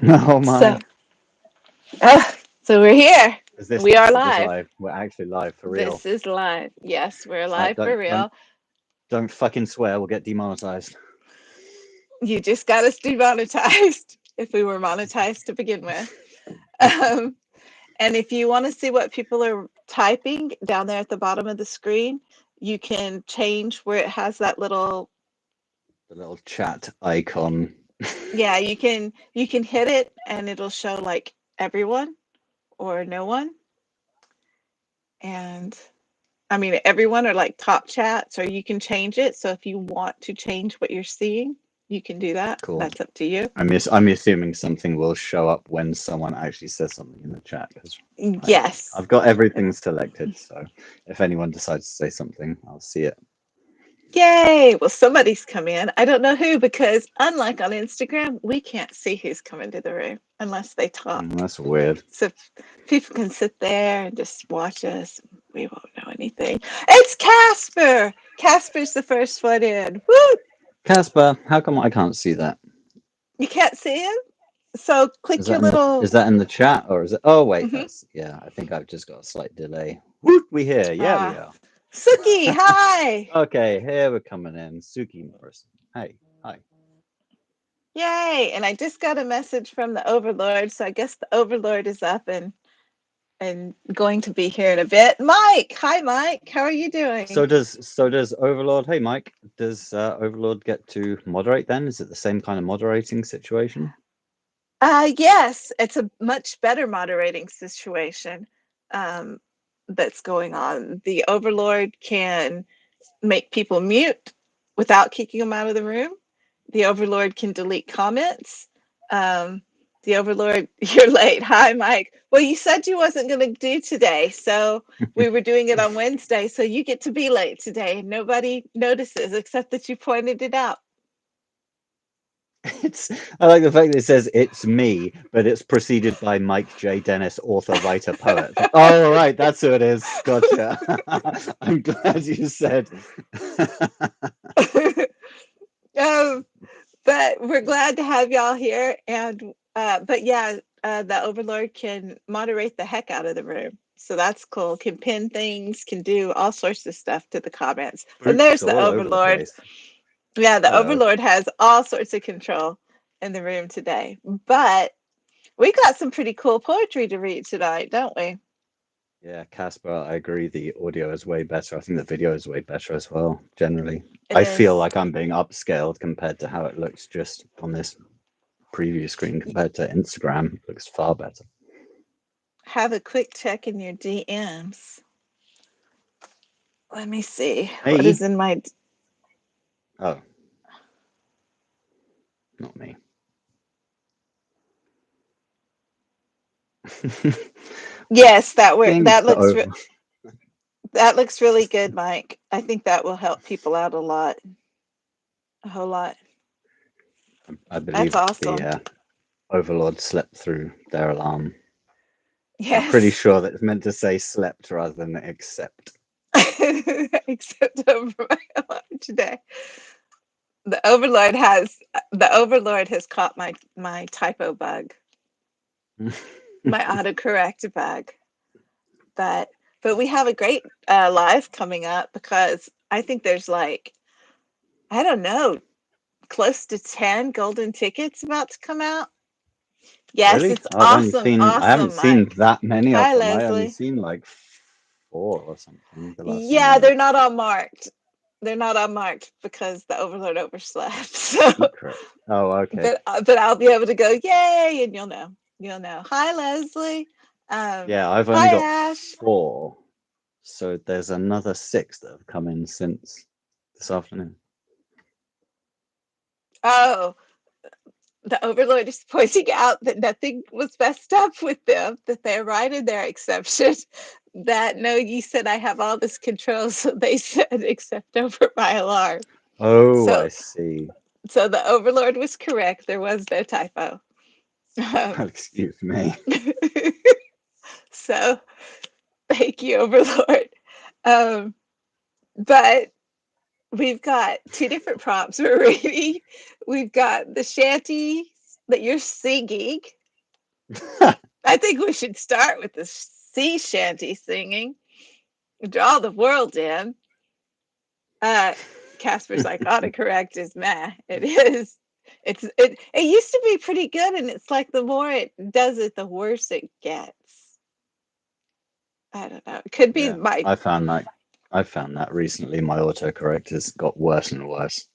Oh So, my. so we're here. Is this We are is this live. live? We're actually live for real. This is live. Yes, we're All right, live for real. don't fucking swear. We'll get demonetized. You just got us demonetized if we were monetized to begin with. Um, and if you want to see what people are typing down there at the bottom of the screen, you can change where it has that little, The little chat icon. yeah, you can hit it and it'll show like everyone or no one. And I mean, everyone are like top chats, or you can change it. So if you want to change what you're seeing, you can do that. Cool. That's up to you. I'm assuming something will show up when someone actually says something in the chat. Yes. I've got everything selected, so if anyone decides to say something, I'll see it. Yay. Well, somebody's come in. I don't know who, because unlike on Instagram, we can't see who's coming to the room unless they talk. That's weird. So people can sit there and just watch us. We won't know anything. It's Casper. Casper's the first one in. Woo! Casper, how come I can't see that? You can't see him? So click your little. Is that in the chat or is it? Oh wait, Mhm. that's I think I've just got a slight delay. Woot, we here? Yeah, we are. Suki, hi. Okay, here we're coming in. Suki Morrison. Hey, hi. Yay! And I just got a message from the Overlord, so I guess the Overlord is up and going to be here in a bit. Mike, hi Mike, how are you doing? So does Overlord. Hey Mike, does Overlord get to moderate then? Is it the same kind of moderating situation? Yes, it's a much better moderating situation that's going on. The Overlord can make people mute without kicking them out of the room. The Overlord can delete comments. The Overlord, you're late. Hi, Mike. Well, you said you wasn't going to do today, so we were doing it on Wednesday, so you get to be late today. Nobody notices except that you pointed it out. I like the fact that it says it's me, but it's preceded by Mike J. Dennis, author, writer, poet. Oh, right, that's who it is. Gotcha. I'm glad you said. But we're glad to have y'all here. And but yeah, the Overlord can moderate the heck out of the room. So that's cool. Can pin things, can do all sorts of stuff to the comments. And there's the Overlord. Yeah, the Overlord has all sorts of control in the room today. But we got some pretty cool poetry to read tonight, don't we? Yeah, Casper, I agree. The audio is way better. I think the video is way better as well, generally. I feel like I'm being upscaled compared to how it looks just on this preview screen compared to Instagram. It looks far better. Have a quick check in your DMs. Let me see. Hey. What is in my... Oh. Not me. Yes, that looks really good, Mike. I think that will help people out a lot. A whole lot. I believe that's awesome. The Overlord slept through their alarm. Yes. I'm pretty sure that it's meant to say slept rather than accept. Except over my alarm today. The Overlord has caught my typo bug. My autocorrect bug. But we have a great live coming up, because I think there's like, I don't know, close to 10 golden tickets about to come out. Yes, really? It's awesome. I haven't seen that many of them. Leslie. I only seen like 4 or something. Yeah, they're not all marked. They're not unmarked because the Overlord overslept. So. Oh, okay. But I'll be able to go, yay, and you'll know. Hi, Leslie. Yeah, I've only got Ash. 4. So there's another 6 that have come in since this afternoon. Oh, the Overlord is pointing out that nothing was messed up with them, that they're right in their exception. That, no, you said I have all this control, so they said except over my alarm. Oh, so, I see. So the Overlord was correct. There was no typo. Excuse me. So, thank you, Overlord. But we've got 2 different prompts we're reading. We've got the shanty that you're singing. I think we should start with the sea shanty singing. Draw the world in. Casper's like, autocorrect is meh. It is. It used to be pretty good, and it's like the more it does it, the worse it gets. I don't know. It could be my. I found that recently. My autocorrect has got worse and worse.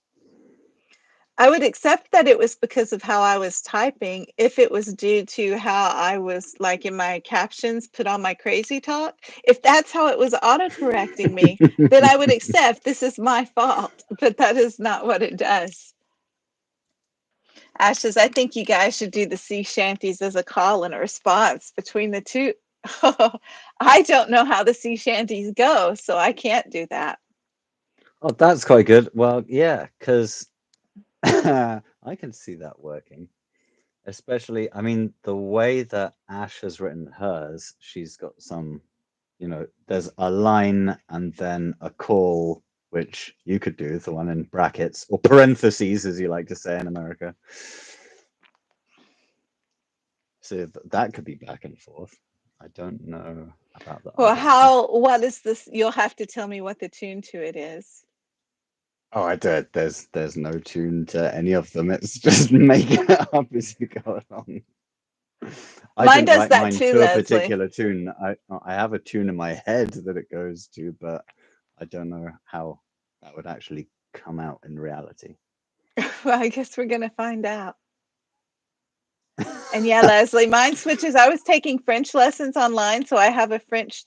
I would accept that it was because of how I was typing if it was due to how I was, like, in my captions, put on my crazy talk. If that's how it was autocorrecting me, then I would accept this is my fault, but that is not what it does. Ash says, I think you guys should do the sea shanties as a call and a response between the two. I don't know how the sea shanties go, so I can't do that. Oh, that's quite good. Well, yeah, because I can see that working. Especially, I mean, the way that Ash has written hers, she's got some, there's a line and then a call, which you could do, the one in brackets, or parentheses, as you like to say in America. So that could be back and forth. I don't know about that. Well, what is this? You'll have to tell me what the tune to it is. Oh, I did. There's no tune to any of them. It's just making it up as you go along. Mine does that too, to Leslie. a particular tune. I have a tune in my head that it goes to, but I don't know how that would actually come out in reality. Well, I guess we're gonna find out. And yeah, Leslie, mine switches. I was taking French lessons online, so I have a French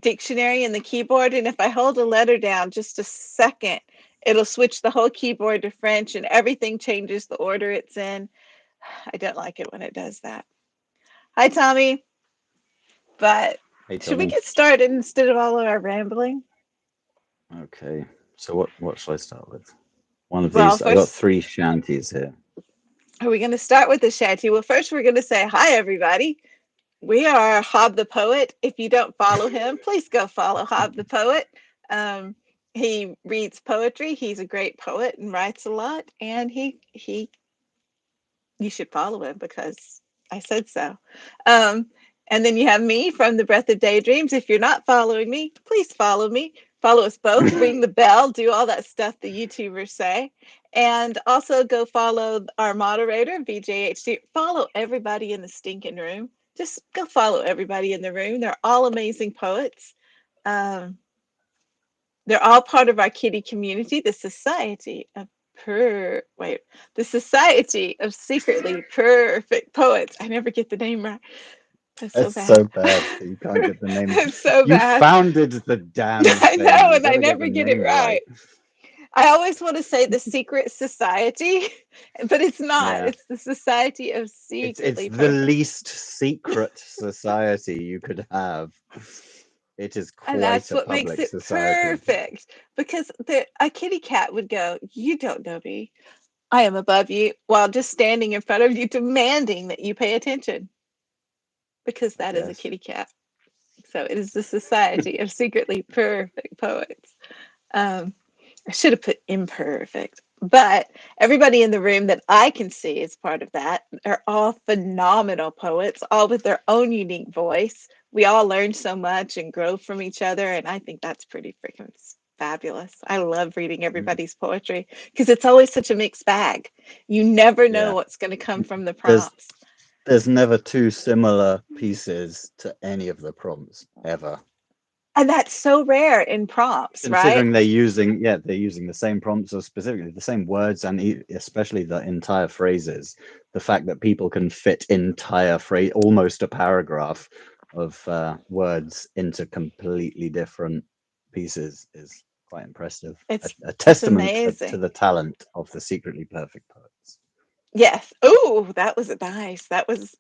dictionary in the keyboard, and if I hold a letter down just a second, it'll switch the whole keyboard to French, and everything changes the order it's in. I don't like it when it does that. Hi, Tommy. But Hey, should we Tommy. get started instead of all of our rambling? Okay. So what should I start with? One of these. I got 3 shanties here. Are we going to start with the shanty? Well, first we're going to say hi, everybody. We are Hob the Poet. If you don't follow him, please go follow Hob the Poet. He reads poetry. He's a great poet and writes a lot. And you should follow him because I said so. And then you have me from the Breath of Daydreams. If you're not following me, please follow me. Follow us both. Ring the bell. Do all that stuff the YouTubers say. And also go follow our moderator, BJHD. Follow everybody in the stinking room. Just go follow everybody in the room. They're all amazing poets. They're all part of our kitty community, the Society of Secretly Perfect Poets. I never get the name right. That's so bad that you can't get the name. It's so bad. You founded the damn thing. I know, and I never get it right. I always want to say the Secret Society, but it's not. Yeah. It's the Society of Secretly It's the least secret society you could have. It is quite and that's a what public makes it society. Perfect. Because a kitty cat would go, "You don't know me. I am above you," while just standing in front of you, demanding that you pay attention. Because that is a kitty cat. So it is the Society of Secretly Perfect Poets. I should have put imperfect, but everybody in the room that I can see is part of that. They're all phenomenal poets, all with their own unique voice. We all learn so much and grow from each other, and I think that's pretty freaking fabulous. I love reading everybody's poetry because it's always such a mixed bag. You never know what's going to come from the prompts. There's never 2 similar pieces to any of the prompts ever. And that's so rare in prompts, considering right? they're using the same prompts, or specifically the same words, and especially the entire phrases. The fact that people can fit entire phrase, almost a paragraph of words into completely different pieces is quite impressive. It's a testament to the talent of the secretly perfect poets. Yes. Oh, that was nice. That was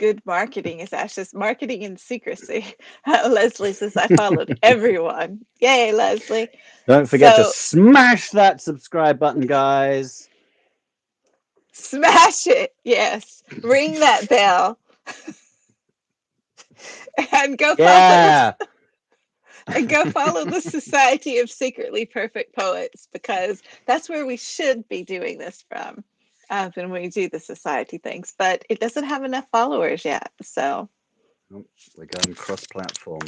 good marketing. Is Ash's marketing in secrecy. Leslie says, I followed everyone. Yay, Leslie. Don't forget to smash that subscribe button, guys. Smash it. Yes. Ring that bell. And go follow us. and go follow the Society of Secretly Perfect Poets, because that's where we should be doing this from when we do the society things. But it doesn't have enough followers yet, so we're going cross-platform.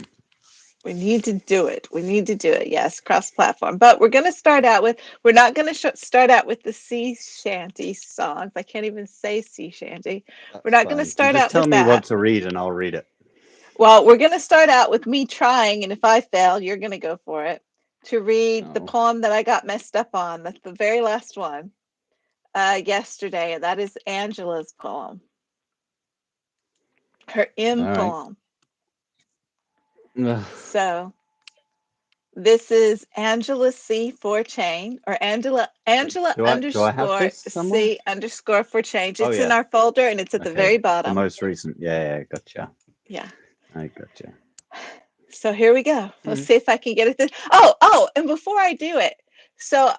we need to do it. We need to do it. Yes, cross-platform. But we're going to start out with, we're not going to start out with the sea shanty songs. I can't even say sea shanty. We're not going to start out with that. Just tell me what to read and I'll read it. Well, we're going to start out with me trying, and if I fail, you're going to go for it, to read the poem that I got messed up on. That's the very last one yesterday, and that is Angela's poem. Her poem. So this is Angela C for change, or Angela underscore C underscore for change. It's in our folder, and it's at the very bottom. The most recent. Yeah, gotcha. Yeah. I gotcha. So here we go. Let's see if I can get it. Oh, and before I do it, so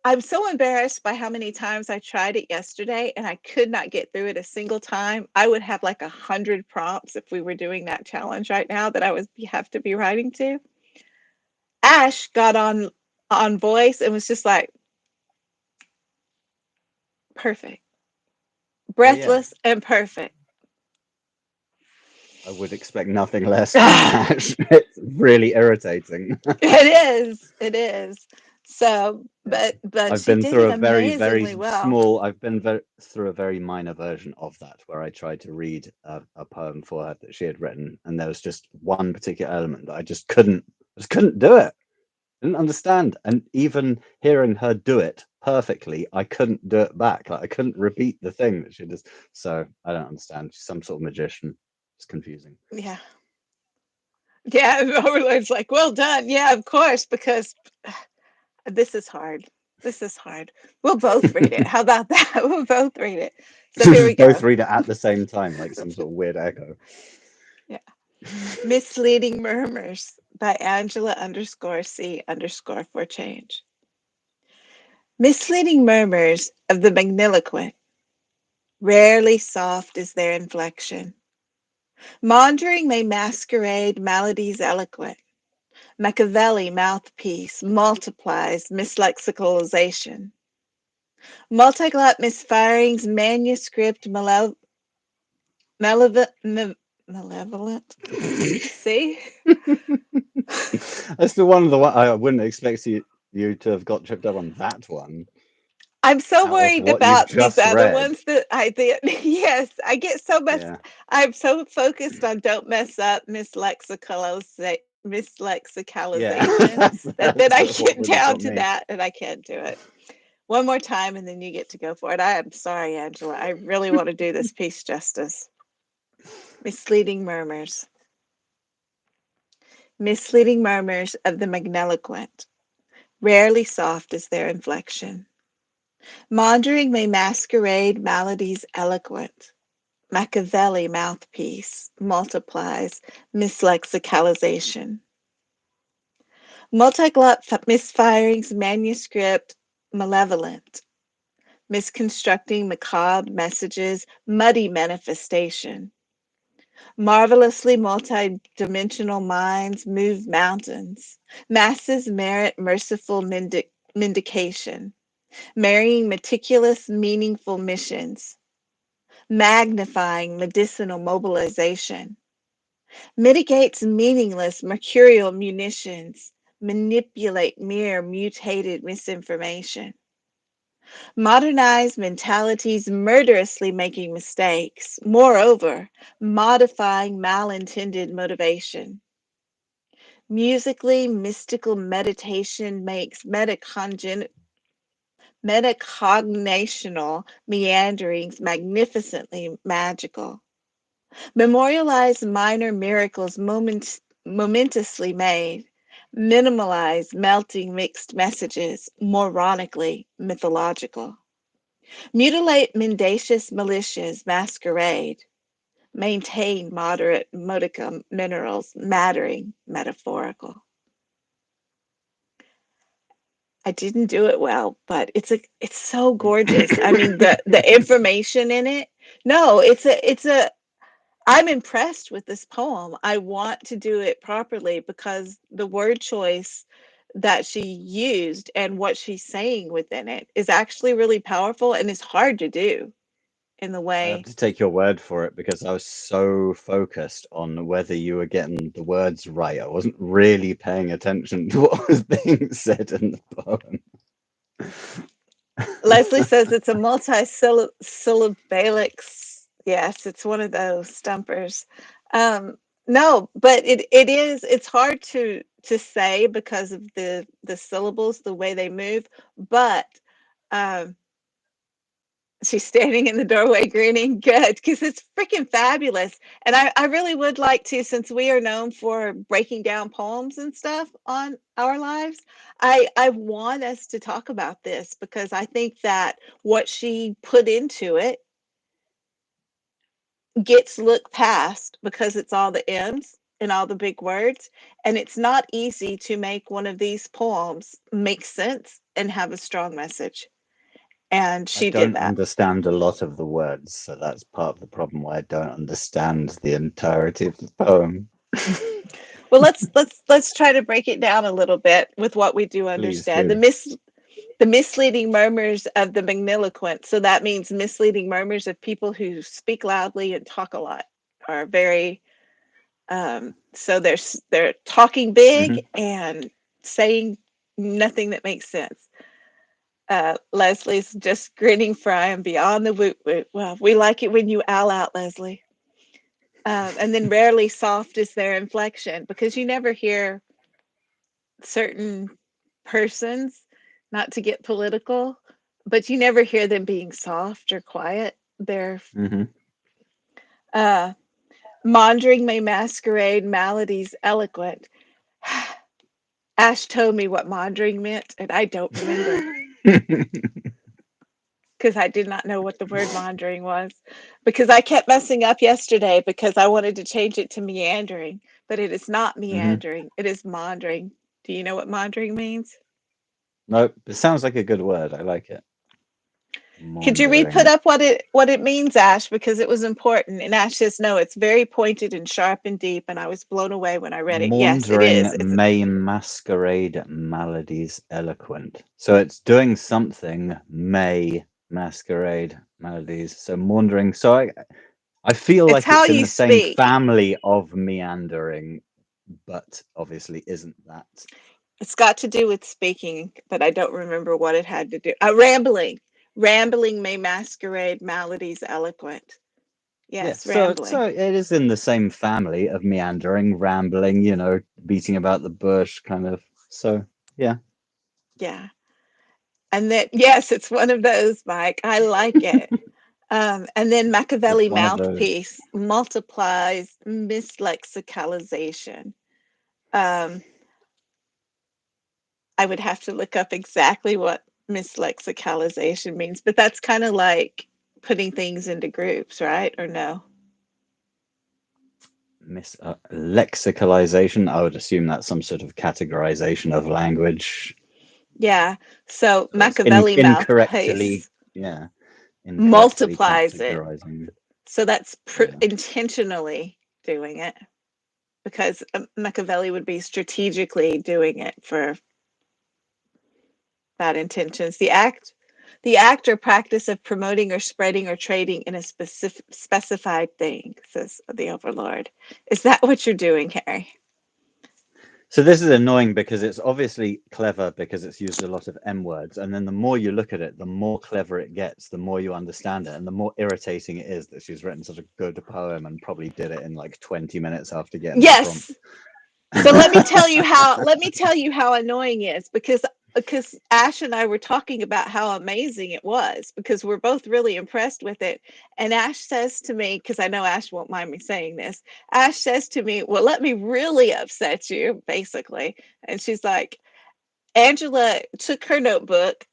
I'm so embarrassed by how many times I tried it yesterday and I could not get through it a single time. I would have like 100 prompts if we were doing that challenge right now that I would have to be writing to. Ash got on voice and was just like, perfect. Breathless and perfect. I would expect nothing less from Ash. It's really irritating. It is. So, but I've been through a very small. I've been through a very minor version of that where I tried to read a poem for her that she had written, and there was just one particular element that I just couldn't do it. I didn't understand, and even hearing her do it perfectly, I couldn't do it back. Like I couldn't repeat the thing that she does. So I don't understand. She's some sort of magician. It's confusing. Yeah. Overlord's like, well done. Yeah, of course, because this is hard. We'll both read it. How about that? We'll both read it. So here we go. Both read it at the same time, like some sort of weird echo. Yeah. Misleading Murmurs by Angela underscore C underscore for change. Misleading murmurs of the magniloquent. Rarely soft is their inflection. Maundering may masquerade maladies eloquent. Machiavelli mouthpiece multiplies mislexicalization. Multiglot misfirings manuscript malevolent. See? That's the one of the one I wouldn't expect you to have got tripped up on that one. I'm so worried about these other ones that I did. Yes, I get so much. Yeah. I'm so focused on don't mess up mislexicalization that then I get down to that and I can't do it. One more time and then you get to go for it. I am sorry, Angela. I really want to do this piece justice. Misleading murmurs. Misleading murmurs of the magniloquent. Rarely soft is their inflection. Maundering may masquerade maladies eloquent. Machiavelli mouthpiece multiplies mislexicalization. Multiglot misfirings manuscript malevolent. Misconstructing macabre messages, muddy manifestation. Marvelously multi-dimensional minds move mountains. Masses merit merciful vindication. Marrying meticulous, meaningful missions. Magnifying medicinal mobilization. Mitigates meaningless mercurial munitions. Manipulate mere mutated misinformation. Modernize mentalities murderously making mistakes. Moreover, modifying malintended motivation. Musically mystical meditation makes metacognitional meanderings magnificently magical. Memorialize minor miracles momentously made. Minimalize melting mixed messages, moronically mythological. Mutilate mendacious militias masquerade. Maintain moderate modicum minerals mattering metaphorical. I didn't do it well, but it's so gorgeous. I mean, the information in it. No, it's a I'm impressed with this poem. I want to do it properly because the word choice that she used and what she's saying within it is actually really powerful and it's hard to do in the I have way. to take your word for it because I was so focused on whether you were getting the words right. I wasn't really paying attention to what was being said in the poem. Leslie says it's a multi-syllabic. Yes, it's one of those stumpers. No, but it's hard to say because of the syllables, the way they move. But um, she's standing in the doorway grinning. Good, because it's freaking fabulous. And I really would like to, since we are known for breaking down poems and stuff on our lives, I want us to talk about this because I think that what she put into it gets looked past because it's all the M's and all the big words. And it's not easy to make one of these poems make sense and have a strong message. And I she did don't that. understand a lot of the words, so that's part of the problem why I don't understand the entirety of the poem. Well, let's try to break it down a little bit with what we do Please understand. do. The misleading murmurs of the magniloquent. So that means misleading murmurs of people who speak loudly and talk a lot are very so they're talking big and saying nothing that makes sense. Leslie's just grinning fry and beyond the woot woot. Well, we like it when you owl out, Leslie. And then rarely soft is their inflection because you never hear certain persons, not to get political, but you never hear them being soft or quiet. They're maundering may masquerade maladies eloquent. Ash told me what maundering meant, and I don't remember because I did not know what the word maundering was. Because I kept messing up yesterday because I wanted to change it to meandering, but it is not meandering. It is maundering. Do you know what maundering means? Nope, it sounds like a good word. I like it. Could you re-put Maundering. up what it means, Ash? Because it was important. And Ash says, no, it's very pointed and sharp and deep. And I was blown away when I read it. Yes, it is. Maundering may masquerade maladies eloquent. So it's doing something may masquerade maladies. So maundering. So I feel It's like how it's in you the same speak. family of meandering, but obviously isn't that. It's got to do with speaking, but I don't remember what it had to do. Rambling. Rambling may masquerade maladies eloquent. Yeah, Yes, so rambling. it is in the same family of meandering, rambling, you know, beating about the bush kind of. So yeah. Yeah. And then, yes, it's one of those, Mike. I like it. And then It's Machiavelli one of those. mouthpiece multiplies mislexicalization. Um, I would have to look up exactly what mislexicalization means, but that's kind of like putting things into groups, right? Or no? Lexicalization, I would assume that's some sort of categorization of language. Yeah. So So it's Machiavelli incorrectly, mouthpiece yeah, incorrectly multiplies it. categorizing. So that's Yeah. intentionally doing it because Machiavelli would be strategically doing it for bad intentions. The act or practice of promoting or spreading or trading in a specified thing, says the Overlord. Is that what you're doing, Harry? So this is annoying because it's obviously clever because it's used a lot of M words. And then the more you look at it, the more clever it gets, the more you understand it. And the more irritating it is that she's written such a good poem and probably did it in like 20 minutes after getting the prompt. Yes. So let me tell you how annoying it is because Ash and I were talking about how amazing it was because we're both really impressed with it. And Ash says to me, because I know Ash won't mind me saying this, Ash says to me, well, let me really upset you, basically. And she's like, Angela took her notebook.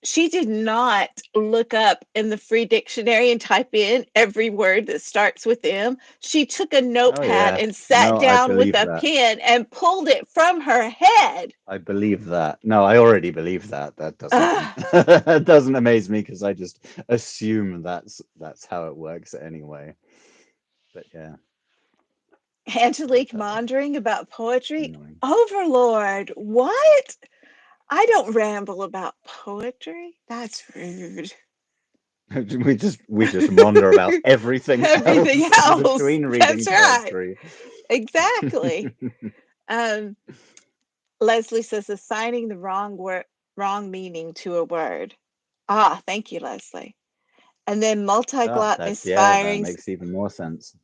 She did not look up in the free dictionary and type in every word that starts with M. She took a Oh notepad yeah. and sat No, I down with believe a that. pen and pulled it from her head. I believe that. No, I already believe that. That doesn't Ugh. that doesn't amaze me because I just assume that's how it works anyway. But yeah. Angelique maundering about poetry. Annoying. Overlord, what? I don't ramble about poetry. That's rude. we just maunder about everything, Everything else else. between reading That's right. poetry. Exactly. Leslie says assigning the wrong meaning to a word. Ah, thank you, Leslie. And then multiglot That misfirings, makes even more sense.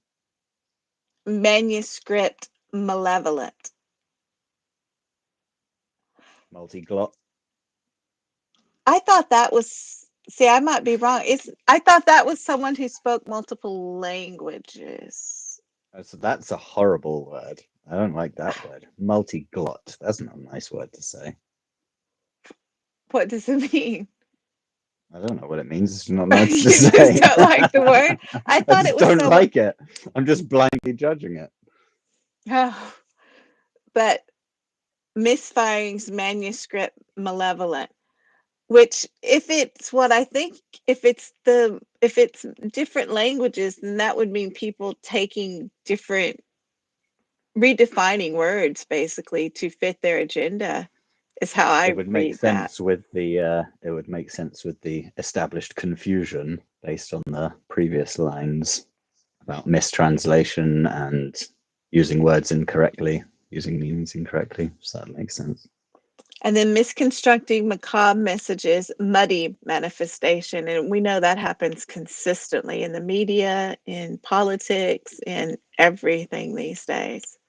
manuscript malevolent. Multiglot. I thought that was, see, I might be wrong. I thought that was someone who spoke multiple languages. So that's a horrible word. I don't like that word. Multiglot. That's not a nice word to say. What does it mean? I don't know what it means. It's not nice You to just say. don't like the word? I thought it was don't someone... like it. I'm just blindly judging it. Oh, but misfirings, manuscript malevolent. Which, if it's what I think, if it's different languages, then that would mean people taking different, redefining words basically to fit their agenda. Is how I It would make read that. sense with the established confusion based on the previous lines about mistranslation and using words incorrectly, using meanings incorrectly. So that makes sense. And then misconstructing macabre messages, muddy manifestation. And we know that happens consistently in the media, in politics, in everything these days.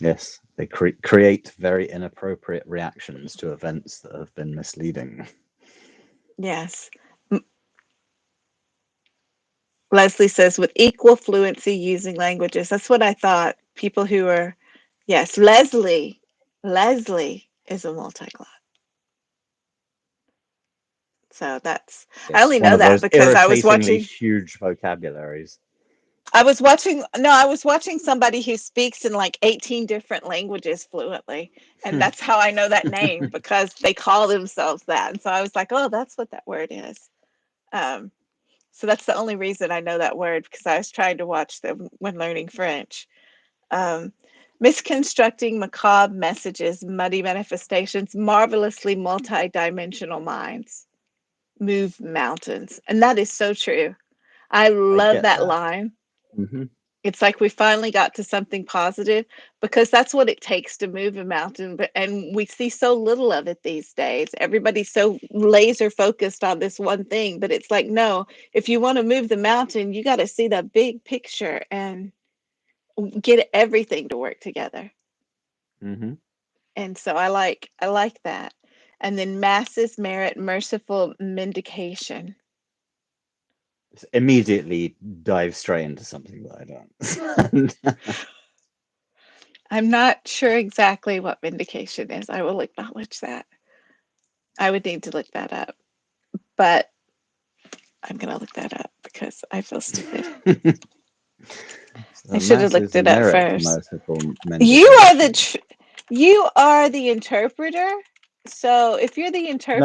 Yes, they create very inappropriate reactions to events that have been misleading. Yes. Leslie says, with equal fluency using languages. That's what I thought. People who are, yes, Leslie is a multiglot. So that's, Yes, I only know that because I was watching huge vocabularies. I was watching somebody who speaks in like 18 different languages fluently. And that's how I know that name, because they call themselves that. And so I was like, oh, that's what that word is. So that's the only reason I know that word, because I was trying to watch them when learning French. Misconstructing macabre messages, muddy manifestations, marvelously multi-dimensional minds move mountains. And that is so true. I love that line. Mm-hmm. It's like we finally got to something positive, because that's what it takes to move a mountain. And we see so little of it these days. Everybody's so laser focused on this one thing, but it's like, no, if you want to move the mountain, you got to see the big picture and get everything to work together. Mm-hmm. And so I like that. And then masses merit merciful mendication. Immediately dive straight into something that I don't. I'm not sure exactly what vindication is. I will acknowledge that. I would need to look that up, but I'm going to look that up because I feel stupid. I should have looked it up first. You are the interpreter. So if you're the interpreter,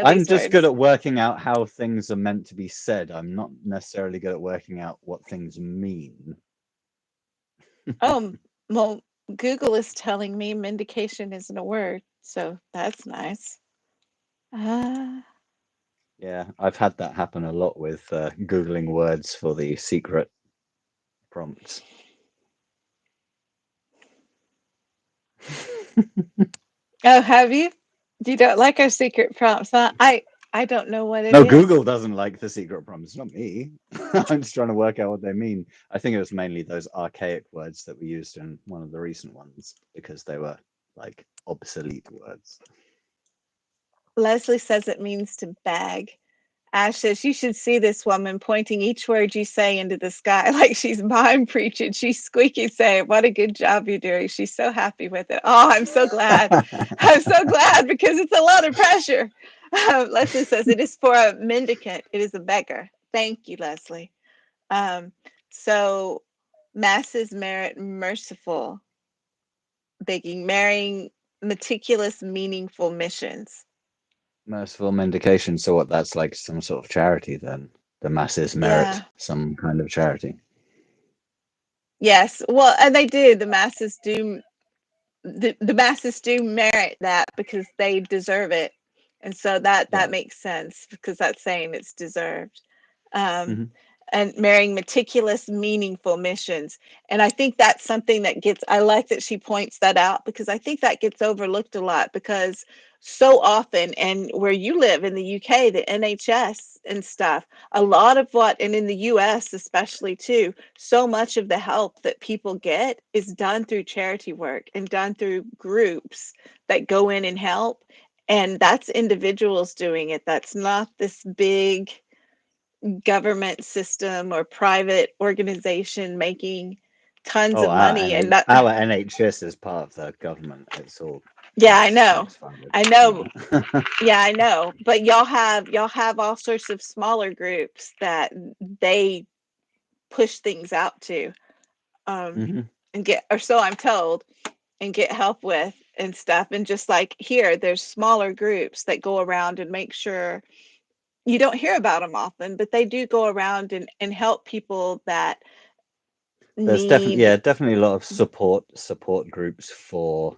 I'm just good at working out how things are meant to be said. I'm not necessarily good at working out what things mean. Oh, well, Google is telling me mendication isn't a word, so that's nice. Yeah, I've had that happen a lot with Googling words for the secret prompts. Oh, have you? You don't like our secret prompts, huh? I don't know what it is. No, Google doesn't like the secret prompts, not me. I'm just trying to work out what they mean. I think it was mainly those archaic words that we used in one of the recent ones, because they were like obsolete words. Leslie says it means to bag. Ash says, you should see this woman pointing each word you say into the sky like she's mime preaching. She's squeaky saying, what a good job you're doing. She's so happy with it. Oh, I'm so glad. I'm so glad, because it's a lot of pressure. Leslie says, it is for a mendicant. It is a beggar. Thank you, Leslie. So masses merit merciful begging, marrying meticulous, meaningful missions. Merciful mendication. So what? That's like some sort of charity then. the masses merit Yeah. some kind of charity. Yes. Well, and they do. The masses do. The masses do merit that because they deserve it, and so that makes sense because that's saying it's deserved. Um, and marrying meticulous, meaningful missions. And I think that's something that gets, I like that she points that out because I think that gets overlooked a lot because so often, and where you live in the UK, the NHS and stuff, a lot of what, and in the US especially too, so much of the help that people get is done through charity work and done through groups that go in and help. And that's individuals doing it. That's not this big government system or private organization making tons of money. And that, our NHS is part of the government. It's all yeah, I know. funded. I know. Yeah, I know. But y'all have all sorts of smaller groups that they push things out to, and get, or so I'm told, and get help with and stuff. And just like here, there's smaller groups that go around and make sure you don't hear about them often, but they do go around and help people that There's need. definitely a lot of support groups for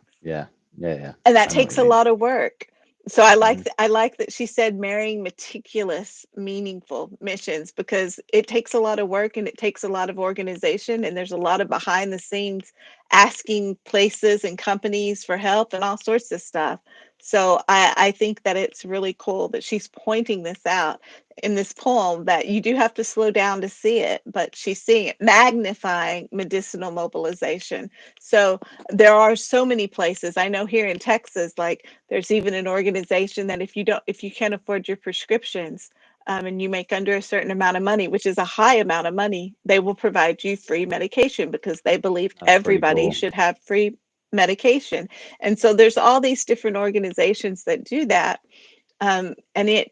And that I know what takes you a mean. lot of work. So I like that she said marrying meticulous, meaningful missions because it takes a lot of work and it takes a lot of organization and there's a lot of behind the scenes asking places and companies for help and all sorts of stuff. So I think that it's really cool that she's pointing this out in this poem that you do have to slow down to see it, but she's seeing it, magnifying medicinal mobilization. So there are so many places. I know here in Texas, like there's even an organization that if you can't afford your prescriptions, and you make under a certain amount of money, which is a high amount of money, they will provide you free medication because they believe That's pretty everybody cool. should have free medication. And so there's all these different organizations that do that. And it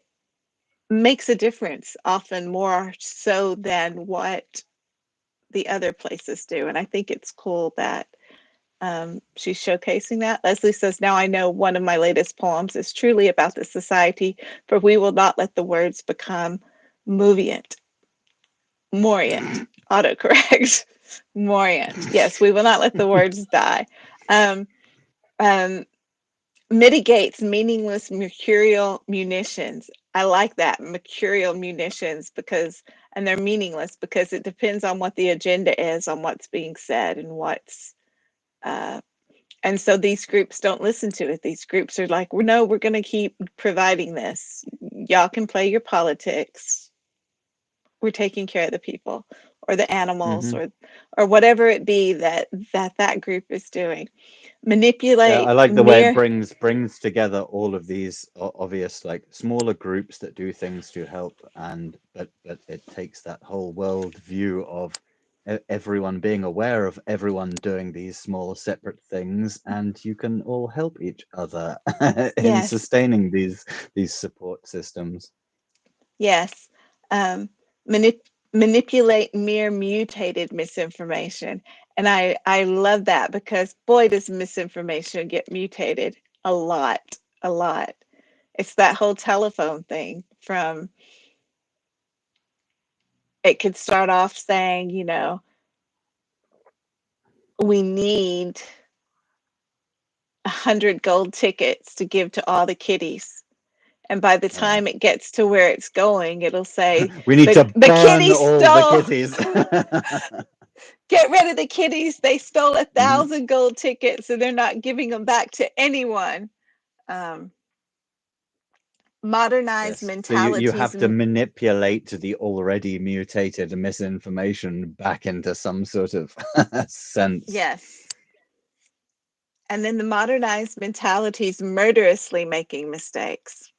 makes a difference, often more so than what the other places do. And I think it's cool that she's showcasing that. Leslie says, now I know one of my latest poems is truly about the society, for we will not let the words become movient. Morient. Autocorrect. Morient. Yes, we will not let the words die. Um, um, mitigates meaningless mercurial munitions. I like that, mercurial munitions, because, and they're meaningless because it depends on what the agenda is, on what's being said and what's, and so these groups don't listen to it. These groups are like, well, no, we're going to keep providing this. Y'all can play your politics. We're taking care of the people or the animals or whatever it be that group is doing. Yeah, Manipulate I like the way it mere. brings together all of these obvious like smaller groups that do things to help, and but it takes that whole world view of everyone being aware of everyone doing these small separate things, and you can all help each other in Yes, sustaining these support systems. yes. Um, manipulate mere mutated misinformation. And I love that because boy, does misinformation get mutated a lot, a lot. It's that whole telephone thing from, it could start off saying, we need 100 gold tickets to give to all the kitties. And by the Yeah. time it gets to where it's going, it'll say, We need to the burn kitties all the stole, kitties. get rid of the kitties. They stole 1,000 gold tickets and they're not giving them back to anyone. Um, modernized Yes. So you mentalities. have to manipulate the already mutated misinformation back into some sort of sense. Yes. And then the modernized mentalities murderously making mistakes.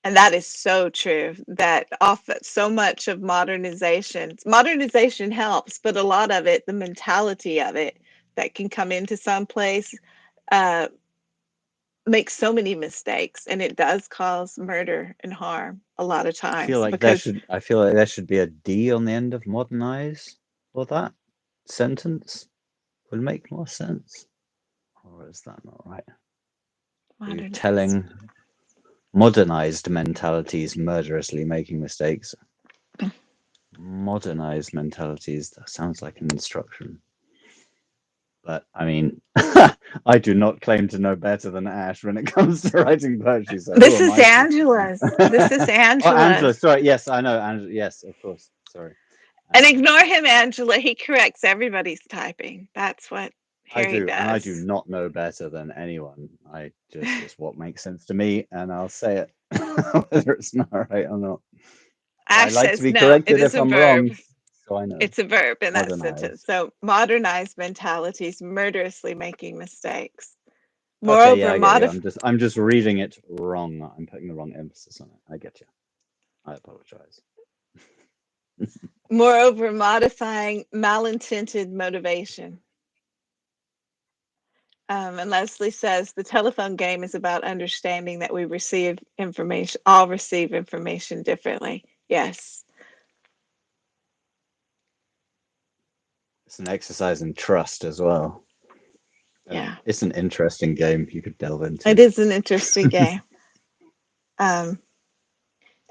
And that is so true that often so much of modernization helps, but a lot of it, the mentality of it that can come into some place, uh, makes so many mistakes, and it does cause murder and harm a lot of times because I feel like there should be a D on the end of modernize for that sentence. Would make more sense. Or is that not right? Are you modernized. telling Modernized mentalities murderously making mistakes. Modernized mentalities, that sounds like an instruction. But I mean, I do not claim to know better than Ash when it comes to writing poetry. So This is Angela's. This is Angela. Oh, Angela. Sorry. Yes, I know. Angela. Yes, of course. Sorry. And ignore him, Angela. He corrects everybody's typing. That's what Harry does. And I do not know better than anyone. It's what makes sense to me, and I'll say it, whether it's not right or not. Ash I like says, to be no, corrected it is if a I'm verb. wrong. So I know. It's a verb in that Modernized. sentence. So modernized mentalities murderously making mistakes. Moreover, okay, yeah, I'm just reading it wrong. I'm putting the wrong emphasis on it. I get you. I apologize. Moreover, modifying malintended motivation. And Leslie says the telephone game is about understanding that we receive information, all receive information differently. Yes. It's an exercise in trust as well. Yeah. It's an interesting game you could delve into. It is an interesting game. And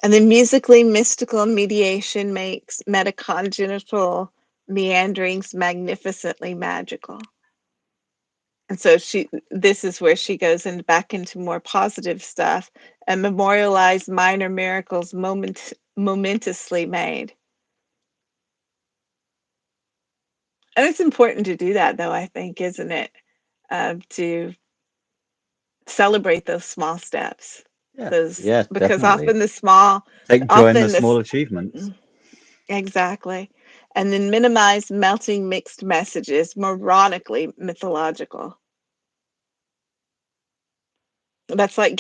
then musically mystical mediation makes metacongenital meanderings magnificently magical. And so this is where she goes back into more positive stuff and memorialize minor miracles momentously made. And it's important to do that, though, I think, isn't it? To celebrate those small steps. Yeah, because definitely. Often the small take joy in the small achievements. Exactly. And then minimize melting mixed messages, moronically mythological. That's like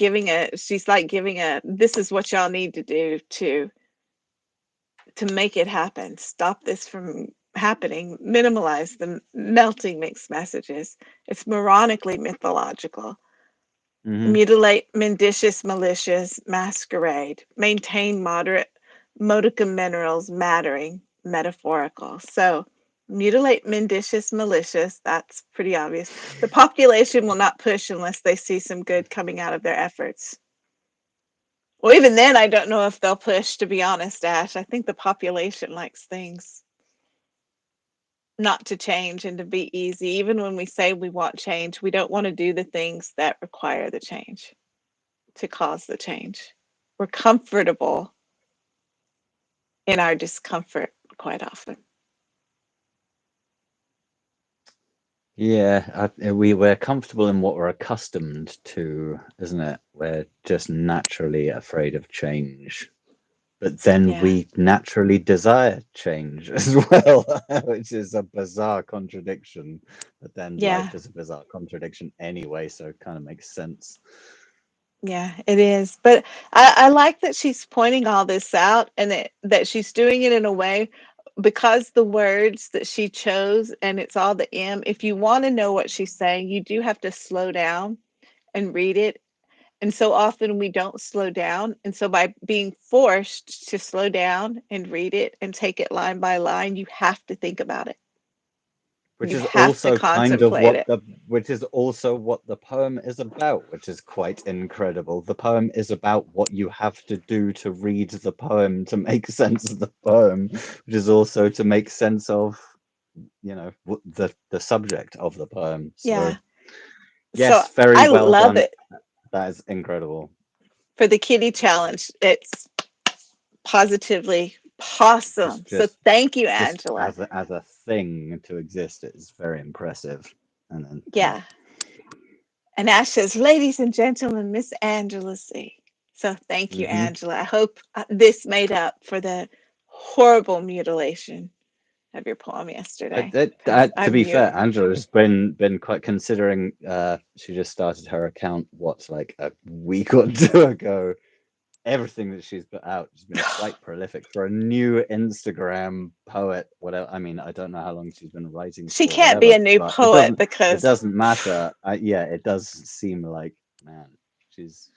she's like giving this is what y'all need to do to make it happen. Stop this from happening. Minimize the melting mixed messages. It's moronically mythological. Mutilate mendacious malicious masquerade. Maintain moderate modicum minerals mattering metaphorical. So mutilate mendacious malicious, that's pretty obvious. The population will not push unless they see some good coming out of their efforts. Well, even then, I don't know if they'll push, to be honest, Ash. I think the population likes things not to change and to be easy. Even when we say we want change, we don't want to do the things that require the change to cause the change. We're comfortable in our discomfort quite often. Yeah, we're comfortable in what we're accustomed to, isn't it? We're just naturally afraid of change. But then we naturally desire change as well, which is a bizarre contradiction. But then life is a bizarre contradiction anyway, so it kind of makes sense. Yeah, it is. But I like that she's pointing all this out and that she's doing it in a way because the words that she chose and it's all the M. If you want to know what she's saying, you do have to slow down and read it. And so often we don't slow down. And so by being forced to slow down and read it and take it line by line, you have to think about it. Which is also kind of which is also what the poem is about, which is quite incredible. The poem is about what you have to do to read the poem to make sense of the poem, which is also to make sense of, the subject of the poem. So, yes, so very well done. It. That is incredible. For the kitty challenge, it's positively awesome. So thank you, Angela. As a thing to exist, it's very impressive. And then And Ash says, ladies and gentlemen, Miss Angela C. So thank you, Angela. I hope this made up for the horrible mutilation of your poem yesterday. To be fair, Angela's been quite considering. She just started her account like a week or two ago. Everything that she's put out has been quite prolific for a new Instagram poet. Whatever. I mean, I don't know how long she's been writing. She can't be a new poet because it doesn't matter. It does seem like, man, she's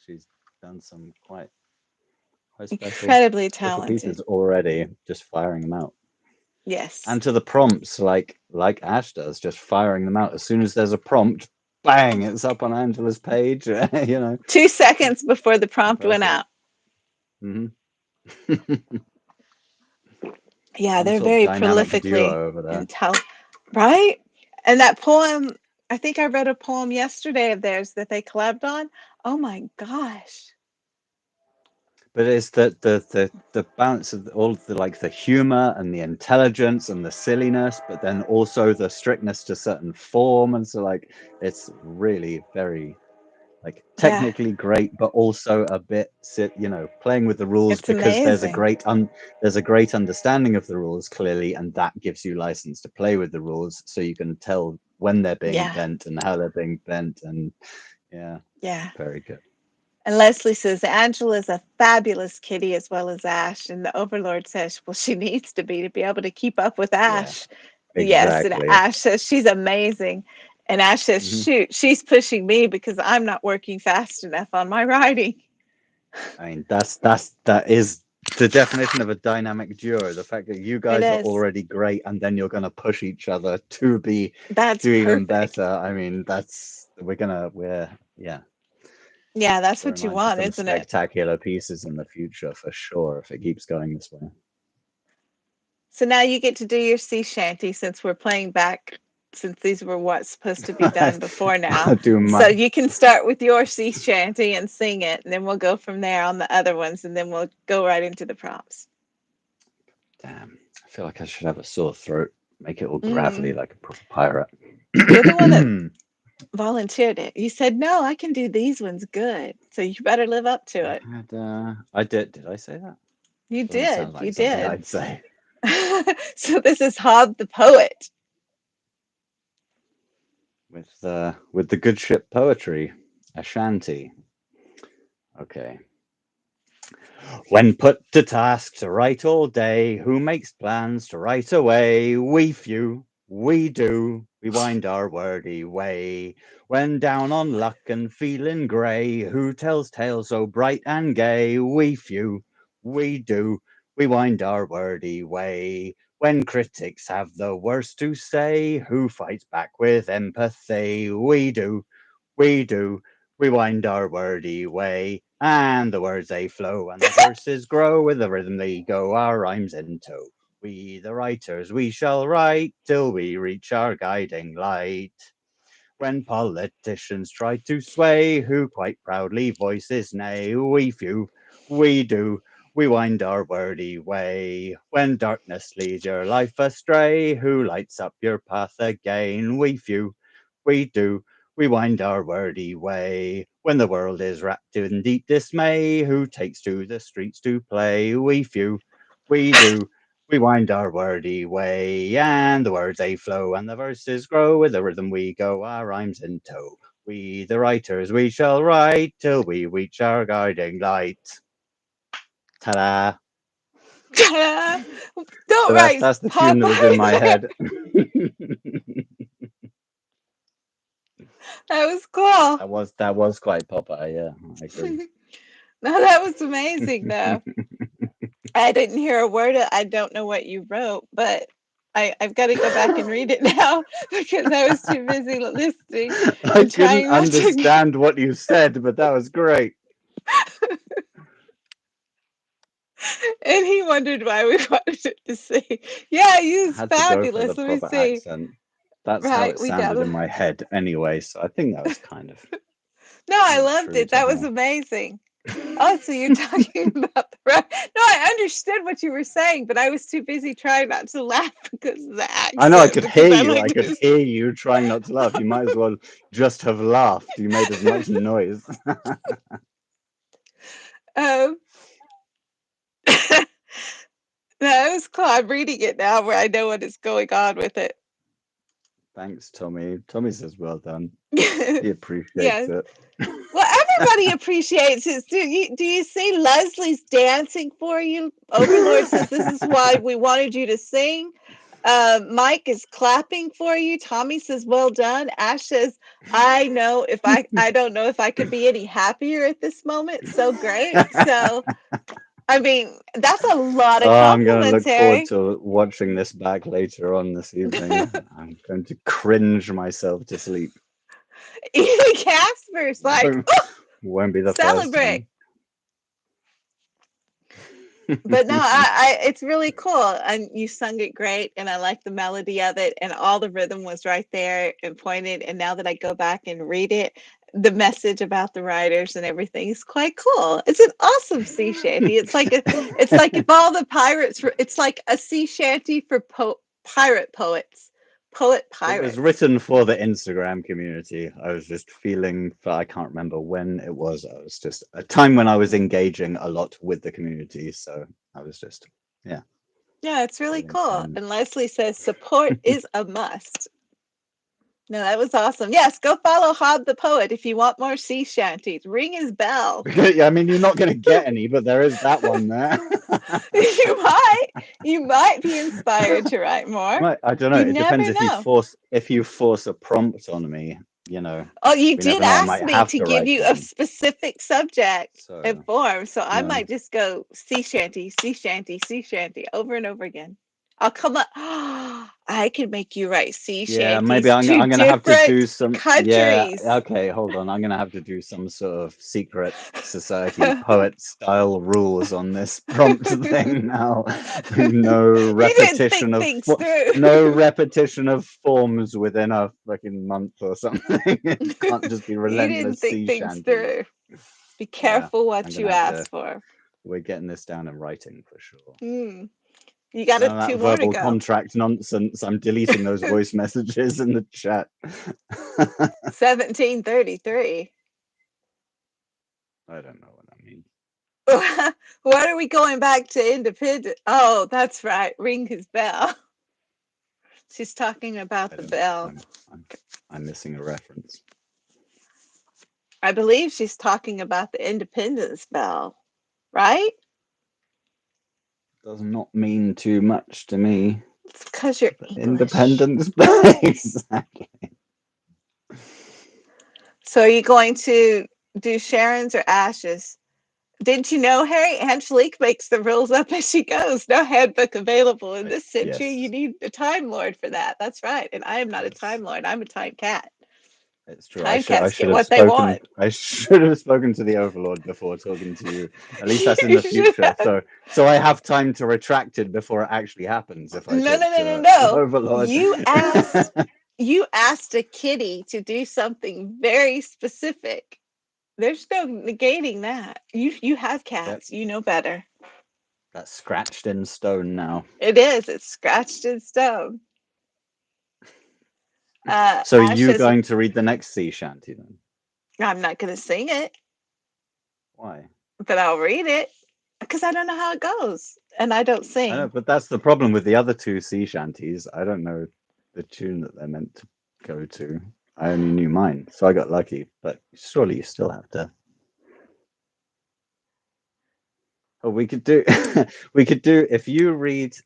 done some quite incredibly talented pieces already, just firing them out. Yes. And to the prompts, like Ash does, just firing them out. As soon as there's a prompt, bang, it's up on Angela's page. 2 seconds before the prompt went out. Mm-hmm. Yeah, Some they're sort of very dynamic prolifically duo over there. right? And that poem, I think I read a poem yesterday of theirs that they collabed on. Oh my gosh. But it's the balance of all the like the humor and the intelligence and the silliness, but then also the strictness to certain form, and so like it's really very like technically great, but also a bit playing with the rules, It's because there's a amazing. great understanding of the rules clearly, and that gives you license to play with the rules, so you can tell when they're being bent and how they're being bent, and yeah. very good. And Leslie says Angela's a fabulous kitty as well as Ash, and the Overlord says, well, she needs to be able to keep up with Ash. Yes, and Exactly. Ash says she's amazing. And Ash says, shoot, she's pushing me because I'm not working fast enough on my writing. I mean, that is the definition of a dynamic duo. The fact that you guys are already great, and then you're going to push each other to do even better. I mean, yeah, that's what you want, isn't it? Spectacular pieces in the future for sure, if it keeps going this way. So now you get to do your sea shanty, since we're playing back, since these were what's supposed to be done before now. So you can start with your sea shanty and sing it, and then we'll go from there on the other ones, and then we'll go right into the prompts. Damn, I feel like I should have a sore throat. Make it all gravelly like a proper pirate. You're the one that volunteered it. You said, no, I can do these ones good. So you better live up to it. I did. Did I say that? You did. Like you did. I'd say. So this is Hob the Poet. With the good ship poetry, a shanty. Okay. When put to task to write all day, who makes plans to write away? We few, we do, we wind our wordy way. When down on luck and feeling grey, who tells tales so bright and gay? We few, we do, we wind our wordy way. When critics have the worst to say, who fights back with empathy? We do, we do, we wind our wordy way. And the words they flow and the verses grow, with the rhythm they go, our rhymes in tow. We, the writers, we shall write till we reach our guiding light. When politicians try to sway, who quite proudly voices nay, we few, we do, we wind our wordy way. When darkness leads your life astray, who lights up your path again? We few, we do, we wind our wordy way. When the world is wrapped in deep dismay, who takes to the streets to play? We few, we do, we wind our wordy way. And the words they flow and the verses grow, with the rhythm we go, our rhymes in tow. We, the writers, we shall write till we reach our guiding light. Ta-da! Don't So write. that's the tune that was in my head. That was cool. That was quite Popeye, yeah. I agree. No, that was amazing though. I didn't hear a word. I don't know what you wrote, but I've got to go back and read it now because I was too busy listening. I couldn't understand what you said, but that was great. And he wondered why we wanted it to sing. Yeah, he's fabulous. Let me see. Accent. That's how it sounded in my head anyway, so I think that was kind of... No, I loved it. That was amazing. Oh, so you're talking about the right? No, I understood what you were saying, but I was too busy trying not to laugh because of the accent. I know, I could hear you. I could hear you trying not to laugh. You might as well just have laughed. You made as much noise. No, it was cool. I'm reading it now where I know what is going on with it. Thanks, Tommy. Tommy says well done. He appreciates it. Well, everybody appreciates it. Do you see Leslie's dancing for you? Overlord says this is why we wanted you to sing. Mike is clapping for you. Tommy says well done. Ash says I don't know if I could be any happier at this moment. So great. So I mean, that's a lot of compliments, I'm going to look forward to watching this back later on this evening. I'm going to cringe myself to sleep. Even Casper's like, won't be the celebrate. But no, it's really cool, and you sung it great, and I like the melody of it, and all the rhythm was right there and pointed. And now that I go back and read it, the message about the writers and everything is quite cool. It's an awesome sea shanty. It's like if all the pirates were, it's like a sea shanty for pirate poets. Poet pirates. It was written for the Instagram community. I was just feeling, I can't remember when it was. I was just a time when I was engaging a lot with the community. So I was just, yeah. Yeah, it's really cool. And Leslie says support is a must. No, that was awesome. Yes, go follow Hob the Poet if you want more sea shanties. Ring his bell. Yeah, I mean, you're not going to get any, but there is that one there. You might be inspired to write more. I don't know. It depends if you force a prompt on me, you know. Oh, you did ask me to give you a specific subject and form, so I might just go sea shanty, sea shanty, sea shanty over and over again. I'll come up. I can make you write sea shanties. Yeah, maybe I'm gonna have to do some countries. Yeah, okay, hold on. I'm gonna have to do some sort of secret society poet style rules on this prompt thing now. No repetition of forms within a fucking month or something. It can't just be relentless sea shanties. Through. Be careful what you ask for. We're getting this down in writing for sure. You got two more to go. Verbal contract nonsense. I'm deleting those voice messages in the chat. 1733. I don't know what that means. What are we going back to independent? Oh, that's right. Ring his bell. She's talking about the bell. I'm missing a reference. I believe she's talking about the Independence Bell, right? Does not mean too much to me. It's because you're Independence Bell. Exactly. So are you going to do Sharon's or Ash's? Didn't you know, Harry? Angelique makes the rules up as she goes. No handbook available in this century. Yes. You need a Time Lord for that. That's right. And I am not a Time Lord. I'm a Time Cat. It's true. I should have spoken to the Overlord before talking to you. At least that's in the future. So I have time to retract it before it actually happens. If I no. Overlord. You asked a kitty to do something very specific. There's no negating that. You have cats. Yep. You know better. That's scratched in stone now. It is. It's scratched in stone. So you're going to read the next sea shanty then? I'm not going to sing it. Why? But I'll read it because I don't know how it goes, and I don't sing. I know, but that's the problem with the other two sea shanties. I don't know the tune that they're meant to go to. I only knew mine, so I got lucky. But surely you still have to. Oh, we could do. We could do if you read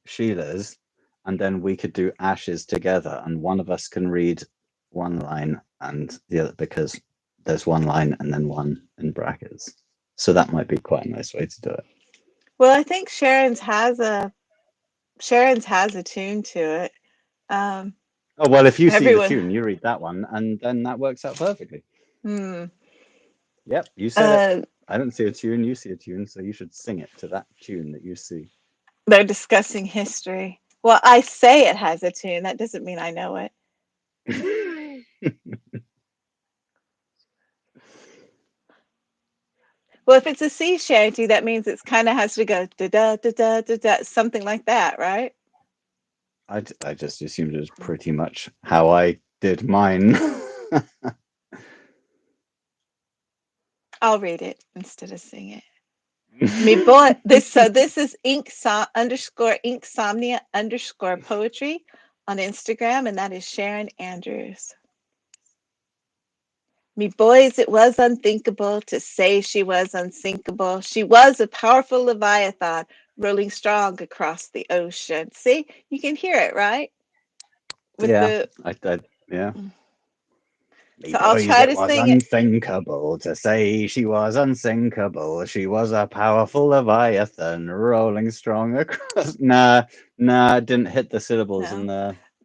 Sheila's. And then we could do Ash's together, and one of us can read one line and the other, because there's one line and then one in brackets. So that might be quite a nice way to do it. Well, I think Sharon's has a tune to it. Oh well, if you see the tune, you read that one, and then that works out perfectly. Yep, you said it. I don't see a tune, you see a tune, so you should sing it to that tune that you see. They're discussing history. Well, I say it has a tune. That doesn't mean I know it. Well, if it's a sea shanty, that means it kind of has to go da da da da da da, something like that, right? I just assumed it was pretty much how I did mine. I'll read it instead of sing it. Me boy, this is _Inksomnia_poetry on Instagram, and that is Sharon Andrews. Me boys, it was unthinkable to say she was unsinkable. She was a powerful Leviathan rolling strong across the ocean. See, you can hear it, right? With yeah. So I'll try to sing it. Unthinkable to say she was unsinkable. She was a powerful Leviathan rolling strong across. Nah, didn't hit the syllables in there.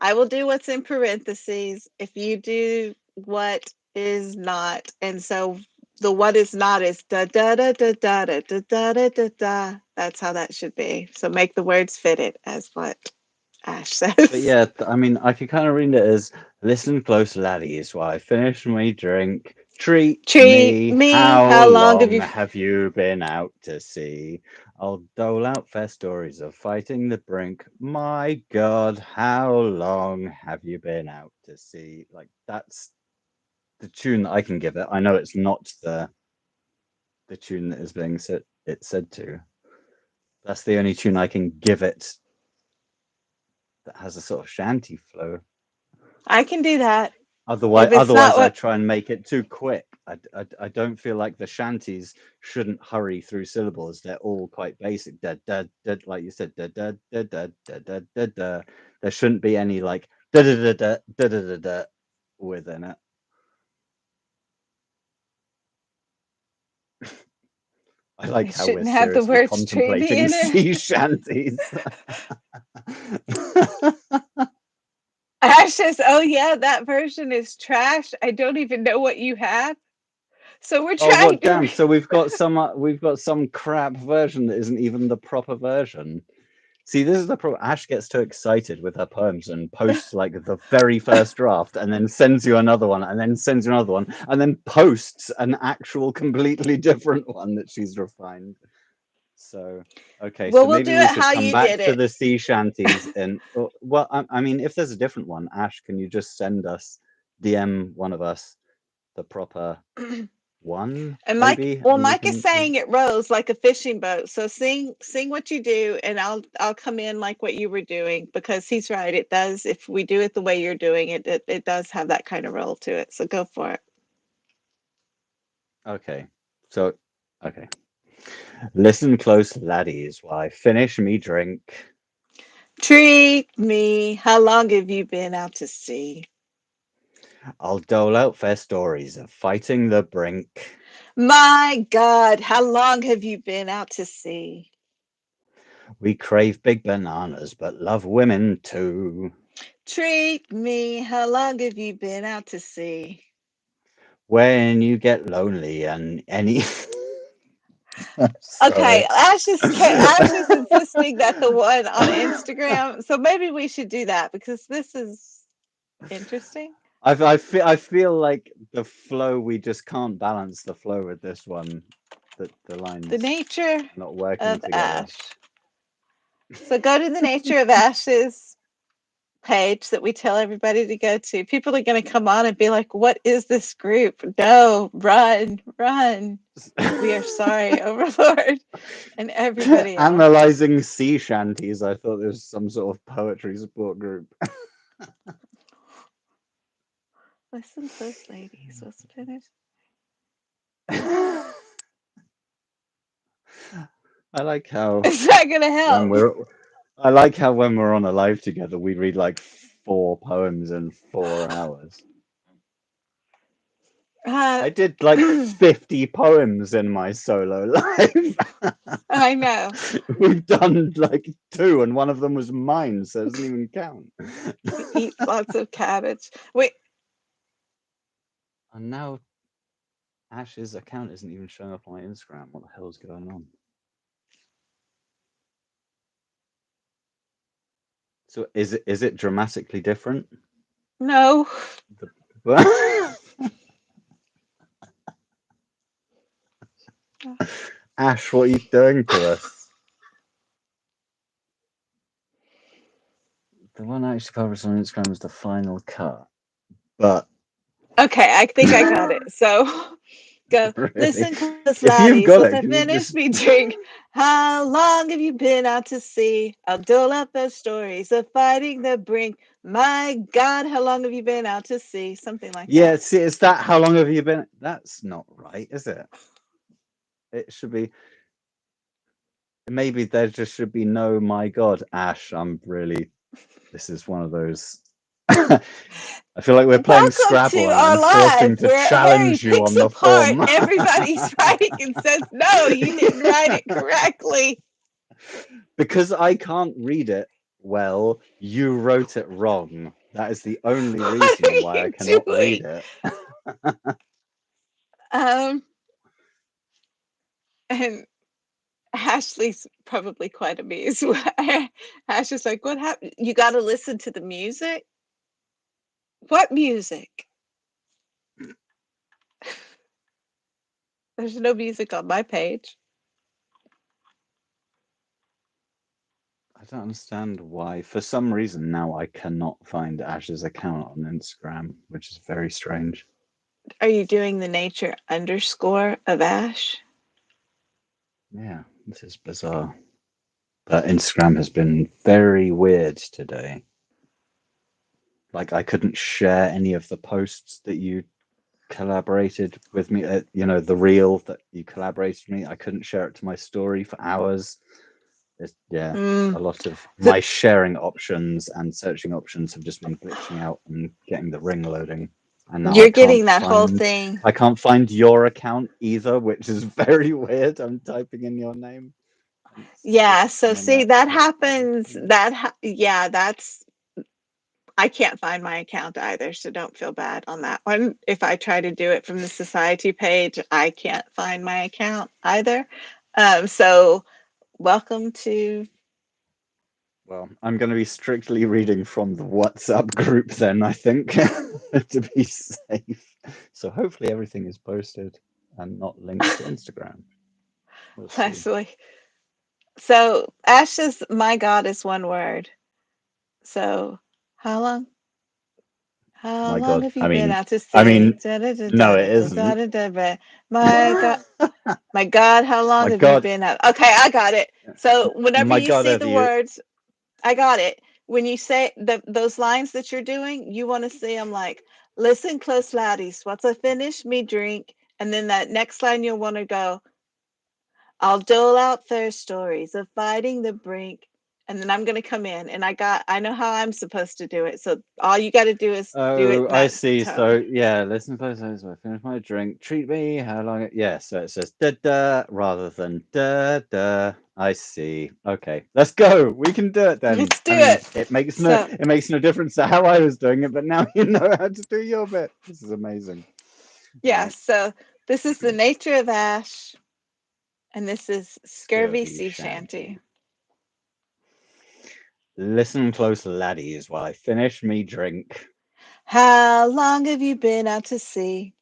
I will do what's in parentheses if you do what is not. And so the what is not is da da da da da da da da da da da. That's how that should be. So make the words fit it, as what Ash says. But yeah, I mean, I could kind of read it as, listen close, laddies, while I finish my drink. Treat me. How long have you been out to sea? I'll dole out fair stories of fighting the brink. My God, how long have you been out to sea? Like, that's the tune that I can give it. I know it's not the tune that is being said to. That's the only tune I can give it that has a sort of shanty flow. I can do that. Otherwise, I try and make it too quick. I don't feel like the shanties shouldn't hurry through syllables. They're all quite basic. Da da da, like you said. Da da da da da da da da. There shouldn't be any like da da da da da da da da within it. I like how we're seriously contemplating sea shanties. Ash says, "Oh yeah, that version is trash. I don't even know what you have." So we're trying. Oh, what damn! So we've got some crap version that isn't even the proper version. See, this is the problem. Ash gets too excited with her poems and posts like the very first draft, and then sends you another one, and then sends you another one, and then posts an actual completely different one that she's refined. So, okay, well, so we'll maybe do we it should how come you back did to it. the sea shanties. And well, I mean, if there's a different one, Ash, can you just send us, DM one of us, the proper one? And maybe. Mike is saying it rose like a fishing boat. So sing what you do, and I'll come in like what you were doing, because he's right. It does. If we do it the way you're doing it, it does have that kind of roll to it. So go for it. Okay. So, okay. Listen close, laddies, while I finish me drink. Treat me. How long have you been out to sea? I'll dole out fair stories of fighting the brink. My God, how long have you been out to sea? We crave big bananas, but love women too. Treat me. How long have you been out to sea? When you get lonely and any... Okay, Ash is insisting that the one on Instagram. So maybe we should do that, because this is interesting. I feel like the flow, we just can't balance the flow with this one. The lines. The nature not working of together. Ash. So go to the Nature of Ash's page that we tell everybody to go to. People are going to come on and be like, "What is this group? No, run, run. We are sorry, Overlord." And everybody else. Analyzing sea shanties. I thought there was some sort of poetry support group. Listen close, ladies. Let's finish. I like how it's not gonna help. I like how when we're on a live together, we read like 4 poems in 4 hours. I did like 50 poems in my solo live. I know. We've done like 2, and one of them was mine, so it doesn't even count. Eat lots of cabbage. Wait. And now Ash's account isn't even showing up on my Instagram. What the hell is going on? So is it dramatically different? No. Ash, what are you doing to us? The one I actually published on Instagram was the final cut. But okay, I think I got it. So go. Really? Listen close, laddies. Let I finish me drink. How long have you been out to sea? I'll dole out the stories of fighting the brink. My God, how long have you been out to sea? Something like that. Yeah, see, is that how long have you been? That's not right, is it? It should be. Maybe there just should be no, my God, Ash, this is one of those. I feel like we're playing Scrabble and I'm forcing to challenge you on the form. Everybody's writing and says, no, you didn't write it correctly. Because I can't read it well. You wrote it wrong. That is the only What reason are why I you cannot doing? read it. And Ashley's probably quite amused. Ash is like, what happened? You got to listen to the music? What music? There's no music on my page. I don't understand why. For some reason now I cannot find Ash's account on Instagram, which is very strange. Are you doing the nature underscore of Ash? Yeah, this is bizarre. But Instagram has been very weird today. Like I couldn't share any of the posts that you collaborated with me. You know, the reel that you collaborated with me. I couldn't share it to my story for hours. A lot of my sharing options and searching options have just been glitching out and getting the ring loading. And now You're getting that whole thing. I can't find your account either, which is very weird. I'm typing in your name. Yeah, so see, that happens. That's, I can't find my account either, so don't feel bad on that one. If I try to do it from the society page, I can't find my account either. So welcome to... Well, I'm going to be strictly reading from the WhatsApp group then, I think, to be safe. So hopefully everything is posted and not linked to Instagram. We'll see. Leslie. So Ash's "my God" is one word. So how long? How My long God. have you I been mean, out to sea? I mean, no, it isn't. My God. My God, how long My have God. you been out? Okay, I got it. So whenever My you God, see have the you? words, I got it. When you say those lines that you're doing, you want to see them like, listen close, laddies. Once I finish me drink, and then that next line you'll want to go, I'll dole out fair stories of fighting the brink. And then I'm going to come in, and I know how I'm supposed to do it. So all you got to do is do it. Oh, I see. Tone. So yeah, listen close as I finish my drink. Treat me how long? Yeah, so it says da da rather than da da. I see. Okay, let's go. We can do it then. Let's do it. It makes no difference to how I was doing it, but now you know how to do your bit. This is amazing. Yeah. Right. So this is the nature of Ash, and this is Scurvy Sea Shanty. Listen close, laddies, while I finish me drink. How long have you been out to sea?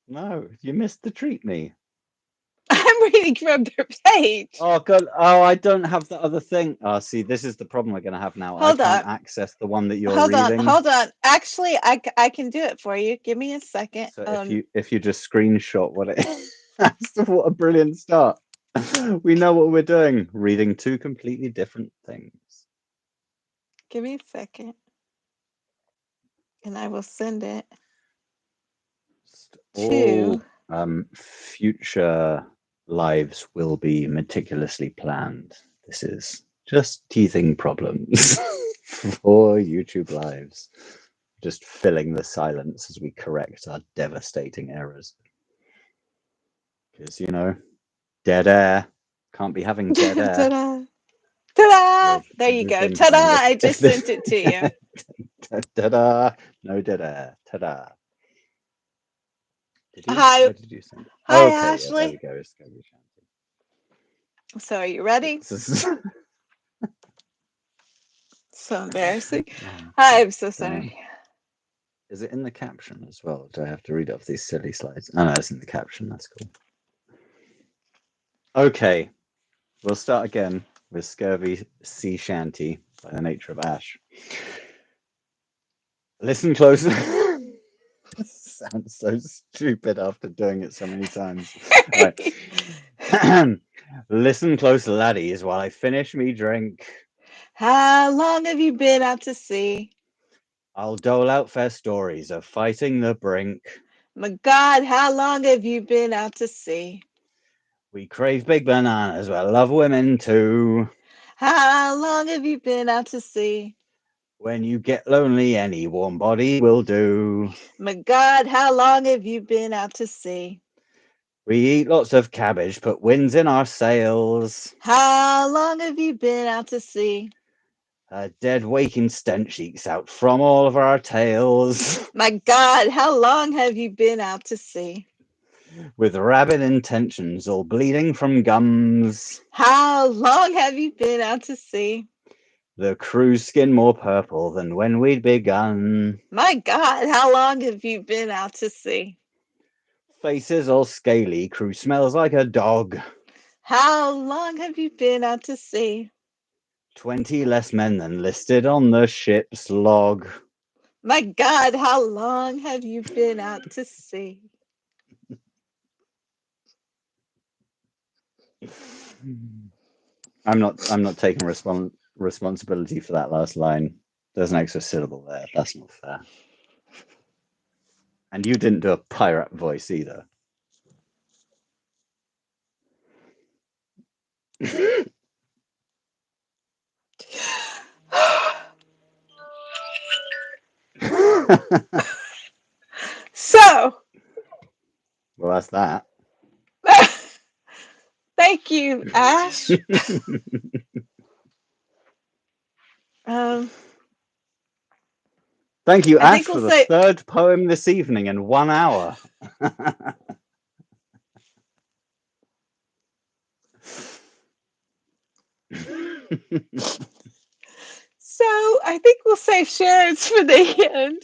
No, you missed the treat me. I'm reading from their page. Oh God! Oh, I don't have the other thing. Oh, see, this is the problem we're gonna have now. I can't access the one that you're reading. Hold on. Actually, I can do it for you. Give me a second. So if you just screenshot what it is, what a brilliant start. We know what we're doing. Reading two completely different things. Give me a second, and I will send it to. Future lives will be meticulously planned. This is just teething problems for YouTube lives. Just filling the silence as we correct our devastating errors. Because, you know, dead air. Can't be having dead air. Ta-da! Ta-da! There you go. Ta-da! I just sent it to you. Ta-da! No dead air. Ta-da! Hi. Where did you send it? Hi, Okay, Ashley. yeah, there we go. So are you ready? So embarrassing. I'm so sorry. Is it in the caption as well? Do I have to read off these silly slides? Oh, no, it's in the caption. That's cool. Okay, we'll start again with Scurvy Sea Shanty by the nature of Ash. Listen close. Sounds so stupid after doing it so many times. Right. Listen close, laddies, while I finish me drink. How long have you been out to sea? I'll dole out fair stories of fighting the brink. My God, how long have you been out to sea? We crave big bananas, but love women too. How long have you been out to sea? When you get lonely, any warm body will do. My God, how long have you been out to sea? We eat lots of cabbage, put winds in our sails. How long have you been out to sea? A dead waking stench leaks out from all of our tails. My God, how long have you been out to sea? With rabid intentions, all bleeding from gums. How long have you been out to sea? The crew's skin more purple than when we'd begun. My God, how long have you been out to sea? Faces all scaly, crew smells like a dog. How long have you been out to sea? 20 less men than listed on the ship's log. My God, how long have you been out to sea? I'm not taking responsibility for that last line. There's an extra syllable there. That's not fair. And you didn't do a pirate voice either. So, Well, that's that. thank you, Ash. Thank you, I think Ash, we'll for the say third poem this evening in 1 hour. so. I think we'll save Sharon's for the end.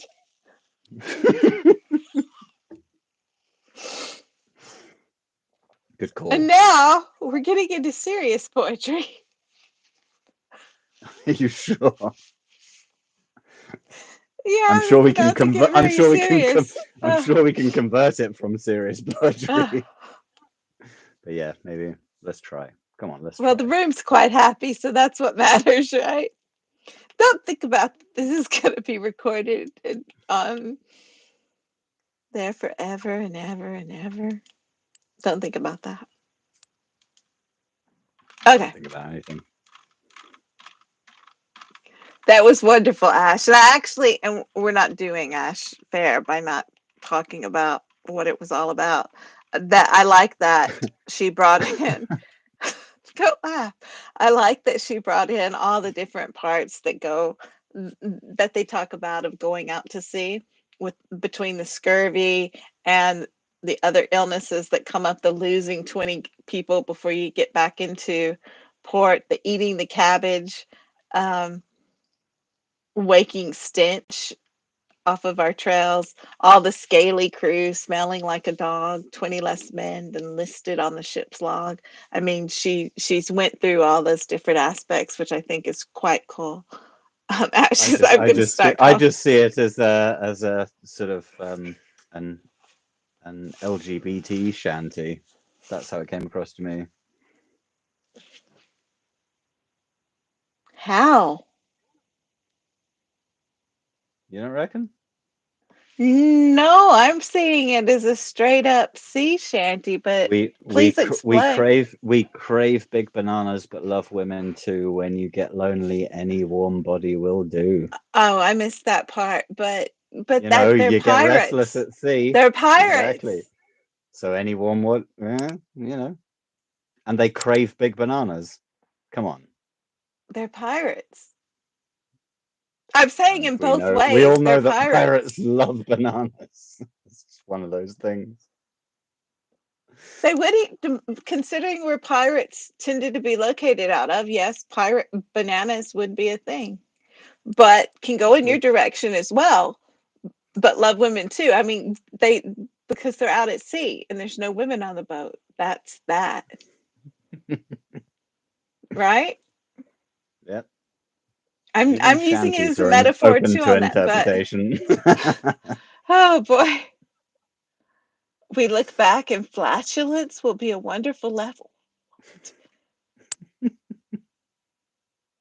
Good call. And now we're getting into serious poetry. Are you sure? Yeah, I'm sure we can about to get I'm very sure we can serious. I'm sure we can convert it from serious poetry. But yeah, maybe let's try. Come on, let's well, try. the room's quite happy, so that's what matters, right? Don't think about this is going to be recorded and there forever and ever and ever. Don't think about that. Okay. Don't think about anything. That was wonderful, Ash. And we're not doing Ash fair by not talking about what it was all about. That I like that she brought in. Don't laugh. I like that she brought in all the different parts that they talk about of going out to sea with between the scurvy and the other illnesses that come up, the losing 20 people before you get back into port, the eating the cabbage, waking stench off of our trails, all the scaly crew smelling like a dog, 20 less men than listed on the ship's log. I mean, she's went through all those different aspects, which I think is quite cool. Actually, I'm going to start. I just see it as a sort of an LGBT shanty. That's how it came across to me. How? You don't reckon? No, I'm seeing it as a straight up sea shanty, but please explain. We crave big bananas, but love women too. When you get lonely, any warm body will do. Oh, I missed that part, but You that know, they're you get pirates. restless at sea. They're pirates. Exactly. So any warm would, you know, and they crave big bananas. Come on. They're pirates. I'm saying in both ways. We all know that pirates. pirates love bananas. It's just one of those things. They wouldn't, considering where pirates tended to be located out of, yes, pirate bananas would be a thing, but can go in your direction as well. But love women too. I mean, because they're out at sea and there's no women on the boat. That's that. Right? Yep. I'm using it as a metaphor too on that. Interpretation. But, oh boy. We look back and flatulence will be a wonderful level.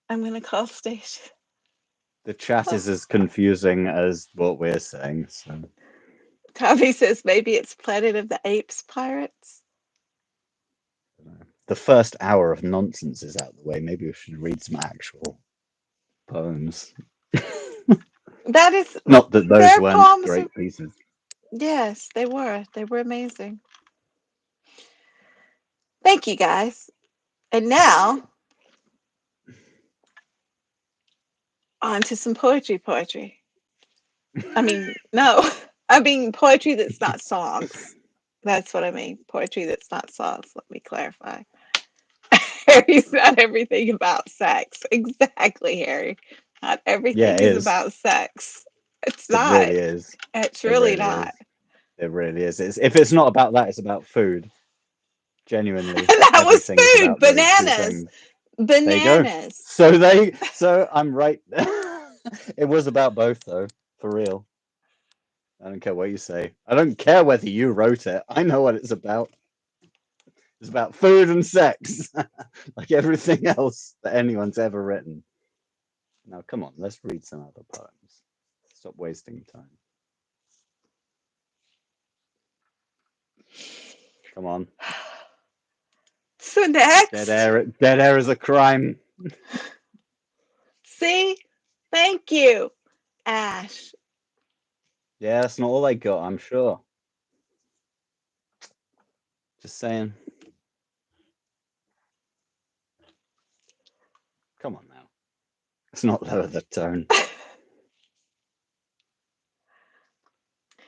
I'm going to call station. The chat is as confusing as what we're saying. So Tommy says maybe it's Planet of the Apes pirates. The first hour of nonsense is out the way. Maybe we should read some actual poems. That is not that those weren't great pieces. Yes, they were. They were amazing. Thank you, guys. And now On to some poetry. I mean, no. I mean poetry that's not songs. That's what I mean. Poetry that's not songs. Let me clarify. Harry's not everything about sex. Exactly, Harry. Not Yeah, everything it is is. about sex. It's It not. really is. It's It really really not. is. It really is. If it's not about that, it's about food. Genuinely, That was everything is food. about those two Bananas. things. There you go. Bananas. So I'm right. It was about both, though, for real. I don't care what you say. I don't care whether you wrote it. I know what it's about. It's about food and sex, like everything else that anyone's ever written. Now, come on, let's read some other poems. Stop wasting time. Come on. So next. Dead air is a crime. See? Thank you, Ash. Yeah, that's not all I got, I'm sure. Just saying. Come on now. Let's not lower the tone.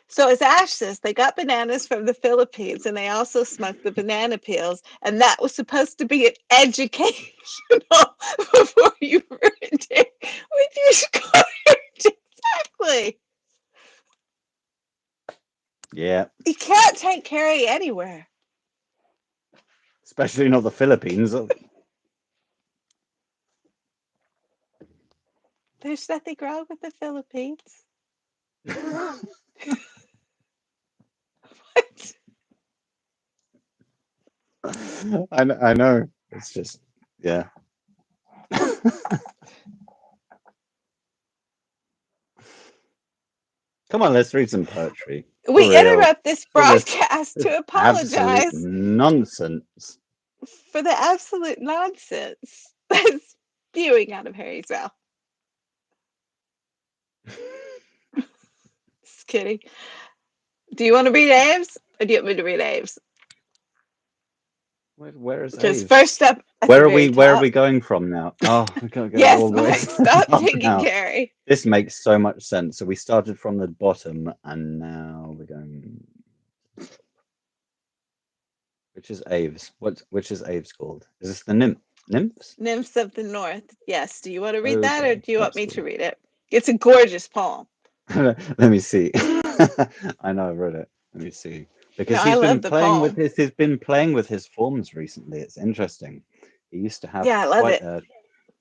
So as Ash says, they got bananas from the Philippines and they also smoked the banana peels. And that was supposed to be an educational before you ruined it with your scourge. Exactly. Yeah. You can't take Carrie anywhere. Especially not the Philippines. There's nothing wrong with the Philippines. I know. It's just, yeah. Come on, let's read some poetry. We For real. interrupt this broadcast to Absolute apologize nonsense. for the absolute nonsense that's spewing out of Harry's mouth. Just kidding. Do you want to read Aves? Or do you want me to read Aves? Where is Because Aves? first up, Where are we going from now? Oh, we gotta go yes, all the way Mike, stop up digging, now. Gary. This makes so much sense. So we started from the bottom and now we're going. Which is Aves? Which is Aves called? Is this the nymphs? Nymphs of the North. Yes. Do you want to read that or Okay, do you want that's me the to one. read it? It's a gorgeous poem. Let me see. I know I've read it. Let me see. Because No, I love the poem. he's been playing with his forms recently. It's interesting. He used to have Yeah, I love quite it.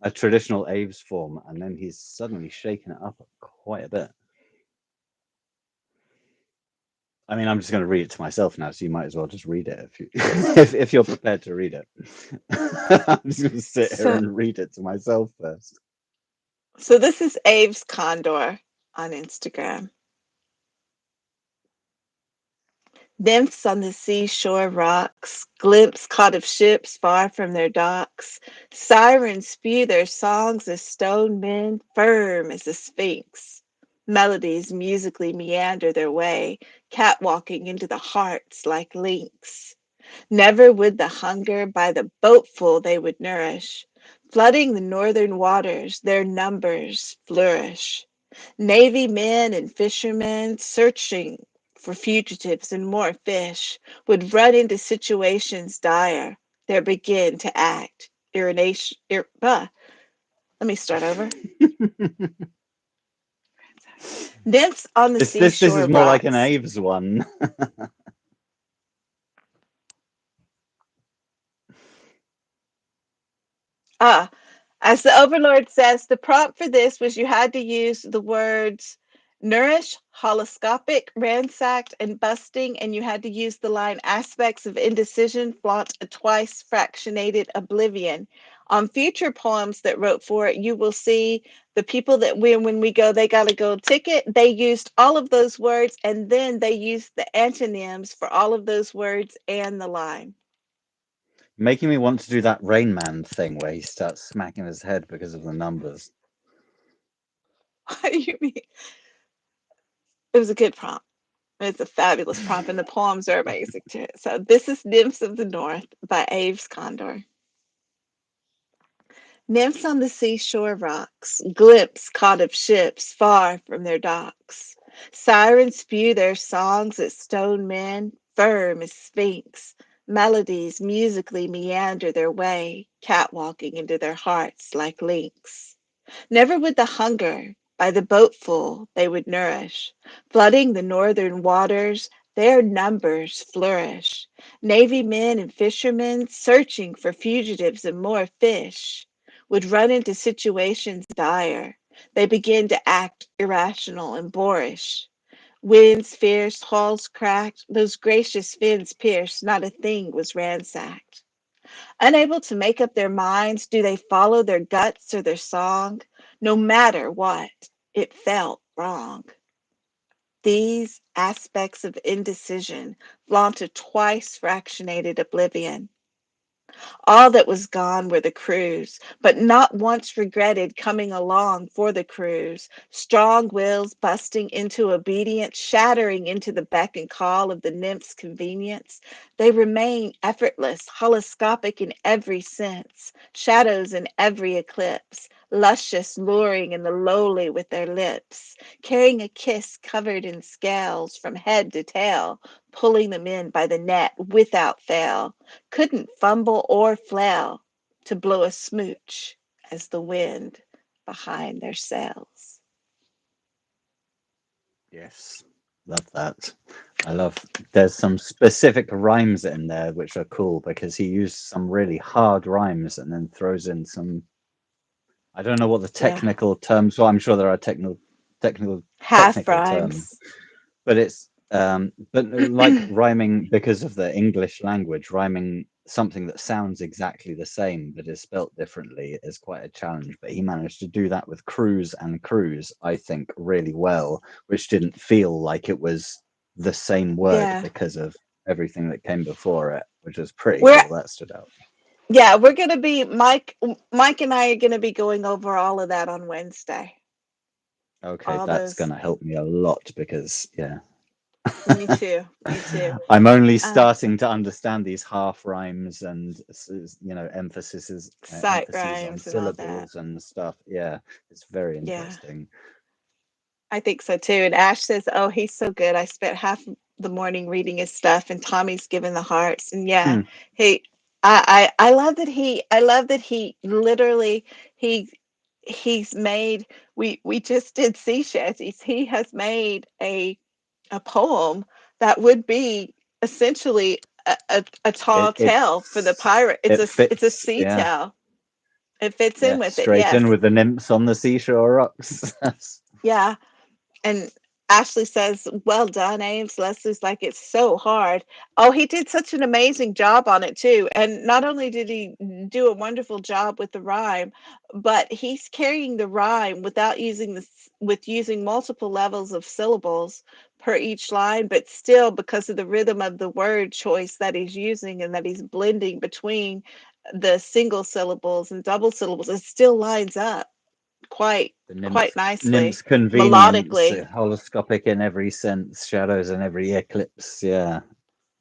a traditional Aves form, and then he's suddenly shaken it up quite a bit. I mean, I'm just going to read it to myself now, so you might as well just read it if you if you're prepared to read it. I'm just going to sit here and read it to myself first. So this is Aves Condor on Instagram. Nymphs on the seashore rocks, glimpse caught of ships far from their docks. Sirens spew their songs as stone men, firm as a sphinx. Melodies musically meander their way, catwalking into the hearts like lynx. Never would the hunger by the boatful they would nourish. Flooding the northern waters, their numbers flourish. Navy men and fishermen searching for fugitives and more fish would run into situations dire. There begin to act. Urination. Let me start over. Nymphs on the This seashore is more like an rocks. Aves one. As the Overlord says, the prompt for this was you had to use the words nourish, holoscopic, ransacked, and busting, and you had to use the line aspects of indecision, flaunt, a twice fractionated oblivion. On future poems that wrote for it, you will see the people that when we go, they got a gold ticket, they used all of those words, and then they used the antonyms for all of those words and the line. Making me want to do that Rain Man thing where he starts smacking his head because of the numbers. What do you mean? It was a good prompt. It's a fabulous prompt, and the poems are amazing too. So this is Nymphs of the North by Aves Condor. Nymphs on the seashore rocks, glimpse caught of ships far from their docks. Sirens spew their songs at stone men, firm as sphinx. Melodies musically meander their way, catwalking into their hearts like links. Never would the hunger by the boatful they would nourish, flooding the northern waters, their numbers flourish. Navy men and fishermen searching for fugitives and more fish would run into situations dire. They begin to act irrational and boorish. Winds fierce, hulls cracked, those gracious fins pierced, not a thing was ransacked. Unable to make up their minds, do they follow their guts or their song? No matter what, it felt wrong. These aspects of indecision flaunt a twice fractionated oblivion. All that was gone were the crews, but not once regretted coming along for the cruise. Strong wills busting into obedience, shattering into the beck and call of the nymph's convenience. They remain effortless, holoscopic in every sense, shadows in every eclipse, luscious, luring in the lowly with their lips, carrying a kiss covered in scales from head to tail, pulling them in by the net without fail. Couldn't fumble or flail to blow a smooch as the wind behind their sails. Yes, love that. I love, there's some specific rhymes in there which are cool because he used some really hard rhymes and then throws in some, I don't know what the technical terms, so I'm sure there are technical half terms, rhymes. but it's but like rhyming because of the English language, rhyming something that sounds exactly the same but is spelt differently is quite a challenge. But he managed to do that with cruise and cruise, I think, really well, which didn't feel like it was the same word because of everything that came before it, which was pretty cool. That stood out. Yeah, we're gonna be Mike and I are gonna be going over all of that on Wednesday. Okay, that's gonna help me a lot because Me too. Me too. I'm only starting to understand these half rhymes and emphases on syllables and stuff. Yeah, it's very interesting. I think so too. And Ash says, "Oh, he's so good. I spent half the morning reading his stuff, and Tommy's given the hearts." And I love that he literally he's made. We just did sea shanties. He has made a poem that would be essentially a tall tale for the pirate. It's a sea tale. It fits in with it. Straight in with the nymphs on the seashore rocks. Yeah. And Ashley says, "Well done, Ames." Leslie's like, "It's so hard." Oh, he did such an amazing job on it too. And not only did he do a wonderful job with the rhyme, but he's carrying the rhyme without using multiple levels of syllables per each line, but still because of the rhythm of the word choice that he's using and that he's blending between the single syllables and double syllables, it still lines up quite nicely, nymphs convenience, melodically. holoscopic in every sense, shadows in every eclipse. Yeah,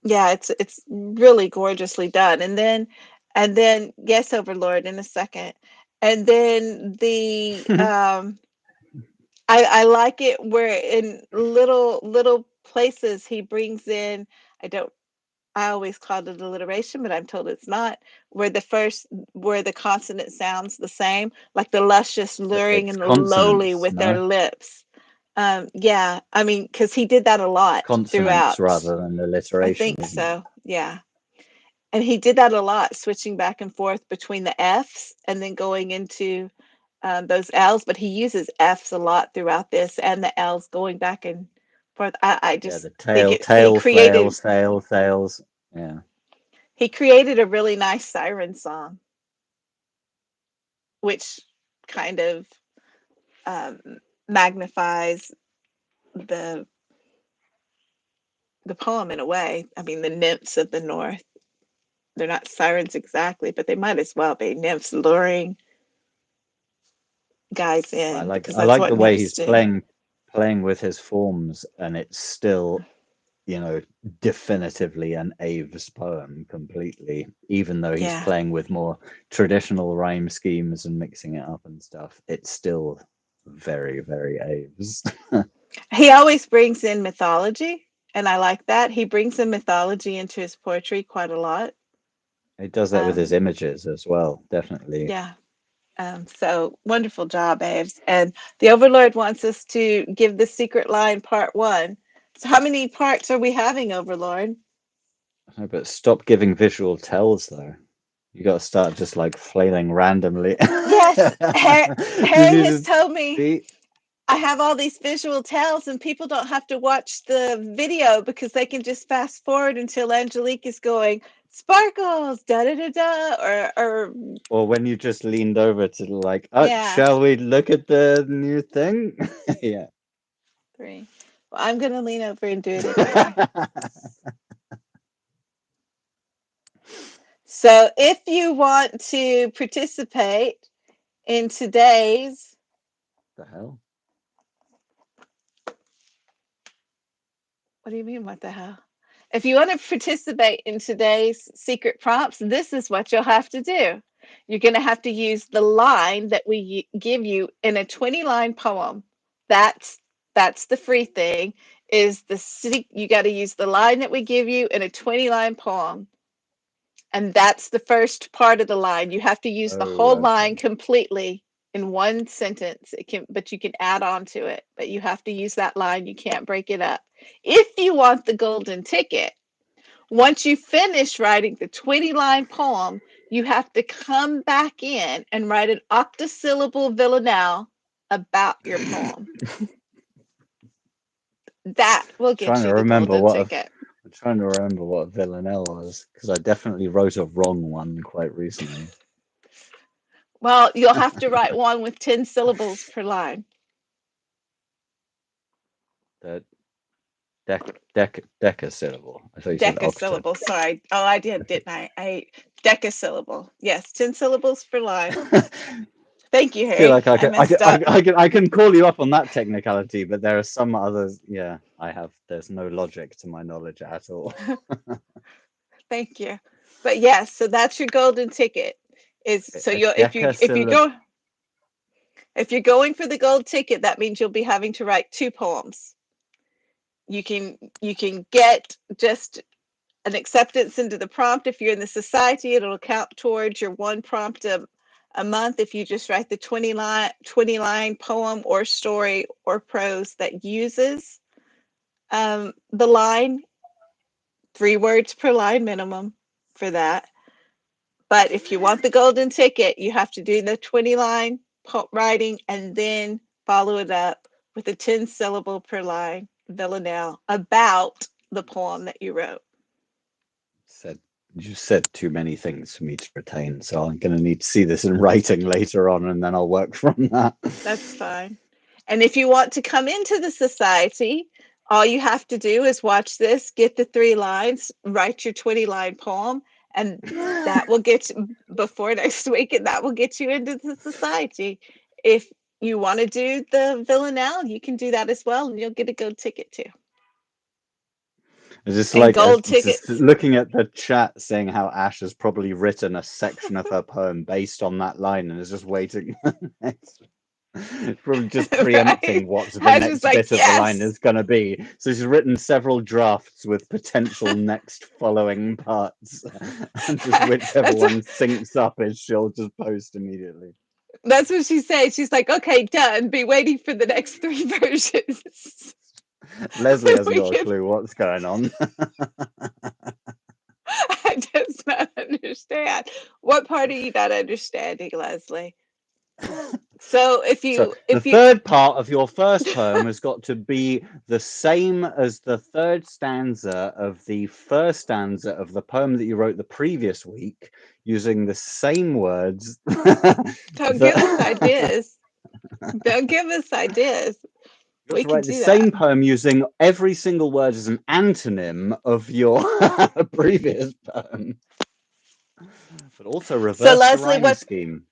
it's really gorgeously done. And then yes, Overlord in a second. And then the I like it where in little places he brings in, I always called it alliteration, but I'm told it's not, where the consonant sounds the same, like the luscious, luring, it's and the lowly consonants, with their lips. Yeah, I mean, because he did that a lot consonants throughout. rather than alliteration. I think so, yeah. And he did that a lot, switching back and forth between the Fs and then going into those Ls, but he uses Fs a lot throughout this and the Ls going back and forth. I just the think tail, sails. Yeah. He created a really nice siren song, which kind of magnifies the poem in a way. I mean, the nymphs of the north, they're not sirens exactly, but they might as well be nymphs luring guys in. I like the way he's playing with his forms, and it's still you know, definitively an Aves poem completely, even though he's Yeah. playing with more traditional rhyme schemes and mixing it up and stuff. It's still very, very Aves. He always brings in mythology, and I like that. He brings in mythology into his poetry quite a lot. He does that with his images as well, definitely. Yeah. So wonderful job, Aves. And the Overlord wants us to give the secret line part 1. So how many parts are we having, Overlord? No, but stop giving visual tells, though. You got to start just like flailing randomly. Yes, Harry has told me See? I have all these visual tells, and people don't have to watch the video because they can just fast forward until Angelique is going sparkles, da da da da, or when you just leaned over to like, oh, yeah. shall we look at the new thing? Yeah. 3. Well, I'm gonna lean over and do it anyway. So if you want to participate in today's The hell? What do you mean, what the hell? If you want to participate in today's secret prompts, this is what you'll have to do. You're going to have to use the line that we give you in a 20-line poem. That's the free thing. You got to use the line that we give you in a 20-line poem. And that's the first part of the line. You have to use the whole line completely in one sentence. But you can add on to it. But you have to use that line. You can't break it up. If you want the golden ticket, once you finish writing the 20-line poem, you have to come back in and write an octosyllable villanelle about your poem. That will get you the golden ticket. I'm trying to remember what a villanelle was, because I definitely wrote a wrong one quite recently. Well, you'll have to write one with 10 syllables per line. Decasyllable. I thought you said Decasyllable. Sorry. Oh, I did, didn't I? Decasyllable. Yes, 10 syllables per line. Thank you, Harry. I feel like I can call you up on that technicality, but there are some others. Yeah, there's no logic to my knowledge at all. Thank you. But yes, so that's your golden ticket. If you're going for the gold ticket, that means you'll be having to write 2 poems. You can get just an acceptance into the prompt. If you're in the society, it'll count towards your 1 prompt a month if you just write the 20-line poem or story or prose that uses the line, 3 words per line minimum for that. But if you want the golden ticket, you have to do the 20-line writing and then follow it up with a 10-syllable per line villanelle about the poem that you wrote. You said too many things for me to retain, so I'm going to need to see this in writing later on, and then I'll work from that. That's fine. And if you want to come into the society, all you have to do is watch this, get the 3 lines, write your 20-line poem, and that will get you before next week, and that will get you into the society. If you want to do the villanelle, you can do that as well, and you'll get a gold ticket too. Just like just looking at the chat saying how Ash has probably written a section of her poem based on that line and is just waiting. Probably just preempting what the next bit of the line is going to be. So she's written several drafts with potential next following parts, and just whichever one syncs up is she'll just post immediately. That's what she says. She's like, okay, done. Be waiting for the next 3 versions. Leslie hasn't got a clue what's going on. I just not understand. What part are you not understanding, Leslie? So the third part of your first poem has got to be the same as the third stanza of the first stanza of the poem that you wrote the previous week, using the same words. Don't give us ideas. Don't give us ideas. We can write the same poem using every single word as an antonym of your previous poem, but also reverse the rhyme scheme.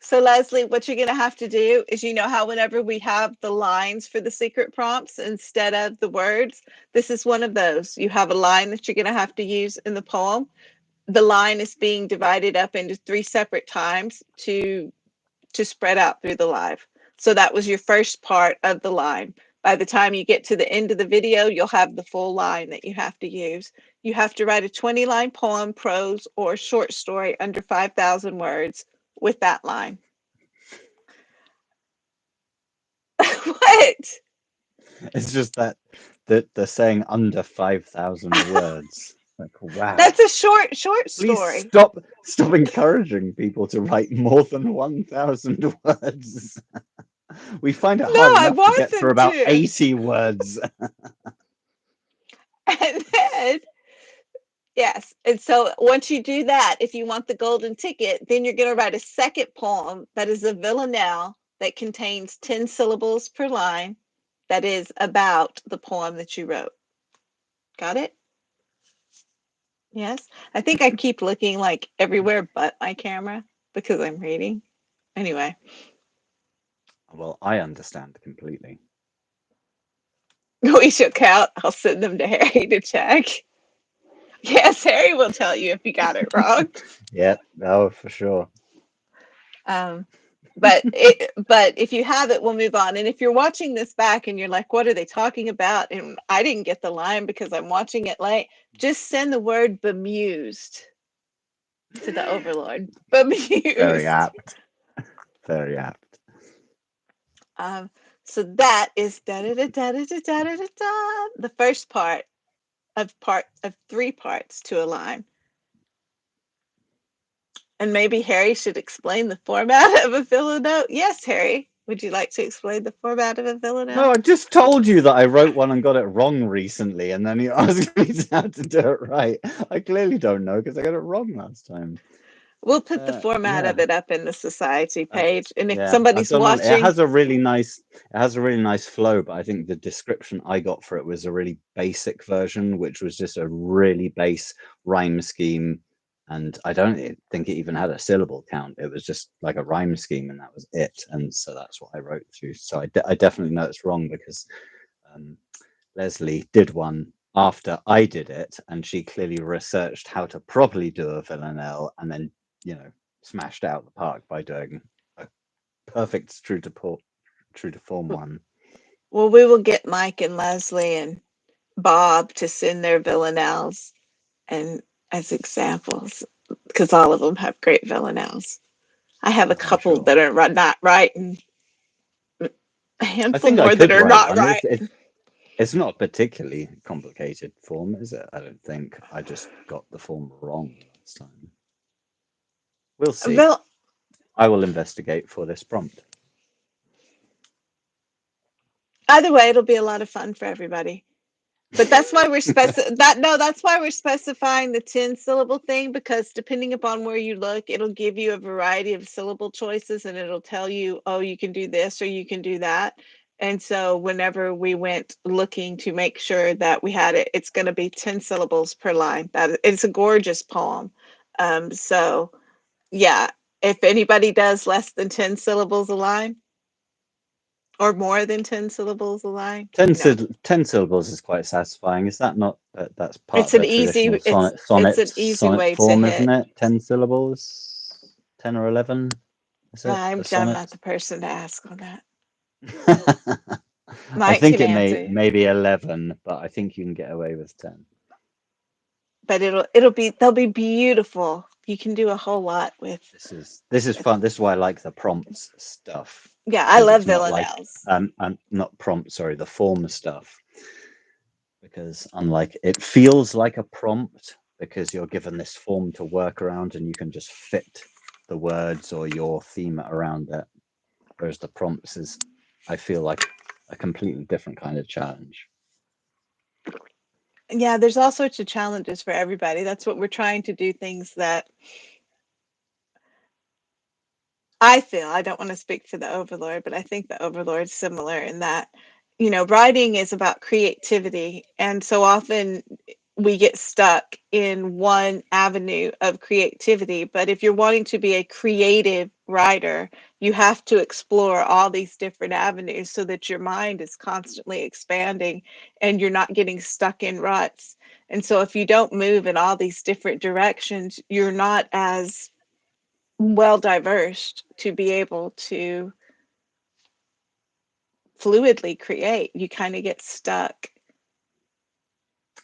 So Leslie, what you're going to have to do is, you know how whenever we have the lines for the secret prompts instead of the words, this is one of those. You have a line that you're going to have to use in the poem. The line is being divided up into 3 separate times to spread out through the live. So that was your first part of the line. By the time you get to the end of the video, you'll have the full line that you have to use. You have to write a 20-line poem, prose, or short story under 5,000 words with that line. What? It's just that they're saying under 5,000 words. Like, wow. That's a short Please story. stop encouraging people to write more than 1,000 words. We find it hard enough to get through about 80 words. And then, yes. And so once you do that, if you want the golden ticket, then you're going to write a second poem that is a villanelle that contains 10 syllables per line that is about the poem that you wrote. Got it? Yes. I think I keep looking like everywhere but my camera because I'm reading. Anyway. Well, I understand completely. We should count. I'll send them to Harry to check. Yes, Harry will tell you if you got it wrong. Yeah, no, for sure. But if you have it, we'll move on. And if you're watching this back and you're like, what are they talking about? And I didn't get the line because I'm watching it late. Just send the word bemused to the Overlord. Bemused. Very apt. Very apt. So that is the first part of 3 parts to a line. And maybe Harry should explain the format of a villanelle. Yes, Harry, would you like to explain the format of a villanelle? No, I just told you that I wrote one and got it wrong recently, and then you asked me how to do it right. I clearly don't know because I got it wrong last time. We'll put the format of it up in the society page, and if somebody's watching, it has a really nice flow. But I think the description I got for it was a really basic version, which was just a really base rhyme scheme. And I don't think it even had a syllable count. It was just like a rhyme scheme, and that was it. And so that's what I wrote through. So I definitely know it's wrong because Leslie did one after I did it, and she clearly researched how to properly do a villanelle, and then smashed out the park by doing a perfect true to form one. Well, we will get Mike and Leslie and Bob to send their villanelles and as examples, because all of them have great villanelles. I have a couple that are not right, and a handful more that are not right. It's not a particularly complicated form, is it? I don't think. I just got the form wrong last time. We'll see. I will investigate for this prompt. Either way, it'll be a lot of fun for everybody. But that's why we're that's why we're specifying the 10 syllable thing, because depending upon where you look, it'll give you a variety of syllable choices, and it'll tell you, oh, you can do this or you can do that. And so whenever we went looking to make sure that we had it, it's going to be 10 syllables per line. It's a gorgeous poem. So yeah, if anybody does less than 10 syllables a line, or more than 10 syllables a line. 10 syllables is quite satisfying. Is that not? That's part of the traditional sonnet form, isn't it? 10 syllables, 10 or 11. I'm not the person to ask on that. I think it may be 11, but I think you can get away with 10. But they'll be beautiful. You can do a whole lot with. This is fun. This is why I like the prompts stuff. Yeah, I love villanelles. Not prompt, sorry, the form stuff. Because unlike, it feels like a prompt because you're given this form to work around and you can just fit the words or your theme around it. Whereas the prompts is, I feel like, a completely different kind of challenge. Yeah, there's all sorts of challenges for everybody. That's what we're trying to do, things that I feel, I don't want to speak for the Overlord, but I think the Overlord's similar in that, writing is about creativity. And so often we get stuck in one avenue of creativity. But if you're wanting to be a creative writer, you have to explore all these different avenues so that your mind is constantly expanding and you're not getting stuck in ruts. And so if you don't move in all these different directions, you're not as well diversed to be able to fluidly create. You kind of get stuck.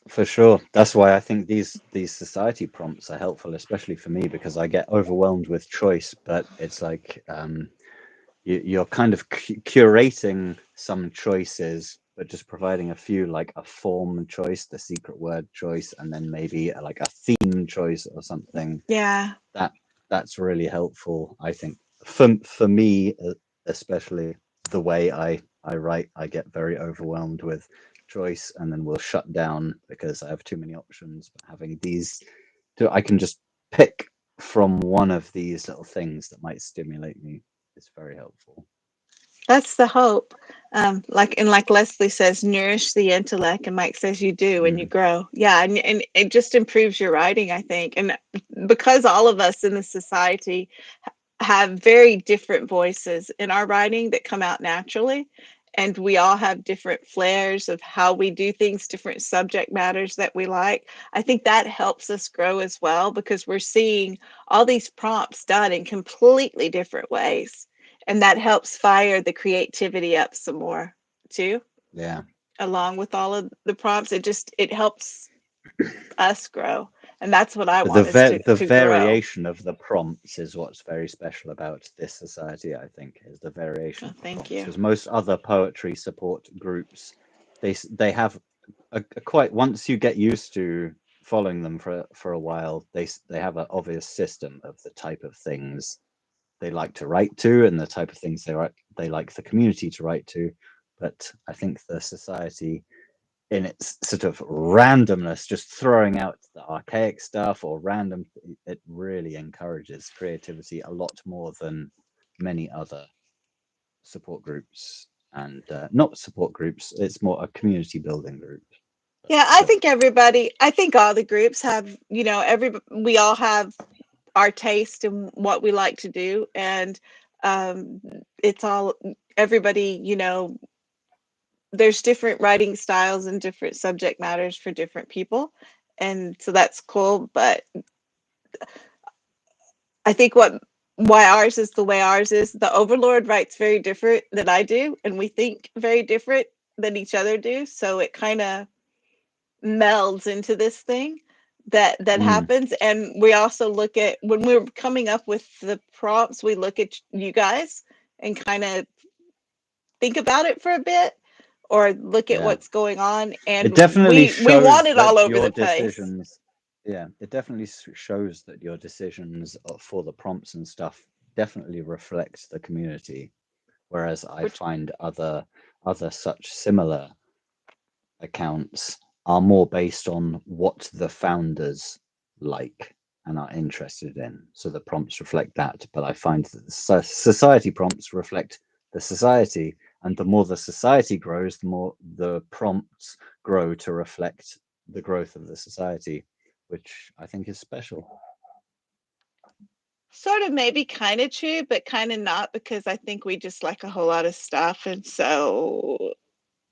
For sure. That's why I think these society prompts are helpful, especially for me, because I get overwhelmed with choice, but it's like you're kind of curating some choices, but just providing a few, like a form choice, the secret word choice, and then maybe like a theme choice or something. Yeah. That's really helpful, I think. For me, especially the way I write, I get very overwhelmed with choice, and then will shut down because I have too many options. But having these, I can just pick from one of these little things that might stimulate me. Is very helpful. That's the hope. Like Leslie says, nourish the intellect, and Mike says you do and you grow. Yeah, and it just improves your writing, I think. And because all of us in the society have very different voices in our writing that come out naturally, and we all have different flares of how we do things, different subject matters that we like. I think that helps us grow as well, because we're seeing all these prompts done in completely different ways, and that helps fire the creativity up some more too. Yeah. Along with all of the prompts, it helps us grow, and that's what I want, is The to grow. variation of the prompts is what's very special about this society, I think, is the variation Oh, of the thank prompts. you. Because most other poetry support groups, they have a quite, once you get used to following them for a while, they have an obvious system of the type of things they like to write to and the type of things they like the community to write to. But I think the society, in its sort of randomness, just throwing out the archaic stuff or random, it really encourages creativity a lot more than many other support groups. And not support groups, it's more a community building group. Yeah, I think all the groups have, we all have our taste and what we like to do. And it's all, everybody, there's different writing styles and different subject matters for different people. And so that's cool. But I think why ours is the way ours is, the overlord writes very different than I do. And we think very different than each other do. So it kind of melds into this thing that happens. And we also look at, when we're coming up with the prompts, we look at you guys and kind of think about it for a bit, or look at Yeah, what's going on, it and definitely we want shows it that all over your the place. decisions, yeah, it definitely shows that your decisions for the prompts and stuff definitely reflect the community. Whereas I Which, find other such similar accounts are more based on what the founders like and are interested in. So the prompts reflect that. But I find that the society prompts reflect the society. And the more the society grows, the more the prompts grow to reflect the growth of the society, which I think is special. sort of, maybe kind of true, but kind of not, because I think we just like a whole lot of stuff, and so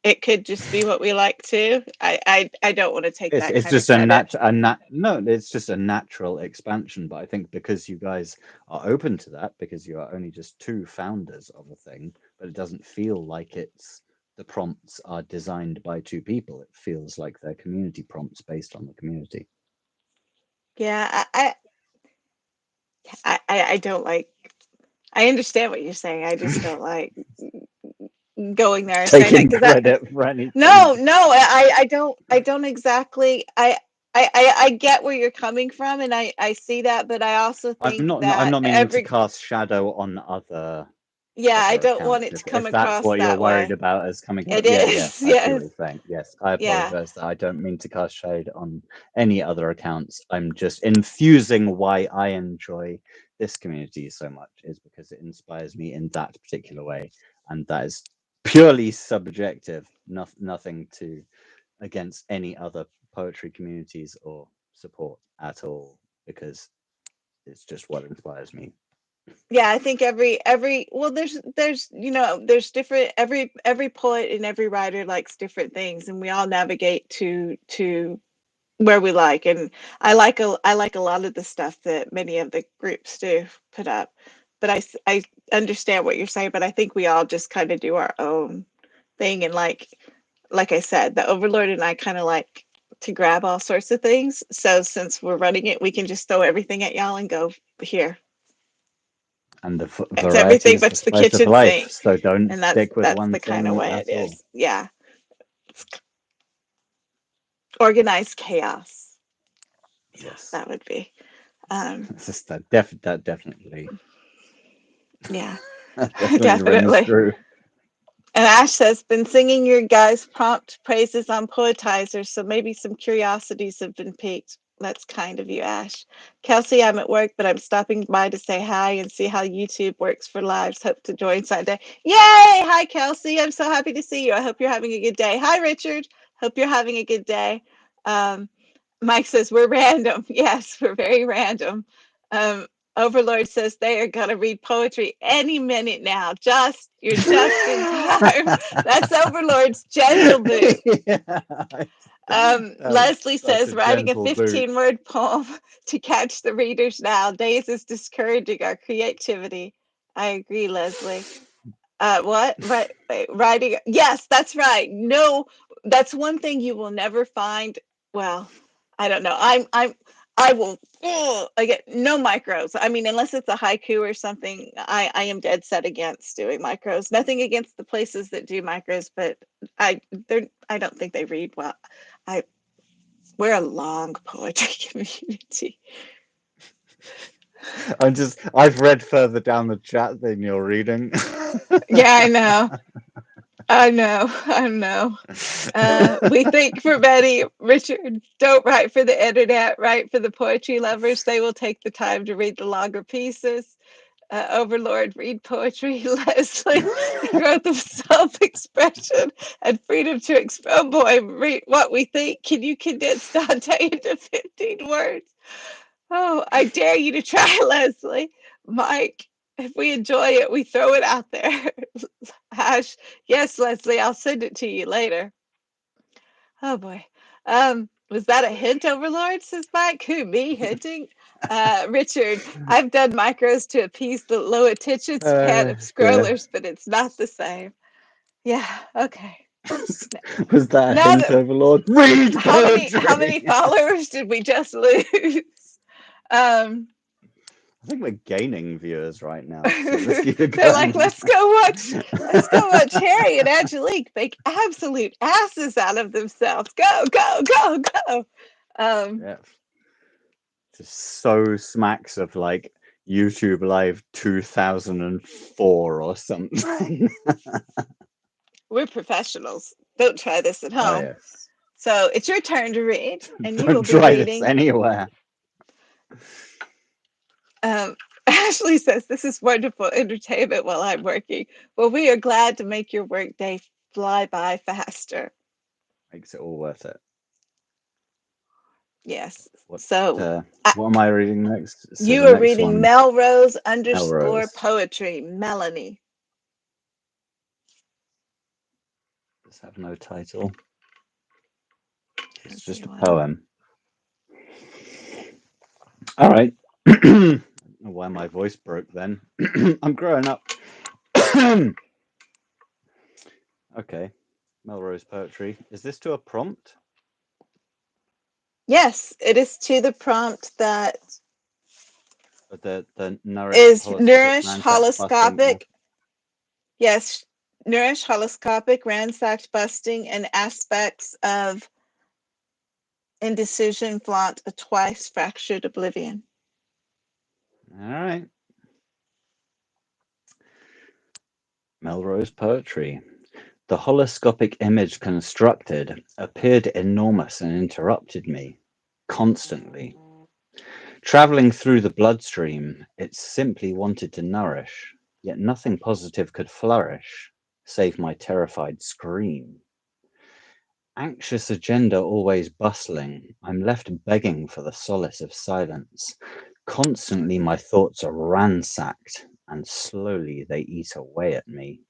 it could just be what we like too. I don't want to take that It's kind of just a credit. no, it's just a natural expansion. But I think because you guys are open to that, because you are only just two founders of a thing, but it doesn't feel like it's the prompts are designed by two people. It feels like they're community prompts based on the community. Yeah, I don't like. I understand what you're saying. I just don't like going there and saying that, Taking because that. credit for anything. No, I don't exactly. I get where you're coming from, and I see that, but I also think I'm that not meaning to cast shadow on other yeah, I don't want accounts. it to come If that's across what you're that worried way. about as coming up, It yeah, is, I see yes, what you're saying. Yes, I yeah. apologize that I don't mean to cast shade on any other accounts. I'm just infusing why I enjoy this community so much is because it inspires me in that particular way, and that is purely subjective. Nothing to against any other poetry communities or support at all, because it's just what inspires me. Yeah, I think every well, there's you know, there's different, every poet and every writer likes different things, and we all navigate to where we like. And I like a lot of the stuff that many of the groups do put up, but I understand what you're saying, but I think we all just kind of do our own thing. And like I said, the Overlord and I kind of like to grab all sorts of things. So since we're running it, we can just throw everything at y'all and go, here. And the It's variety everything is but the the spice of kitchen life. sink. So don't And stick with that's one the kind of thing way it at all. is. Yeah. Organized chaos. Yes. That would be. It's just that definitely. Yeah. That definitely rings Definitely. true. And Ash says, been singing your guys' prompt praises on Poetizer, so maybe some curiosities have been piqued. That's kind of you, Ash. Kelsey, I'm at work, but I'm stopping by to say hi and see how YouTube works for lives. Hope to join Sunday. Yay! Hi, Kelsey. I'm so happy to see you. I hope you're having a good day. Hi, Richard. Hope you're having a good day. Mike says, we're random. Yes, we're very random. Overlord says they are gonna read poetry any minute now. You're just in time. That's Overlord's gentle boot. Leslie says writing a 15-word poem to catch the readers nowadays is discouraging our creativity. I agree, Leslie. What? Right, writing? Yes, that's right. No, that's one thing you will never find. Well, I don't know. I will. I get no micros. I mean, unless it's a haiku or something, I am dead set against doing micros. Nothing against the places that do micros, but I don't think they read well. We're a long poetry community. I've read further down the chat than you're reading. Yeah, I know. I know. We think for Betty, Richard, don't write for the internet, write for the poetry lovers. They will take the time to read the longer pieces. Overlord, read poetry. Leslie, the growth of self-expression and freedom to express. Oh boy, read what we think. Can you condense Dante into 15 words? Oh, I dare you to try, Leslie. Mike, if we enjoy it, we throw it out there. Hash, yes, Leslie, I'll send it to you later. Oh boy. Was that a hint, Overlord? Says Mike. Who, me hinting? Richard, I've done micros to appease the low attention span of scrollers, but it's not the same. Yeah, okay. Was that a hint, Overlord? Read poetry! How many followers did we just lose? I think we're gaining viewers right now. So let's keep it going. They're like, let's go watch Harry and Angelique make absolute asses out of themselves. Go, go, go, go. Yeah. Just so smacks of like YouTube Live 2004 or something. We're professionals. Don't try this at home. Oh, yes. So it's your turn to read, and you Don't will be try reading this anywhere. Ashley says, this is wonderful entertainment while I'm working. Well, we are glad to make your workday fly by faster. Makes it all worth it. Yes. What am I reading next? So you are reading Melrose _ poetry. Melanie. Does have no title. It's just a poem. All right. Why my voice broke then. I'm growing up. Okay. Melrose poetry. Is this to a prompt? Yes, it is to the prompt that The is nourish holoscopic. Yes, nourish holoscopic, ransacked, busting, and aspects of indecision, flaunt, a twice fractured oblivion. All right. Melrose poetry. The holoscopic image constructed appeared enormous and interrupted me constantly. Traveling through the bloodstream, it simply wanted to nourish, yet nothing positive could flourish, save my terrified scream. Anxious agenda always bustling, I'm left begging for the solace of silence, Constantly my thoughts are ransacked, and slowly they eat away at me.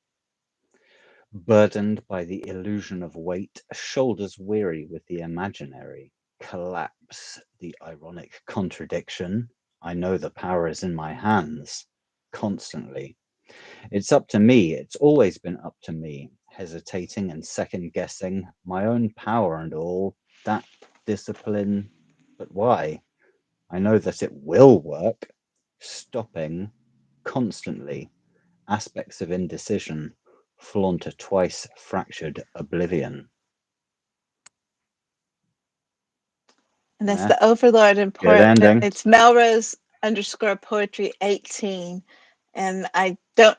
Burdened by the illusion of weight, shoulders weary with the imaginary. Collapse, the ironic contradiction. I know the power is in my hands. Constantly. It's up to me. It's always been up to me. Hesitating and second guessing my own power and all that discipline. But why? I know that it will work. Stopping constantly. Aspects of indecision. Flaunt a twice fractured oblivion. And that's the Overlord in Good ending. It's Melrose_poetry 18. And I don't,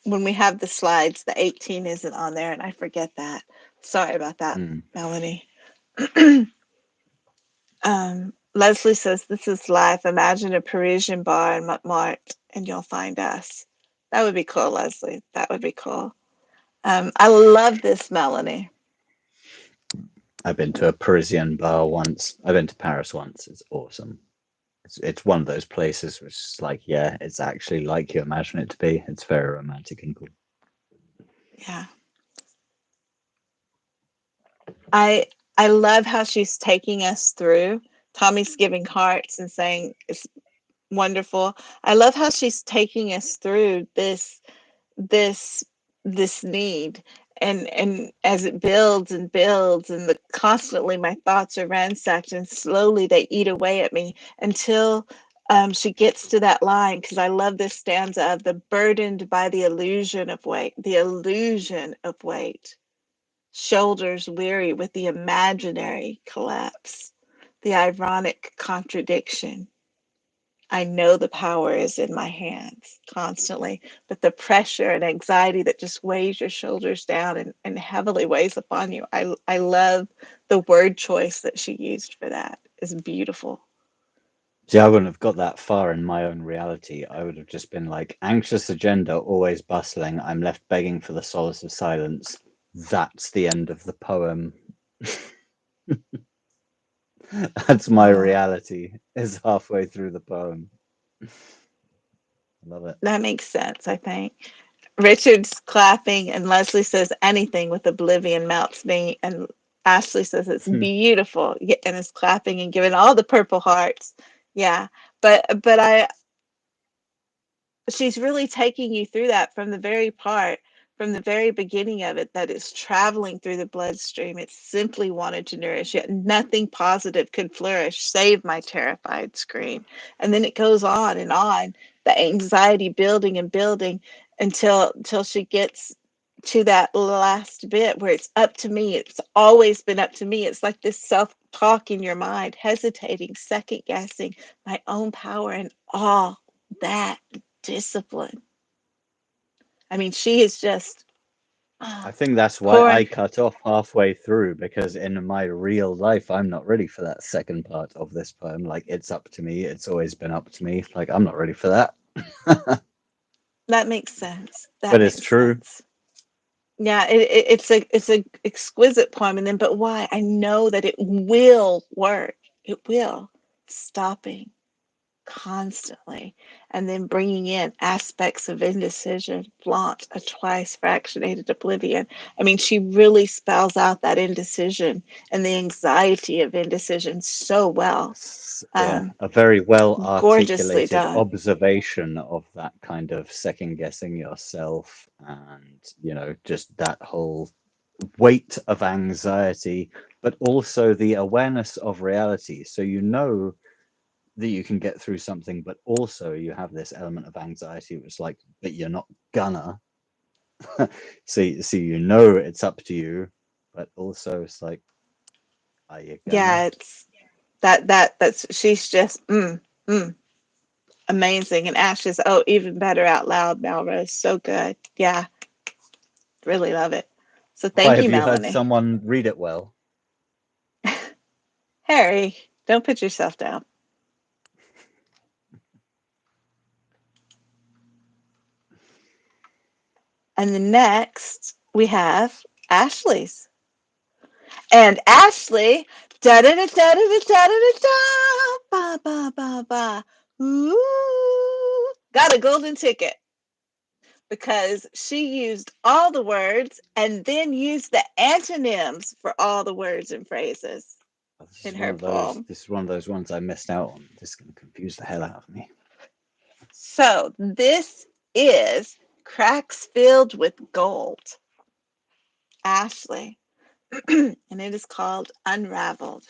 when we have the slides, the 18 isn't on there, and I forget that. Sorry about that, Melanie. Leslie says, this is life. Imagine a Parisian bar in Montmartre, and you'll find us. That would be cool, Leslie. That would be cool. I love this, Melanie. I've been to a Parisian bar once. I've been to Paris once. It's awesome. It's one of those places which is like, yeah, it's actually like you imagine it to be. It's very romantic and cool. Yeah. I love how she's taking us through. Tommy's giving hearts and saying it's wonderful. I love how she's taking us through this need, and as it builds and builds, and constantly my thoughts are ransacked, and slowly they eat away at me until she gets to that line, because I love this stanza of the burdened by the illusion of weight, shoulders weary with the imaginary collapse, the ironic contradiction. I know the power is in my hands constantly, but the pressure and anxiety that just weighs your shoulders down and heavily weighs upon you. I love the word choice that she used for that. It's beautiful. See, I wouldn't have got that far in my own reality. I would have just been like, anxious agenda, always bustling. I'm left begging for the solace of silence. That's the end of the poem. That's my reality, is halfway through the poem. Love it. That makes sense, I think. Richard's clapping, and Leslie says anything with oblivion melts me, and Ashley says it's beautiful, and is clapping and giving all the purple hearts. Yeah, but she's really taking you through that from the very beginning of it, that it's traveling through the bloodstream. It simply wanted to nourish, yet nothing positive could flourish save my terrified scream. And then it goes on and on, the anxiety building and building until she gets to that last bit where it's up to me. It's always been up to me. It's like this self-talk in your mind, hesitating, second guessing my own power, and all that discipline. I mean, she is just. I think that's why I cut off halfway through, because in my real life, I'm not ready for that second part of this poem. Like, it's up to me. It's always been up to me. Like, I'm not ready for that. That makes sense. But it's true. Sense. Yeah, it's a exquisite poem. And then, but why? I know that it will work. It will. Stopping constantly, and then bringing in aspects of indecision, flaunt, a twice fractionated oblivion. I mean, she really spells out that indecision and the anxiety of indecision so well. Yeah, a very well gorgeously articulated observation of that kind of second guessing yourself, and just that whole weight of anxiety, but also the awareness of reality. So that you can get through something, but also you have this element of anxiety, which is like that you're not gonna. so it's up to you, but also it's like, are you gonna? Yeah, it's that's she's just amazing. And Ash is even better out loud. Melrose, so good. Yeah, really love it. So thank you, Melanie. Have you heard someone read it well? Harry, don't put yourself down. And the next we have Ashley's. And Ashley, da da da da da da da da da, ba ba ba ba. Ooh, got a golden ticket because she used all the words and then used the antonyms for all the words and phrases in her poem. This is one of those ones I missed out on. This is going to confuse the hell out of me. So this is Cracks Filled with Gold, Ashley, and it is called Unraveled.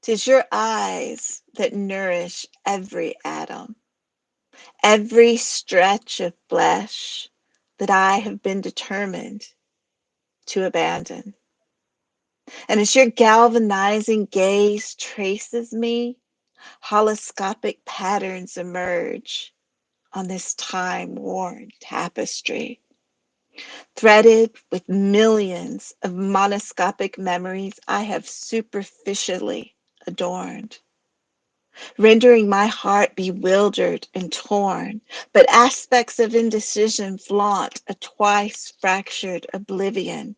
'Tis your eyes that nourish every atom, every stretch of flesh that I have been determined to abandon. And as your galvanizing gaze traces me, holoscopic patterns emerge on this time-worn tapestry, threaded with millions of monoscopic memories I have superficially adorned, rendering my heart bewildered and torn, but aspects of indecision flaunt a twice fractured oblivion.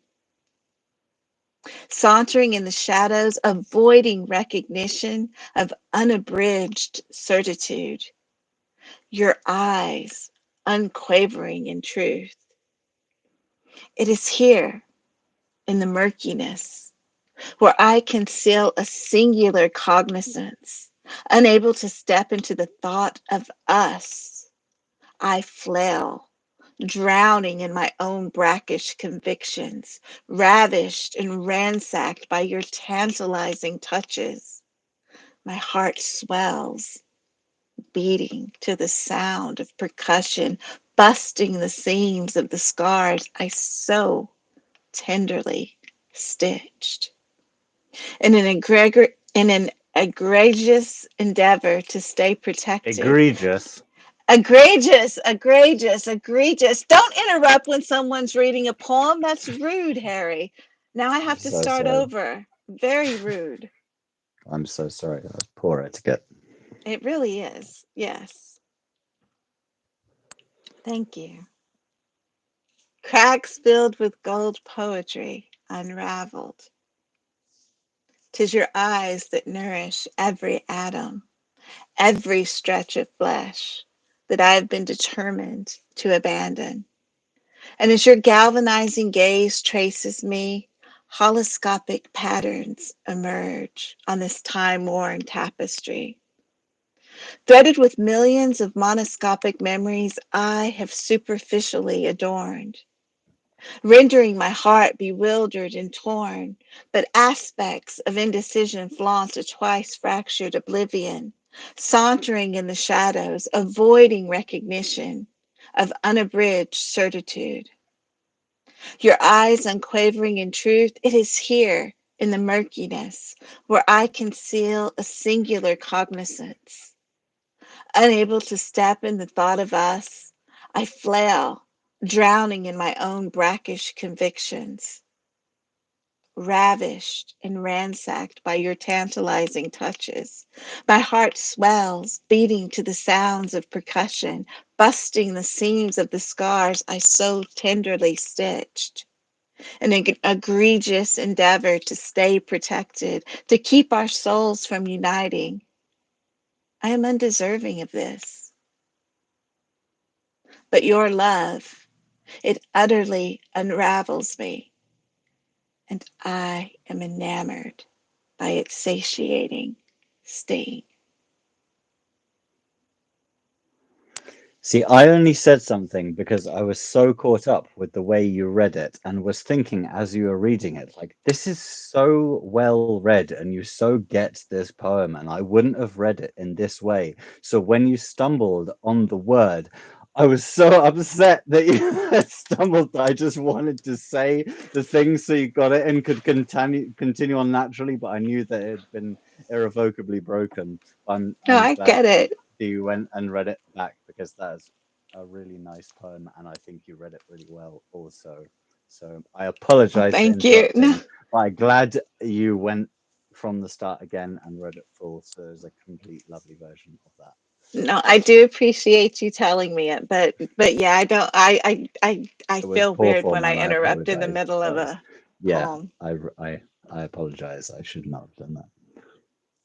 Sauntering in the shadows, avoiding recognition of unabridged certitude, your eyes unquavering in truth. It is here in the murkiness where I conceal a singular cognizance, unable to step into the thought of us. I flail, drowning in my own brackish convictions, ravished and ransacked by your tantalizing touches. My heart swells, beating to the sound of percussion, busting the seams of the scars I so tenderly stitched. In an egregious endeavor to stay protected. Egregious. Egregious. Don't interrupt when someone's reading a poem. That's rude, Harry. Now I have to start over. Very rude. I'm so sorry. That was poor etiquette. It really is. Yes. Thank you. Cracks filled with gold poetry unraveled. 'Tis your eyes that nourish every atom, every stretch of flesh that I have been determined to abandon. And as your galvanizing gaze traces me, holoscopic patterns emerge on this time-worn tapestry. Threaded with millions of monoscopic memories I have superficially adorned, rendering my heart bewildered and torn, but aspects of indecision flaunt a twice fractured oblivion, sauntering in the shadows, avoiding recognition of unabridged certitude. Your eyes unquavering in truth, it is here in the murkiness where I conceal a singular cognizance. Unable to step in the thought of us, I flail, drowning in my own brackish convictions, ravished and ransacked by your tantalizing touches. My heart swells, beating to the sounds of percussion, busting the seams of the scars I so tenderly stitched. An egregious endeavor to stay protected, to keep our souls from uniting. I am undeserving of this. But your love, it utterly unravels me, and I am enamored by its satiating sting. See, I only said something because I was so caught up with the way you read it and was thinking as you were reading it, like, this is so well read and you so get this poem, and I wouldn't have read it in this way. So when you stumbled on the word, I was so upset that you had stumbled that I just wanted to say the thing so you got it and could continue on naturally, but I knew that it had been irrevocably broken. I'm I glad get it. you went and read it back, because that's a really nice poem, and I think you read it really well also. So I apologize for Thank you. interrupting, but I'm glad you went from the start again and read it full. So there's a complete lovely version of that. No, I do appreciate you telling me it, but yeah, I don't. I feel Poor weird form, when I and I interrupt in the apologize. middle of a Yeah, poem. I apologize. I should not have done that.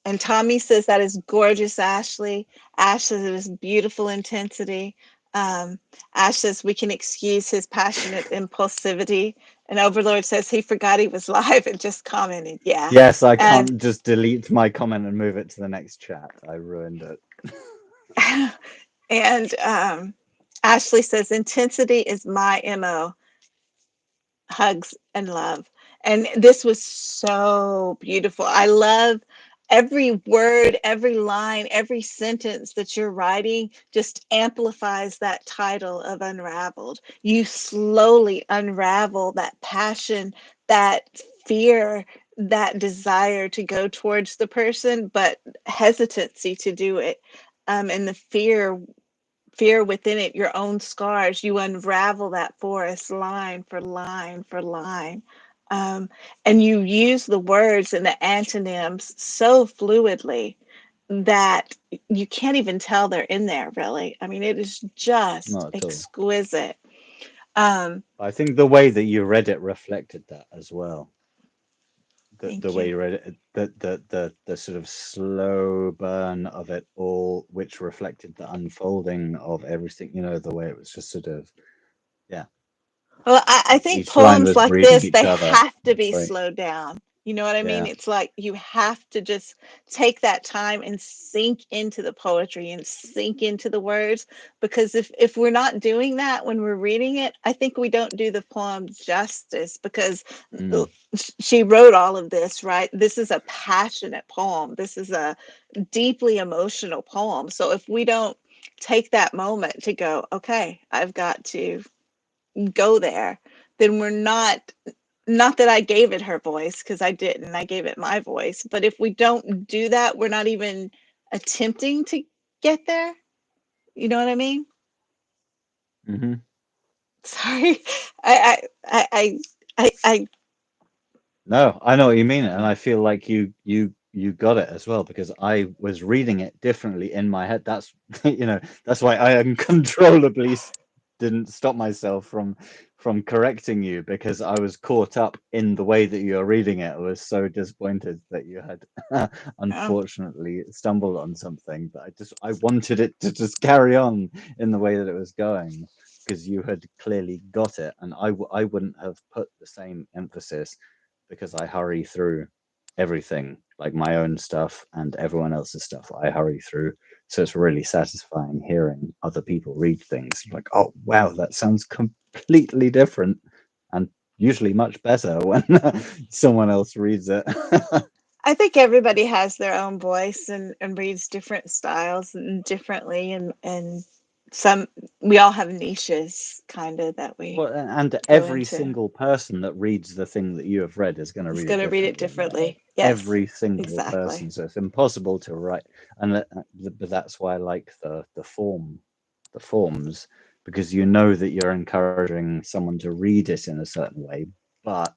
And Tommy says that is gorgeous, Ashley. Ash says it is beautiful intensity. Ash says we can excuse his passionate impulsivity. And Overlord says he forgot he was live and just commented. Yeah. Yes, I And can't just delete my comment and move it to the next chat. I ruined it. and Ashley says intensity is my MO. Hugs and love. And this was so beautiful. I love every word, every line, every sentence that you're writing just amplifies that title of Unraveled. You slowly unravel that passion, that fear, that desire to go towards the person, but hesitancy to do it. And the fear within it, your own scars, you unravel that forest line for line for line. And you use the words and the antonyms so fluidly that you can't even tell they're in there, really. I mean, it is just exquisite. I think the way that you read it reflected that as well. The way you read it, the sort of slow burn of it all, which reflected the unfolding of everything, you know, the way it was just sort of, yeah. Well, I think Each line poems was like reading this, each they other. have to be Right. slowed down. You know what I mean? Yeah. It's like you have to just take that time and sink into the poetry and sink into the words, because if we're not doing that when we're reading it, I think we don't do the poem justice, because she wrote all of this, right? This is a passionate poem. This is a deeply emotional poem. So if we don't take that moment to go, okay, I've got to go there, then we're not that I gave it her voice, because I didn't. I gave it my voice. But if we don't do that, we're not even attempting to get there. You know what I mean? Mm-hmm. Sorry. I No, I know what you mean, and I feel like you got it as well, because I was reading it differently in my head. That's you know, that's why I uncontrollably didn't stop myself from correcting you, because I was caught up in the way that you're reading it. I was so disappointed that you had unfortunately stumbled on something, but I wanted it to just carry on in the way that it was going, because you had clearly got it, and I wouldn't have put the same emphasis, because I hurry through everything, like my own stuff and everyone else's stuff. I hurry through. So it's really satisfying hearing other people read things like, oh, wow, that sounds completely different, and usually much better when someone else reads it. I think everybody has their own voice and reads different styles and differently, and some, we all have niches kind of that we Well, and go every into. single person that reads the thing that you have read is going to It's read going to read it differently. differently. Yes, Every single exactly. person. So it's impossible to write, and but that's why I like the forms, because you know that you're encouraging someone to read it in a certain way, but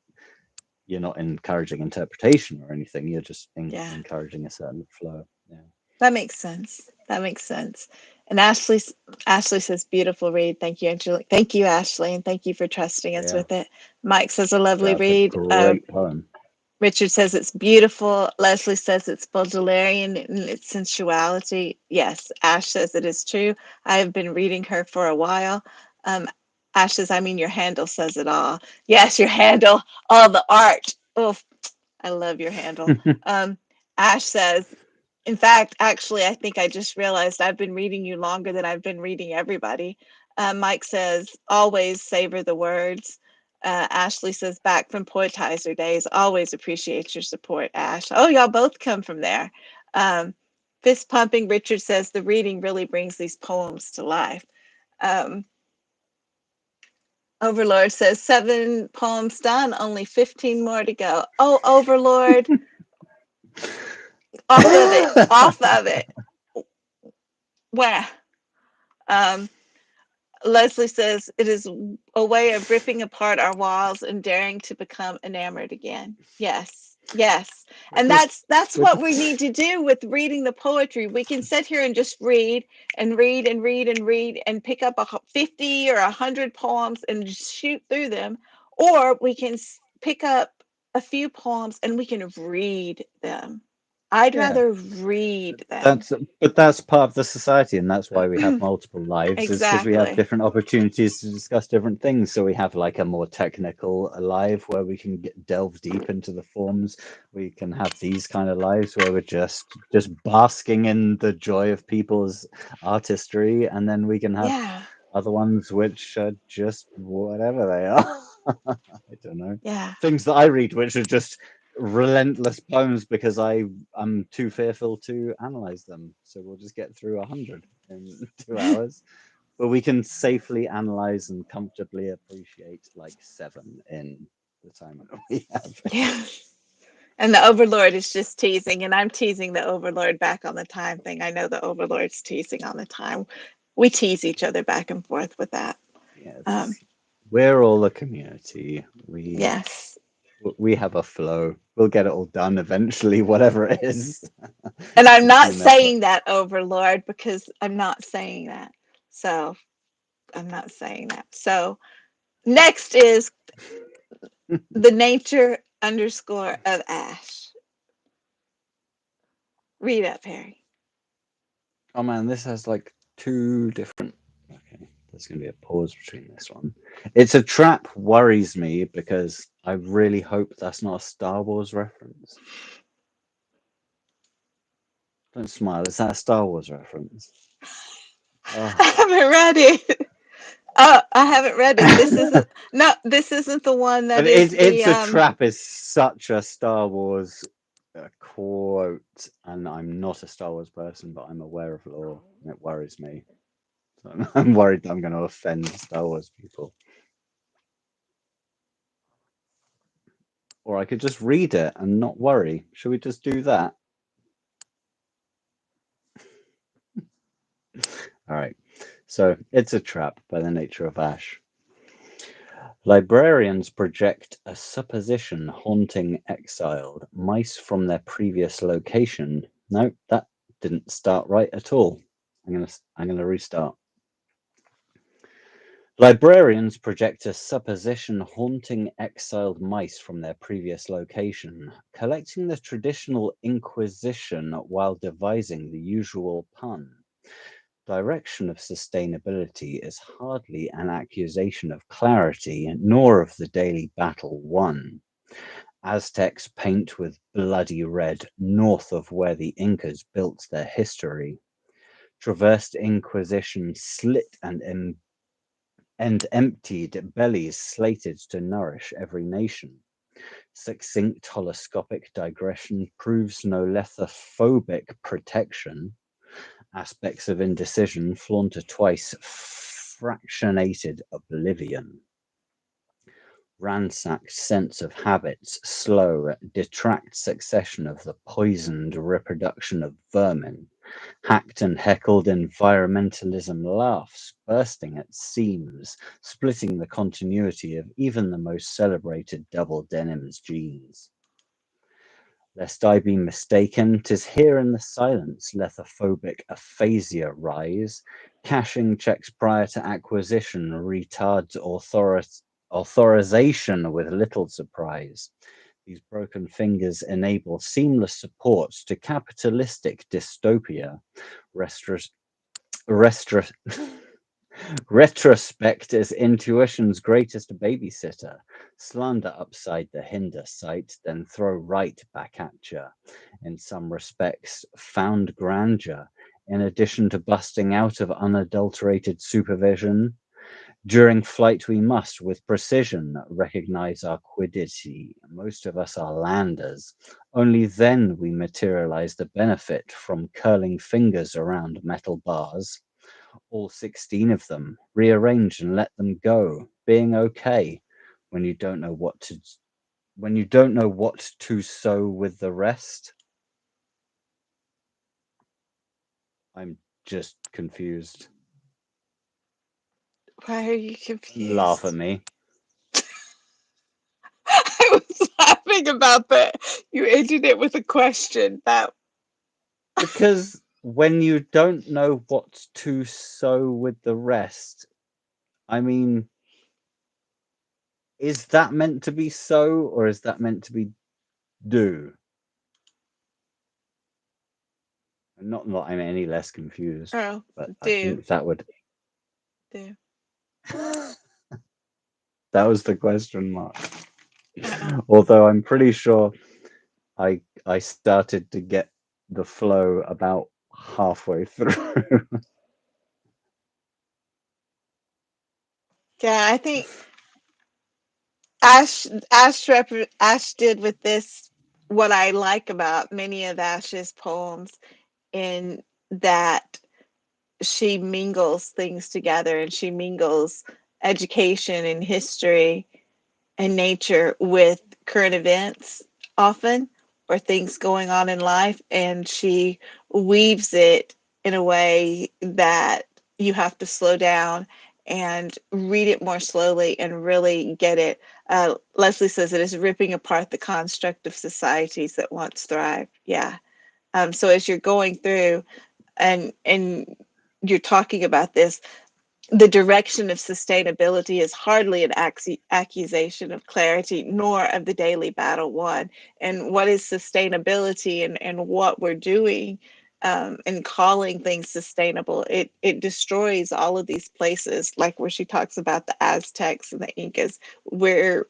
you're not encouraging interpretation or anything. You're just encouraging a certain flow. Yeah. That makes sense. That makes sense. And Ashley says, beautiful read. Thank you, Angelique. Thank you, Ashley, and thank you for trusting us with it. Mike says, a lovely read. Great poem. Richard says it's beautiful. Leslie says it's Baudelairian in its sensuality. Yes, Ash says it is true. I have been reading her for a while. Ash says, I mean, your handle says it all. Yes, your handle, all the art. Oh, I love your handle. Ash says, in fact, actually, I think I just realized I've been reading you longer than I've been reading everybody. Mike says, always savor the words. Ashley says, back from Poetizer days, always appreciate your support, Ash. Oh, y'all both come from there. Fist pumping, Richard says, the reading really brings these poems to life. Overlord says, 7 poems done, only 15 more to go. Oh, Overlord. Off of it. Off of it. Where? Leslie says, it is a way of ripping apart our walls and daring to become enamored again. Yes, yes. And that's what we need to do with reading the poetry. We can sit here and just read and read and read and read and pick up 50 or 100 poems and shoot through them. Or we can pick up a few poems and we can read them. I'd Yeah. rather read them. But that's part of the society, and that's why we have multiple lives, is because we have Exactly. different opportunities to discuss different things. So we have like a more technical live where we can delve deep into the forms. We can have these kind of lives where we're just basking in the joy of people's artistry, and then we can have Yeah. other ones which are just whatever they are. I don't know. Yeah. Things that I read which are just relentless poems because I'm too fearful to analyze them. So we'll just get through 100 in 2 hours. But we can safely analyze and comfortably appreciate like 7 in the time that we have. Yeah. And the Overlord is just teasing, and I'm teasing the Overlord back on the time thing. I know the Overlord's teasing on the time. We tease each other back and forth with that. Yes. We're all a community. Yes. We have a flow. We'll get it all done eventually, whatever it is. And I'm not Soon enough. saying that, Overlord, because I'm not saying that. So I'm not saying that. So next is the nature underscore of Ash. Read up, Harry. Oh man, this has like 2 different. Okay, there's going to be a pause between this one. It's a trap worries me because I really hope that's not a Star Wars reference. Don't smile. Is that a Star Wars reference? Oh. I haven't read it. Oh, I haven't read it. This isn't. No, this isn't the one that But is it's the. a trap is such a Star Wars quote, and I'm not a Star Wars person, but I'm aware of lore, and it worries me. So I'm worried that I'm going to offend Star Wars people. Or I could just read it and not worry. Should we just do that? All right. So it's a trap by the nature of Ash. Librarians project a supposition haunting exiled mice from their previous location. No, that didn't start right at all. I'm gonna restart. Librarians project a supposition haunting exiled mice from their previous location, collecting the traditional Inquisition while devising the usual pun. Direction of sustainability is hardly an accusation of clarity, nor of the daily battle won. Aztecs paint with bloody red north of where the Incas built their history. Traversed Inquisition slit and emptied bellies slated to nourish every nation. Succinct holoscopic digression proves no lethophobic protection. Aspects of indecision flaunted twice fractionated oblivion. Ransacked sense of habits, slow, detract succession of the poisoned reproduction of vermin. Hacked and heckled environmentalism laughs, bursting at seams, splitting the continuity of even the most celebrated double denims genes. Lest I be mistaken, 'tis here in the silence lethophobic aphasia rise. Caching checks prior to acquisition retards authorization with little surprise. These broken fingers enable seamless support to capitalistic dystopia. Retrospect is intuition's greatest babysitter. Slander upside the hinder sight, then throw right back at ya. In some respects, found grandeur, in addition to busting out of unadulterated supervision. During flight, we must, with precision, recognize our quiddity. Most of us are landers. Only then we materialize the benefit from curling fingers around metal bars. All 16 of them, rearrange and let them go, being okay when you don't know what to sew with the rest. I'm just confused. Why are you Laugh at confused? me. I was laughing about that. You ended it with a question. That Because when you don't know what to sew with the rest, I mean, is that meant to be sew or is that meant to be do? Not that I'm any less confused, Oh, but I do. think that would. Do. That was the question mark. Uh-uh. Although I'm pretty sure I started to get the flow about halfway through. Yeah, I think Ash did with this what I like about many of Ash's poems, in that she mingles things together, and she mingles education and history and nature with current events often, or things going on in life, and she weaves it in a way that you have to slow down and read it more slowly and really get it. Leslie says it is ripping apart the construct of societies that once thrived. Yeah. So as you're going through and you're talking about this, the direction of sustainability is hardly an accusation of clarity, nor of the daily battle won. And what is sustainability, and what we're doing, and calling things sustainable, it destroys all of these places, like where she talks about the Aztecs and the Incas, where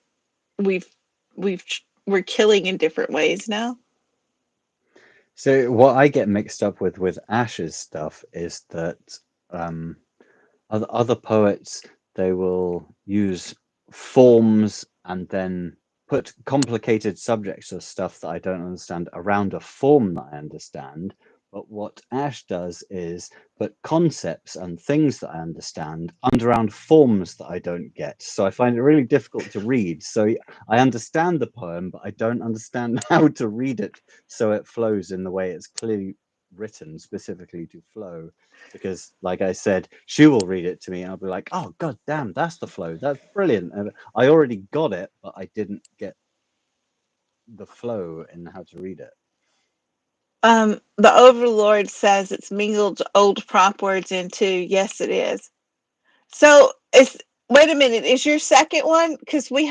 we've we've we're killing in different ways now. So what I get mixed up with Ash's stuff is that other poets, they will use forms and then put complicated subjects or stuff that I don't understand around a form that I understand. But what Ash does is put concepts and things that I understand around forms that I don't get. So I find it really difficult to read. So I understand the poem, but I don't understand how to read it so it flows in the way it's clearly written specifically to flow. Because, like I said, she will read it to me and I'll be like, oh, god damn, that's the flow. That's brilliant. And I already got it, but I didn't get the flow in how to read it. The Overlord says it's mingled old prop words into. Yes, it is. So it's, wait a minute, is your second one, because we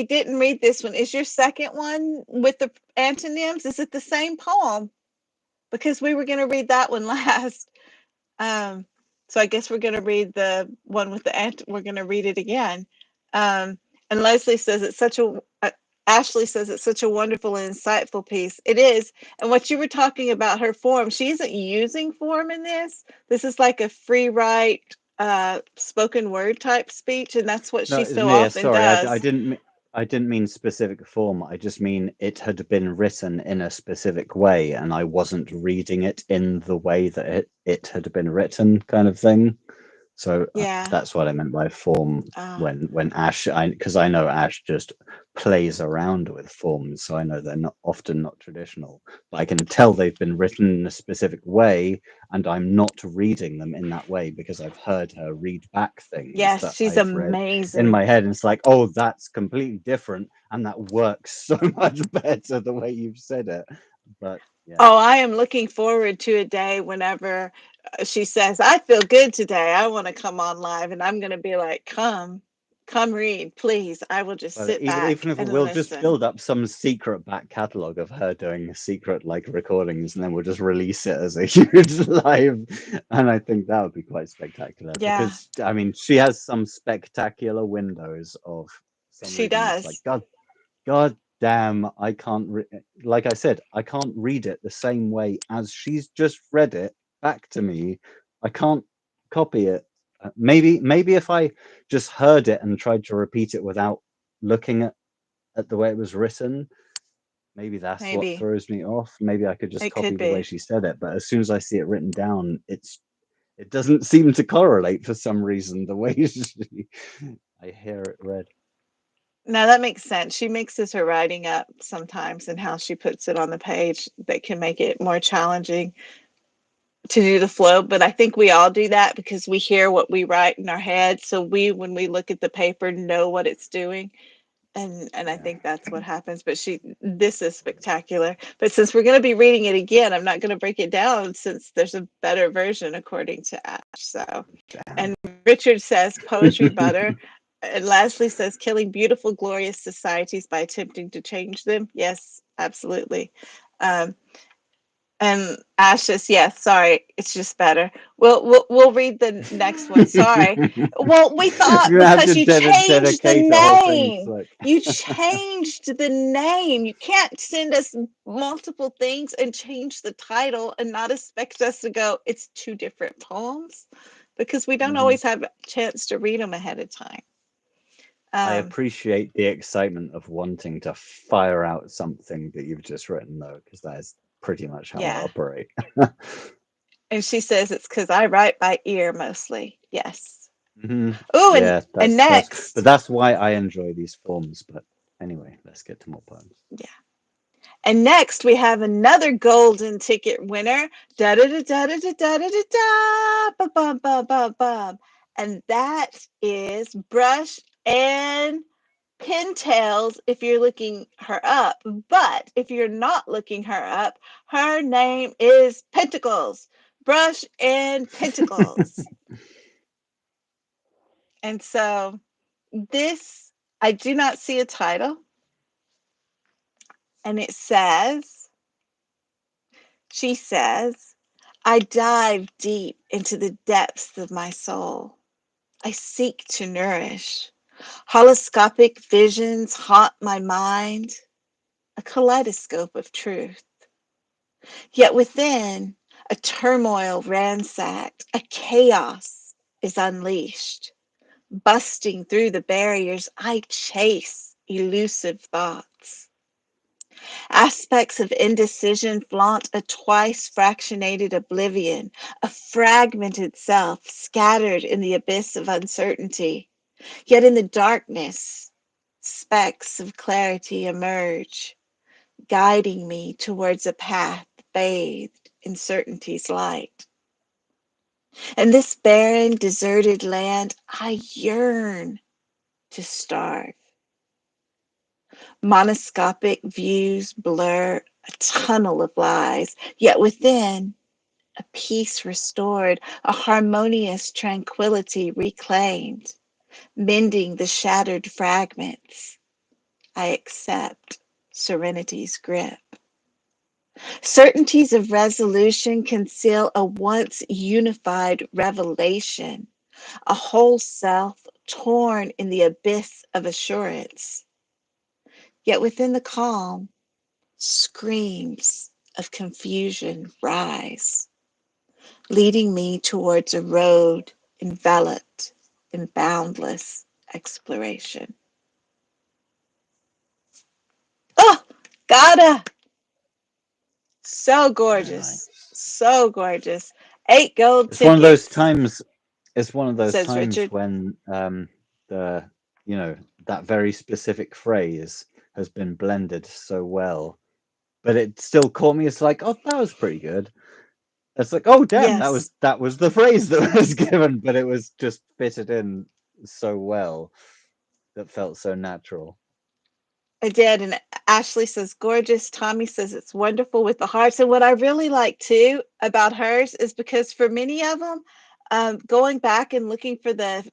didn't read this one, is your second one with the antonyms, is it the same poem? Because we were going to read that one last. Um, so I guess we're going to read the one with the we're going to read it again. And Leslie says it's such a Ashley says it's such a wonderful and insightful piece. It is. And what you were talking about, her form, she isn't using form in this. This is like a free write, spoken word type speech, and that's what she No, so yeah, often sorry, does. I didn't mean specific form. I just mean it had been written in a specific way, and I wasn't reading it in the way that it had been written, kind of thing. So Yeah. that's what I meant by form Uh, when Ash, because I know Ash just plays around with forms, so I know they're not often not traditional. But I can tell they've been written in a specific way, and I'm not reading them in that way because I've heard her read back things yes, that she's I've read in amazing. my head, and it's like, oh, that's completely different, and that works so much better the way you've said it. But yeah. Oh, I am looking forward to a day whenever she says, I feel good today. I want to come on live. And I'm going to be like, come read, please. I will just But sit back even if and we'll just listen. build up some secret back catalog of her doing secret like recordings, and then we'll just release it as a huge live, and I think that would be quite spectacular. Yeah, Because I mean, she has some spectacular windows of some she reading. It's like does. God damn, I can't. Like I said, I can't read it the same way as she's just read it back to me. I can't copy it. Maybe if I just heard it and tried to repeat it without looking at the way it was written, maybe that's what Maybe. throws me off. Maybe I could just It could copy the way be. she said it, but as soon as I see it written down, it doesn't seem to correlate for some reason the way I hear it read. No, that makes sense. She mixes her writing up sometimes, and how she puts it on the page that can make it more challenging to do the flow. But I think we all do that because we hear what we write in our head. So when we look at the paper, know what it's doing. And I Yeah. think that's what happens. But this is spectacular. But since we're going to be reading it again, I'm not going to break it down since there's a better version according to Ash. So, Damn. and Richard says poetry butter. And Leslie says killing beautiful, glorious societies by attempting to change them. Yes, absolutely. Um, And Ash says, yes, sorry, it's just better. We'll read the next one. Sorry. Well, we thought You have to because you changed the dedicate a whole thing to name. like. You changed the name. You can't send us multiple things and change the title and not expect us to go, it's two different poems, because we don't always have a chance to read them ahead of time. I appreciate the excitement of wanting to fire out something that you've just written, though, because that is pretty much how I operate. And she says it's because I write by ear mostly. Yes. Oh, yeah, and next. But that's why I enjoy these forms. But anyway, let's get to more poems. Yeah. And next we have another golden ticket winner. Da da da da da da da da da da. Bum bum bum bum. And that is Brush and Pintails if you're looking her up. But if you're not looking her up, her name is Pentacles. Brush and Pentacles. And so this, I do not see a title. And it says, she says, I dive deep into the depths of my soul. I seek to nourish. Holoscopic visions haunt my mind, a kaleidoscope of truth. Yet within, a turmoil ransacked, a chaos is unleashed. Busting through the barriers, I chase elusive thoughts. Aspects of indecision flaunt a twice fractionated oblivion, a fragmented self scattered in the abyss of uncertainty. Yet in the darkness, specks of clarity emerge, guiding me towards a path bathed in certainty's light. In this barren, deserted land, I yearn to starve. Monoscopic views blur a tunnel of lies, yet within, a peace restored, a harmonious tranquility reclaimed, mending the shattered fragments. I accept serenity's grip. Certainties of resolution conceal a once unified revelation, a whole self torn in the abyss of assurance. Yet within the calm, screams of confusion rise, leading me towards a road enveloped in boundless exploration. Oh, gotta! So gorgeous. Nice. So gorgeous. 8 gold It's tickets. one of those times. It's one of those says times Richard. when the that very specific phrase has been blended so well, but it still caught me. It's like, oh, that was pretty good. It's like, oh damn, Yes. that was the phrase that was given, but it was just fitted in so well that felt so natural. I did. And Ashley says, gorgeous. Tommy says, it's wonderful with the hearts. And what I really like too about hers is because for many of them, going back and looking for the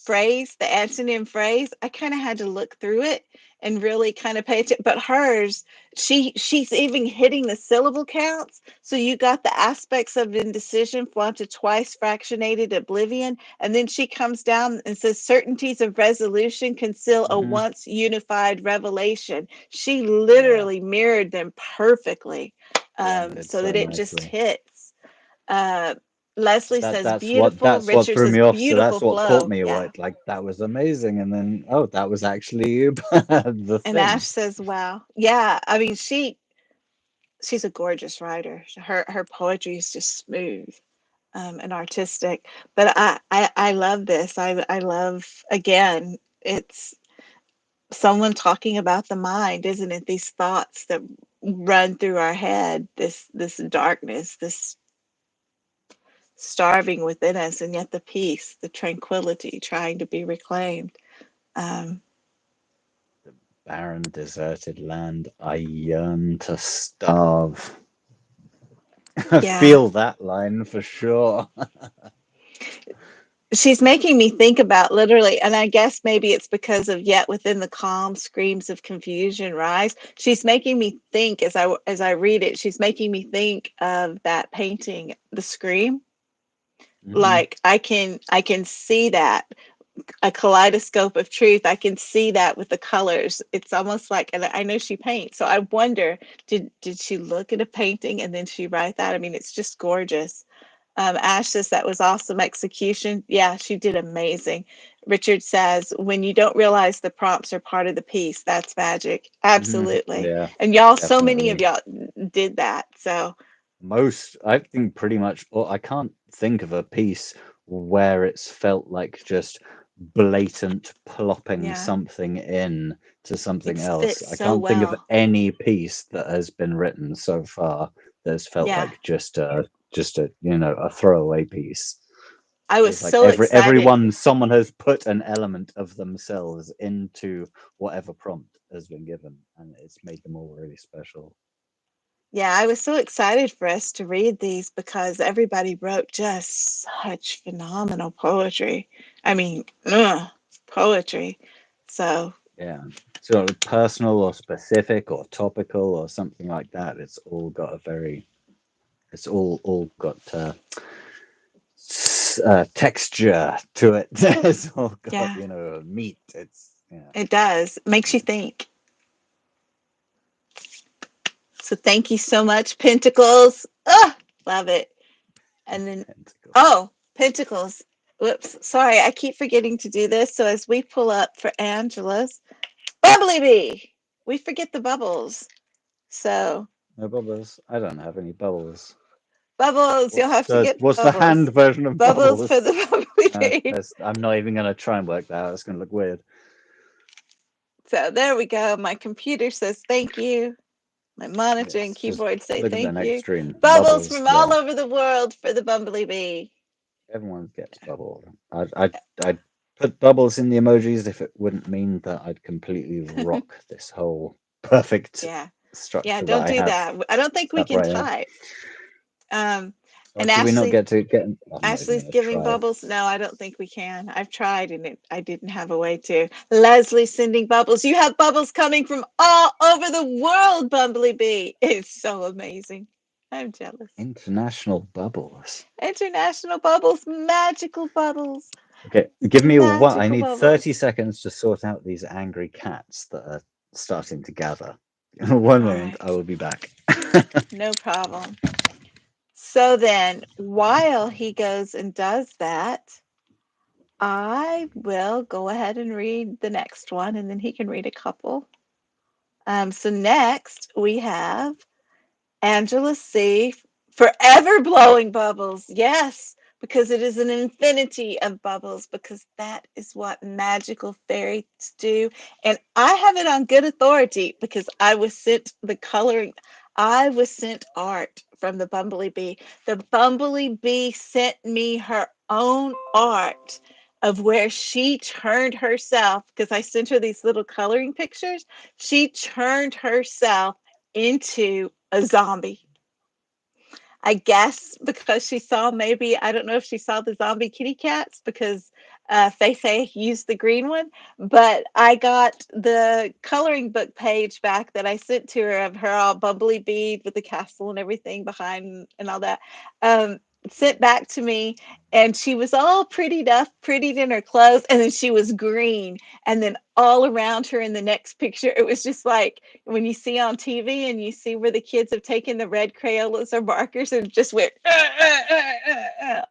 phrase, the antonym phrase, I kind of had to look through it and really kind of pay attention. But hers, she's even hitting the syllable counts. So you got the aspects of indecision, flaunted twice, fractionated oblivion, and then she comes down and says certainties of resolution conceal a once unified revelation. She literally mirrored them perfectly, so that it just hits. Leslie says beautiful. That's what Richard threw says me off. So beautiful that's what flow. caught me. Yeah. Like that was amazing, and then oh, that was actually you. The And thing. Ash says, "Wow, yeah." I mean, she's a gorgeous writer. Her poetry is just smooth and artistic. But I love this. I love, again, it's someone talking about the mind, isn't it? These thoughts that run through our head, this darkness, this starving within us, and yet the peace, the tranquility trying to be reclaimed. The barren, deserted land, I yearn to starve. I feel that line for sure. she's making me think about literally, and I guess maybe it's because of yet within the calm screams of confusion rise. She's making me think as I read it, she's making me think of that painting, The Scream. Like I can see that, a kaleidoscope of truth. I can see that with the colors. It's almost like, and I know she paints, so I wonder, did she look at a painting and then she write that? I mean, it's just gorgeous. Ash says that was awesome execution. Yeah, she did amazing. Richard says, when you don't realize the prompts are part of the piece, that's magic. Absolutely. Yeah, And y'all, so many of definitely. y'all did that. So I think pretty much, well, I can't think of a piece where it's felt like just blatant plopping yeah, something in to something it's else. fit I so can't think of well. any piece that has been written so far that's felt Yeah, like just a a throwaway piece. I was Feels like so excited. someone has put an element of themselves into whatever prompt has been given, and it's made them all really special. Yeah, I was so excited for us to read these because everybody wrote just such phenomenal poetry. I mean, poetry. So, Yeah. Sort of personal or specific or topical or something like that. It's all got texture to it. It's all got, yeah, meat. It's, yeah. it does. Makes you think. So, thank you so much, Pentacles. Love it. And then, Tentacle. oh, Pentacles. Whoops. Sorry, I keep forgetting to do this. So, as we pull up for Angela's, Bubbly Bee, we forget the bubbles. So, No bubbles. I don't have any bubbles. bubbles, you'll have to get the What's the bubbles. hand version of Bubbles for bubbles? the bubbly bee. I'm not even gonna try and work that out. It's gonna look weird. So there we go. My computer says thank you. My monitor and Yes, just keyboard say look at the thank next you. screen. Bubbles Bubbles. from all Yeah, over the world for the bumblebee. everyone gets bubbled. I'd put bubbles in the emojis if it wouldn't mean that I'd completely rock this whole perfect Yeah. Yeah, structure that don't I do have that. I don't think we up can right here. type. Um, Or and do we not Ashley, get to get? I'm not even Ashley's gonna giving try. bubbles. No, I don't think we can. I've tried and I didn't have a way to. Leslie sending bubbles. You have bubbles coming from all over the world, Bumblebee. It's so amazing. I'm jealous. International bubbles. International bubbles, magical bubbles, Okay, give me what I magical need. bubbles. 30 seconds to sort out these angry cats that are starting to gather. One All moment, right, I will be back. no problem. So then, while he goes and does that, I will go ahead and read the next one, and then he can read a couple. So next we have Angela C. Forever blowing bubbles. Yes, because it is an infinity of bubbles, because that is what magical fairies do. And I have it on good authority because I was sent the coloring. I was sent art from the Bumblebee. The Bumblebee sent me her own art of where she turned herself, because I sent her these little coloring pictures. She turned herself into a zombie. I guess because she saw, maybe, I don't know if she saw the zombie kitty cats because Faye used the green one, but I got the coloring book page back that I sent to her of her all bubbly bead with the castle and everything behind and all that. Sent back to me, and she was all prettied up, prettied in her clothes, and then she was green. And then all around her in the next picture, it was just like when you see on TV and you see where the kids have taken the red Crayolas or markers and just went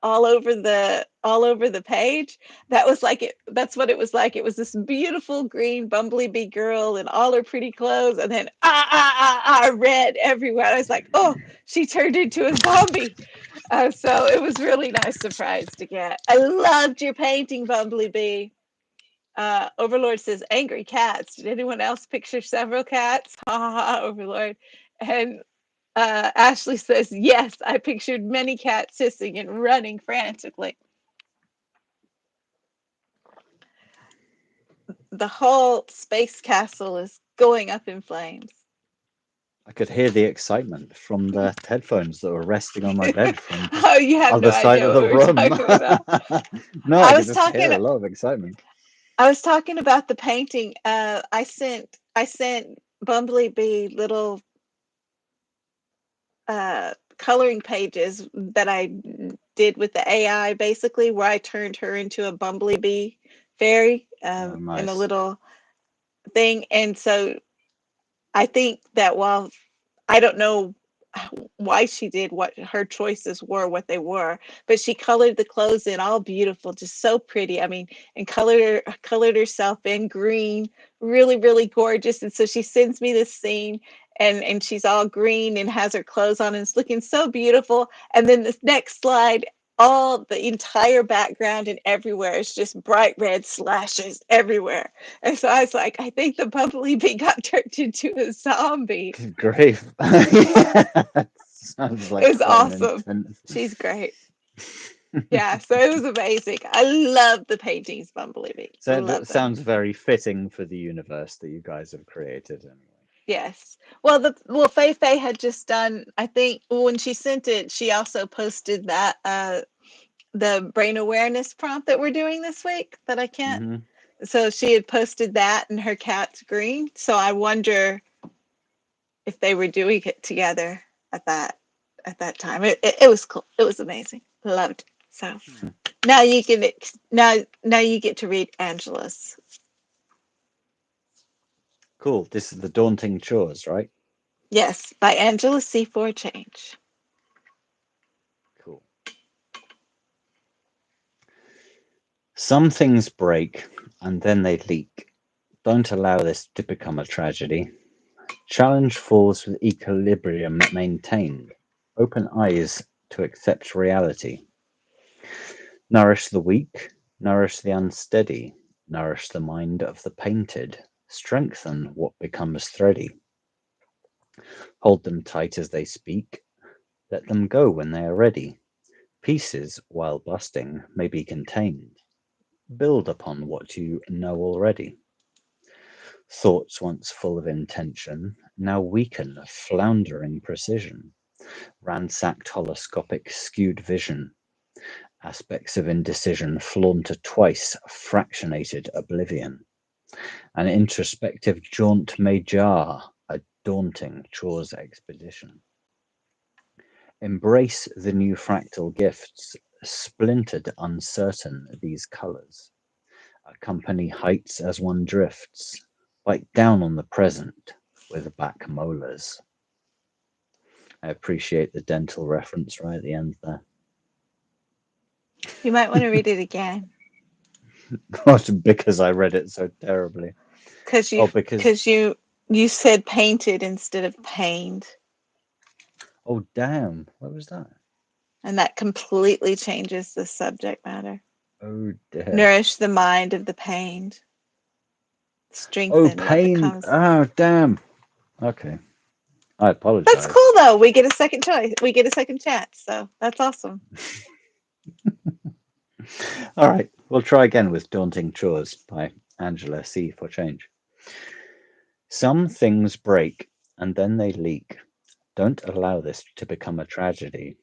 all over the page. That was like it. That's what it was like. It was this beautiful green bumblebee girl in all her pretty clothes, and then red everywhere. I was like, oh, she turned into a zombie. So it was really nice surprise to get. I loved your painting, Bumblebee. Overlord says angry cats. Did anyone else picture several cats? Ha ha ha, Overlord. And Ashley says, yes, I pictured many cats hissing and running frantically. The whole space castle is going up in flames. I could hear the excitement from the headphones that were resting on my bed from Oh, you have other no side idea of what the we're room. talking about. No, I I could was just hear talking. a lot of excitement. I was talking about the painting. I sent Bumblebee little coloring pages that I did with the AI, basically, where I turned her into a Bumblebee fairy Oh, in a nice. little thing. And so I think that while I don't know why she did what her choices were, what they were, but she colored the clothes in all beautiful, just so pretty. I mean, and colored herself in green, really, really gorgeous. And so she sends me this scene, and she's all green and has her clothes on, and it's looking so beautiful. And then this next slide, all the entire background and everywhere is just bright red slashes everywhere. And so I was like, I think the bumblebee got turned into a zombie. Good grief. Yeah, sounds It like was quite an awesome. intense. She's great. Yeah, so it was amazing. I love the paintings, Bumblebee. So Love that them. sounds very fitting for the universe that you guys have created anyway. Yes. Well, Fei Fei had just done, I think when she sent it, she also posted that the brain awareness prompt that we're doing this week that I can't. Mm-hmm. So she had posted that and her cat's green. So I wonder if they were doing it together at that time. It was cool. It was amazing. Loved it. So now you can now you get to read Angela's. Cool. This is the Daunting Chores, right? Yes, by Angela C. for a Change. Cool. Some things break and then they leak. Don't allow this to become a tragedy. Challenge falls with equilibrium maintained. Open eyes to accept reality. Nourish the weak, nourish the unsteady, nourish the mind of the painted, strengthen what becomes thready. Hold them tight as they speak, let them go when they are ready. Pieces, while busting, may be contained. Build upon what you know already. Thoughts once full of intention, now weaken, floundering precision. Ransacked holoscopic skewed vision. Aspects of indecision flaunted twice, fractionated oblivion. An introspective jaunt may jar, a daunting chores expedition. Embrace the new fractal gifts, splintered uncertain these colours. Accompany heights as one drifts, bite down on the present with back molars. I appreciate the dental reference right at the end there. You might want to read it again Because I read it so terribly. because Because you said painted instead of pained, oh damn, what was that? and that completely changes the subject matter. Oh dear. Nourish the mind of the pained. Oh Strengthen what pain. becomes. Oh damn. Okay. I That's apologize. cool though. We get a second choice. We get a second chance. So that's awesome. All right, we'll try again with Daunting Chores by Angela C. for Change. Some things break and then they leak. Don't allow this to become a tragedy.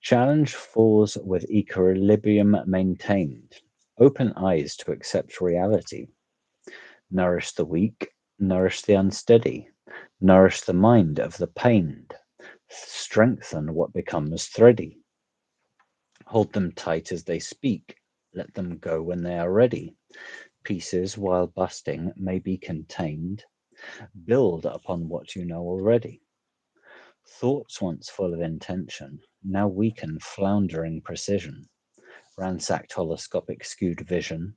Challenge falls with equilibrium maintained. Open eyes to accept reality. Nourish the weak, nourish the unsteady, nourish the mind of the pained. Strengthen what becomes thready. Hold them tight as they speak. Let them go when they are ready. Pieces, while busting, may be contained. Build upon what you know already. Thoughts once full of intention, now weaken floundering precision. Ransacked holoscopic skewed vision.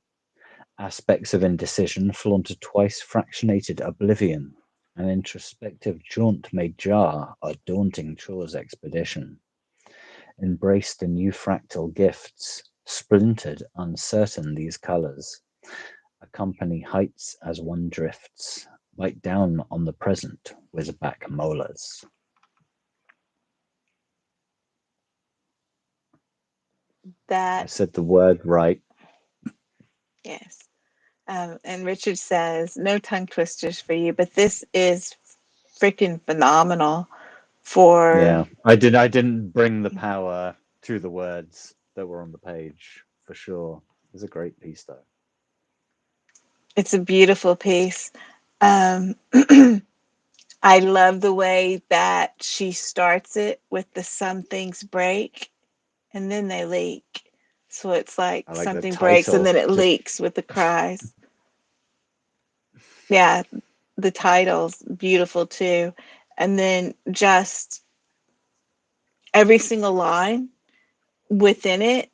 Aspects of indecision flaunted twice fractionated oblivion. An introspective jaunt may jar a daunting chores expedition. Embrace the new fractal gifts, splintered, uncertain these colours. Accompany heights as one drifts, bite down on the present with back molars. I That said the word right. yes. And Richard says, no tongue twisters for you, but this is freaking phenomenal for Yeah, I didn't bring the power to the words that were on the page for sure. It was a great piece though. it's a beautiful piece. Um, I love the way that she starts it with the some things break and then they leak. So it's like I like the something breaks and title. then it Just leaks with the cries. Yeah, the title's beautiful too. And then just every single line within it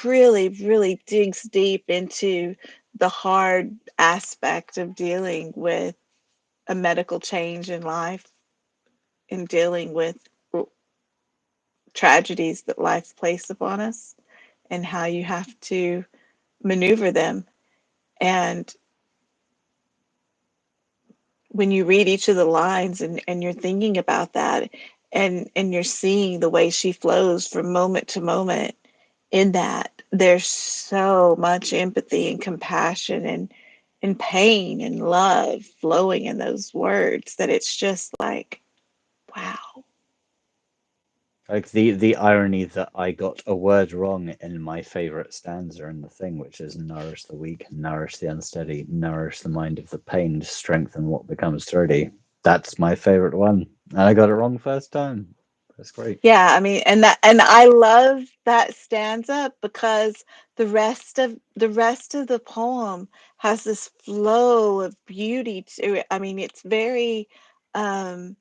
really, really digs deep into the hard aspect of dealing with a medical change in life and dealing with tragedies that life places upon us and how you have to maneuver them. And when you read each of the lines and you're thinking about that and you're seeing the way she flows from moment to moment in that, there's so much empathy and compassion and pain and love flowing in those words that it's just like, wow. like the irony that I got a word wrong in my favorite stanza in the thing, which is nourish the weak, nourish the unsteady, nourish the mind of the pained, strengthen what becomes sturdy. That's my favorite one, and I got it wrong first time. That's great. Yeah, I mean, and I love that stanza because the rest of the poem has this flow of beauty to it. I mean, it's very um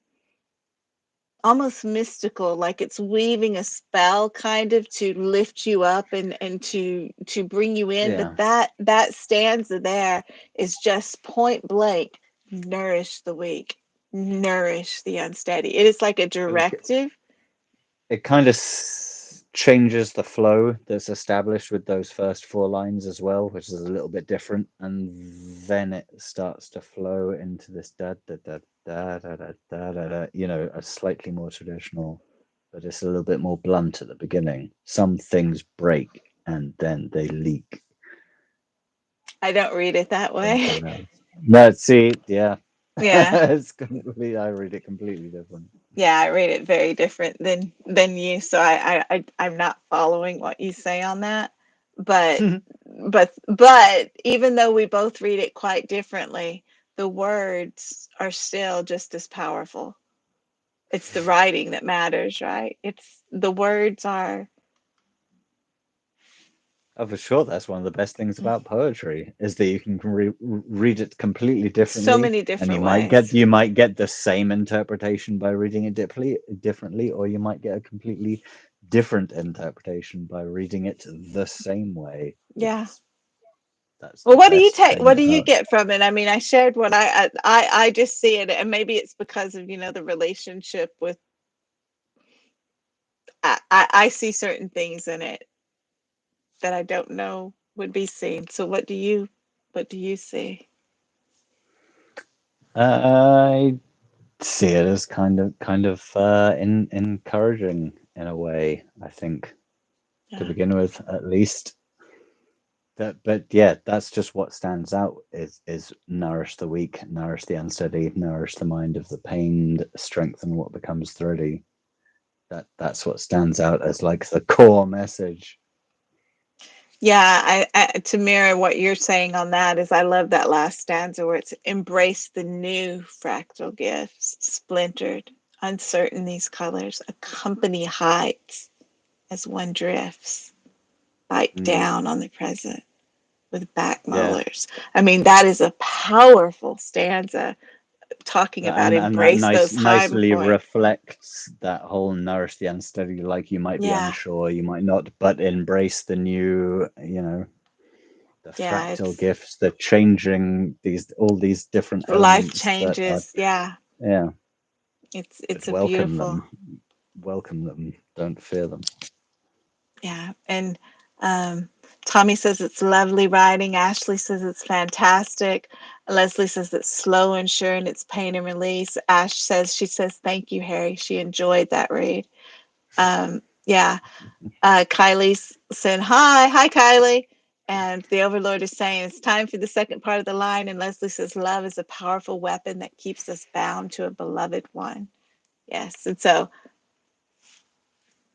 almost mystical, like it's weaving a spell kind of to lift you up and to bring you in. But Yeah, that stanza there is just point blank, nourish the weak, nourish the unsteady. It is like a directive. it kind of changes the flow that's established with those first four lines as well, which is a little bit different, and then it starts to flow into this da da da da da da da da, da you know, a slightly more traditional, but it's a little bit more blunt at the beginning. Some things break and then they leak I don't read it that way. into those. No, see, yeah, Yeah. it's completely. I read it completely different. Yeah, I read it very different than you, so I'm not following what you say on that. But but even though we both read it quite differently, the words are still just as powerful. It's the writing that matters, right? It's the words are Oh, for sure. That's one of the best things about poetry is that you can read it completely so differently, many and different ways. you might get the same interpretation by reading it differently, or you might get a completely different interpretation by reading it the same way. Yeah. That's Well, the what do you best take? thing What do you about it. get from it? I mean, I shared what I just see it, and maybe it's because of the relationship with I see certain things in it that I don't know would be seen. So what do you see? I see it as encouraging in a way. I think to Yeah. begin with, at least. But yeah, that's just what stands out is nourish the weak, nourish the unsteady, nourish the mind of the pained, strengthen what becomes thready. That's what stands out as like the core message. Yeah, to mirror what you're saying on that is I love that last stanza where it's embrace the new fractal gifts, splintered, uncertain these colors, accompany heights as one drifts, bite Mm, down on the present with back yeah, molars. I mean, that is a powerful stanza talking about and that embrace those high nicely points. reflects that whole nourish the unsteady. Like you might be Yeah, unsure, you might not, but embrace the new. You know, the yeah, fractal it's gifts, the changing all these different life elements that are. changes. Yeah, Yeah, it's but a welcome beautiful. them. Welcome them. Don't fear them. Yeah, and um, Tommy says it's lovely writing. Ashley says it's fantastic. Leslie says it's slow and sure and it's pain and release. Ash says she says thank you, Harry. She enjoyed that read. Yeah. Kylie's saying hi, Kylie. And the Overlord is saying it's time for the second part of the line. And Leslie says, love is a powerful weapon that keeps us bound to a beloved one. Yes. And so,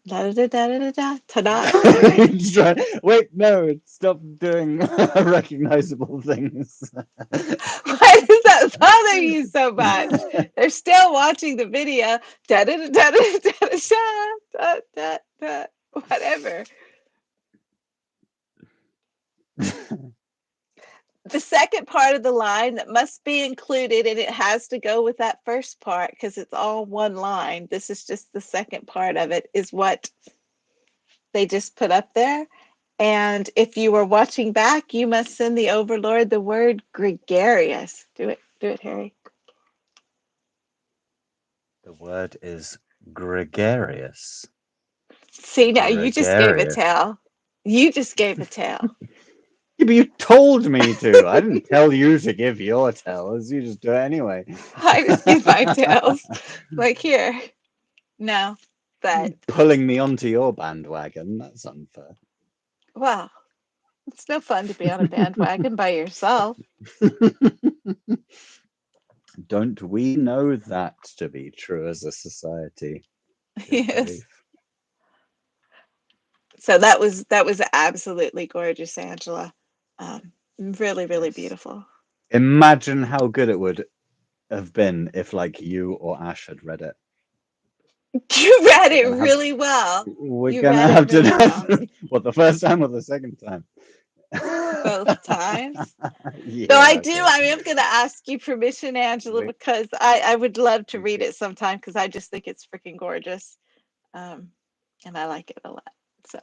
ta-da. Wait, no, stop doing recognizable things. Why does that bother you so much? They're still watching the video. Whatever. The second part of the line that must be included, and it has to go with that first part because it's all one line. This is just the second part of it, is what they just put up there. And if you were watching back, you must send the Overlord the word gregarious. Do it, Harry. The word is gregarious. See, now you just gave a Gregarious. tell. You just gave a tell. Yeah, but you told me to. I didn't tell you to give your tells. You just do it anyway. I just give my tells. Like, here. No, but Pulling me onto your bandwagon. That's unfair. well, it's no fun to be on a bandwagon by yourself. Don't we know that to be true as a society? Yes. So that was absolutely gorgeous, Angela. Really, really beautiful. Imagine how good it would have been if, like, you or Ash had read it. You read it really well. We're gonna have to. What, the first time or the second time? Both times. Yeah, No, I do. I am going to ask you permission, Angela, because I would love to read it sometime because I just think it's freaking gorgeous. And I like it a lot. So,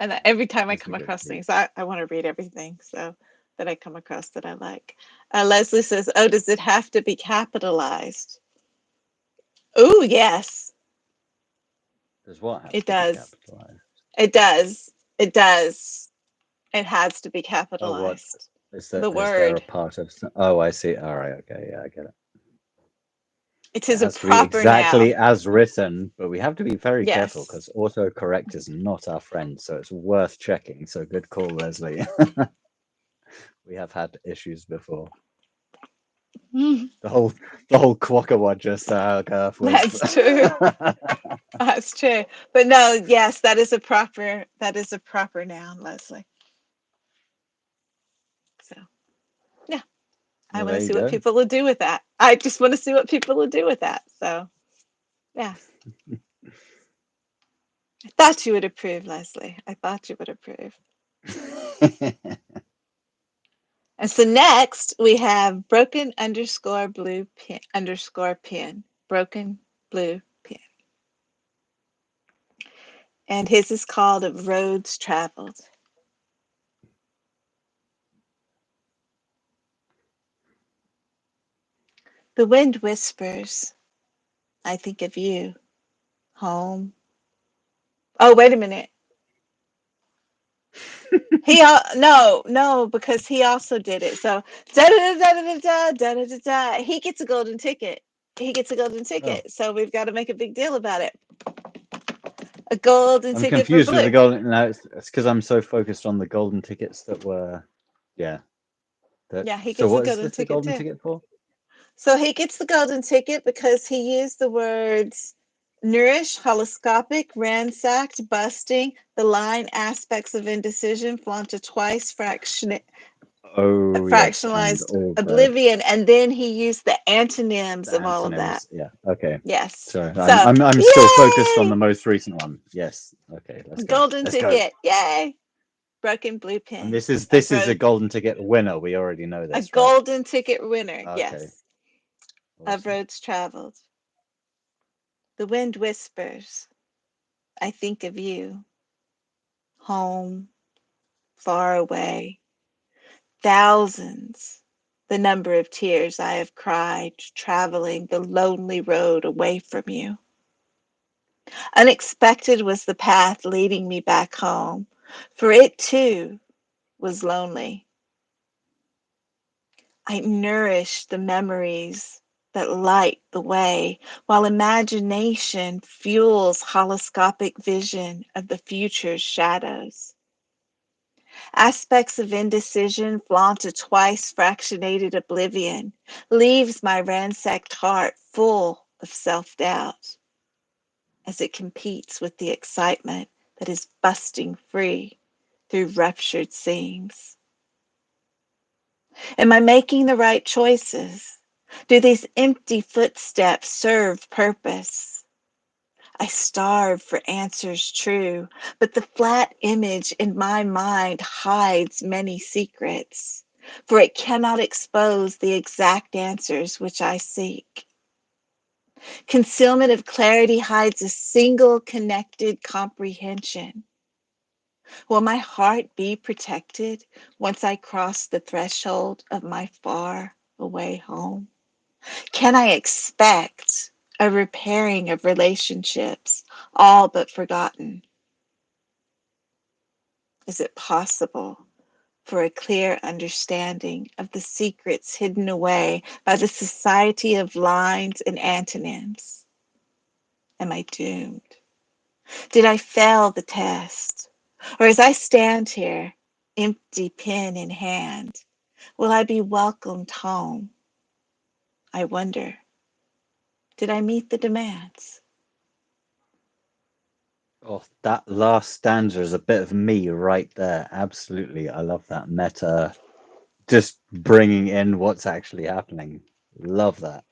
and every time I come across things, I want to read everything so that I come across that I like. Leslie says, oh, does it have to be capitalized? Oh, yes. Does what have it to does. Be capitalized? It does. It does. It has to be capitalized. Oh, is that, the word. Is there a part of? Oh, I see. All right. Okay. Yeah, I get it. It is a proper exactly noun. as written, but we have to be very careful because autocorrect is not our friend, so it's worth checking. So good call, Leslie. We have had issues before. The whole Quokka just That's true. That's true. But no, yes, that is a proper noun, Leslie. So yeah. I want to see what people will do with that. I just want to see what people will do with that. So yeah. I thought you would approve, Leslie. I thought you would approve. And so next we have broken _blue pin _pin. Broken blue pin. And his is called Of Roads Traveled. The wind whispers, I think of you, home. Oh, wait a minute. No, because he also did it. So he gets a golden ticket. So we've got to make a big deal about it. A golden ticket. I'm confused for with the golden. No, it's because I'm so focused on the golden tickets that were, yeah. He gets a golden ticket for? So he gets the golden ticket because he used the words NOURISH, HOLOSCOPIC, RANSACKED, busting, the line aspects of indecision, flaunted twice, fractionalized, oblivion, and then he used the antonyms of all of that. Yeah. Okay. Yes. Sorry, so, I'm still focused on the most recent one. Yes. Okay. Let's go. Golden ticket. Go. Yay. Broken blue pin. And this is a golden ticket winner. We already know this. A golden ticket winner. Okay. Yes. Awesome. Of roads traveled. The wind whispers, I think of you, home, far away, thousands, the number of tears I have cried, traveling the lonely road away from you. Unexpected was the path leading me back home, for it too was lonely. I nourish the memories that light the way, while imagination fuels holoscopic vision of the future's shadows. Aspects of indecision flaunt a twice fractionated oblivion, leaves my ransacked heart full of self-doubt as it competes with the excitement that is busting free through ruptured seams. Am I making the right choices? Do these empty footsteps serve purpose? I starve for answers true, but the flat image in my mind hides many secrets, for it cannot expose the exact answers which I seek. Concealment of clarity hides a single connected comprehension. Will my heart be protected once I cross the threshold of my far away home? Can I expect a repairing of relationships all but forgotten? Is it possible for a clear understanding of the secrets hidden away by the society of lines and antonyms? Am I doomed? Did I fail the test? Or as I stand here, empty pen in hand, will I be welcomed home? I wonder, did I meet the demands? Oh, that last stanza is a bit of me right there. Absolutely. I love that meta. Just bringing in what's actually happening. Love that.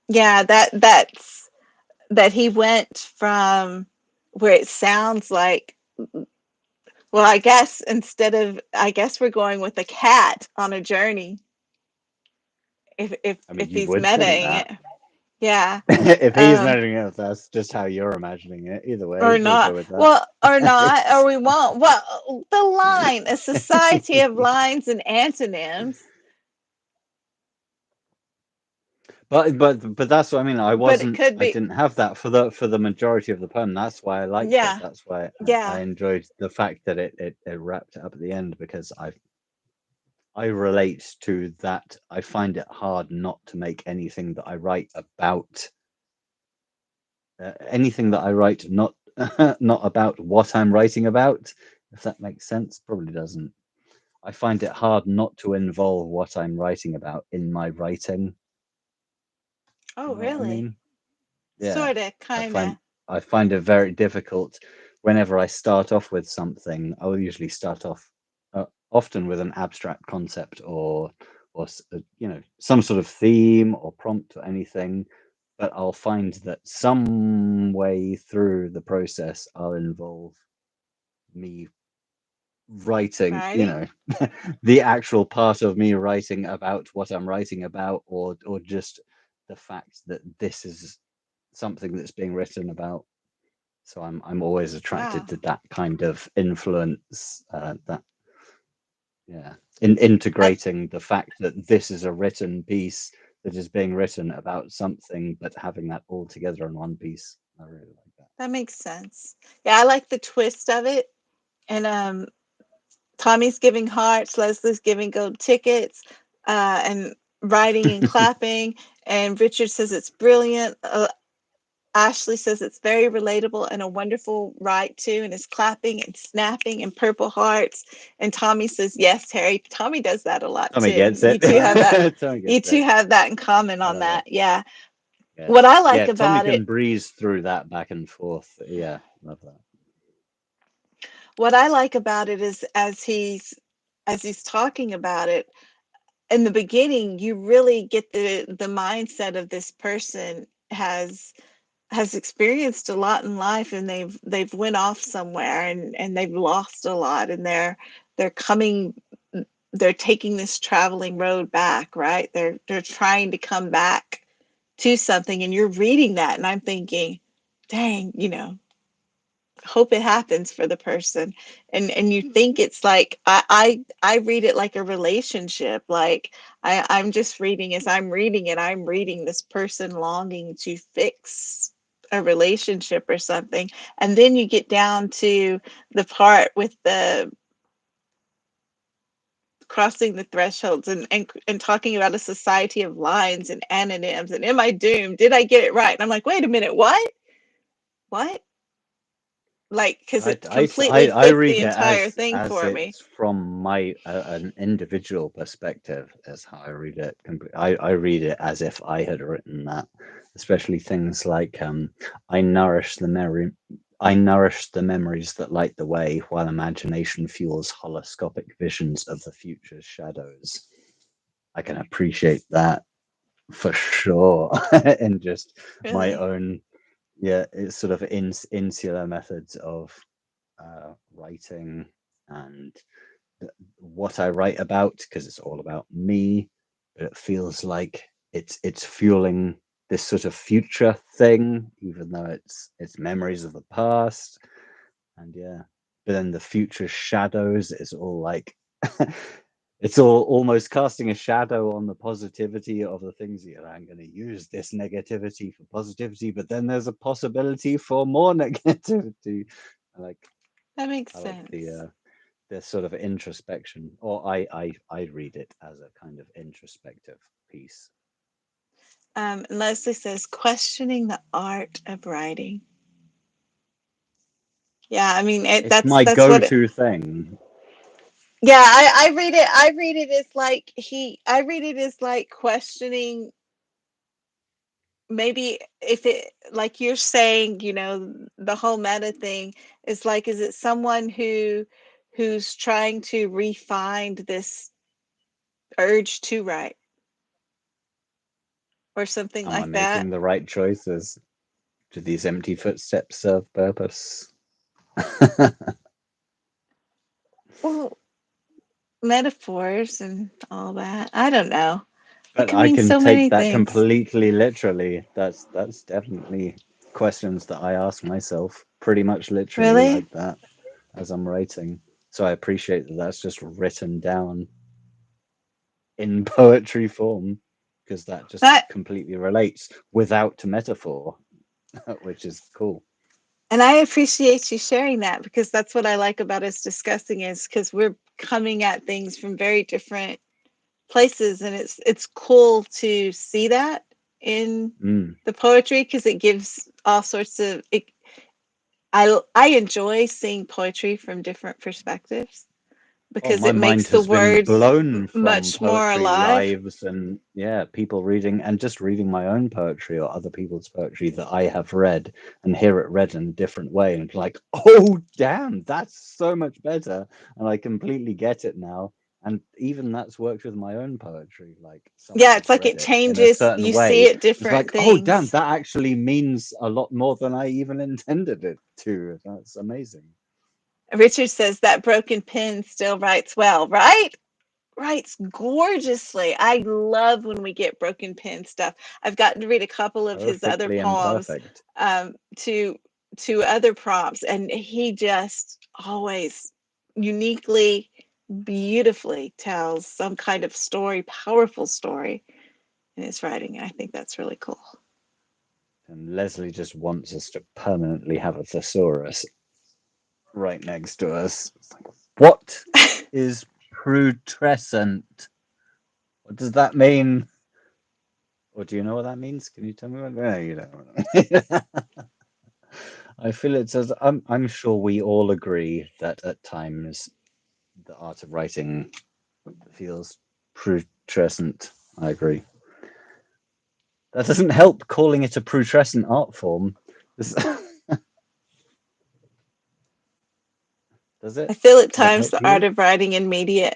Yeah, that he went from where it sounds like, well, I guess I guess we're going with a cat on a journey. I mean, If you he's would think metaing that. it, yeah, If he's um, imagining it, that's just how you're imagining it. Either way, or we'll go not. with that. Well, or not, or we won't. Well, the line, a society of lines and antonyms, but that's what I mean. but it could I be, didn't have that for the majority of the poem. That's why I liked it. yeah, That's why I yeah. enjoyed the fact that it wrapped it up at the end, because I relate to that. I find it hard not to make anything that I write about anything that I write not not about what I'm writing about. If that makes sense, probably doesn't. I find it hard not to involve what I'm writing about in my writing. Oh, You know what I really? mean? Yeah, Sorta, I kinda. find I find it very difficult whenever I start off with something. I will usually start off often with an abstract concept or you know, some sort of theme or prompt or anything, but I'll find that some way through the process I'll involve me writing, you Writing? know, the actual part of me writing about what I'm writing about, or just the fact that this is something that's being written about. So I'm always attracted Wow. to that kind of influence. That yeah, in I, integrating the fact that this is a written piece that is being written about something, but having that all together in one piece. I really like that. that makes sense. Yeah, I like the twist of it. And Tommy's giving hearts, Leslie's giving gold tickets, and writing and clapping. And Richard says it's brilliant. Ashley says it's very relatable and a wonderful write too, and is clapping and snapping and purple hearts. And Tommy says, "Yes, Harry." Tommy does that a lot Tommy too. gets You it. two have that. Tommy You gets two it. have that in common I on love it. that. Yeah. Yeah. What I like Yeah, Tommy about can it, breeze through that back and forth. Yeah, love that. what I like about it is as he's talking about it in the beginning, you really get the mindset of this person has experienced a lot in life, and they've went off somewhere, and they've lost a lot, and they're coming, they're taking this traveling road back, right? They're trying to come back to something, and you're reading that, and I'm thinking, dang, hope it happens for the person. And you think it's like, I read it like a relationship. Like I'm just reading, as I'm reading it, I'm reading this person longing to fix a relationship or something. And then you get down to the part with the crossing the thresholds, and talking about a society of lines and anonyms, and am I doomed, did I get it right? And I'm like, wait a minute, what like, because it I completely flipped read the it entire thing as for me. it's from my an individual perspective. Is how I read it. I read it as if I had written that, especially things like I nourish the memory. I nourish the memories that light the way, while imagination fuels holoscopic visions of the future's shadows. I can appreciate that for sure, and just my Really? own, yeah, it's sort of insular methods of writing and what I write about, because it's all about me, but it feels like it's fueling this sort of future thing, even though it's memories of the past. And yeah, but then the future shadows is all like it's all almost casting a shadow on the positivity of the things. You know, I'm going to use this negativity for positivity, but then there's a possibility for more negativity. I like That makes I like sense. the sort of introspection, or I read it as a kind of introspective piece. Leslie says, questioning the art of writing. Yeah, I mean, It's my that's what go-to thing. yeah, I read it. I read it as like I read it as like questioning, maybe if it, like you're saying, the whole meta thing is like, is it someone who's trying to refine this urge to write or something Am I like that? making the right choices? Do these empty footsteps serve purpose? Well, metaphors and all that. I don't know. It But can I mean can so take many that things. completely literally. That's definitely questions that I ask myself pretty much literally Really? like that as I'm writing. So I appreciate that that's just written down in poetry form, because that just That completely relates without metaphor, which is cool. And I appreciate you sharing that, because that's what I like about us discussing, is because we're coming at things from very different places, and it's cool to see that in Mm. the poetry, because it gives all sorts of it. I enjoy seeing poetry from different perspectives, Oh, because my it makes mind the has been words blown from much more poetry alive. lives and yeah, people reading and just reading my own poetry or other people's poetry that I have read and hear it read in a different way. And it's like, oh, damn, that's so much better. And I completely get it now. And even that's worked with my own poetry. Like someone Yeah, has it's like read it it in a changes. certain You see way. it It's different like, oh, damn, things. that actually means a lot more than I even intended it to. That's amazing. Richard says that broken pen still writes well, right? Writes gorgeously. I love when we get broken pen stuff. I've gotten to read a couple of his other Perfectly poems, imperfect. to other prompts, and he just always uniquely, beautifully tells some kind of story, powerful story in his writing. I think that's really cool. And Leslie just wants us to permanently have a thesaurus right next to us. What is putrescent? What does that mean? Or do you know what that means? Can you tell me what? No, you don't. I feel it says. I'm sure we all agree that at times the art of writing feels putrescent. I agree. That doesn't help calling it a putrescent art form. Does I it? feel at Does that times help the art you? of writing in media.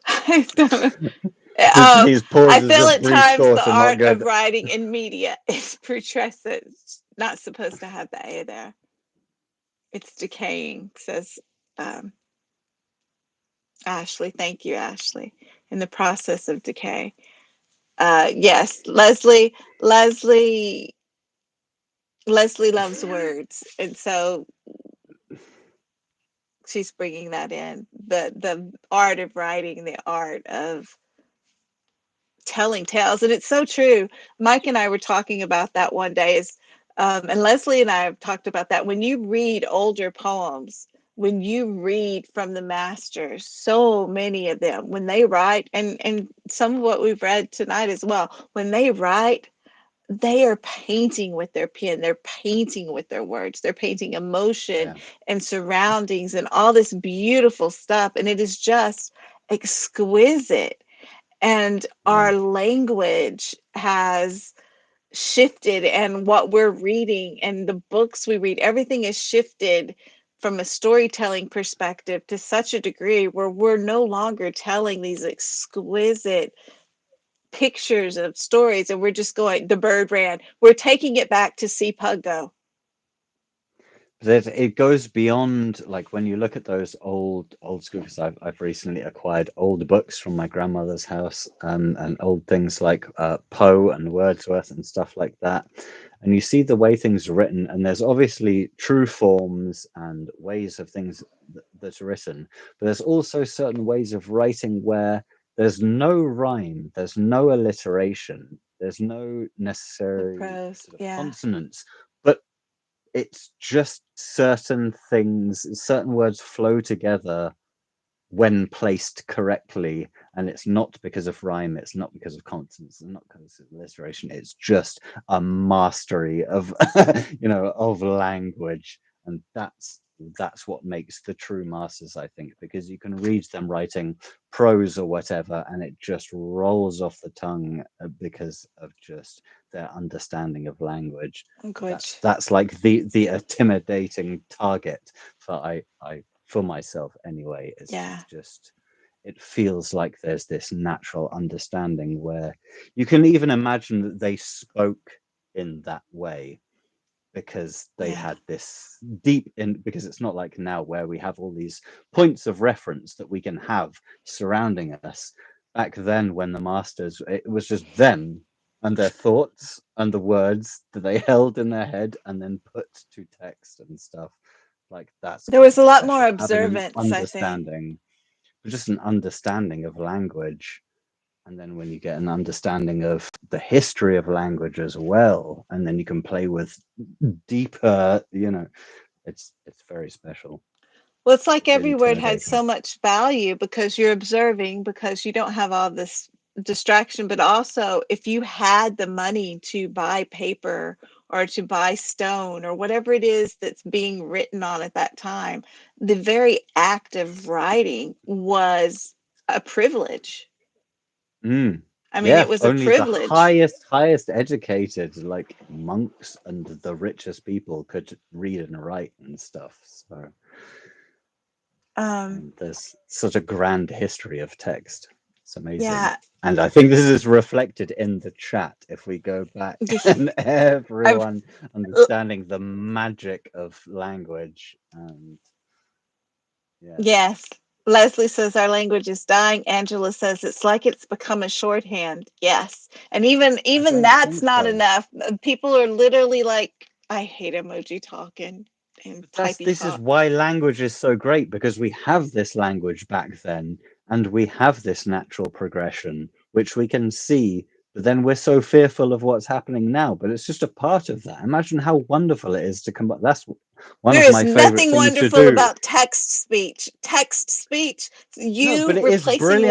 I don't These I pauses feel of at brief times the thought are not art of good. writing in media is putrescent. It's not supposed to have the A there. It's decaying, says um, Ashley. Thank you, Ashley. In the process of decay. Yes, Leslie loves words, and so she's bringing that in. The art of writing, the art of telling tales. And it's so true. Mike and I were talking about that one day, and Leslie and I have talked about that. When you read older poems, when you read from the masters, so many of them, when they write, and some of what we've read tonight as well, when they write, they are painting with their pen, they're painting with their words, they're painting emotion and surroundings and all this beautiful stuff, and it is just exquisite. And our language has shifted, and what we're reading and the books we read, everything is shifted from a storytelling perspective to such a degree where we're no longer telling these exquisite pictures of stories, and we're just going, the bird ran, we're taking it back to see Pug go. That it goes beyond, like when you look at those old school, because I've recently acquired old books from my grandmother's house, and old things like Poe and Wordsworth and stuff like that, and you see the way things are written, and there's obviously true forms and ways of things that's written, but there's also certain ways of writing where there's no rhyme, there's no alliteration, there's no necessary sort of consonants, but it's just certain things, certain words flow together when placed correctly, and it's not because of rhyme, it's not because of consonants, it's not because of alliteration, it's just a mastery of of language. And that's what makes the true masters, I think, because you can read them writing prose or whatever and it just rolls off the tongue because of just their understanding of language. That's like the intimidating target for myself anyway. It's just, it feels like there's this natural understanding where you can even imagine that they spoke in that way because they had this deep in, because it's not like now where we have all these points of reference that we can have surrounding us. Back then, when the masters, it was just them and their thoughts and the words that they held in their head and then put to text and stuff. Like that's, there was a lot more having observance, an understanding, just an understanding of language. And then when you get an understanding of the history of language as well, and then you can play with deeper, it's very special. Well, it's like every word had so much value because you're observing, because you don't have all this distraction, but also if you had the money to buy paper or to buy stone or whatever it is that's being written on at that time, the very act of writing was a privilege. I mean, it was a privilege. The highest educated, like monks and the richest people, could read and write and stuff. So there's such a grand history of text. It's amazing. Yeah. And I think this is reflected in the chat if we go back and everyone understanding the magic of language. And yes. Leslie says our language is dying. Angela says it's like it's become a shorthand. Yes. And even that's not enough. People are literally like, I hate emoji talking. This is why language is so great, because we have this language back then and we have this natural progression which we can see, but then we're so fearful of what's happening now, but it's just a part of that. Imagine how wonderful it is to come back. That's one of my favorite things to do. There is nothing wonderful about text speech. You replacing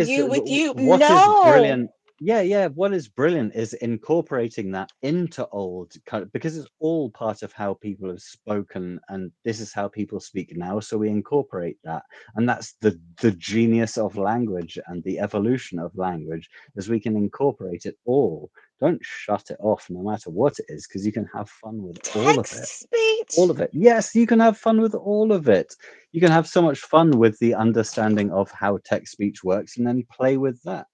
YOU with you. What is brilliant? Yeah. What is brilliant is incorporating that into old, because it's all part of how people have spoken, and this is how people speak now. So we incorporate that, and that's the genius of language and the evolution of language, is we can incorporate it all. Don't shut it off, no matter what it is, because you can have fun with all of it. Speech. All of it. Yes, you can have fun with all of it. You can have so much fun with the understanding of how text speech works, and then play with that.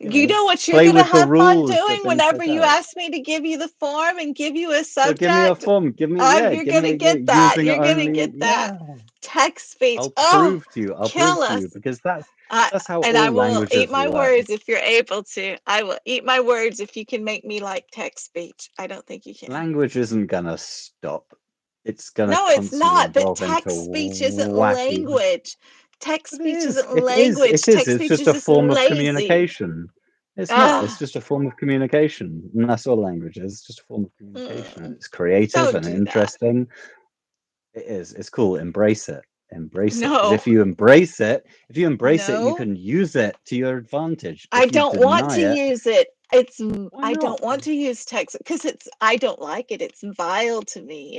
You know what you're going to have fun doing whenever you ask me to give you the form and give you a subject? So give me a form. Give me, you're going to get that. You're going to get that. Text speech. I'll prove to you. I'll prove to you, because that's how and all I will languages eat my words if you're able to. I will eat my words if you can make me like text speech. I don't think you can. Language isn't going to stop. It's going to it's not. But text speech isn't language. Text speech isn't language. It is. It's just a form of communication. It's not. It's just a form of communication, and that's all language is. It's just a form of communication. It's creative and interesting. It is. It's cool. Embrace it. Embrace it. Because No, if you embrace it, you no. can use it to your advantage. I If you don't want deny to it, use it. why I don't not? want to use text because I don't like it. It's vile to me.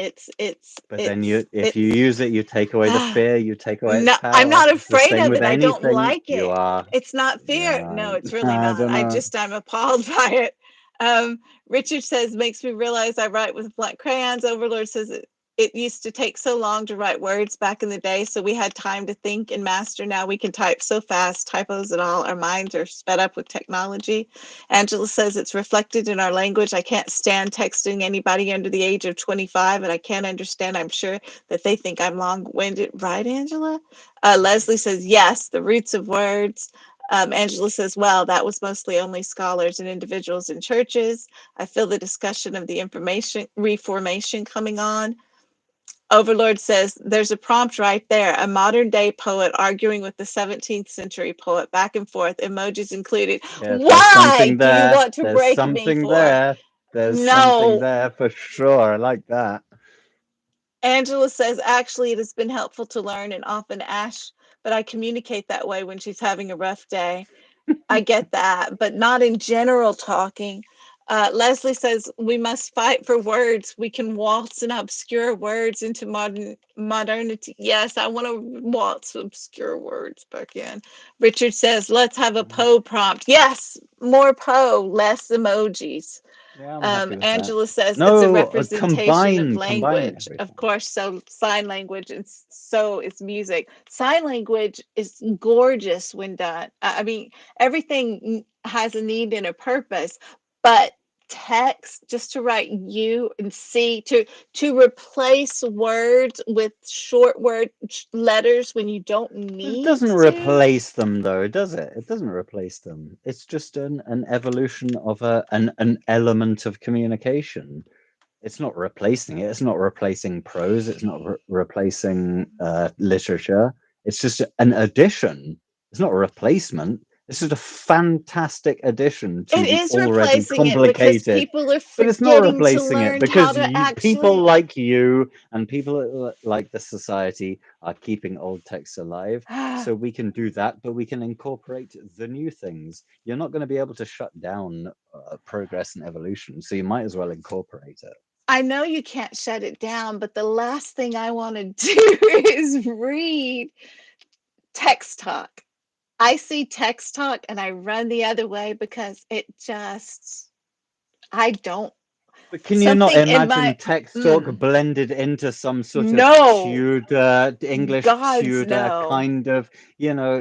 But then if you it's use it, you take away the ah, fear, you take away its no, I'm power. not It's the afraid same of with it. I don't anything like you it. are. It's not fair. Yeah, No, it's really I not. don't know. I'm appalled by it. Richard says, makes me realize I write with blank crayons. Overlord says it used to take so long to write words back in the day, so we had time to think and master. Now we can type so fast, typos and all. Our minds are sped up with technology. Angela says it's reflected in our language. I can't stand texting anybody under the age of 25, and I can't understand. I'm sure that they think I'm long-winded. Right, Angela? Leslie says, yes, the roots of words. Angela says, well, that was mostly only scholars and individuals in churches. I feel the discussion of the information reformation coming on. Overlord says, there's a prompt right there. A modern day poet arguing with the 17th century poet, back and forth, emojis included. Yeah, there's Why something do you there. want to There's break me something for? there. There's something No. there for sure. I like that. Angela says, actually, it has been helpful to learn and often Ash, but I communicate that way when she's having a rough day. I get that, but not in general talking. Leslie says we must fight for words. We can waltz and obscure words into modernity. Yes, I want to waltz obscure words back in. Richard says let's have a Poe prompt. Yes, more Poe, less emojis. Yeah, I'm happy with that. Angela says it's a No, representation of combine language, of everything. course. So sign language, and so is music. Sign language is gorgeous when done. I mean, everything has a need and a purpose, but text just to write U and C to replace words with short word letters when you don't It need doesn't to. replace them, though, does it? It doesn't replace them. It's just an evolution of an element of communication. It's not replacing it. It's not replacing prose. It's not replacing literature. It's just an addition. It's not a replacement. This is a fantastic addition to It the is already replacing it because complicated. people are But it's not forgetting to replacing it learn how because to people actually. like you and people like the society are keeping old texts alive. So we can do that, but we can incorporate the new things. You're not going to be able to shut down progress and evolution, so you might as well incorporate it. I know you can't shut it down, but the last thing I want to do is read text talk. I see text talk and I run the other way because I don't, But can you not something in imagine my, text talk mm, blended into some sort of no, Tudor, English God's Tudor no, kind of,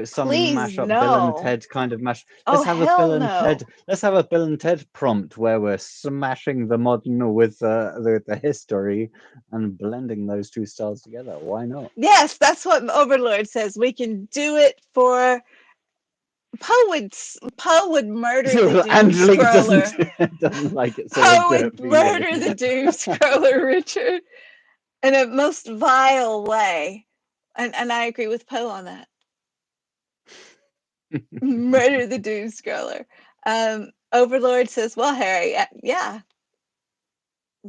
some please mashup, Bill and no. Ted kind of mash? Oh, hell no. Let's have a Bill and Ted prompt where we're smashing the modern with the history and blending those two styles together. Why not? Yes, that's what Overlord says. We can do it for Poe would murder the doom Angelique doesn't scroller. doesn't like it, so we'll Poe do would it for you. murder the doom scroller, Richard, in a most vile way. And I agree with Poe on that. Murder the doom scroller. Overlord says, well, Harry, yeah,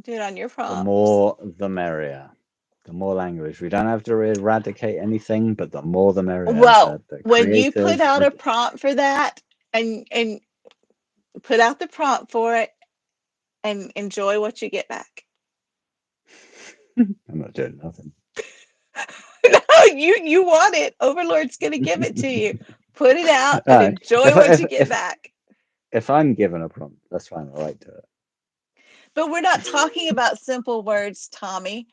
do it on your The prompts. more, the merrier. The more language. We don't have to eradicate anything, but the more, the merrier. Well, The when you put creative. out a prompt for that and put out the prompt for it and enjoy what you get back. I'm not doing nothing. No, you want it. Overlord's gonna give it to you. Put it out and Right. enjoy what you get back. If I'm given a prompt, that's fine. I'll write to it. But we're not talking about simple words, Tommy.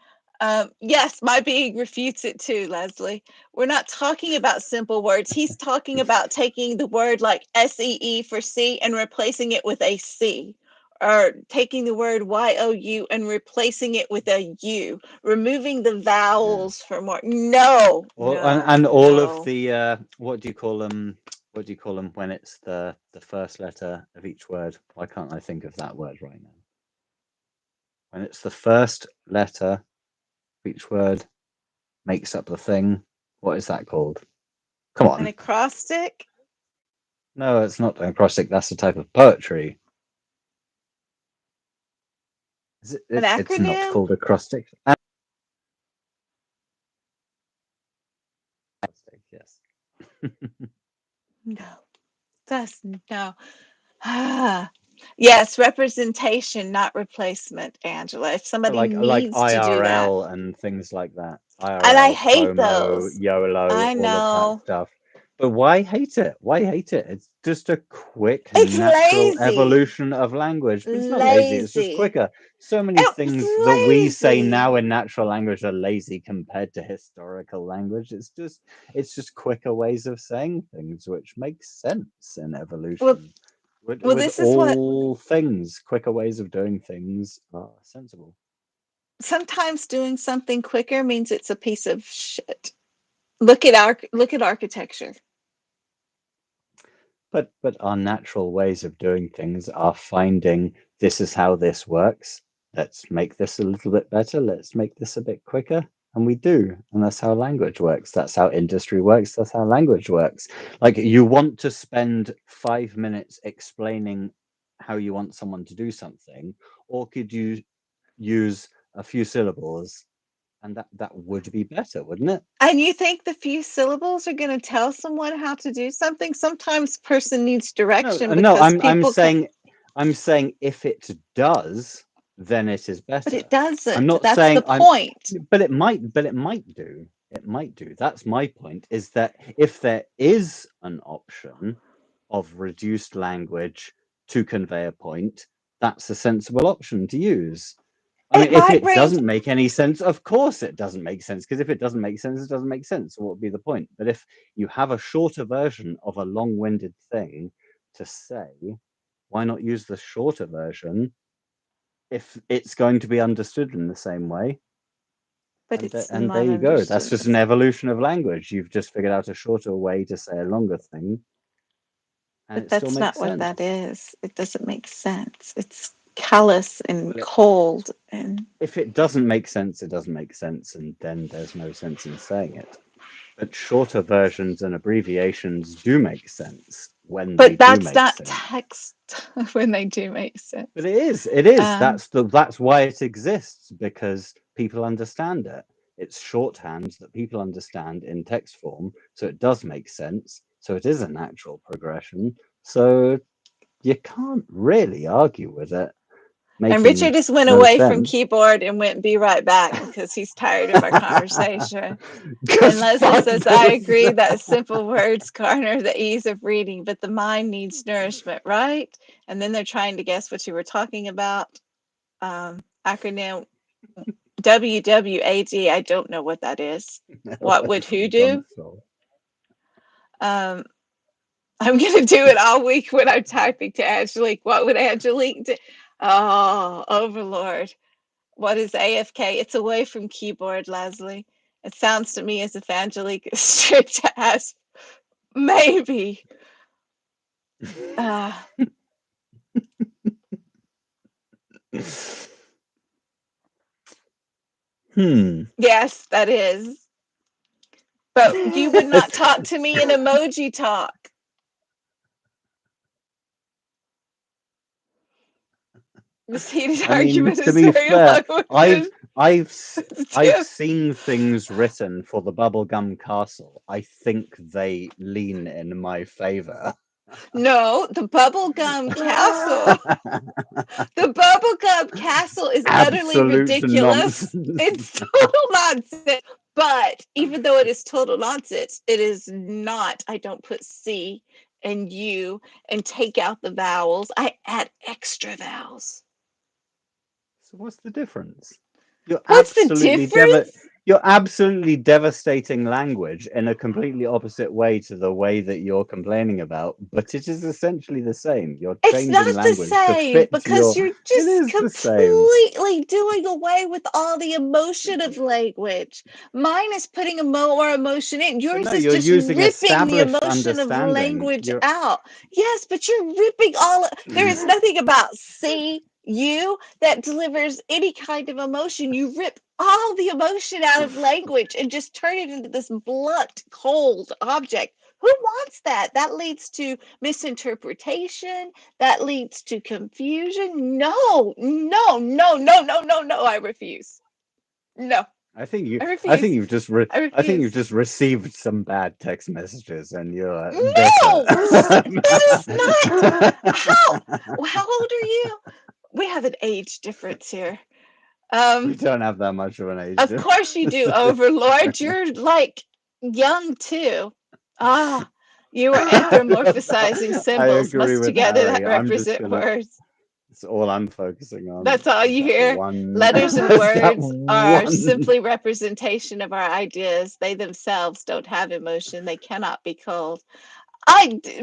Yes, my being refutes it too, Leslie. We're not talking about simple words. He's talking about taking the word like SEE for C and replacing it with a C, or taking the word YOU and replacing it with a U, removing the vowels from word. No, And all of no. the what do you call them? What do you call them when it's the first letter of each word? Why can't I think of that word right now? When it's the first letter of each word makes up the thing. What is that called? Come on. An acrostic? No, it's not an acrostic. That's a type of poetry. An It's not acronym? called acrostic. Yes. No, that's no. Yes, representation, not replacement, Angela. If somebody like needs to do that, IRL and things like that. and I IRL, hate promo, those. YOLO, I all of that know. stuff. But why hate it? Why hate it? It's just a quick, It's natural lazy. evolution of language. But it's not lazy, it's just Lazy. quicker. So many It's things that we say lazy. now in natural language are lazy compared to historical language. It's just quicker ways of saying things, which makes sense in evolution. Well, With this is what all things, quicker ways of doing things are sensible. sometimes doing something quicker means it's a piece of shit. Look at architecture. But our natural ways of doing things are finding this is how this works. Let's make this a little bit better. Let's make this a bit quicker. And we do. And that's how language works. That's how industry works. That's how language works. Like you want to spend 5 minutes explaining how you want someone to do something, or could you use a few syllables and that would be better, wouldn't it? And you think the few syllables are going to tell someone how to do something? Sometimes person needs direction No, because I'm people saying if it does, then it is but better. it doesn't. I'm not That's the saying point. but it might do. It might do. That's my point, is that if there is an option of reduced language to convey a point, that's a sensible option to use. I mean, It if might it bring doesn't make any sense, of course it doesn't make sense, because if it doesn't make sense, it doesn't make sense. So what would be the point? But if you have a shorter version of a long-winded thing to say, why not use the shorter version if it's going to be understood in the same way? but it's And there not you go. That's understood. just an evolution of language. You've just figured out a shorter way to say a longer thing, and But it still that's makes not what sense. that is. It doesn't make sense. It's callous and Well, cold and if it doesn't make sense, it doesn't make sense, and then there's no sense in saying it. But shorter versions and abbreviations do make sense when they but do that's make not sense. text when they do make sense. But it is. Um, That's why it exists, because people understand it. It's shorthand that people understand in text form, so it does make sense. So it is a natural progression. So you can't really argue with it and making Richard just went no away from sense. keyboard and went be right back because he's tired of our conversation. And Just Leslie fuck says, I agree this. that simple words garner the ease of reading, but the mind needs nourishment, right? And then they're trying to guess what you were talking about. Acronym WWAD. I don't know what that is. What would who do? I'm going to do it all week when I'm typing to Angelique. What would Angelique do? Oh, Overlord. What is AFK? It's away from keyboard, Leslie. It sounds to me as if Angelique is strict as maybe. Yes, that is. But you would not talk to me in emoji talk. This heated I mean, argument to is be very fair, low. I've seen things written for the Bubblegum Castle. I think they lean in my favor. No, the Bubblegum Castle. The Bubblegum Castle is utterly Absolute ridiculous. nonsense. It's total nonsense. But even though it is total nonsense, it is not. I don't put C and U and take out the vowels. I add extra vowels. So what's the difference? You're What's the absolutely difference? you're absolutely devastating language in a completely opposite way to the way that you're complaining about, but it is essentially the same. You're It's changing not the language to same fit because your. you're It just is the same. completely doing away with all the emotion of language. Mine is putting more emotion in. But Yours no, is you're just using ripping the established emotion of understanding. language out. Yes, but you're ripping all. There is nothing about you that delivers any kind of emotion. You rip all the emotion out of language and just turn it into this blunt, cold object. Who wants that? That leads to misinterpretation. That leads to confusion. No, no, no, no, no, no, no. I refuse. No. I think you. I I think refuse. you've just. I I think you've refuse. just received some bad text messages, and you're bitter. No, that is not. How? How old are you? We have an age difference here. We don't have that much of an age Of course you do, difference. Overlord. You're like young too. Ah, you were anthropomorphizing I symbols agree must with together that Harry. I'm just represent gonna. words. It's all I'm focusing on. That's all Is you that hear. one? Letters and Is that words are one? simply representation of our ideas. They themselves don't have emotion. They cannot be cold.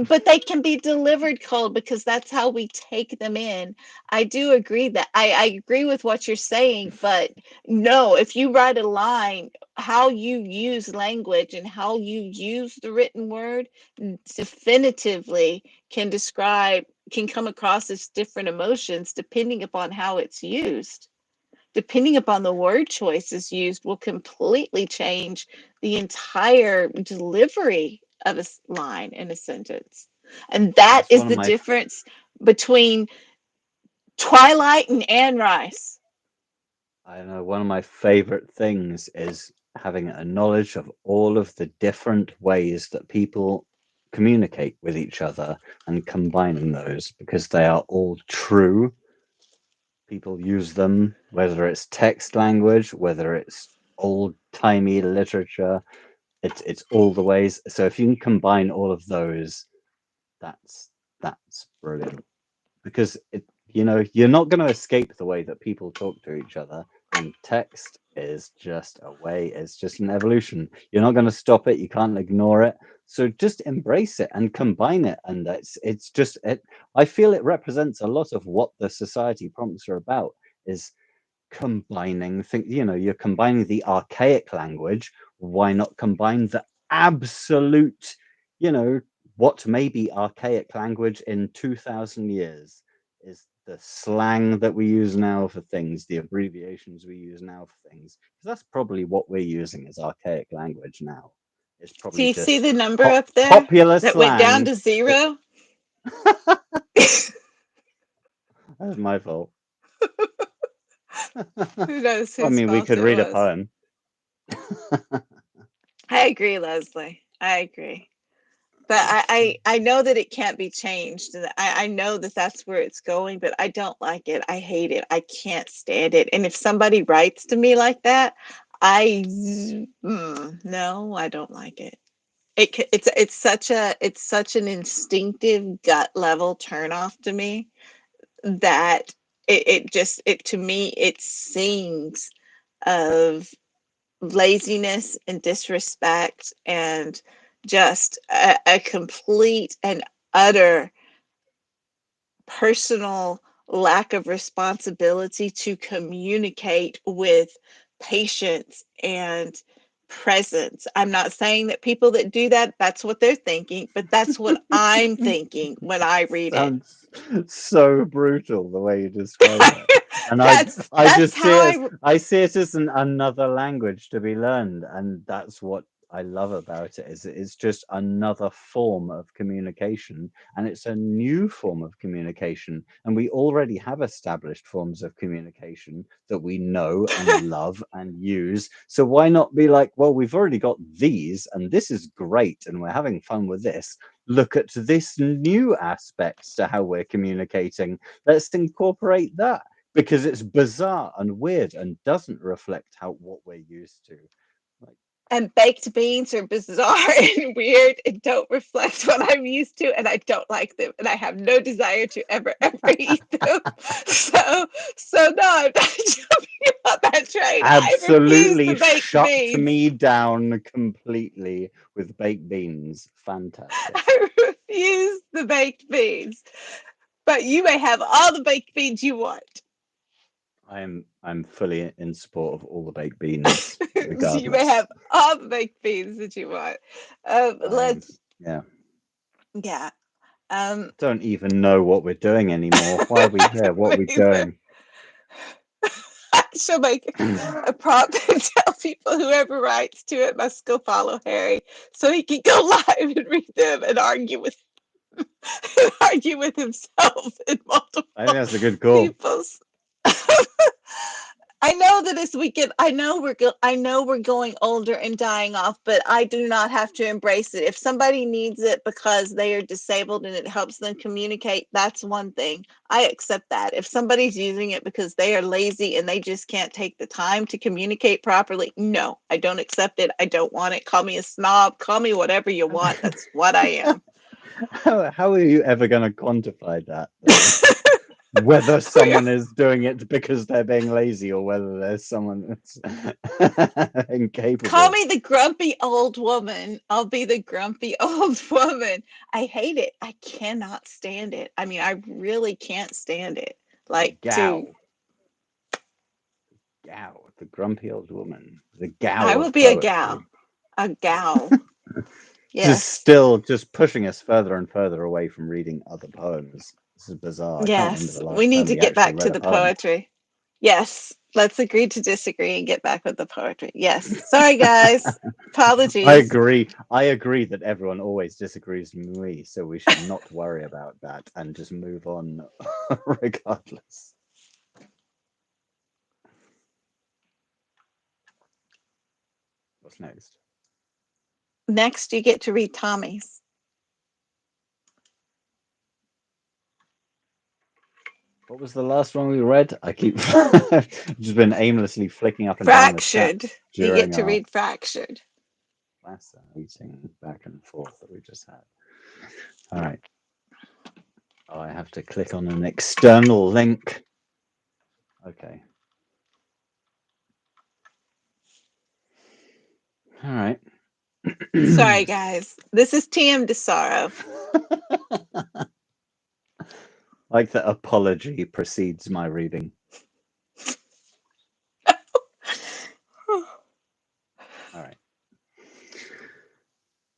But they can be delivered cold because that's how we take them in. I do agree that I agree with what you're saying, but no, if you write a line, how you use language and how you use the written word definitively can come across as different emotions depending upon how it's used. Depending upon the word choices used will completely change the entire delivery of a line in a sentence. And that That's is one of the my. difference between Twilight and Anne Rice. I don't know. One of my favorite things is having a knowledge of all of the different ways that people communicate with each other and combining those because they are all true. People use them, whether it's text language, whether it's old-timey literature, it's all the ways. So if you can combine all of those, that's brilliant. Because you're not going to escape the way that people talk to each other, and text is just a way, it's just an evolution. You're not going to stop it, you can't ignore it. So just embrace it and combine it, and it's just it. I feel it represents a lot of what the society prompts are about, is combining things. You're combining the archaic language. Why not combine the absolute, you know what may be archaic language in 2000 years is the slang that we use now for things, the abbreviations we use now for things, because that's probably what we're using as archaic language now. It's Do probably you see just the number up there popular that went down slang to that 0? that's my fault. Who knows I whose mean, we fault could it read a was? poem. I agree, Leslie. I agree. But I know that it can't be changed. And I know that that's where it's going, but I don't like it. I hate it. I can't stand it. And if somebody writes to me like that, no, I don't like it. It's such an instinctive gut level turn off to me that it to me it sings of laziness and disrespect and just a complete and utter personal lack of responsibility to communicate with patience and presence. I'm not saying that people that do that, that's what they're thinking, but that's what I'm thinking when I read it. Sounds so brutal the way you describe it, and I That's just see how it as another language to be learned, and that's what I love about it. Is it's just another form of communication, and it's a new form of communication, and we already have established forms of communication that we know and love and use. So why not be like, well, we've already got these, and this is great, and we're having fun with this. Look at this new aspect to how we're communicating. Let's incorporate that because it's bizarre and weird and doesn't reflect what we're used to. Like, and baked beans are bizarre and weird and don't reflect what I'm used to, and I don't like them, and I have no desire to ever eat them. So no, I'm not jumping on that train. I refuse absolutely the baked shut beans. me down completely with baked beans. Fantastic. I refuse the baked beans. But you may have all the baked beans you want. I'm fully in support of all the baked beans, You may regardless. have all the baked beans that you want. I'm Let's yeah. yeah. Um, Don't even know what we're doing anymore. Why are we here? What are we doing? She'll make a prompt and tell people whoever writes to it must go follow Harry so he can go live and read them and argue with himself and I think multiple that's a good call. people's. I know that as we get, I know we're going older and dying off, but I do not have to embrace it. If somebody needs it because they are disabled and it helps them communicate, that's one thing. I accept that. If somebody's using it because they are lazy and they just can't take the time to communicate properly, no, I don't accept it. I don't want it. Call me a snob. Call me whatever you want. That's what I am. How are you ever going to quantify that? Whether someone is doing it because they're being lazy or whether there's someone that's incapable. Call me the grumpy old woman. I'll be the grumpy old woman. I hate it. I cannot stand it. I mean, I really can't stand it. Like, Gow. The grumpy old woman. The gow. I will be a gal. A gal. Yes. Just pushing us further and further away from reading other poems. This is bizarre. Yes, we need to get back to the poetry. Yes, let's agree to disagree and get back with the poetry. Yes. Sorry, guys. Apologies. I agree that everyone always disagrees with me, so we should not worry about that and just move on regardless. What's next? Next, you get to read Tommy's. What was the last one we read? I keep just been aimlessly flicking up and down the chat. Fractured. You get to read Fractured. Fascinating back and forth that we just had. All right. Oh, I have to click on an external link. Okay. All right. Sorry, guys. This is TM to Sorrow. Like the apology precedes my reading. All right.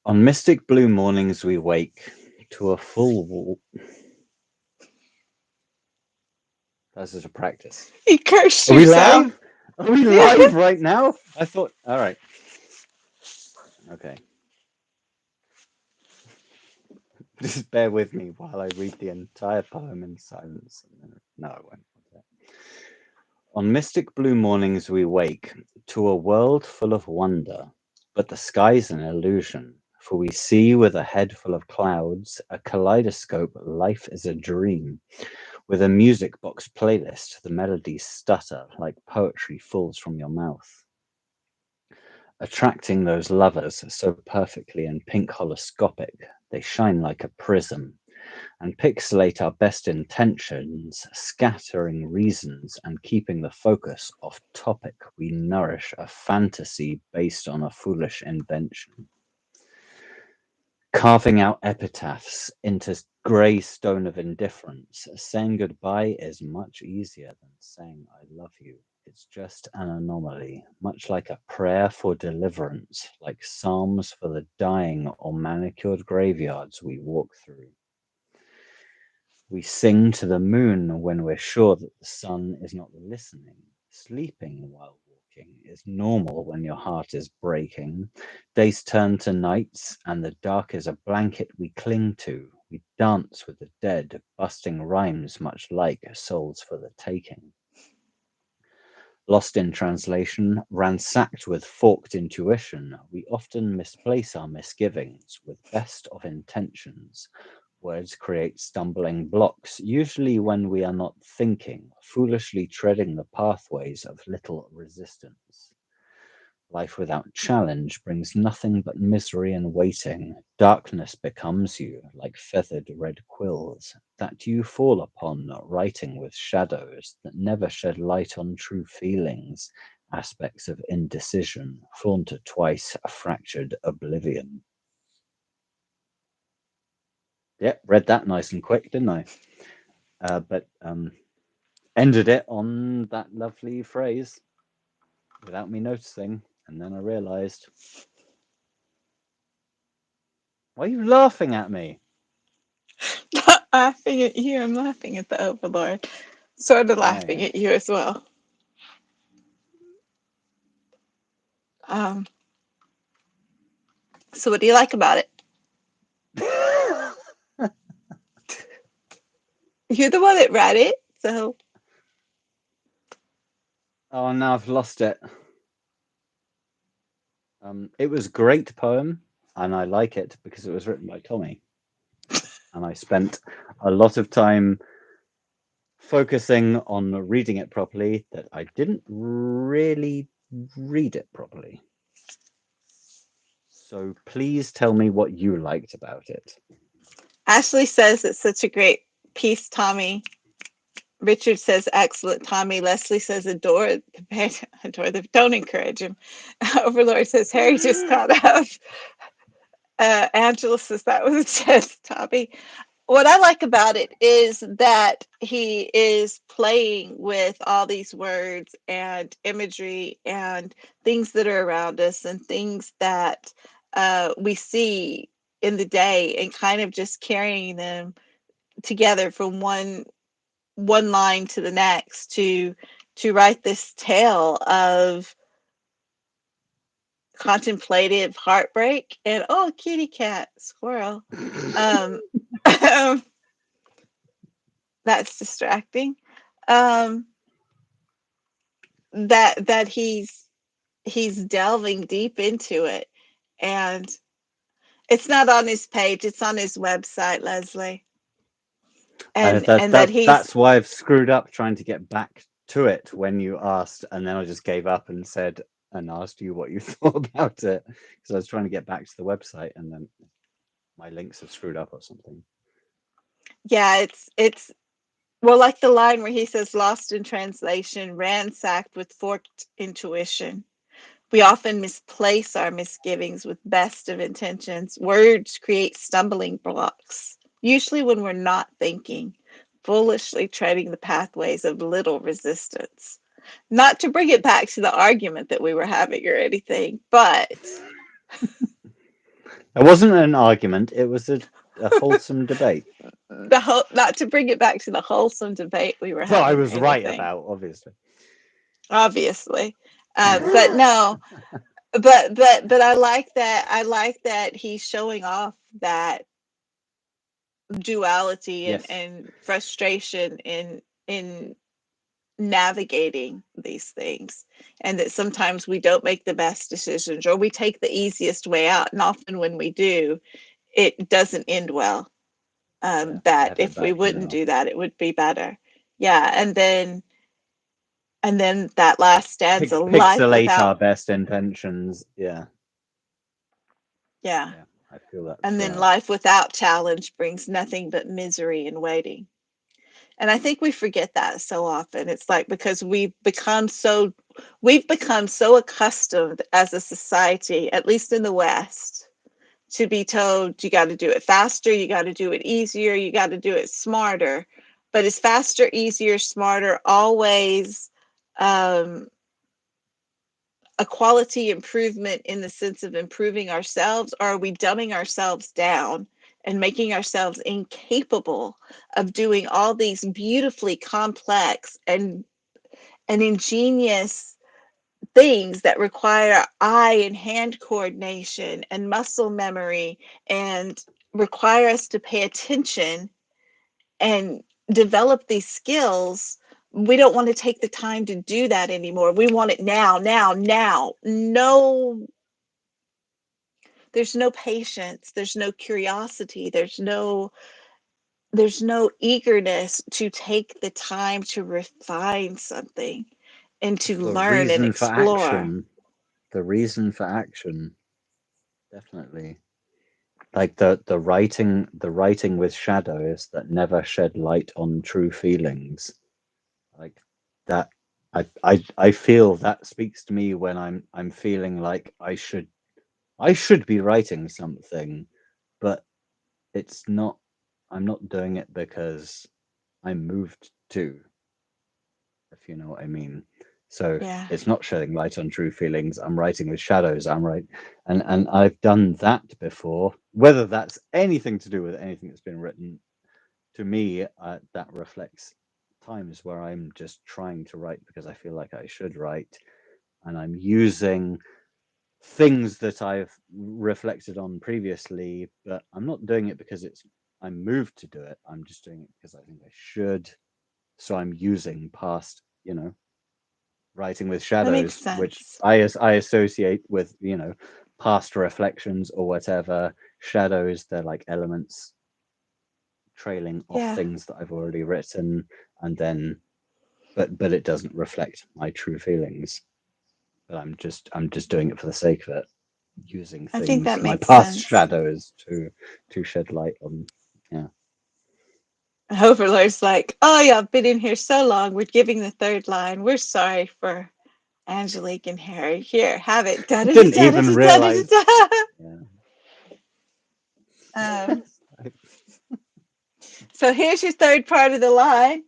On mystic blue mornings we wake to a full wall. That's just a practice. You cursed yourself. yourself. Are we live right now? I thought, all right. Okay. Just bear with me while I read the entire poem in silence. No, I won't. On mystic blue mornings we wake to a world full of wonder, but the sky's an illusion, for we see with a head full of clouds, a kaleidoscope, life is a dream. With a music box playlist, the melodies stutter like poetry falls from your mouth. Attracting those lovers so perfectly in pink holoscopic, they shine like a prism and pixelate our best intentions, scattering reasons and keeping the focus off topic. We nourish a fantasy based on a foolish invention. Carving out epitaphs into grey stone of indifference, saying goodbye is much easier than saying I love you. It's just an anomaly, much like a prayer for deliverance, like psalms for the dying or manicured graveyards we walk through. We sing to the moon when we're sure that the sun is not listening. Sleeping while walking is normal when your heart is breaking. Days turn to nights, and the dark is a blanket we cling to. We dance with the dead, busting rhymes much like souls for the taking. Lost in translation, ransacked with forked intuition, we often misplace our misgivings with best of intentions. Words create stumbling blocks, usually when we are not thinking, foolishly treading the pathways of little resistance. Life without challenge brings nothing but misery and waiting. Darkness becomes you, like feathered red quills, that you fall upon, writing with shadows that never shed light on true feelings, aspects of indecision, flaunted twice, a fractured oblivion. Yep, read that nice and quick, didn't I? But ended it on that lovely phrase without me noticing. And then I realized, why are you laughing at me? Not laughing at you. I'm laughing at the Overlord. Sort of laughing at you as well. So what do you like about it? You're the one that read it, so. Oh, now I've lost it. It was a great poem, and I like it because it was written by Tommy. And I spent a lot of time focusing on reading it properly that I didn't really read it properly. So please tell me what you liked about it. Ashley says it's such a great piece, Tommy. Richard says, excellent, Tommy. Leslie says, adore the, don't encourage him. Overlord says, Harry just caught up. Angela says, that was just Tommy. What I like about it is that he is playing with all these words and imagery and things that are around us and things that we see in the day, and kind of just carrying them together from one line to the next to write this tale of contemplative heartbreak and kitty cat squirrel. That's distracting. That he's delving deep into it, and it's not on his page, it's on his website, Leslie. And that's why I've screwed up trying to get back to it when you asked, and then I just gave up and said and asked you what you thought about it, because I was trying to get back to the website and then my links have screwed up or something. Yeah, it's well, like the line where he says, lost in translation, ransacked with forked intuition. We often misplace our misgivings with best of intentions. Words create stumbling blocks, usually when we're not thinking, foolishly treading the pathways of little resistance. Not to bring it back to the argument that we were having or anything, but it wasn't an argument, it was a wholesome debate. Not to bring it back to the wholesome debate we were having. I was right about, obviously. But no, but I like that. I like that he's showing off that duality yes. and frustration in navigating these things, and that sometimes we don't make the best decisions, or we take the easiest way out, and often when we do, it doesn't end well. That if we wouldn't do that, it would be better. Yeah, and then that last stanza, pixelate our best intentions. Yeah, I feel that. And then life without challenge brings nothing but misery and waiting. And I think we forget that so often. It's like, because we've become so accustomed as a society, at least in the West, to be told you got to do it faster, you got to do it easier, you got to do it smarter. But is faster, easier, smarter always a quality improvement in the sense of improving ourselves, or are we dumbing ourselves down and making ourselves incapable of doing all these beautifully complex and ingenious things that require eye and hand coordination and muscle memory, and require us to pay attention and develop these skills? We don't want to take the time to do that anymore. We want it now. No, there's no patience, there's no curiosity, there's no eagerness to take the time to refine something and to learn and explore. The reason for action, definitely. Like the writing with shadows that never shed light on true feelings, like that. I feel that speaks to me when I'm feeling like I should be writing something, but it's not. I'm not doing it because I'm moved to, if you know what I mean. So it's not shedding light on true feelings. I'm writing with shadows. I'm right, and I've done that before. Whether that's anything to do with anything that's been written, to me, that reflects times where I'm just trying to write because I feel like I should write, and I'm using things that I've reflected on previously, but I'm not doing it because I'm moved to do it. I'm just doing it because I think I should. So I'm using past, writing with That shadows, makes which sense. I associate with, you know, past reflections or whatever. Shadows, they're like elements trailing off Yeah. things that I've already written, and then but it doesn't reflect my true feelings. But I'm just doing it for the sake of it, using I think things, that my makes past sense. shadows to shed light on. Yeah. Overlord's like, oh, y'all been in here so long. We're giving the third line. We're sorry for Angelique and Harry. Here, have it. Da da da Didn't da da even da da realize. da. Yeah. So here's your third part of the line.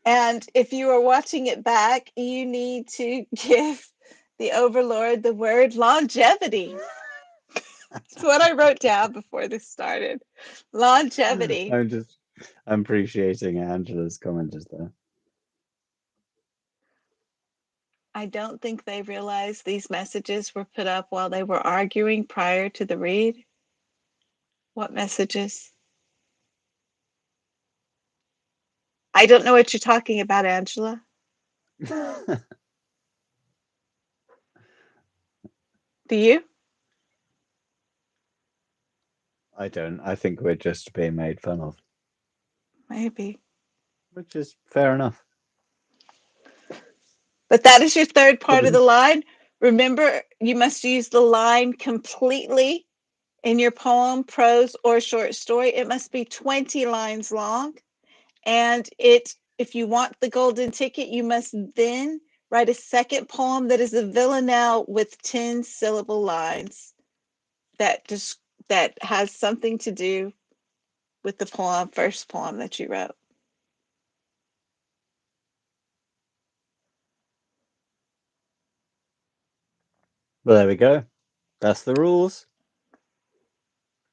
And if you are watching it back, you need to give the Overlord the word longevity. That's what I wrote down before this started. Longevity. I'm appreciating Angela's comment just there. I don't think they realized these messages were put up while they were arguing prior to the read. What messages? I don't know what you're talking about, Angela. Do you? I don't. I think we're just being made fun of, Maybe. which is fair enough. But that is your third part of Probably. the line. Remember, you must use the line completely in your poem, prose, or short story. It must be 20 lines long. And if you want the golden ticket, you must then write a second poem that is a villanelle with 10 syllable lines that has something to do with the first poem that you wrote. Well, there we go. That's the rules.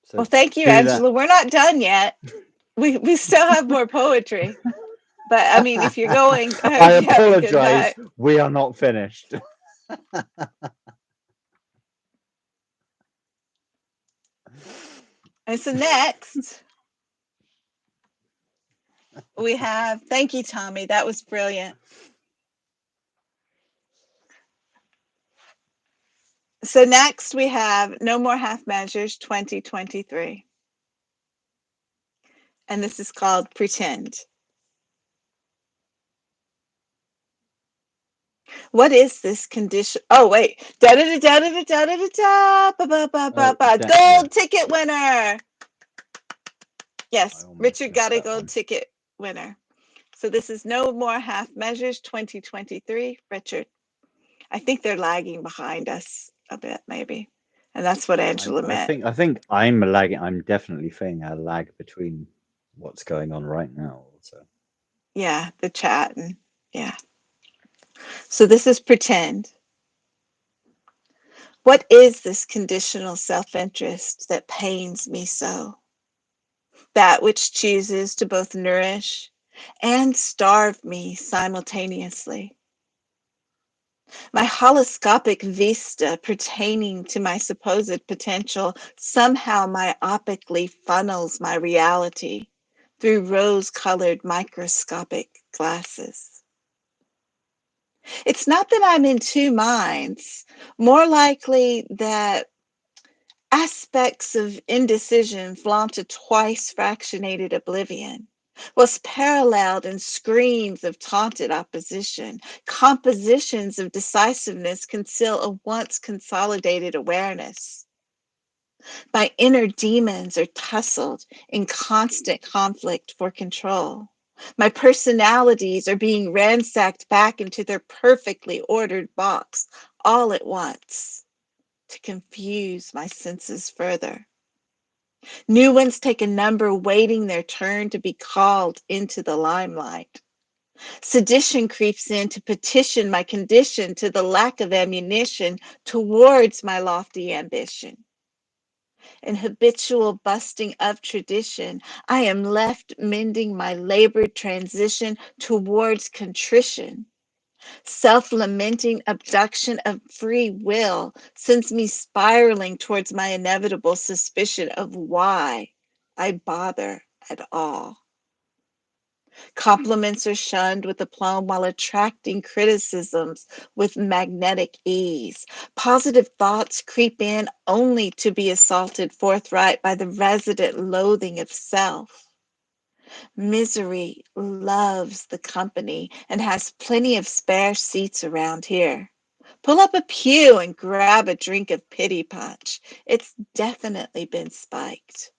So Well, thank you, Angela. We're not done yet. We still have more poetry. But I mean, if you're going, I hope I you have a good apologize. night. We are not finished. And so next, we have, thank you, Tommy. That was brilliant. So next we have No More Half Measures 2023. And this is called Pretend. What is this condition? Oh, wait. Da da da da da da da da da ba ba ba ba ba. Gold ticket winner. Yes, Richard got a gold ticket winner. So this is No More Half Measures 2023. Richard, I think they're lagging behind us a bit, maybe. And that's what Angela meant. I think I'm lagging. I'm definitely feeling a lag between what's going on right now. Also, yeah, the chat and yeah. So this is Pretend. What is this conditional self-interest that pains me so? That which chooses to both nourish and starve me simultaneously. My holoscopic vista pertaining to my supposed potential somehow myopically funnels my reality through rose-colored microscopic glasses. It's not that I'm in two minds, more likely that aspects of indecision flaunt a twice fractionated oblivion was paralleled in screams of taunted opposition. Compositions of decisiveness conceal a once consolidated awareness. My inner demons are tussled in constant conflict for control. My personalities are being ransacked back into their perfectly ordered box all at once to confuse my senses further. New ones take a number waiting their turn to be called into the limelight. Sedition creeps in to petition my condition to the lack of ammunition towards my lofty ambition. In habitual busting of tradition, I am left mending my labored transition towards contrition. Self-lamenting abduction of free will sends me spiraling towards my inevitable suspicion of why I bother at all. Compliments are shunned with aplomb while attracting criticisms with magnetic ease. Positive thoughts creep in only to be assaulted forthright by the resident loathing of self. Misery loves the company and has plenty of spare seats around here. Pull up a pew and grab a drink of pity punch. It's definitely been spiked.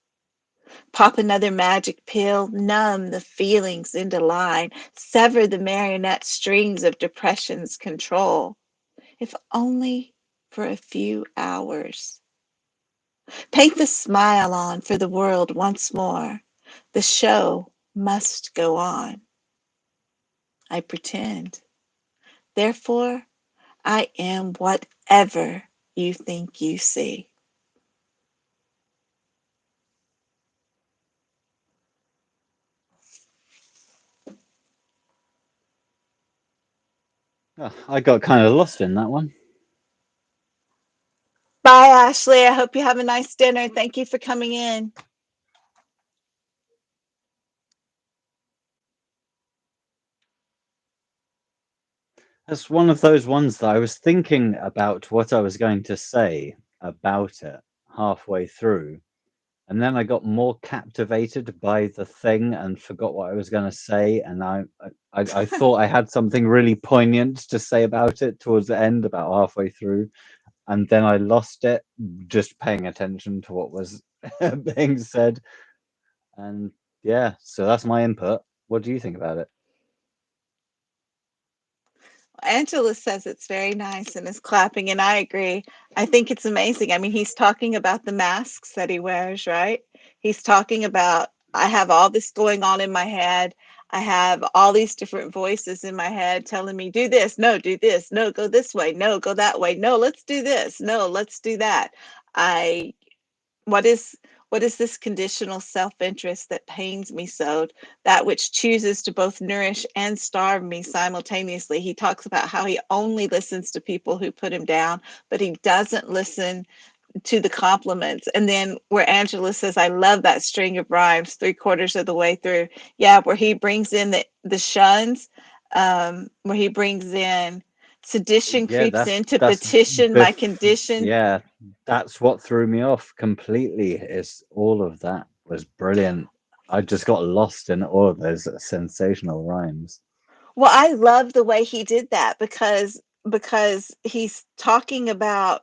Pop another magic pill, numb the feelings into line, sever the marionette strings of depression's control, if only for a few hours. Paint the smile on for the world once more. The show must go on. I pretend. Therefore, I am whatever you think you see. Oh, I got kind of lost in that one. Bye, Ashley. I hope you have a nice dinner. Thank you for coming in. That's one of those ones that I was thinking about what I was going to say about it halfway through. And then I got more captivated by the thing and forgot what I was going to say. And I thought I had something really poignant to say about it towards the end, about halfway through. And then I lost it just paying attention to what was being said. And yeah, so that's my input. What do you think about it? Angela says it's very nice and is clapping, and I agree. I think it's amazing. I mean, he's talking about the masks that he wears, right? He's talking about, I have all this going on in my head. I have all these different voices in my head telling me, do this, no, do this, no, go this way, no, go that way, no, let's do this, no, let's do that. I what is what is this conditional self-interest that pains me so, that which chooses to both nourish and starve me simultaneously? He talks about how he only listens to people who put him down, but he doesn't listen to the compliments. And then where Angela says, I love that string of rhymes 3/4 of the way through. Yeah, where he brings in the shuns, where he brings in sedition Yeah, creeps into that's petition my condition. yeah, that's what threw me off completely. Is all of that was brilliant. I just got lost in all of those sensational rhymes. Well, I love the way he did that because he's talking about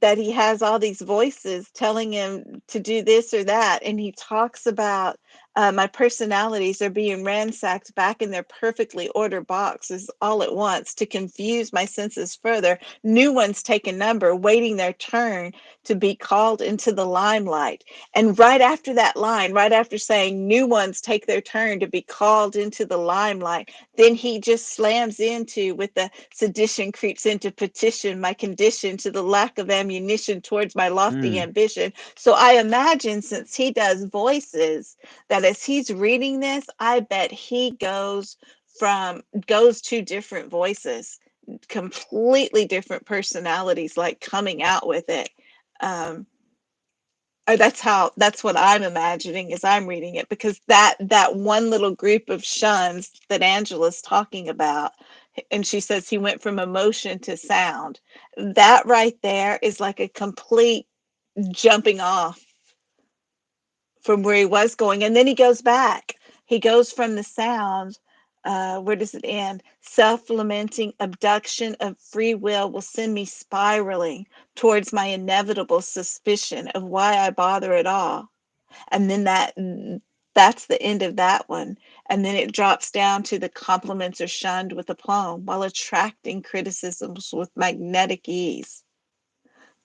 that he has all these voices telling him to do this or that, and he talks about my personalities are being ransacked back in their perfectly ordered boxes all at once to confuse my senses further. New ones take a number, waiting their turn to be called into the limelight. And right after that line, right after saying new ones take their turn to be called into the limelight, then he just slams into with the sedition creeps into petition my condition to the lack of ammunition towards my lofty ambition. So I imagine, since he does voices, that as he's reading this, I bet he goes to different voices, completely different personalities, like coming out with it. um that's what I'm imagining as I'm reading it, because that one little group of shuns that Angela's talking about, and she says he went from emotion to sound, that right there is like a complete jumping off from where he was going, and then he goes back. He goes from the sound. Where does it end? Self-lamenting abduction of free will send me spiraling towards my inevitable suspicion of why I bother at all. And then that's the end of that one. And then it drops down to the compliments are shunned with aplomb while attracting criticisms with magnetic ease.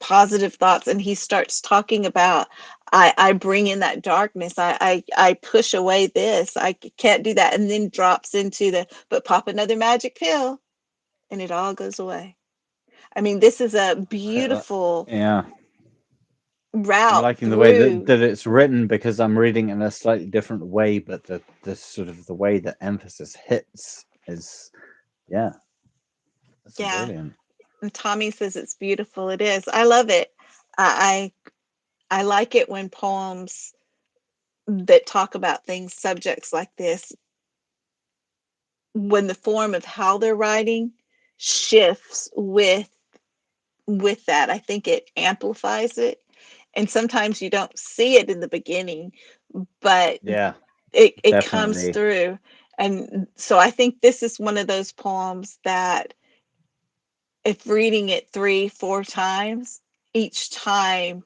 Positive thoughts, and he starts talking about, I bring in that darkness, I push away this, I can't do that, and then drops into the but pop another magic pill and it all goes away. I mean, this is a beautiful Yeah, I'm route liking the way that, through. that it's written, because I'm reading in a slightly different way, but the sort of the way that emphasis hits is, yeah, that's Yeah, brilliant. and Tommy says it's beautiful. It is. I love it. I I like it when poems that talk about things, subjects like this, when the form of how they're writing shifts with that. I think it amplifies it. And sometimes you don't see it in the beginning, but Yeah, it comes definitely. through. And so I think this is one of those poems that if reading it 3-4 times, each time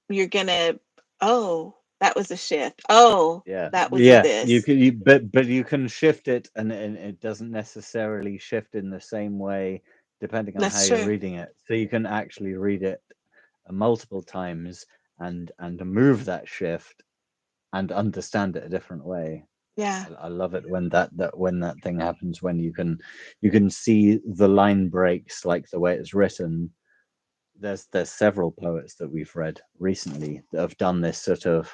you're gonna, oh, that was a shift. Oh, Yeah, that was a yeah. You this. can, but you can shift it, and it doesn't necessarily shift in the same way depending on how That's you're true. reading it. So you can actually read it multiple times and move that shift and understand it a different way. Yeah. I love it when that when that thing happens, when you can see the line breaks like the way it's written. There's several poets that we've read recently that have done this sort of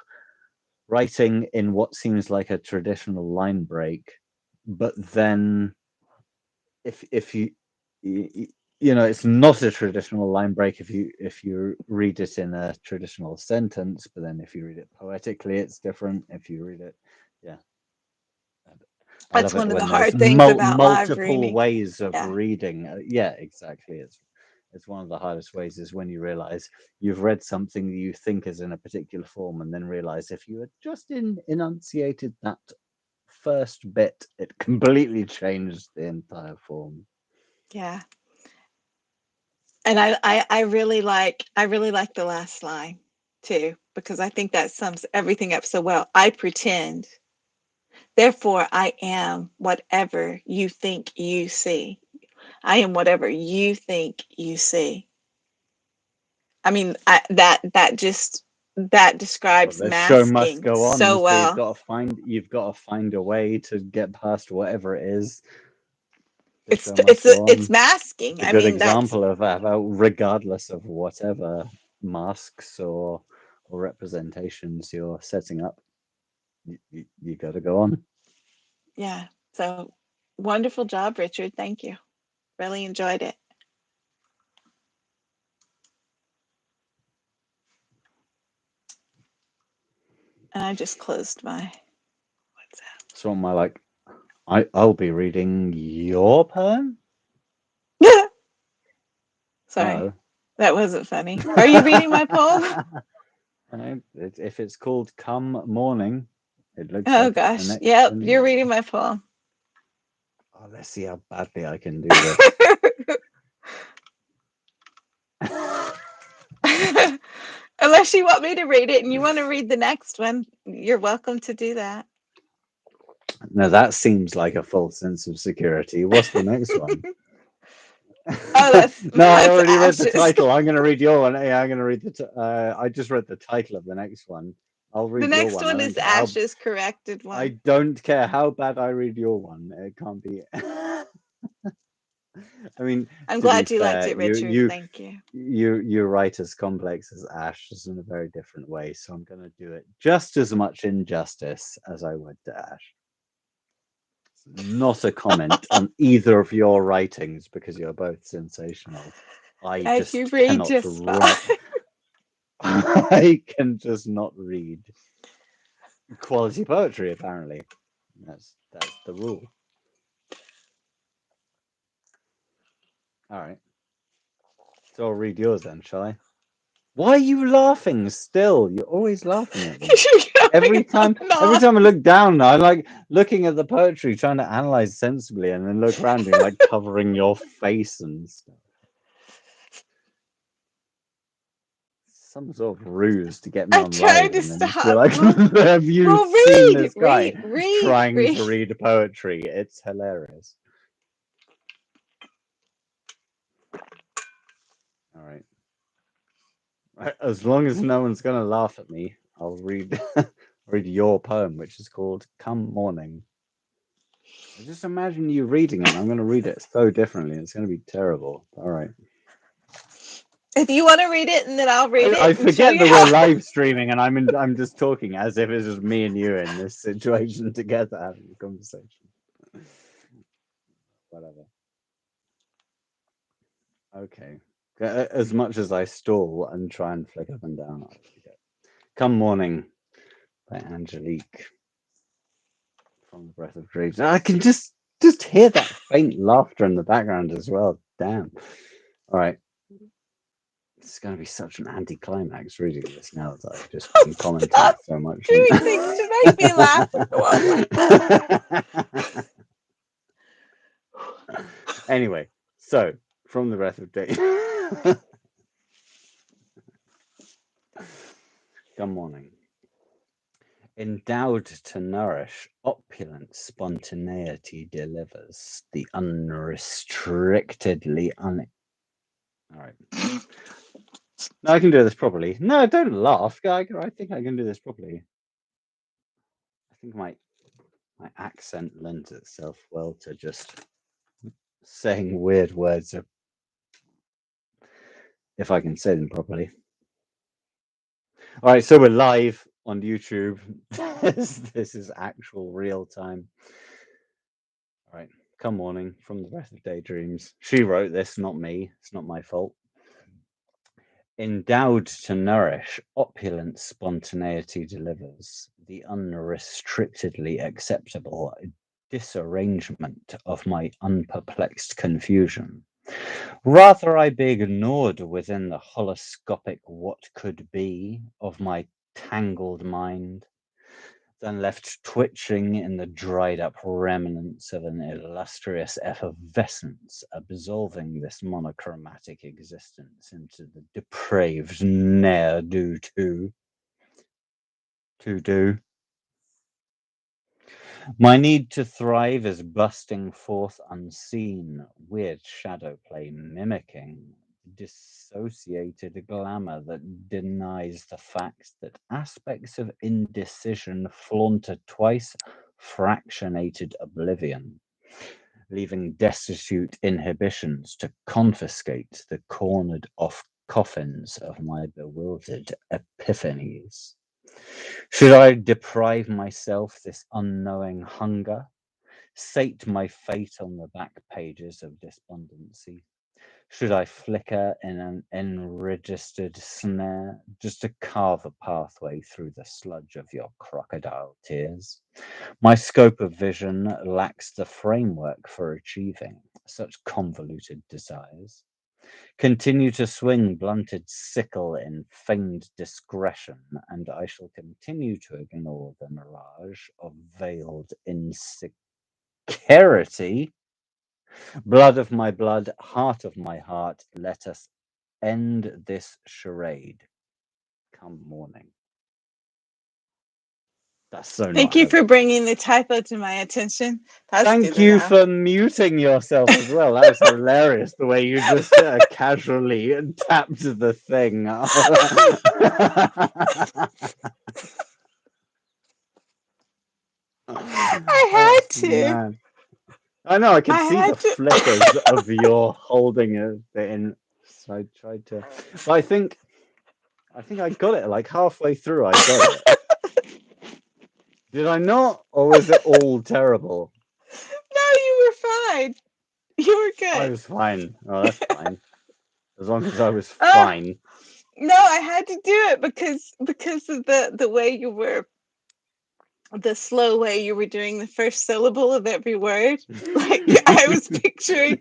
writing in what seems like a traditional line break, but then if you you know, it's not a traditional line break if you read it in a traditional sentence, but then if you read it poetically, it's different. If you read it, yeah, I That's love it one of the when there's hard things about live multiple reading. ways of Yeah. reading. Yeah, exactly. It's one of the hardest ways is when you realize you've read something that you think is in a particular form, and then realize if you had just enunciated that first bit, it completely changed the entire form. Yeah. And I really like the last line too, because I think that sums everything up so well. I pretend, therefore I am whatever you think you see. I am whatever you think you see. I mean, that Well, describes the show must masking go on, so so well. you've got to find a way to get past whatever it is. The show must go It's on. masking. A I good mean, that's example of how, regardless of whatever masks or representations you're setting up, you got to go on. yeah. So wonderful job, Richard. Thank you. Really enjoyed it. And I just closed my WhatsApp. So am I like, I'll be reading your poem? Sorry, Oh. that wasn't funny. Are you reading my poem? If it's called Come Morning, it looks Oh like it's the gosh. next Yep, you're one. reading my poem. Oh, let's see how badly I can do this. Unless you want me to read it and you want to read the next one, you're welcome to do that. Now that seems like a false sense of security. What's the next one? Oh, No, I that's already read the ashes. title. I'm going to read your one. Yeah, I'm going to read I just read the title of the next one. I'll The read your next one. I one don't is care how. ashes corrected I one. don't care how bad I read your one. It can't be. I mean, I'm to be glad you liked fair, it, Richard. Thank you. you write as complex as Ash, just in a very different way. So I'm going to do it just as much injustice as I would to Ash. Not a comment on either of your writings because you're both sensational. I As you just read cannot just fine. write. I can just not read quality poetry. Apparently, that's the rule. All right, so I'll read yours then, shall I? Why are you laughing still? You're always laughing at me. You're Every going on time, and every on. time I look down, I like looking at the poetry, trying to analyze sensibly, and then look around you, like covering your face and stuff. Some sort of ruse to get me I'm on trying live, to and then just be stop. like, "Have you Well, seen this guy trying read. to read poetry? It's hilarious." All right. As long as no one's gonna laugh at me, I'll read read your poem, which is called "Come Morning." I just imagine you reading it, and I'm gonna read it so differently. It's gonna be terrible. All right. If you want to read it, and then I'll read I it and show forget you that we're how. live streaming, and I'm just talking as if it's just me and you in this situation together having a conversation. Whatever. Okay. As much as I stall and try and flick up and down, I'll read it. Come Morning by Angelique from The Breath of Dreams. I can just Just hear that faint laughter in the background as well. Damn. All right. It's going to be such an anticlimax reading this now that I've just been commenting Stop so much. doing things to make me laugh. Anyway, so from the Breath of Day. Good morning. Endowed to nourish, opulent spontaneity delivers the unrestrictedly All right. No, I can do this properly. No, don't laugh. I think I can do this properly. I think my accent lends itself well to just saying weird words if I can say them properly. All right, so we're live on YouTube. This is actual real time. All right, come morning from the Breath of Daydreams. She wrote this, not me. It's not my fault. Endowed to nourish, opulent spontaneity delivers the unrestrictedly acceptable disarrangement of my unperplexed confusion. Rather I be ignored within the holoscopic what could be of my tangled mind than left twitching in the dried up remnants of an illustrious effervescence, absolving this monochromatic existence into the depraved ne'er-do. My need to thrive is busting forth unseen, weird shadow play mimicking dissociated glamour that denies the fact that aspects of indecision flaunted twice fractionated oblivion, leaving destitute inhibitions to confiscate the cornered off coffins of my bewildered epiphanies. Should I deprive myself this unknowing hunger, sate my fate on the back pages of despondency? Should I flicker in an enregistered snare just to carve a pathway through the sludge of your crocodile tears? My scope of vision lacks the framework for achieving such convoluted desires. Continue to swing blunted sickle in feigned discretion, and I shall continue to ignore the mirage of veiled insecurity. Blood of my blood, heart of my heart, let us end this charade. Come morning. That's so Thank not you how for bringing the typo to my attention. That's Thank good you enough. for muting yourself as well. That was hilarious, the way you just casually tapped the thing. I had to. Man. I know, I could see the flickers of your holding it in. So I tried to. But I think I got it like halfway through. I got it. Did I not? Or was it all terrible? No, you were fine. You were good. I was fine. Oh, that's fine. As long as I was fine. No, I had to do it because of the way you were, the slow way you were doing the first syllable of every word. Like I was picturing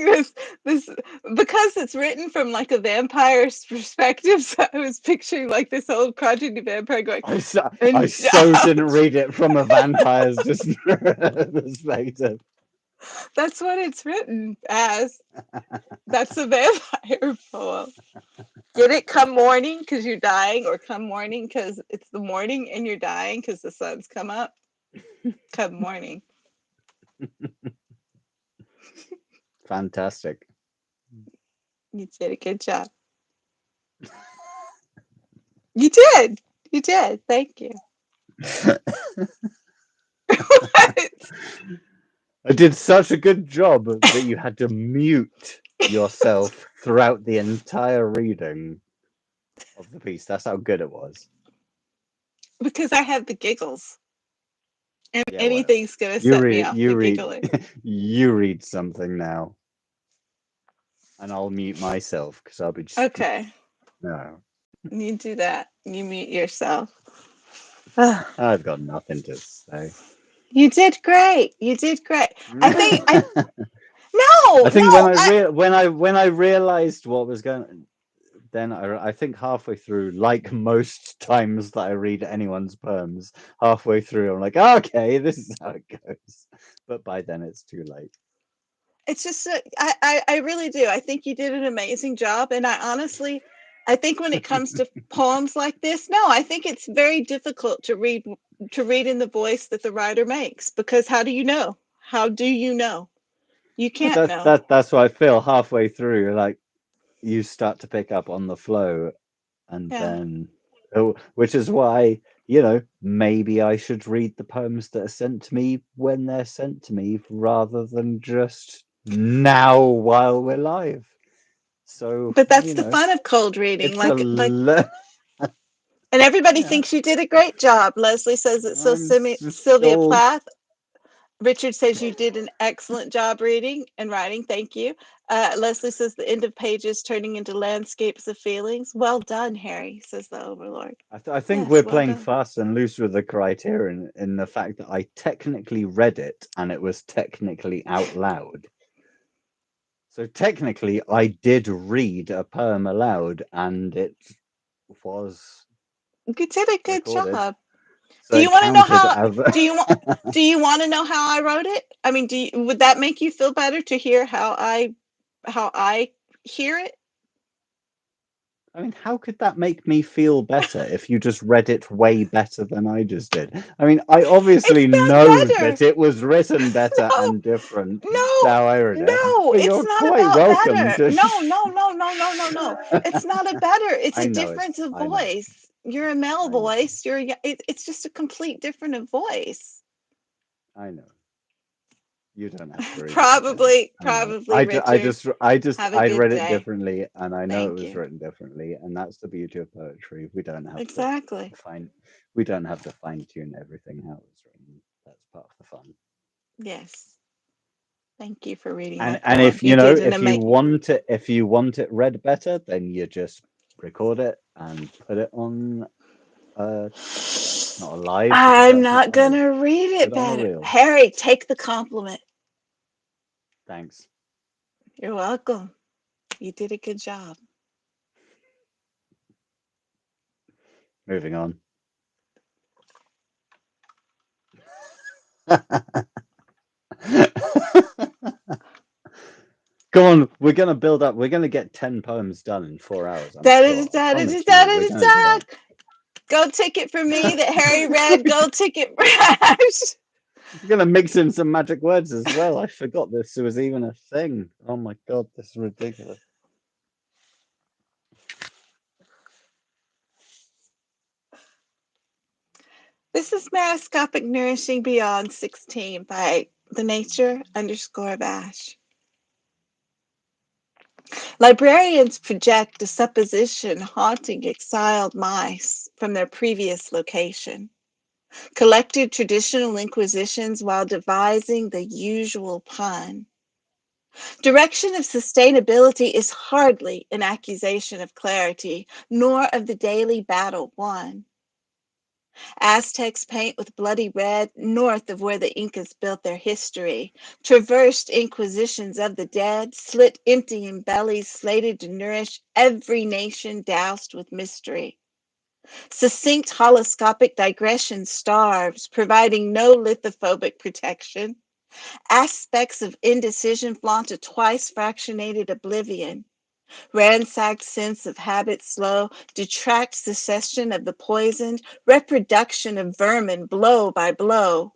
this because it's written from like a vampire's perspective. So I was picturing like this old crotchety vampire going. I so didn't read it from a vampire's perspective. That's what it's written as. That's a vampire poem. Did it come morning because you're dying, or come morning because it's the morning and you're dying because the sun's come up? Come morning. Fantastic. You did a good job. You did. You did. Thank you. I did such a good job that you had to mute yourself throughout the entire reading of the piece. That's how good it was. Because I have the giggles. And Yeah, anything's gonna set me off the giggling. You read something now. And I'll mute myself because I'll be just. Okay. No. You do that. You mute yourself. I've got nothing to say. You did great. You did great. I think I think when I realized what was going, then I think halfway through, like most times that I read anyone's poems, halfway through I'm like, okay, this is how it goes. But by then it's too late. It's just I really do. I think you did an amazing job, and I think when it comes to poems like this, no, I think it's very difficult to read in the voice that the writer makes, because how do you know? How do you know? You can't know. That's what I feel halfway through. Like you start to pick up on the flow, and then, which is why, maybe I should read the poems that are sent to me when they're sent to me rather than just now while we're live. So, But that's the fun of cold reading. it's and everybody thinks you did a great job. Leslie says it's so Sylvia Plath. Richard says you did an excellent job reading and writing. Thank you. Leslie says the end of pages turning into landscapes of feelings. Well done, Harry, says the Overlord. I think we're playing fast and loose with the criterion in the fact that I technically read it and it was technically out loud. So technically I did read a poem aloud and it was You did a good job. So do you want to know how do you want to know how I wrote it? I mean, would that make you feel better to hear how I hear it? I mean, how could that make me feel better if you just read it way better than I just did? I mean, I obviously know that it was written better and different to how I read it. No, but it's you're not quite about welcome better. to. No. It's not a better. It's a difference of voice. You're a male voice. It's just a complete different of voice. I know. You don't have to read probably, Richard. I read it differently, and I know it was written differently, and that's the beauty of poetry. We don't have we don't have to fine tune everything how it was written. That's part of the fun. Yes. Thank you for reading. And if if you want it read better, then you just record it and put it on. Not a live. I'm not gonna read it better. Harry, take the compliment. Thanks. You're welcome. You did a good job. Moving on. Come on, we're gonna build up. We're gonna get 10 poems done in 4 hours. That is that. Gold ticket for me that Harry read. Gold ticket. I'm gonna mix in some magic words as well. I forgot this was even a thing. Oh my god, this is ridiculous. This is Marascopic Nourishing Beyond 16 by the nature_bash. Librarians project a supposition haunting exiled mice from their previous location, collected traditional inquisitions while devising the usual pun. Direction of sustainability is hardly an accusation of clarity, nor of the daily battle won. Aztecs paint with bloody red north of where the Incas built their history, traversed inquisitions of the dead, slit emptying bellies slated to nourish every nation doused with mystery. Succinct holoscopic digression starves, providing no lithophobic protection. Aspects of indecision flaunt a twice fractionated oblivion. Ransacked sense of habit slow, detract secession of the poisoned, reproduction of vermin blow by blow.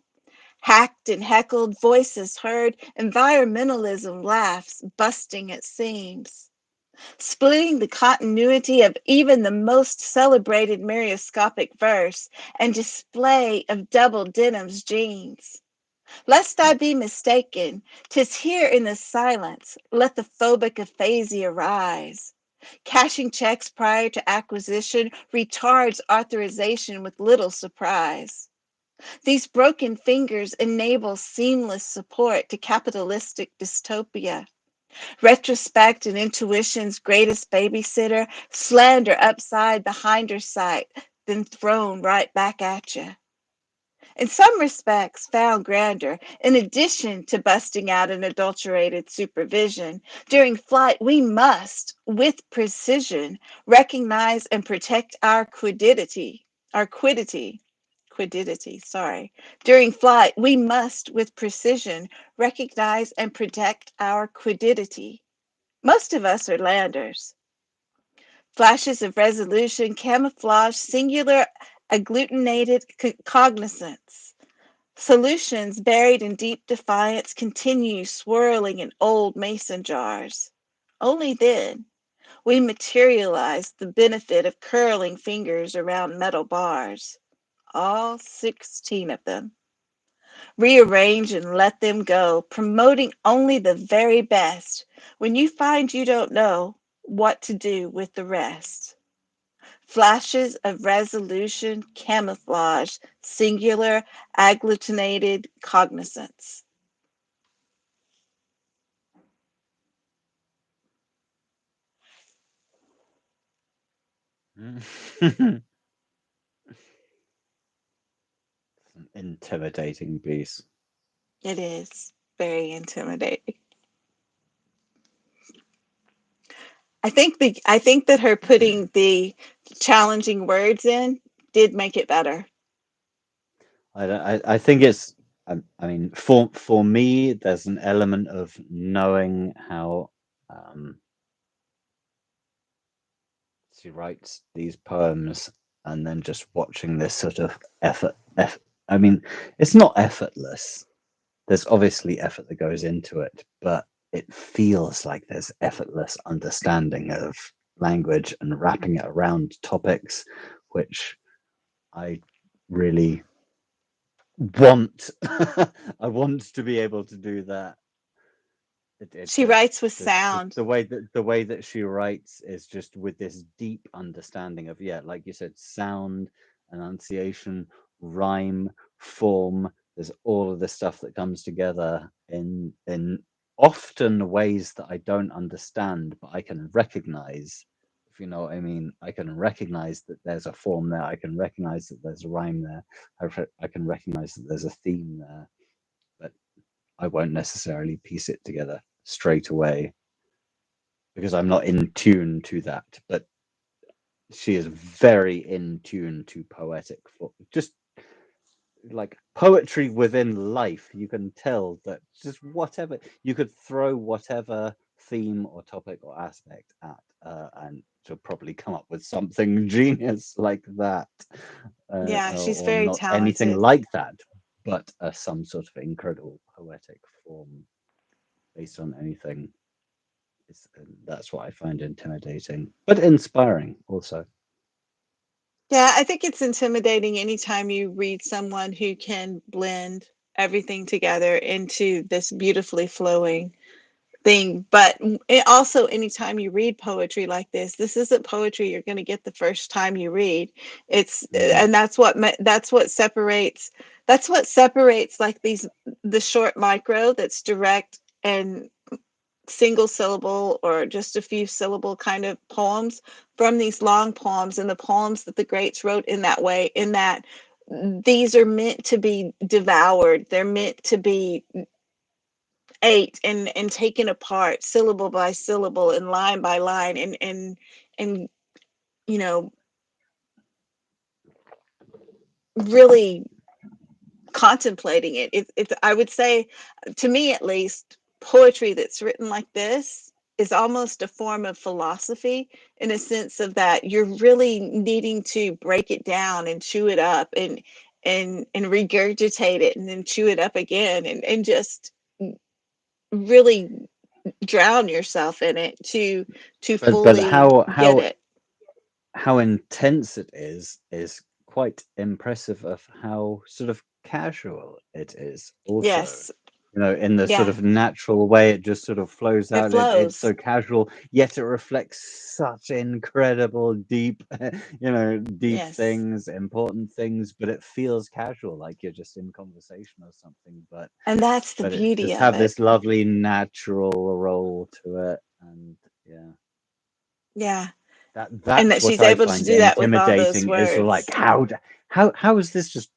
Hacked and heckled, voices heard, environmentalism laughs, busting at seams. Splitting the continuity of even the most celebrated Marioscopic verse and display of double denim's jeans. Lest I be mistaken, 'tis here in the silence, let the phobic aphasia rise. Cashing checks prior to acquisition retards authorization with little surprise. These broken fingers enable seamless support to capitalistic dystopia. Retrospect and intuition's greatest babysitter, slander upside behind her sight, then thrown right back at you. in some respects found grander. In addition to busting out an adulterated supervision, during flight we must, with precision, recognize and protect our quiddity. During flight, we must, with precision, recognize and protect our quiddity. Most of us are landers. Flashes of resolution camouflage singular agglutinated cognizance. Solutions buried in deep defiance continue swirling in old mason jars. Only then we materialize the benefit of curling fingers around metal bars. All 16 of them. Rearrange and let them go, promoting only the very best when you find you don't know what to do with the rest. Flashes of resolution camouflage singular agglutinated cognizance. An intimidating piece. It is very intimidating. I think that her putting the challenging words in did make it better. I think it's. I mean, for me, there's an element of knowing how she writes these poems, and then just watching this sort of effort. I mean, it's not effortless. There's obviously effort that goes into it, but it feels like there's effortless understanding of language and wrapping it around topics, which I really want. I want to be able to do that. She writes with sound. The way that she writes is just with this deep understanding of, yeah, like you said, sound, enunciation, rhyme, form. There's all of this stuff that comes together in often ways that I don't understand, but I can recognize, if you know what I mean. I can recognize that there's a form there. I can recognize that there's a rhyme there. I can recognize that there's a theme there, but I won't necessarily piece it together straight away because I'm not in tune to that. But she is very in tune to poetic, just like poetry within life. You can tell that just whatever you could throw, whatever theme or topic or aspect at, and she'll probably come up with something genius like that. Yeah, she's or very not anything talented. like that, but some sort of incredible poetic form based on anything. That's what I find intimidating, but inspiring also. Yeah, I think it's intimidating anytime you read someone who can blend everything together into this beautifully flowing thing. But it also, anytime you read poetry like this isn't poetry you're going to get the first time you read. It's and that's what separates like the short micro that's direct and single syllable or just a few syllable kind of poems from these long poems, and the poems that the greats wrote in that way, in that these are meant to be devoured. They're meant to be ate and taken apart syllable by syllable and line by line, and you know, really contemplating it. It's I would say, to me at least, poetry that's written like this is almost a form of philosophy, in a sense of that you're really needing to break it down and chew it up and regurgitate it and then chew it up again and just really drown yourself in it to But fully get it. how intense it is quite impressive of how sort of casual it is also. Yes. You know, in the sort Yeah. of natural way it just sort of flows It out. It's flows. so casual, yet it reflects such incredible deep deep Yes. things, important things, but it feels casual, like you're just in conversation or something. And that's the But it beauty just of have it. this lovely natural roll to it, and yeah. Yeah. And That's that what she's I able to find do that with all those intimidating, is like words. how is this just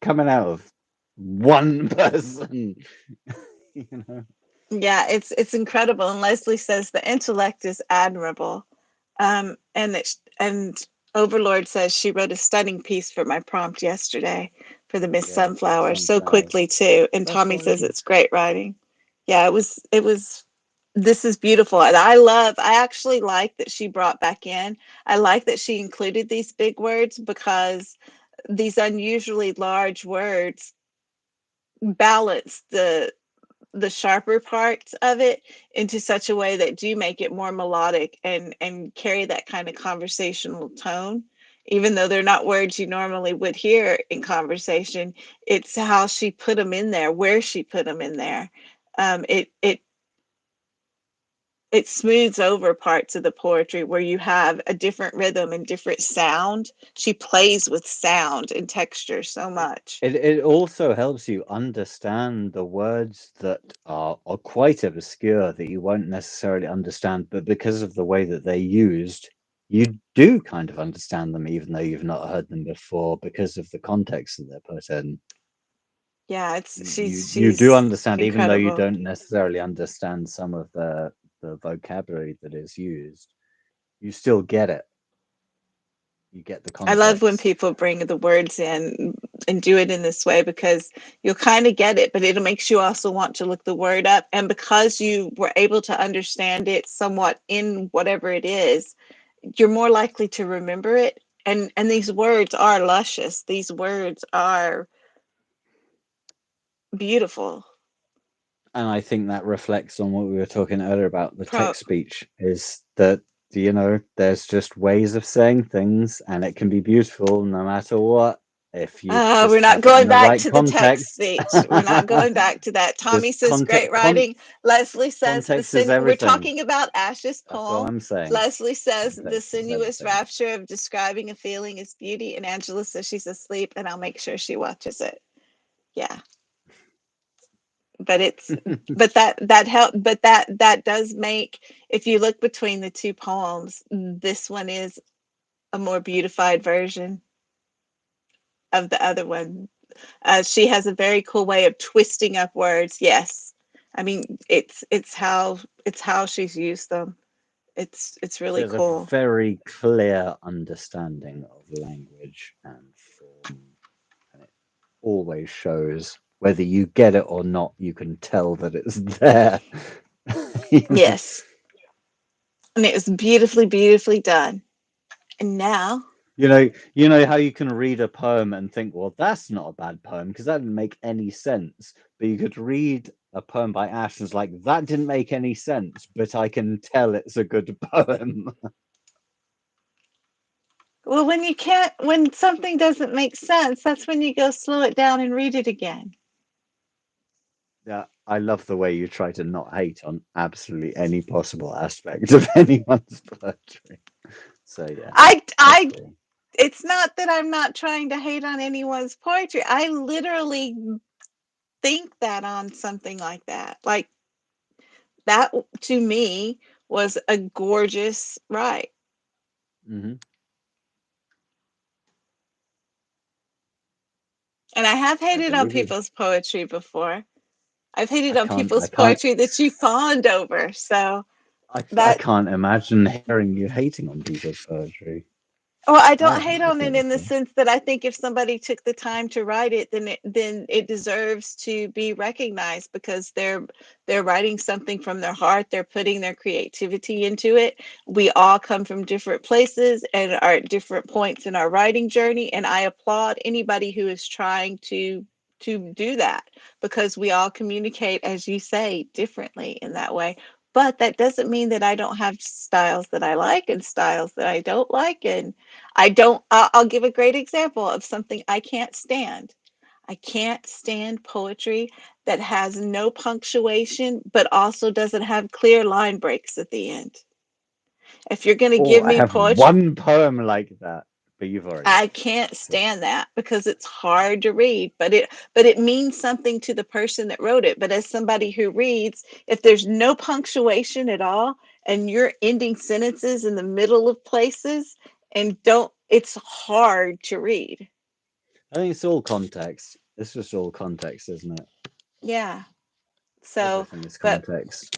coming out of one person. You know? Yeah, it's incredible. And Leslie says the intellect is admirable. And Overlord says she wrote a stunning piece for my prompt yesterday for the Miss Yeah, Sunflower so sunflowers. quickly too. And That's Tommy what I says mean. it's great writing. Yeah, it was this is beautiful. And I actually like that she brought back in. I like that she included these big words because these unusually large words balance the sharper parts of it into such a way that do make it more melodic and carry that kind of conversational tone, even though they're not words you normally would hear in conversation. It's how she put them in there, where she put them in there. It smooths over parts of the poetry where you have a different rhythm and different sound. She plays with sound and texture so much. It also helps you understand the words that are quite obscure that you won't necessarily understand, but because of the way that they're used, you do kind of understand them, even though you've not heard them before, because of the context that they're put in. Yeah, You do understand, even though you incredible. don't necessarily understand some of the vocabulary that is used. You still get it. You get the I love when context. people bring the words in and do it in this way because you'll kind of get it, but it makes you also want to look the word up. And because you were able to understand it somewhat in whatever it is, you're more likely to remember it. And these words are luscious. These words are beautiful. And I think that reflects on what we were talking earlier about the Pro- text speech, is that, you know, there's just ways of saying things and it can be beautiful no matter what, if you We're just not have it in going the back right to the text context. speech. We're not going back to that. Tommy Just says great writing. Leslie says context is we're everything. talking about Ash's That's all poem. I'm saying. Leslie says the Context is sinuous everything. rapture of describing a feeling is beauty, and Angela says she's asleep, and I'll make sure she watches it. Yeah, but it's but that help but that does make, if you look between the two poems, this one is a more beautified version of the other one. She has a very cool way of twisting up words. Yes, I mean it's how she's used them. It's She really has a cool. very clear understanding of language and form, and it always shows. Whether you get it or not, you can tell that it's there. You know? Yes, and it was beautifully done. And now, You know how you can read a poem and think, well, that's not a bad poem because that didn't make any sense. But you could read a poem by Ash and it's like, that didn't make any sense, but I can tell it's a good poem. well, when something doesn't make sense, that's when you go slow it down and read it again. Yeah, I love the way you try to not hate on absolutely any possible aspect of anyone's poetry. So yeah, that's I cool. It's not that I'm not trying to hate on anyone's poetry. I literally think that on something like that. Like that to me was a gorgeous write. Hmm. And I have I hated on believe you. people's poetry before. I've I hated on can't. I people's can't. poetry that you fawned over. So I that can't imagine hearing you hating on people's poetry. well, I I don't haven't hate on listened it in the before. sense that I think if somebody took the time to write it, then it deserves to be recognized because they're writing something from their heart. They're putting their creativity into it. We all come from different places and are at different points in our writing journey, and I applaud anybody who is trying to do that because we all communicate, as you say, differently in that way. But that doesn't mean that I don't have styles that I like and styles that I don't like, and I don't, I'll give a great example of something I can't stand. I can't stand poetry that has no punctuation, but also doesn't have clear line breaks at the end. If you're going to Oh, give I me have poetry, one poem like that, but you've already I read it. can't So stand that because it's hard to read, but it means something to the person that wrote it. But as somebody who reads, if there's no punctuation at all and you're ending sentences in the middle of places and don't, it's hard to read. I think it's all context. It's just all context, isn't it? Yeah. So, Everything is but context.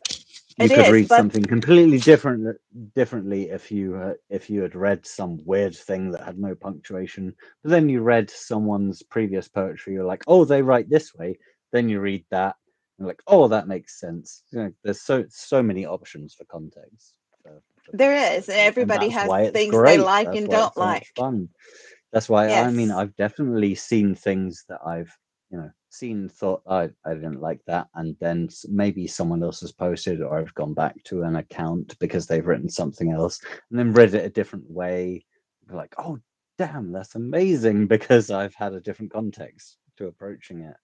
You it could is, read but something completely differently if you had read some weird thing that had no punctuation. But then you read someone's previous poetry. You're like, oh, they write this way. Then you read that, and like, oh, that makes sense. You know, there's so many options for context for there is, and poetry, and everybody that's has why it's things they great. like That's and why don't it's so much like. fun. That's why I mean Yes. I've definitely seen things that I've seen, thought I didn't like that, and then maybe someone else has posted, or I've gone back to an account because they've written something else and then read it a different way. Be like, oh damn, that's amazing, because I've had a different context to approaching it.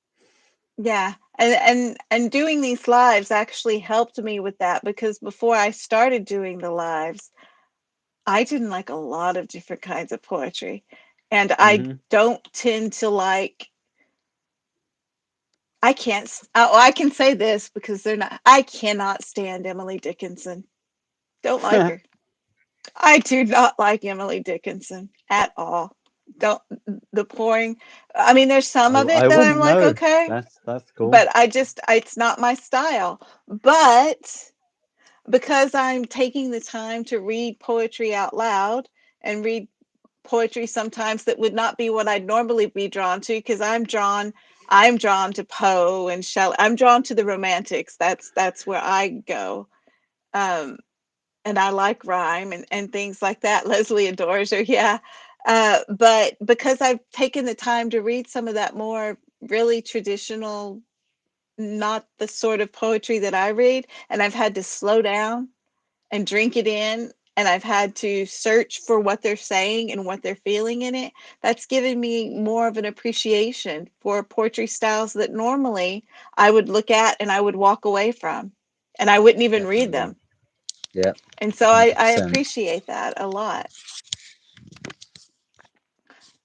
Yeah. And doing these lives actually helped me with that, because before I started doing the lives, I didn't like a lot of different kinds of poetry. And I don't tend to like, I can't, I can say this because I cannot stand Emily Dickinson. Don't like her. I do not like Emily Dickinson at all. Don't, the pouring, I mean, there's some of it I that I'm wouldn't like, know. okay, That's cool. but it's not my style. But because I'm taking the time to read poetry out loud and read poetry sometimes that would not be what I'd normally be drawn to, because I'm drawn to Poe and Shelley. I'm drawn to the romantics. That's where I go. Um, and I like rhyme and things like that. Leslie adores her, yeah. But because I've taken the time to read some of that more really traditional, not the sort of poetry that I read, and I've had to slow down and drink it in, and I've had to search for what they're saying and what they're feeling in it, that's given me more of an appreciation for poetry styles that normally I would look at and I would walk away from, and I wouldn't even read Definitely. them. Yeah. And so I 100%. appreciate that a lot.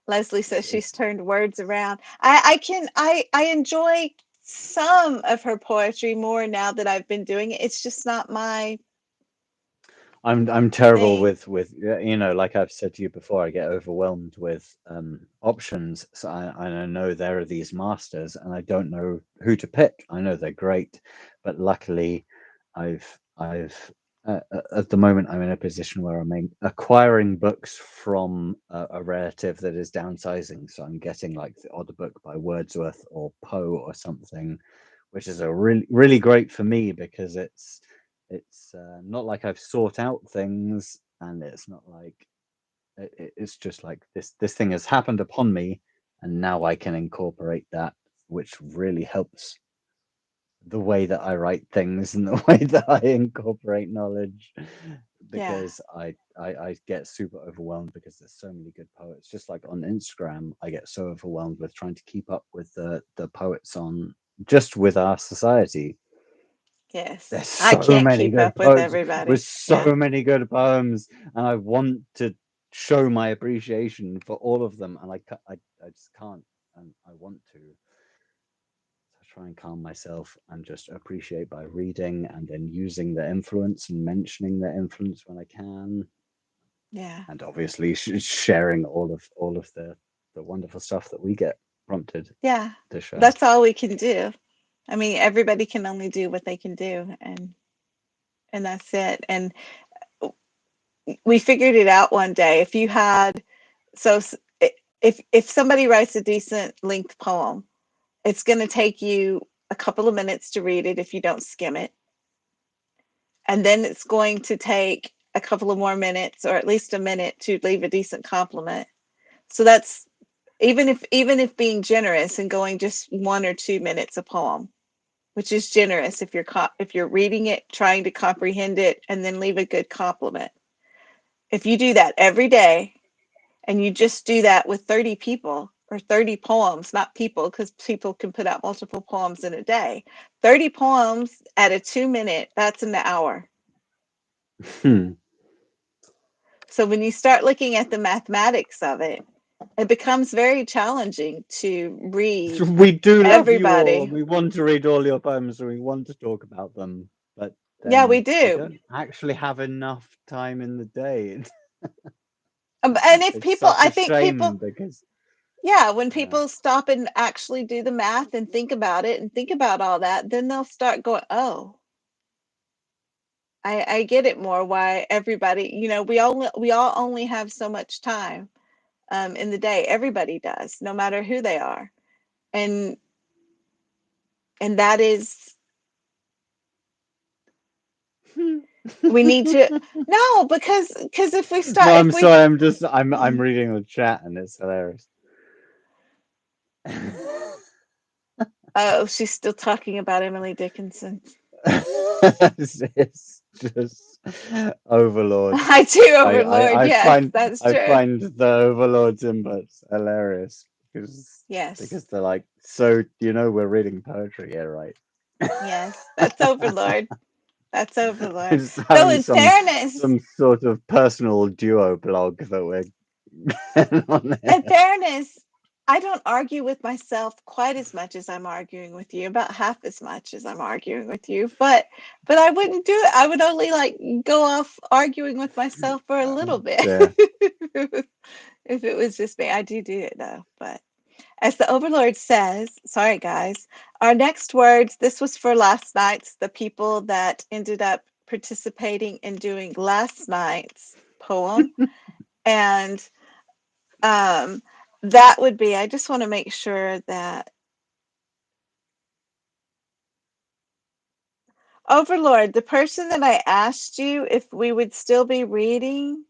Leslie says she's turned words around. I enjoy some of her poetry more now that I've been doing it. It's just not my I'm terrible thing. with like I've said to you before, I get overwhelmed with options. So I know there are these masters and I don't know who to pick. I know they're great, but luckily I've at the moment I'm in a position where I'm acquiring books from a relative that is downsizing. So I'm getting like the odd book by Wordsworth or Poe or something, which is a really great for me, because it's not like I've sought out things, and it's not like it's just like this thing has happened upon me, and now I can incorporate that, which really helps the way that I write things and the way that I incorporate knowledge, Yeah. because I get super overwhelmed because there's so many good poets. Just like on Instagram, I get so overwhelmed with trying to keep up with the poets on just with our society. Yes. There's I so can't many keep good up with poets with everybody. Yeah. so many good poems, and I want to show my appreciation for all of them, and I just can't, and I want to. So I try and calm myself and just appreciate by reading, and then using the influence and mentioning the influence when I can, Yeah. and obviously sharing all of the wonderful stuff that we get prompted Yeah. to share. That's all we can do. I mean, everybody can only do what they can do, and that's it. And we figured it out one day. If you had so if somebody writes a decent length poem, it's going to take you a couple of minutes to read it if you don't skim it. And then it's going to take a couple of more minutes, or at least a minute, to leave a decent compliment. So that's even if being generous and going just 1 or 2 minutes a poem, which is generous if you're reading it, trying to comprehend it, and then leave a good compliment. If you do that every day, and you just do that with 30 people or 30 poems, not people, because people can put out multiple poems in a day. 30 poems at a 2 minute, that's an hour. So when you start looking at the mathematics of it, it becomes very challenging to read We do love you all. everybody. We want to read all your poems and we want to talk about them, but Yeah, we then we do. don't actually have enough time in the day. And if It's people, such I a think people, shame because Yeah, when people stop and actually do the math and think about it and think about all that, then they'll start going, oh, I get it more why everybody, you know, we all only have so much time in the day. Everybody does, no matter who they are. And that is, we need to no, because if we start, No, if I'm we sorry. I'm reading the chat and it's hilarious. oh, she's still talking about Emily Dickinson. It's just Overlord. I do, Overlord. Yes, that's true. I find the Overlord's inputs hilarious because Yes, they're like, so you know we're reading poetry, yeah, right? yes, that's Overlord. That's We're Overlord. just Though having in fairness, some sort of personal duo blog that we're on in here. fairness, I don't argue with myself quite as much as I'm arguing with you, about half as much as I'm arguing with you. But I wouldn't do it. I would only like go off arguing with myself for a little bit. Yeah. If it was just me. I do it though. But as the Overlord says, sorry guys, our next words, this was for last night's, the people that ended up participating in doing last night's poem. And that would be, I just want to make sure that Overlord, the person that I asked you if we would still be reading,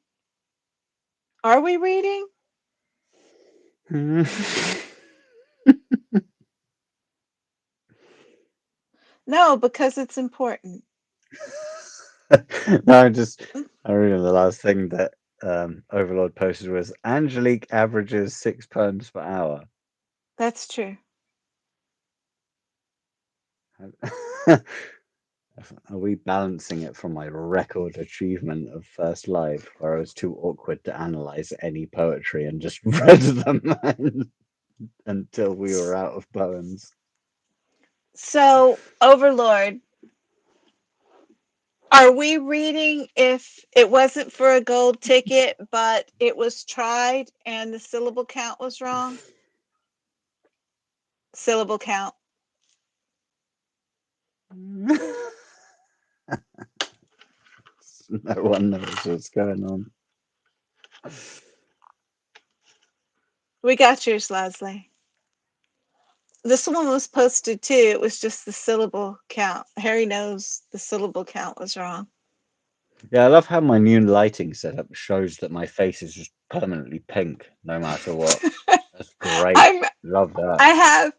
are we reading? No, because it's important. No, I read the last thing that Overlord posted was Angelique averages 6 poems per hour. That's true. Are we balancing it from my record achievement of first live, where I was too awkward to analyze any poetry and just read them until we were out of poems? So, Overlord, are we reading if it wasn't for a gold ticket, but it was tried and the syllable count was wrong? Syllable count. No one knows what's going on. We got yours, Leslie. This one was posted too. It was just the syllable count. Harry knows the syllable count was wrong. Yeah, I love how my new lighting setup shows that my face is just permanently pink no matter what. That's great. Love that. I have,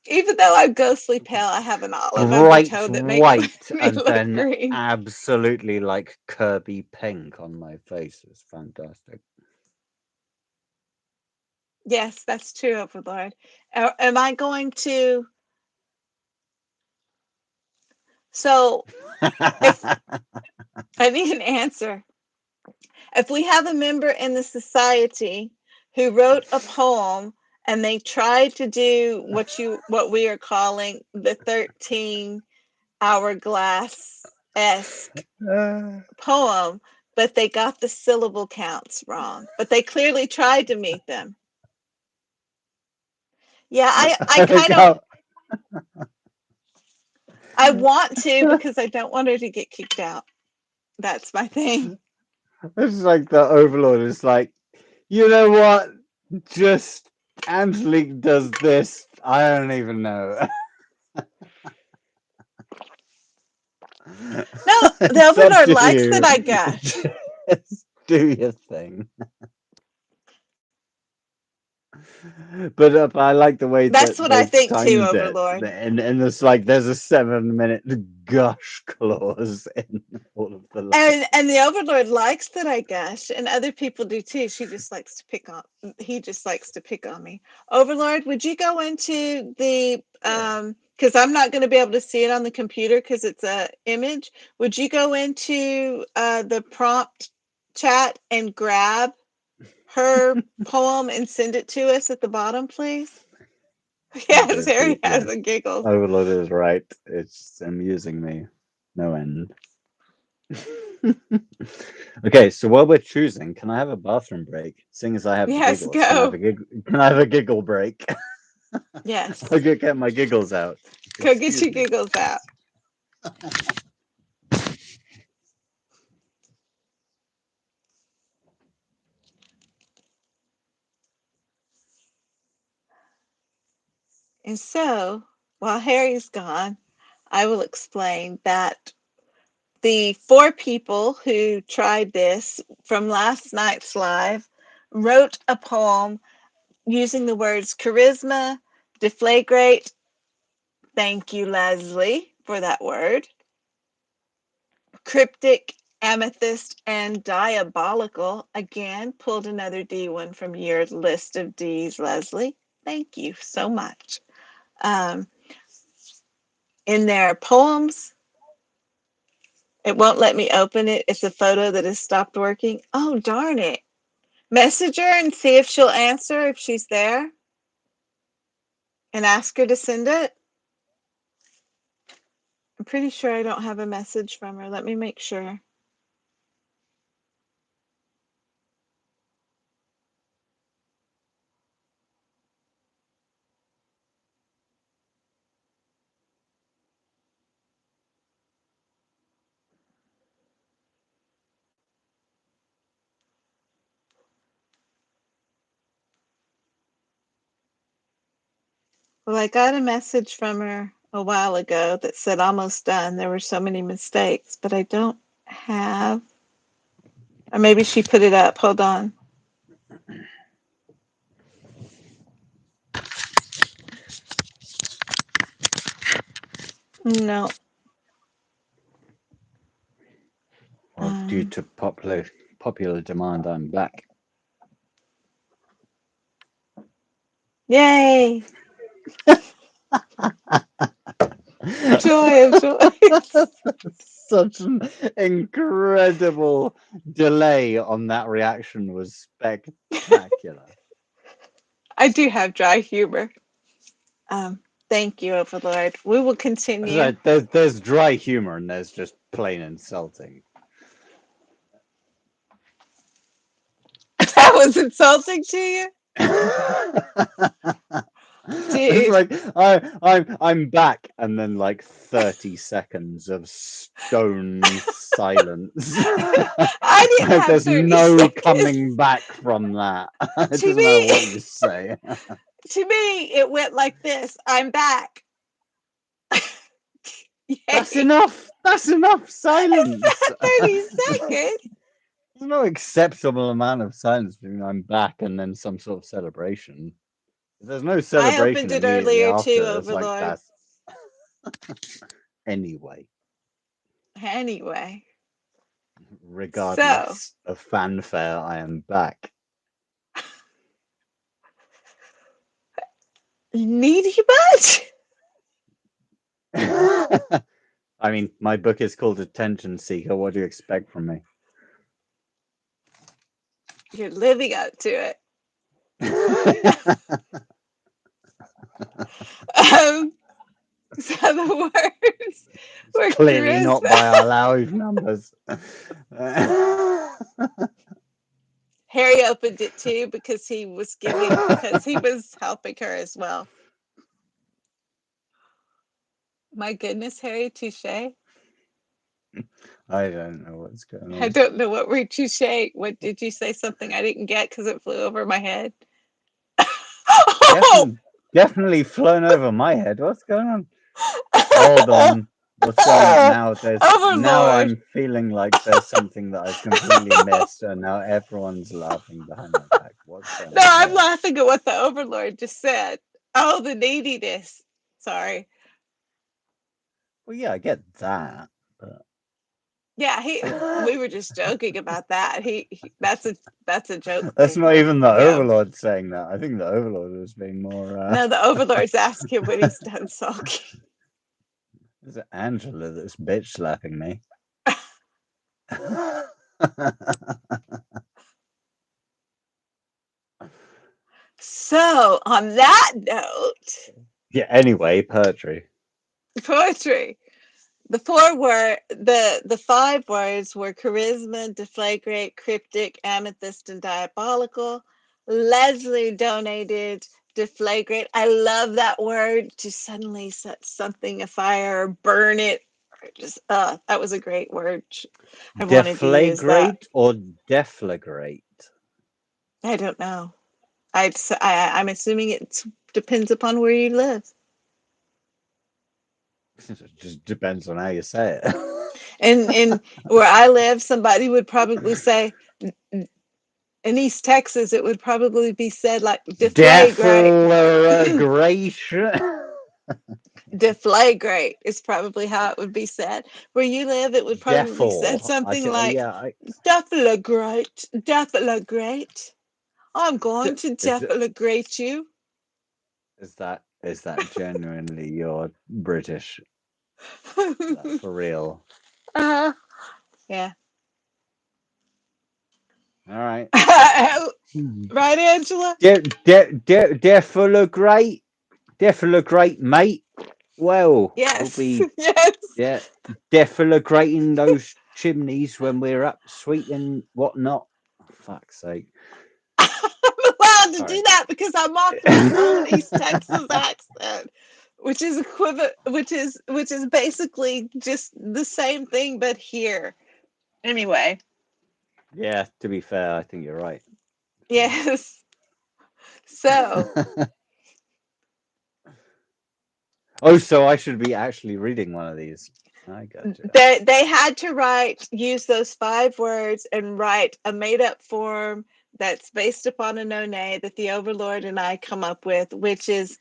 even though I'm ghostly pale, I have an olive Bright undertone that makes white me and look then green. absolutely like Kirby pink on my face. It's fantastic. Yes, that's true, Overlord. Am I going to? So, if I need an answer, if we have a member in the society who wrote a poem and they tried to do what we are calling the 13 hourglass-esque poem, but they got the syllable counts wrong, but they clearly tried to meet them. Yeah, I kind of, I want to, because I don't want her to get kicked out. That's my thing. It's like the Overlord is like, you know what? Just Angelique does this. I don't even know. No, the Overlord likes that I gush. Just do your thing. But I like the way That's that what I they've think too, timed it, Overlord. and it's like there's a 7-minute gush clause in all of the lines. And the Overlord likes that I gush, and other people do too. He just likes to pick on me. Overlord, would you go into the because I'm not going to be able to see it on the computer because it's a image. Would you go into the prompt chat and grab her poem and send it to us at the bottom, please? Yes, Harry has a giggle. Overlord is right. It's amusing me. No end. Okay, so while we're choosing, can I have a bathroom break? Seeing as I have the Yes, giggles, can I have go. a can I have a giggle break? Yes. I'll go get my giggles out. Go get Excuse your me. giggles out. And so, while Harry's gone, I will explain that the 4 people who tried this from last night's live wrote a poem using the words charisma, deflagrate, thank you, Leslie, for that word, cryptic, amethyst, and diabolical. Again, pulled another D1 from your list of Ds, Leslie. Thank you so much. In their poems, it won't let me open it. It's a photo that has stopped working. Oh, darn it. Message her and see if she'll answer, if she's there, and ask her to send it. I'm pretty sure I don't have a message from her. Let me make sure. Well, I got a message from her a while ago that said almost done. There were so many mistakes, but I don't have, or maybe she put it up. Hold on. No. Well, due to popular demand, I'm back. Yay! Joy of joy. Such an incredible delay on that reaction was spectacular. I do have dry humor. Thank you, Overlord. We will continue. There's dry humor and there's just plain insulting. That was insulting to you? It's Dude. like I'm back, and then like 30 seconds of stone silence. I didn't have There's 30 no seconds. coming back from that. It doesn't matter what you say. To me, it went like this. I'm back. That's enough. That's enough silence. It's not 30 seconds. There's no acceptable amount of silence between I'm back and then some sort of celebration. If there's no I celebration opened it immediately earlier too, after, it's like Overlord. that's anyway. Anyway. Regardless of fanfare, I am back. Needy much? I mean, my book is called Attention Seeker. What do you expect from me? You're living up to it. So the words were clearly charisma. not by our loud numbers. Harry opened it too because he was helping her as well. My goodness, Harry, touche. I don't know what's going on. I don't know what word touche. What did you say? Something I didn't get because it flew over my head. Definitely flown over my head. What's going on? Hold on. What's going on now? Now I'm feeling like there's something that I've completely missed, and now everyone's laughing behind my back. What's going on? No, I'm laughing at what the Overlord just said. Oh, the neediness. Sorry. Well, yeah, I get that. But... Yeah, we were just joking about that. That's a joke. That's thing. not even the Yeah. Overlord saying that. I think the Overlord was being more. No, the Overlord's asking when he's done sulking. Is it Angela that's bitch slapping me? So, on that note. Yeah, anyway, poetry. The the 5 words were charisma, deflagrate, cryptic, amethyst, and diabolical. Leslie donated deflagrate. I love that word, to suddenly set something afire or burn it. Or just that was a great word. I wanted to use that. Deflagrate or deflagrate? I don't know. I'm assuming it depends upon where you live. It just depends on how you say it. And where I live, somebody would probably say, in East Texas, it would probably be said like deflagrate. Deflagrate is probably how it would be said. Where you live, it would probably be said something like deflagrate, deflagrate. I'm going to deflagrate you. Is that genuinely your British? Is that for real? Yeah. All right. Right, Angela? Deflagrate. Deflagrate, mate. Well, Yes. we'll be Yes. deflagrating those chimneys when we're up sweeping whatnot. Oh, fuck's sake. I'm allowed to do that because I mocked my own East Texas accent, which is equivalent, which is basically just the same thing but here. Anyway. Yeah, to be fair, I think you're right. Yes. So. Oh, so I should be actually reading one of these. I gotcha. They had to use those 5 words and write a made-up form that's based upon a nome that the Overlord and I come up with, which is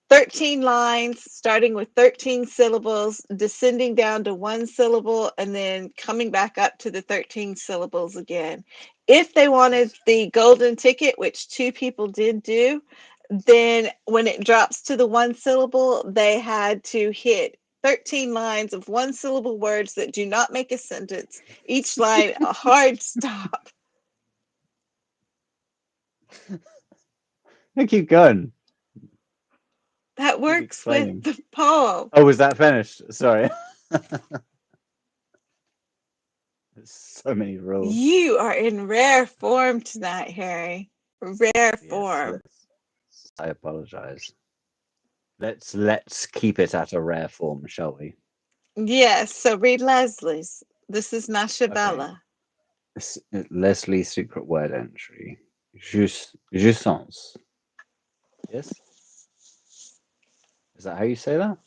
13 lines, starting with 13 syllables, descending down to 1 syllable, and then coming back up to the 13 syllables again. If they wanted the golden ticket, which 2 people did do, then when it drops to the 1 syllable, they had to hit 13 lines of 1 syllable words that do not make a sentence. Each line a hard stop. I keep going. That works with the poem. Oh, was that finished? Sorry. There's so many rules. You are in rare form tonight, Harry. Rare form. I apologize. Let's keep it at a rare form, shall we? Yes. So read Leslie's. This is Nashabella. Okay. Leslie's secret word entry. Jouissance. Yes. Is that how you say that?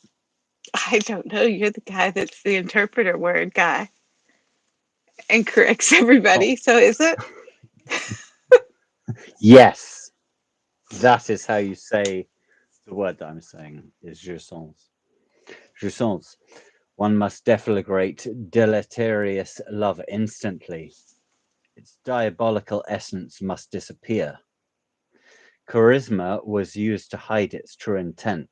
I don't know. You're the guy that's the interpreter word guy and corrects everybody. Oh. So is it? Yes. That is how you say the word that I'm saying is jouissance. Jouissance. One must deflagrate deleterious love instantly. Its diabolical essence must disappear. Charisma was used to hide its true intent.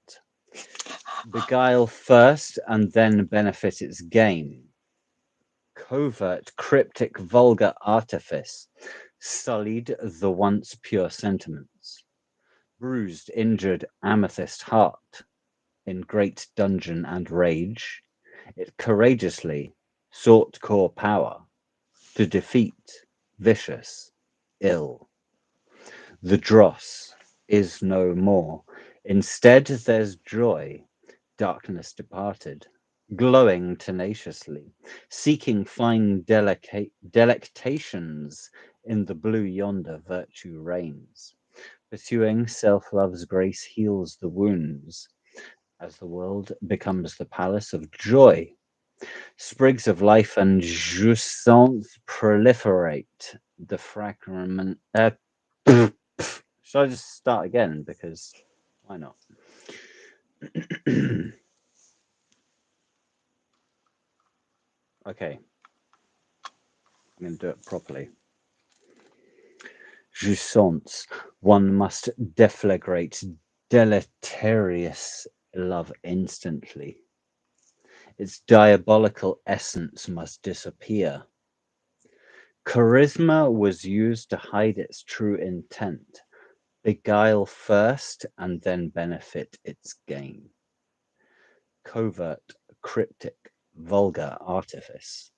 Beguile first and then benefit its gain. Covert, cryptic, vulgar artifice sullied the once pure sentiments. Bruised, injured amethyst heart. In great dungeon and rage, it courageously sought core power to defeat vicious ill. The dross is no more. Instead, there's joy. Darkness departed, glowing tenaciously, seeking fine delectations in the blue yonder virtue reigns. Pursuing self-love's grace heals the wounds as the world becomes the palace of joy. Sprigs of life and jouissance proliferate. The fragment. Should I just start again? Because why not? Okay. I'm going to do it properly. Jouissance. One must deflagrate deleterious love instantly. Its diabolical essence must disappear. Charisma was used to hide its true intent. Beguile first and then benefit its gain. Covert, cryptic, vulgar artifice,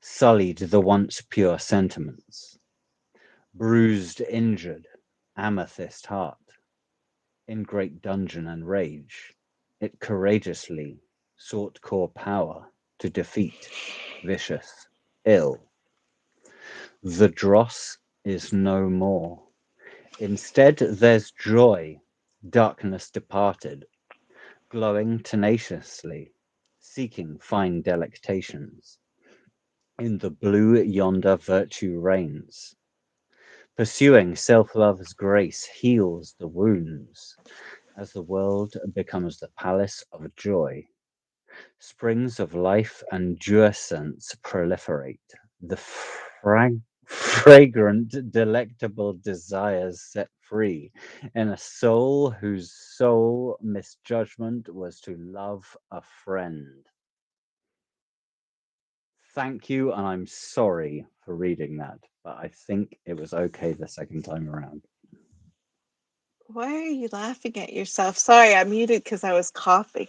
sullied the once pure sentiments, bruised, injured, amethyst heart. In great dungeon and rage, it courageously sought core power to defeat vicious ill. The dross is no more. Instead, there's joy, darkness departed, glowing tenaciously, seeking fine delectations. In the blue yonder virtue reigns. Pursuing self-love's grace heals the wounds as the world becomes the palace of joy. Springs of life and jouissance proliferate. The fragrant, delectable desires set free in a soul whose sole misjudgment was to love a friend. Thank you, and I'm sorry for reading that, but I think it was okay the second time around. Why are you laughing at yourself? Sorry, I muted because I was coughing.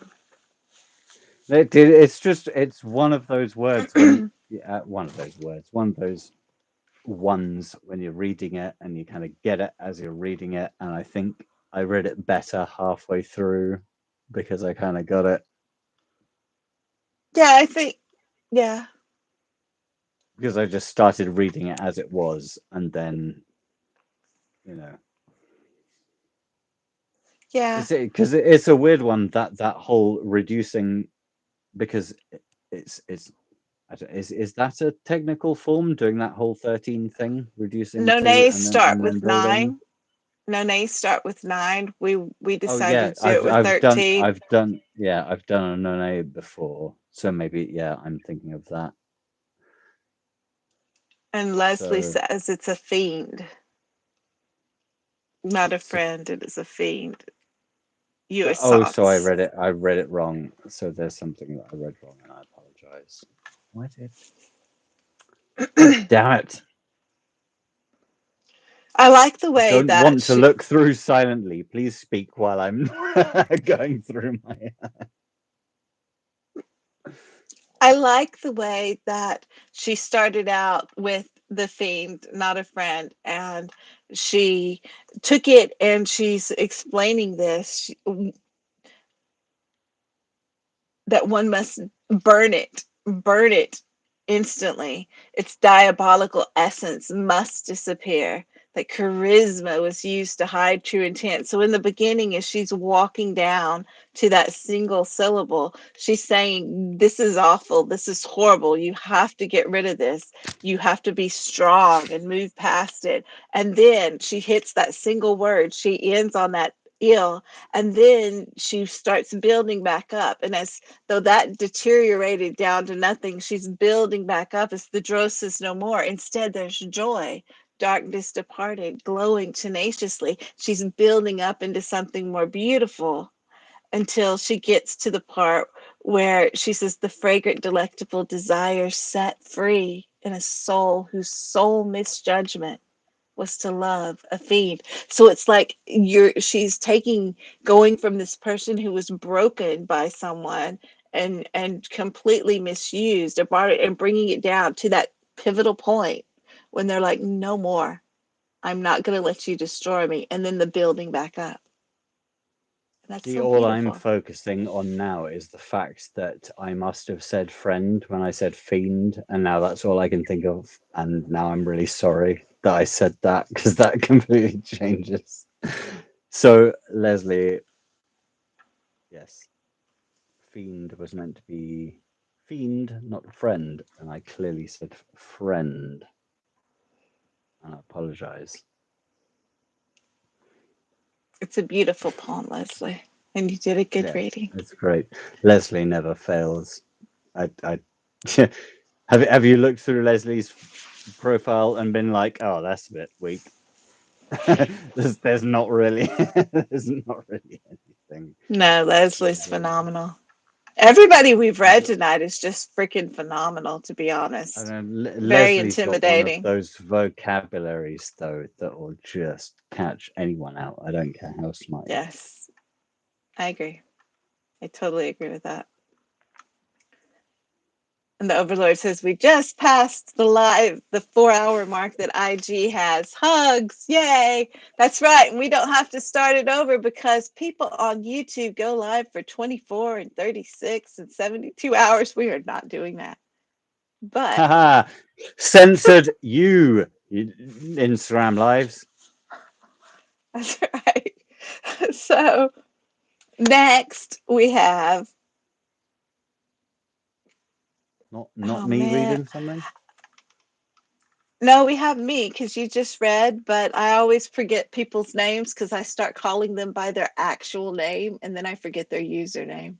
It's one of those words when one of those ones when you're reading it and you kind of get it as you're reading it, and I think I read it better halfway through because I kind of got it. Yeah, I think, yeah. Because I just started reading it as it was, and then, you know. Yeah. Because it's a weird one, that whole reducing, because it's is that a technical form, doing that whole 13 thing, reducing No to nays and start then with building? 9. No nays start with 9. We Oh yeah, decided to do it with 13. I've done a no before, so maybe I'm thinking of that. And Leslie So says it's a fiend. Not a friend, it is a fiend. so I Jouissance. read it wrong. So there's something that I read wrong, and I apologize. What did? Damn it! I like the I way don't that want to look through silently. Please speak while I'm going through my. I like the way that she started out with the fiend, not a friend, and she took it and she's explaining this that one must burn it instantly. Its diabolical essence must disappear. That charisma was used to hide true intent. So in the beginning, as she's walking down to that single syllable, she's saying, this is awful. This is horrible. You have to get rid of this. You have to be strong and move past it. And then she hits that single word. She ends on that ill, and then she starts building back up. And as though that deteriorated down to nothing, she's building back up as the dross is no more. Instead, there's joy. Darkness departed, glowing tenaciously. She's building up into something more beautiful until she gets to the part where she says, the fragrant, delectable desire set free in a soul whose sole misjudgment was to love a fiend. So it's like she's going from this person who was broken by someone and completely misused and bringing it down to that pivotal point when they're like, no more, I'm not going to let you destroy me, and then the building back up. That's so All I'm beautiful. focusing on now is the fact that I must have said friend when I said fiend, and now that's all I can think of. And now I'm really sorry that I said that, because that completely changes. So, Leslie, yes, fiend was meant to be fiend, not friend, and I clearly said friend, and I apologize. It's a beautiful poem, Leslie, and you did a good reading. It's great. Leslie never fails. I have you looked through Leslie's profile and been like, oh, that's a bit weak? there's not really anything. No, Leslie's phenomenal. Everybody we've read tonight is just freaking phenomenal, to be honest. Very Leslie's got one of intimidating. those vocabularies, though, that will just catch anyone out. I don't care how smart. Yes, I agree. I totally agree with that. And the Overlord says, we just passed the 4-hour mark that IG has. Hugs, yay. That's right. And we don't have to start it over because people on YouTube go live for 24 and 36 and 72 hours. We are not doing that. But censored you Instagram lives. That's right. So next we have not me reading something. No, we have me because you just read, but I always forget people's names because I start calling them by their actual name and then I forget their username.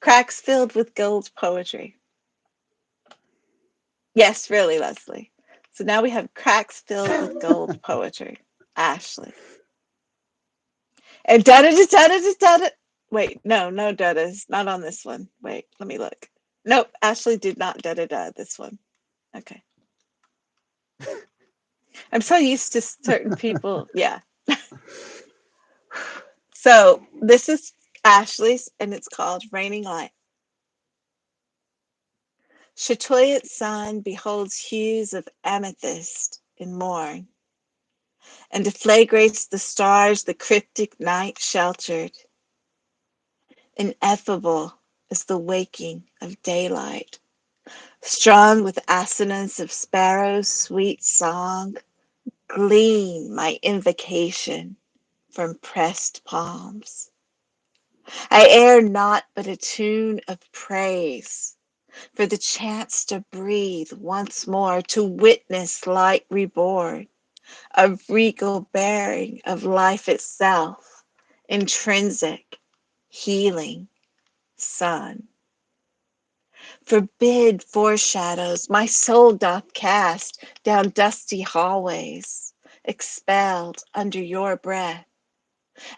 Cracks filled with gold poetry. Yes, really, Leslie. So now we have cracks filled with gold poetry. Ashley. And da-da-da-da-da-da-da. Wait, no da-das. Not on this one. Wait, let me look. Nope, Ashley did not da-da-da this one. Okay. I'm so used to certain people. Yeah. So this is Ashley's and it's called Raining Light. Chatoyant sun beholds hues of amethyst in morn, and deflagrates the stars the cryptic night sheltered. Ineffable is the waking of daylight, strung with assonance of sparrows' sweet song, glean my invocation from pressed palms. I air not but a tune of praise for the chance to breathe once more, to witness light reborn, a regal bearing of life itself, intrinsic, healing, sun. Forbid foreshadows my soul doth cast down dusty hallways, expelled under your breath.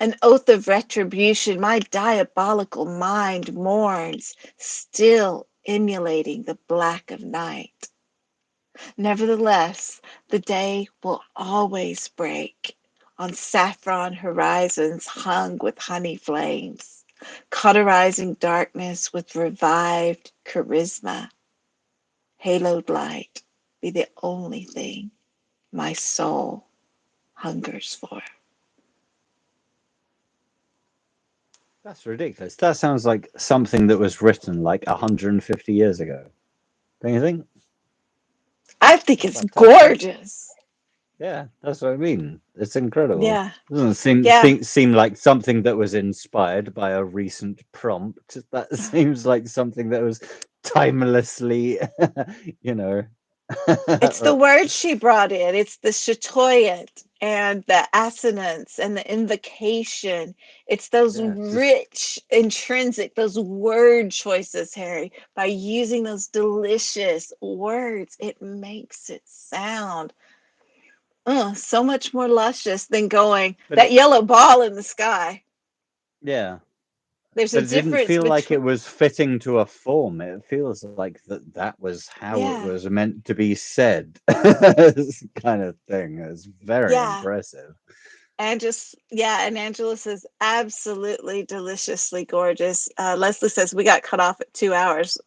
An oath of retribution my diabolical mind mourns, still emulating the black of night. Nevertheless, the day will always break on saffron horizons hung with honey flames, cauterizing darkness with revived charisma. Haloed light be the only thing my soul hungers for. That's ridiculous. That sounds like something that was written like 150 years ago. Don't you think? I think it's gorgeous. Yeah, that's what I mean. It's incredible. Yeah. It doesn't seem like something that was inspired by a recent prompt. That seems like something that was timelessly, It's the words she brought in. It's the chatoyant and the assonance and the invocation. It's those rich, intrinsic, those word choices, Harry. By using those delicious words, it makes it sound so much more luscious than going, that yellow ball in the sky. Yeah. There's a difference. It didn't feel like it was fitting to a form. It feels like that was how it was meant to be said. Kind of thing. It's very impressive. And Angela says, absolutely deliciously gorgeous. Leslie says, we got cut off at 2 hours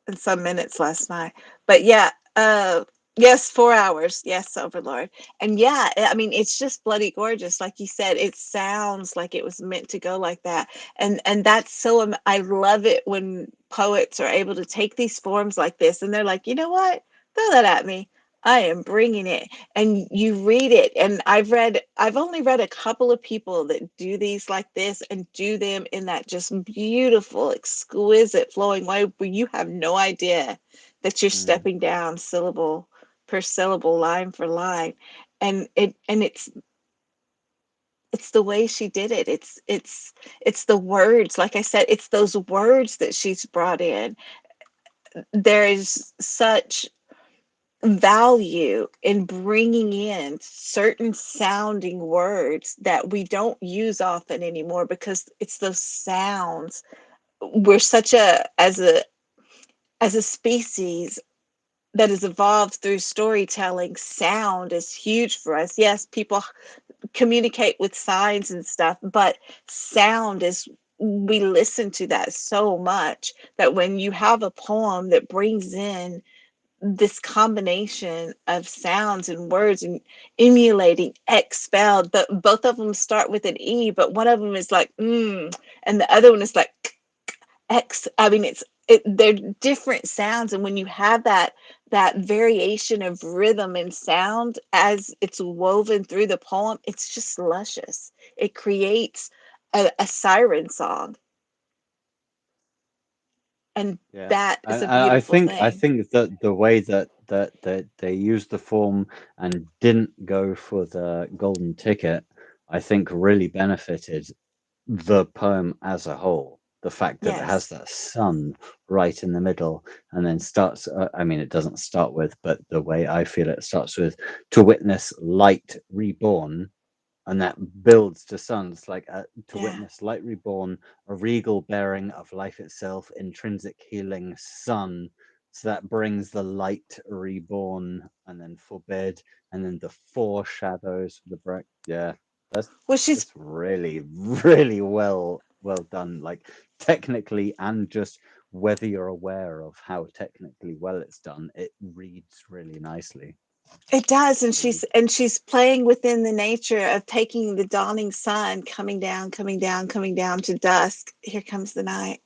and some minutes last night. But yes, 4 hours. Yes, Overlord. And I mean, it's just bloody gorgeous. Like you said, it sounds like it was meant to go like that. And that's so, I love it when poets are able to take these forms like this and they're like, you know what? Throw that at me. I am bringing it. And you read it. And I've only read a couple of people that do these like this and do them in that just beautiful, exquisite flowing way where you have no idea that you're stepping down syllable per syllable, line for line. And it's the way she did it. It's the words. Like I said, it's those words that she's brought in. There is such value in bringing in certain sounding words that we don't use often anymore because it's those sounds. We're such as a species that has evolved through storytelling. Sound is huge for us. Yes, people communicate with signs and stuff, but sound is we listen to that so much that when you have a poem that brings in this combination of sounds and words and emulating expelled, but both of them start with an E, but one of them is like and the other one is like X. I mean, they're different sounds, and when you have that variation of rhythm and sound as it's woven through the poem, it's just luscious. It creates a siren song, and Yeah, that is a and I beautiful think thing. that the way that they used the form and didn't go for the golden ticket, I think really benefited the poem as a whole. The fact that it has Yes. that sun right in the middle and then starts, I mean, it doesn't start with, but the way I feel it starts with, to witness light reborn, and that builds to suns like to Yeah. witness light reborn, a regal bearing of life itself, intrinsic healing sun. So that brings the light reborn, and then forbid, and then the foreshadows, the break. Yeah, that's Well, she's just really, really well done, like technically, and just whether you're aware of how technically well it's done, it reads really nicely. it does, and Really. she's playing within the nature of taking the dawning sun, coming down, coming down, coming down to dusk. Here comes the night,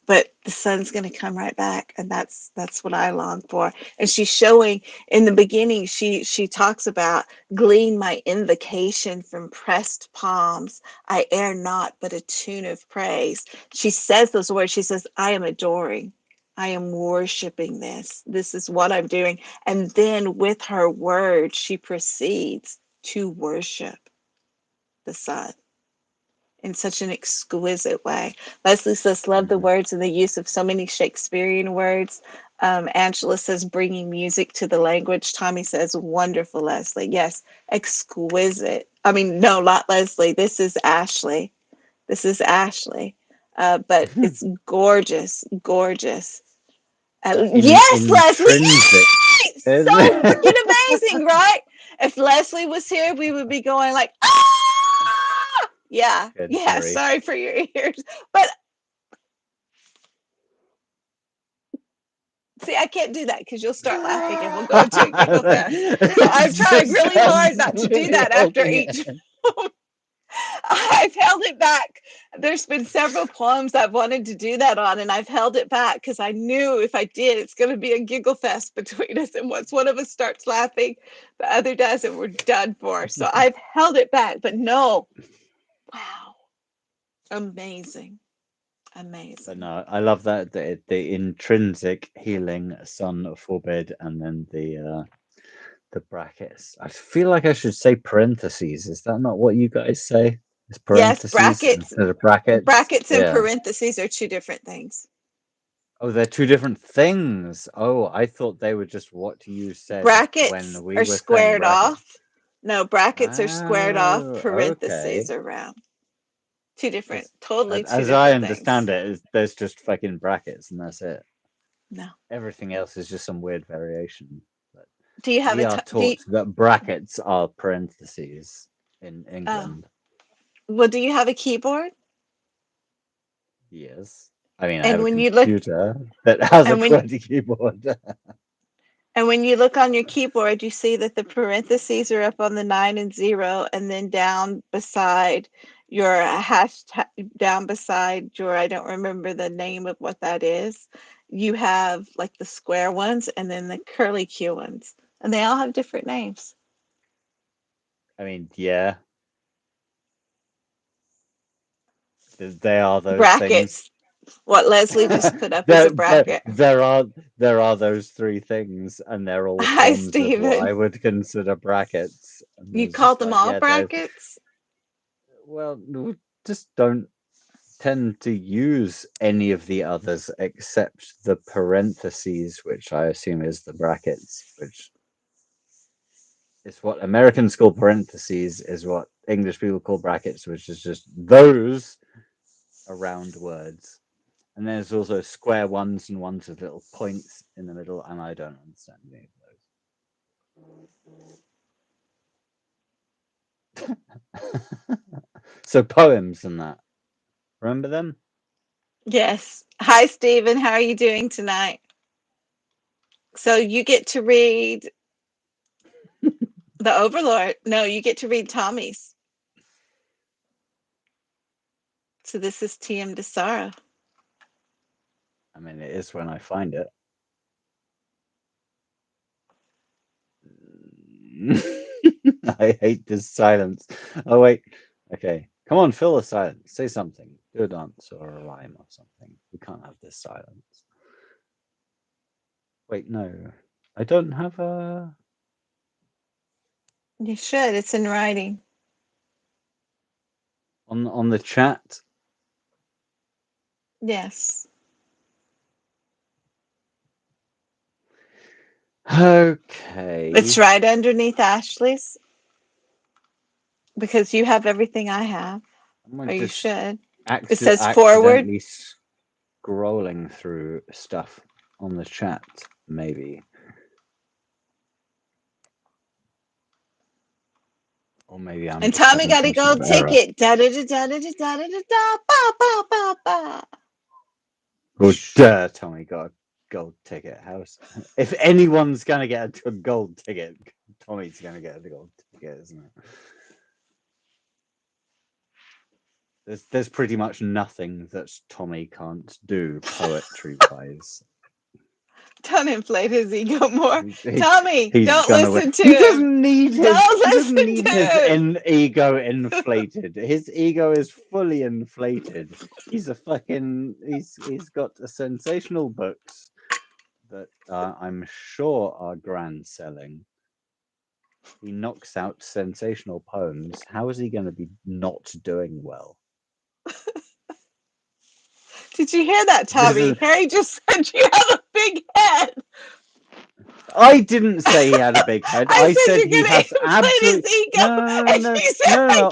but the sun's going to come right back, and that's what I long for. And she's showing in the beginning, she talks about glean my invocation from pressed palms. I err not, but a tune of praise. She says those words. She says, I am adoring. I am worshiping this. This is what I'm doing. And then with her words, she proceeds to worship the sun in such an exquisite way. Leslie says, love the words and the use of so many Shakespearean words. Angela says, bringing music to the language. Tommy says, wonderful, Leslie. Yes, exquisite. I mean, no, not Leslie. This is Ashley. This is Ashley. But it's gorgeous, gorgeous. Yes, Leslie. Intrinsic. Yay! So freaking amazing, right? If Leslie was here, we would be going like, ah! Yeah, Good yeah. grief. Sorry for your ears, but see, I can't do that because you'll start laughing and we'll go into a giggle fest. So I'm trying Just really hard not to do really that after holding each. it. I've held it back. There's been several poems I've wanted to do that on, and I've held it back because I knew if I did, it's going to be a giggle fest between us. And once one of us starts laughing, the other does, and we're done for. So I've held it back, but no. Wow. Amazing. But Amazing. no, I love that the intrinsic healing sun forbid, and then the brackets. I feel like I should say parentheses. Is that not what you guys say? It's Yes, parentheses instead of brackets. brackets and Yeah. parentheses are two different things. Oh, they're two different things. Oh, I thought they were just what you said Brackets when we are were saying squared brackets. off. No, brackets are squared off, Oh, parentheses okay. are round. Two different, 'Cause totally two as I different things. understand it, there's just fucking brackets and that's it. No. Everything else is just some weird variation. But Do you have we a are do you, taught that brackets are parentheses in oh, England. well, do you have a keyboard? Yes. I mean, I have And a when you look computer that has a and when QWERTY keyboard. and when you look on your keyboard, you see that the parentheses are up on the 9 and 0, and then down beside your hashtag, down beside your, I don't remember the name of what that is. You have like the square ones and then the curly Q ones, and they all have different names. I mean, yeah, they are those things. Brackets. What Leslie just put up is there, a there, bracket. there are those three things, and they're all Hi, forms of what Stephen. I would consider brackets. And You there's called just them like, all yeah, there's brackets? well, we just don't tend to use any of the others except the parentheses, which I assume is the brackets, which is what Americans call parentheses, is what English people call brackets, which is just those around words. And then there's also square ones and ones with little points in the middle, and I don't understand any of those. So poems and that. Remember them? Yes. Hi, Stephen. How are you doing tonight? So you get to read The Overlord. No, you get to read Tommy's. So this is TM Desara. I mean, it is when I find it. I hate this silence. Oh, wait. Okay. Come on, fill the silence. Say something. Do a dance or a rhyme or something. We can't have this silence. Wait, no. I don't have a... You should. It's in writing. On the chat? Yes. Okay. It's right underneath Ashley's. Because you have everything I have. Or you should. It says forward. Accidentally scrolling through stuff on the chat, maybe. Or maybe I'm. And Tommy got a gold ticket. Da da da da da da da da da ba ba ba ba. Oh, duh, Tommy got a gold ticket. House. If anyone's gonna get a gold ticket, Tommy's gonna get a gold ticket, isn't it? There's pretty much nothing that Tommy can't do poetry-wise. Don't inflate his ego more. Tommy, don't listen to him. He doesn't need his, don't he doesn't listen need to his him. ego inflated. His ego is fully inflated. He's a fucking... He's got a sensational books that I'm sure are grand selling. He knocks out sensational poems. How is he going to be not doing well? Did you hear that, Tommy? Harry just said you have a big head. I didn't say he had a big head. I said he has absolutely... No.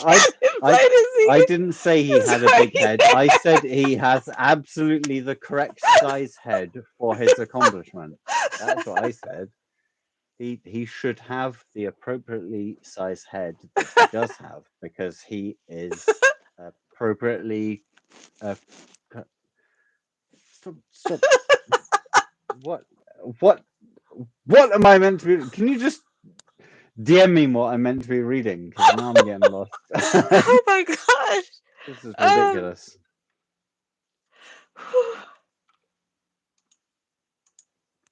I didn't say he had a big head. I said he has absolutely the correct size head for his accomplishment. That's what I said. He should have the appropriately sized head that he does have, because he is appropriately... Stop. What am I meant to be... Can you just DM me what I'm meant to be reading? Because now I'm getting lost. Oh my gosh. This is ridiculous.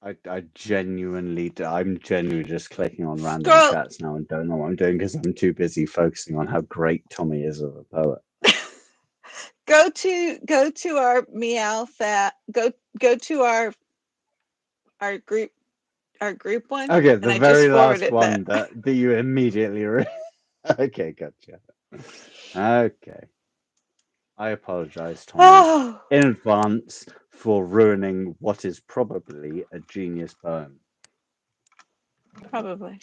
I'm genuinely just clicking on random chats now and don't know what I'm doing because I'm too busy focusing on how great Tommy is as a poet. Go to our Meowfat. Go to our group one. Okay, the very last one that you immediately read. Okay, gotcha. Okay. I apologize, Tommy, in advance for ruining what is probably a genius poem. Probably.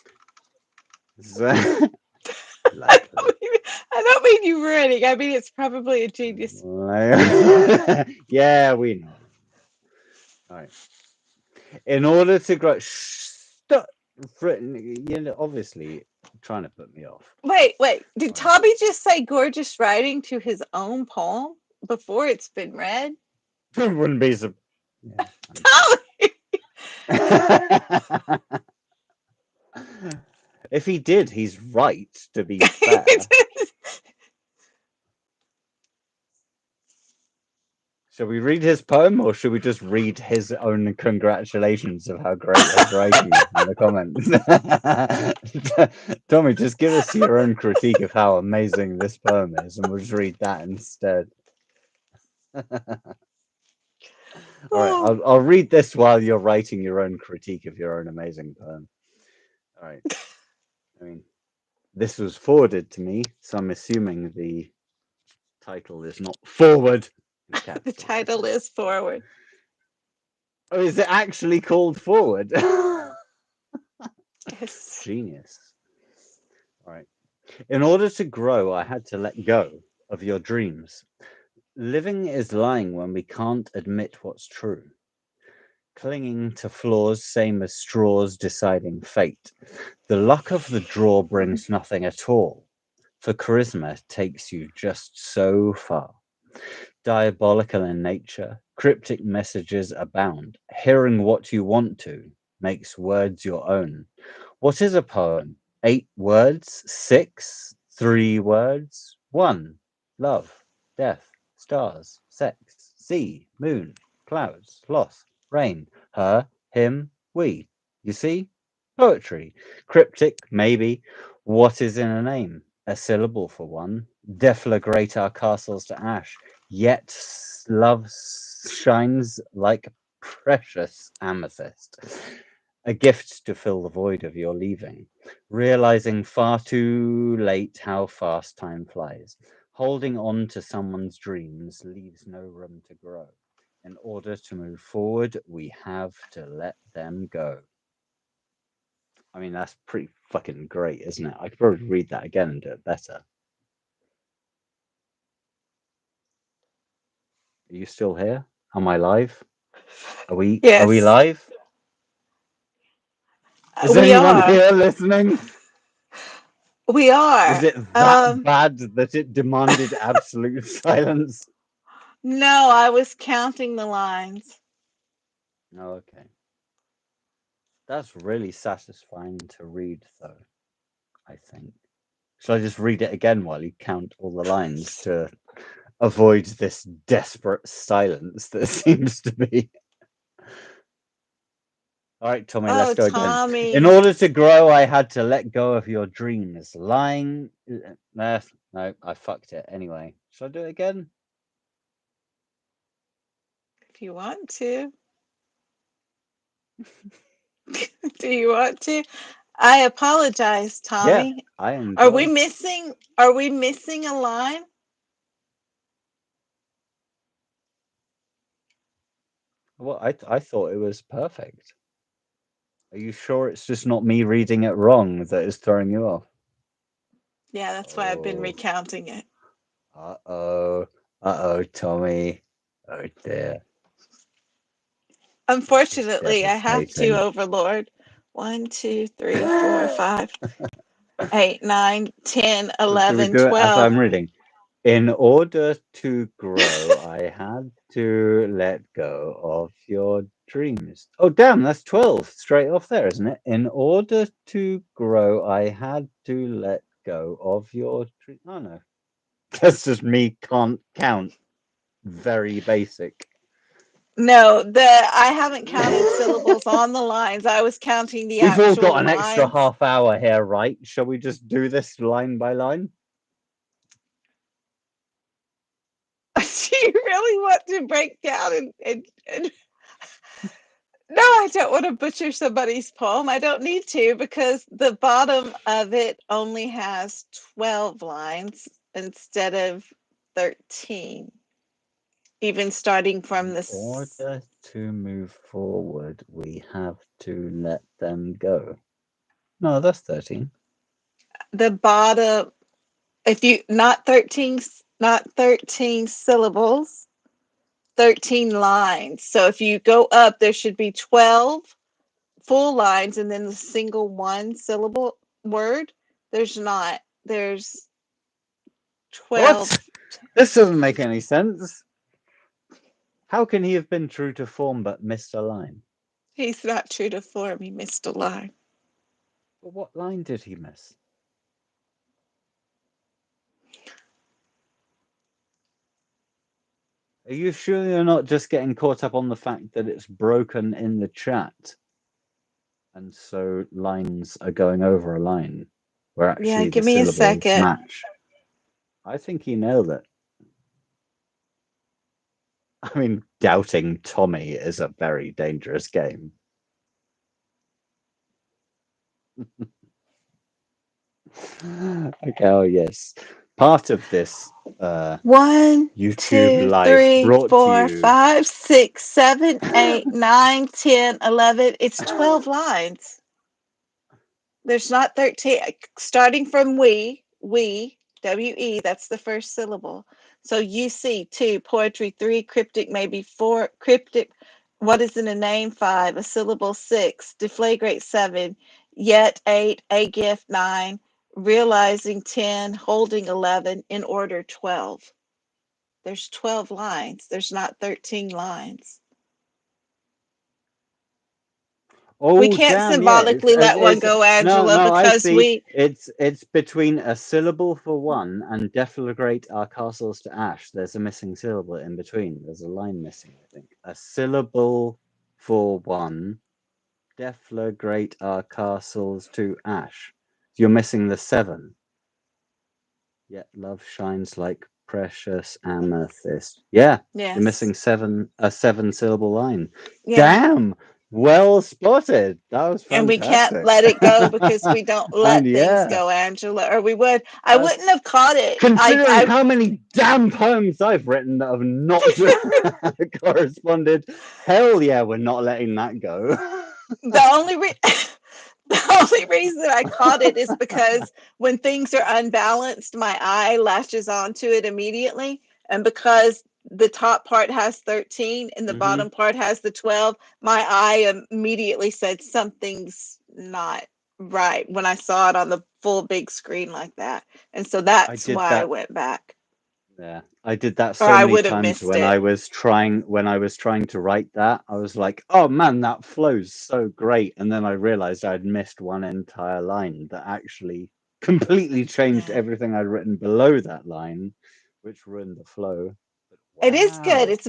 So, I don't mean you ruining. I mean it's probably a genius. Yeah, we know. All right. In order to grow... Stop! Obviously trying to put me off. Wait. Did Tommy just say gorgeous writing to his own poem before it's been read? It wouldn't be so... Tommy! If he did, he's right, to be fair. Should we read his poem, or should we just read his own congratulations of how great his writing is in the comments? Tommy, just give us your own critique of how amazing this poem is, and we'll just read that instead. All right, I'll read this while you're writing your own critique of your own amazing poem. All right. I mean, this was forwarded to me, so I'm assuming the title is not forward. The title is forward. Oh, is it actually called forward? Yes. Genius. All right. In order to grow, I had to let go of your dreams. Living is lying when we can't admit what's true. Clinging to flaws, same as straws deciding fate. The luck of the draw brings nothing at all, for charisma takes you just so far. Diabolical in nature, cryptic messages abound. Hearing what you want to makes words your own. What is a poem? 8 words? 6? 3 words? 1. Love, death, stars, sex, sea, moon, clouds, loss, rain, her, him, we. You see? Poetry. Cryptic, maybe. What is in a name? A syllable for one. Deflagrate our castles to ash. Yet love shines like precious amethyst. A gift to fill the void of your leaving. Realizing far too late how fast time flies. Holding on to someone's dreams leaves no room to grow. In order to move forward, we have to let them go. I mean, that's pretty fucking great, isn't it? I could probably read that again and do it better. Are you still here? Am I live? Are we Yes, live? Is we anyone are. here listening? We are. Was it that bad that it demanded absolute silence? No, I was counting the lines. Oh, okay. That's really satisfying to read, though, I think. Shall I just read it again while you count all the lines to avoid this desperate silence that seems to be? All right, Tommy, let's go Tommy. again. In order to grow, I had to let go of your dreams. Lying. No, I fucked it. Anyway, shall I do it again? If you want to. Do you want to? I apologize, Tommy. Yeah, I am. Are we missing a line? Well, I thought it was perfect. Are you sure it's just not me reading it wrong that is throwing you off? Yeah, that's why I've been recounting it. Uh-oh, Tommy. Oh dear. Unfortunately, I have to, Overlord. 1, 2, 3, 4, 5, 8, 9, 10, 11, 12. As I'm reading. In order to grow, I had to let go of your dreams. Oh, damn, that's 12 straight off there, isn't it? In order to grow, I had to let go of your dreams. Oh, no. That's just me can't count. Very basic. No, I haven't counted syllables on the lines. I was counting the actual lines. We've all got an extra half hour here, right? Shall we just do this line by line? Do you really want to break down and... No, I don't want to butcher somebody's poem. I don't need to, because the bottom of it only has 12 lines instead of 13. Even starting from the... In order to move forward, we have to let them go. No, that's 13. The bottom, if you, not 13 syllables, 13 lines. So if you go up, there should be 12 full lines and then the single one syllable word. There's not. There's 12. What? This doesn't make any sense. How can he have been true to form but missed a line? He's not true to form. He missed a line. But what line did he miss? Are you sure you're not just getting caught up on the fact that it's broken in the chat? And so lines are going over a line where actually give the me a syllables second. match. I think he nailed it. I mean, doubting Tommy is a very dangerous game. Okay, oh yes. Part of this 1, YouTube 2, live 3, brought 4, to you. 5, 6, 7, 8, 9, 10, 11. It's 12 lines. There's not 13. Starting from we, W-E, that's the first syllable. So you see 2, poetry 3, cryptic maybe 4, cryptic, what is in a name 5, a syllable 6, deflagrate 7, yet 8, a gift 9, realizing 10, holding 11, in order 12. There's 12 lines. There's not 13 lines. We Oh can't damn, yeah. symbolically let one go, no, Angela, no, I because see. we... It's between a syllable for one and deflagrate our castles to ash. There's a missing syllable in between. There's a line missing, I think. A syllable for one, deflagrate our castles to ash. You're missing the 7. Yet love shines like precious amethyst. Yeah, Yes. you're missing a 7-syllable line. Yeah. Damn, well spotted. That was fantastic. And we can't let it go because we don't let things go, Angela, or we would. I wouldn't have caught it. Considering how many damn poems I've written that have not corresponded, hell yeah, we're not letting that go. The only reason I caught it is because when things are unbalanced, my eye latches onto it immediately. And because the top part has 13 and the bottom part has the 12, my eye immediately said something's not right when I saw it on the full big screen like that. And so that's why I went back. Yeah, I did that so many times when it. I was trying to write that. I was like, "Oh man, that flows so great," and then I realized I'd missed one entire line that actually completely changed everything I'd written below that line, which ruined the flow. But wow, it is good. It's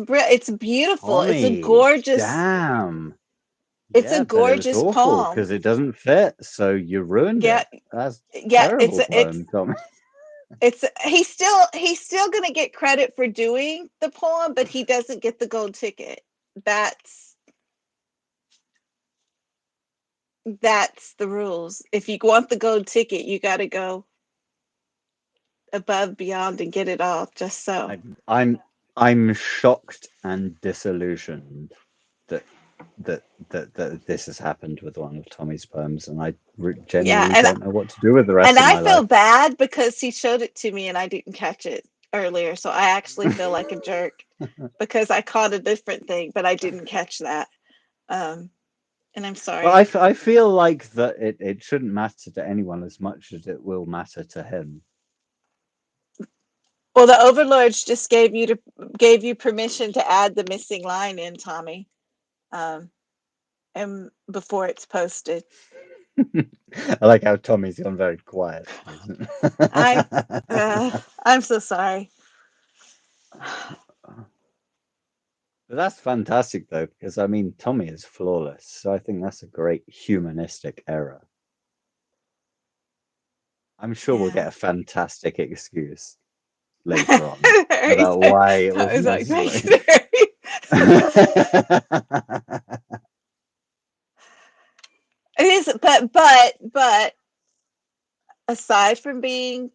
beautiful. Tommy, it's a gorgeous. Damn. It's a gorgeous poem because it doesn't fit. So you ruined it. That's terrible poem, Tommy. He's still gonna get credit for doing the poem, but he doesn't get the gold ticket. That's the rules. If you want the gold ticket, you got to go above, beyond, and get it all. Just so. I'm shocked and disillusioned that this has happened with one of Tommy's poems, and I genuinely don't know what to do with the rest of my life. And I feel bad because he showed it to me and I didn't catch it earlier, so I actually feel like a jerk because I caught a different thing, but I didn't catch that. And I'm sorry. Well, I feel like that it shouldn't matter to anyone as much as it will matter to him. Well, the overlords just gave you permission to add the missing line in, Tommy, and before it's posted. I like how Tommy's gone very quiet. I'm so sorry. But that's fantastic, though, because I mean, Tommy is flawless, so I think that's a great humanistic error. I'm sure we'll get a fantastic excuse later on about why it was necessary. It is, but aside from being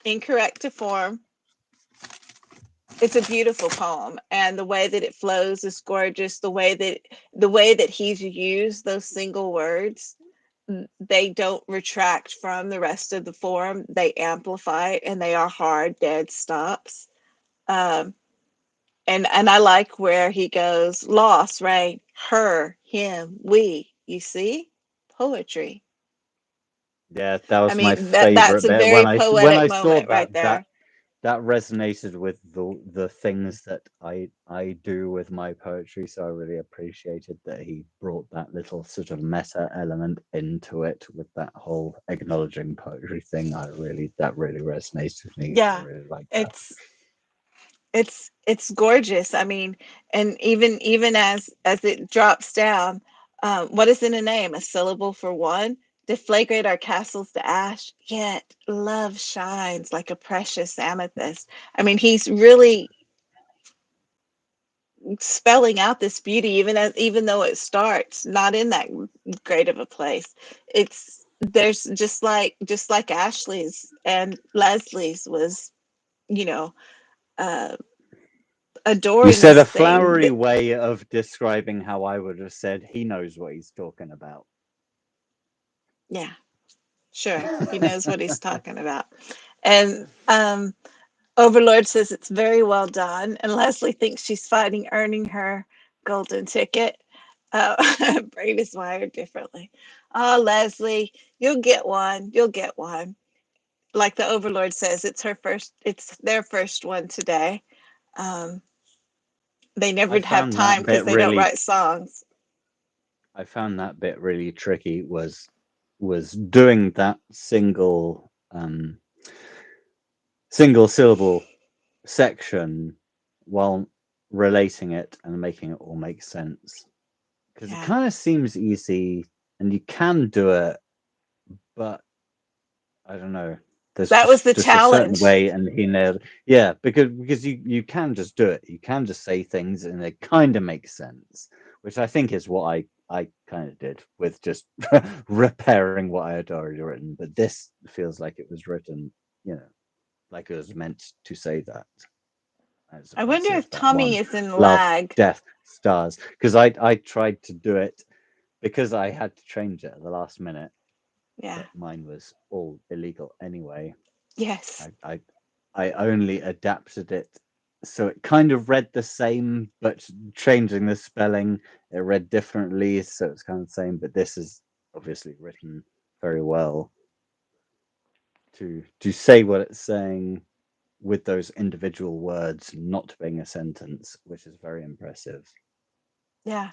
incorrect to form, it's a beautiful poem, and the way that it flows is gorgeous. The way that he's used those single words, they don't retract from the rest of the form. They amplify, and they are hard, dead stops. And I like where he goes, loss, right? Her, him, we. You see, poetry. Yeah, that was my favorite that's a bit. very When I saw moment right there. That resonated with the things that I do with my poetry, so I really appreciated that he brought that little sort of meta element into it with that whole acknowledging poetry thing. That really resonates with me. Yeah, I really like that. It's gorgeous. I mean, and even as it drops down, what is in a name? A syllable for one. Deflagrate our castles to ash, yet love shines like a precious amethyst. I mean, he's really spelling out this beauty, even though it starts not in that great of a place. There's just like Ashley's and Leslie's was, adoring. You said a flowery way of describing how I would have said he knows what he's talking about. Yeah, sure. He knows what he's talking about. And Overlord says it's very well done. And Leslie thinks she's earning her golden ticket. Brain is wired differently. Oh, Leslie, you'll get one. You'll get one. Like the Overlord says, it's their first one today. They I never have found time that because bit they don't really. write songs. I found that bit really tricky. Was doing that single syllable section while relating it and making it all make sense, because it Yeah, kind of seems easy and you can do it, but I don't know. There's that was the just a certain challenge. way, and he nailed. Yeah, because you can just do it. You can just say things, and it kind of makes sense, which I think is what I kind of did with just repairing what I had already written. But this feels like it was written, like it was meant to say that, as I wonder opposed to if that Tommy one is in love, lag. death, stars. Because I tried to do it because I had to change it at the last minute. Yeah. But mine was all illegal anyway. Yes. I only adapted it so it kind of read the same, but changing the spelling, it read differently, so it's kind of the same. But this is obviously written very well to say what it's saying with those individual words not being a sentence, which is very impressive. Yeah.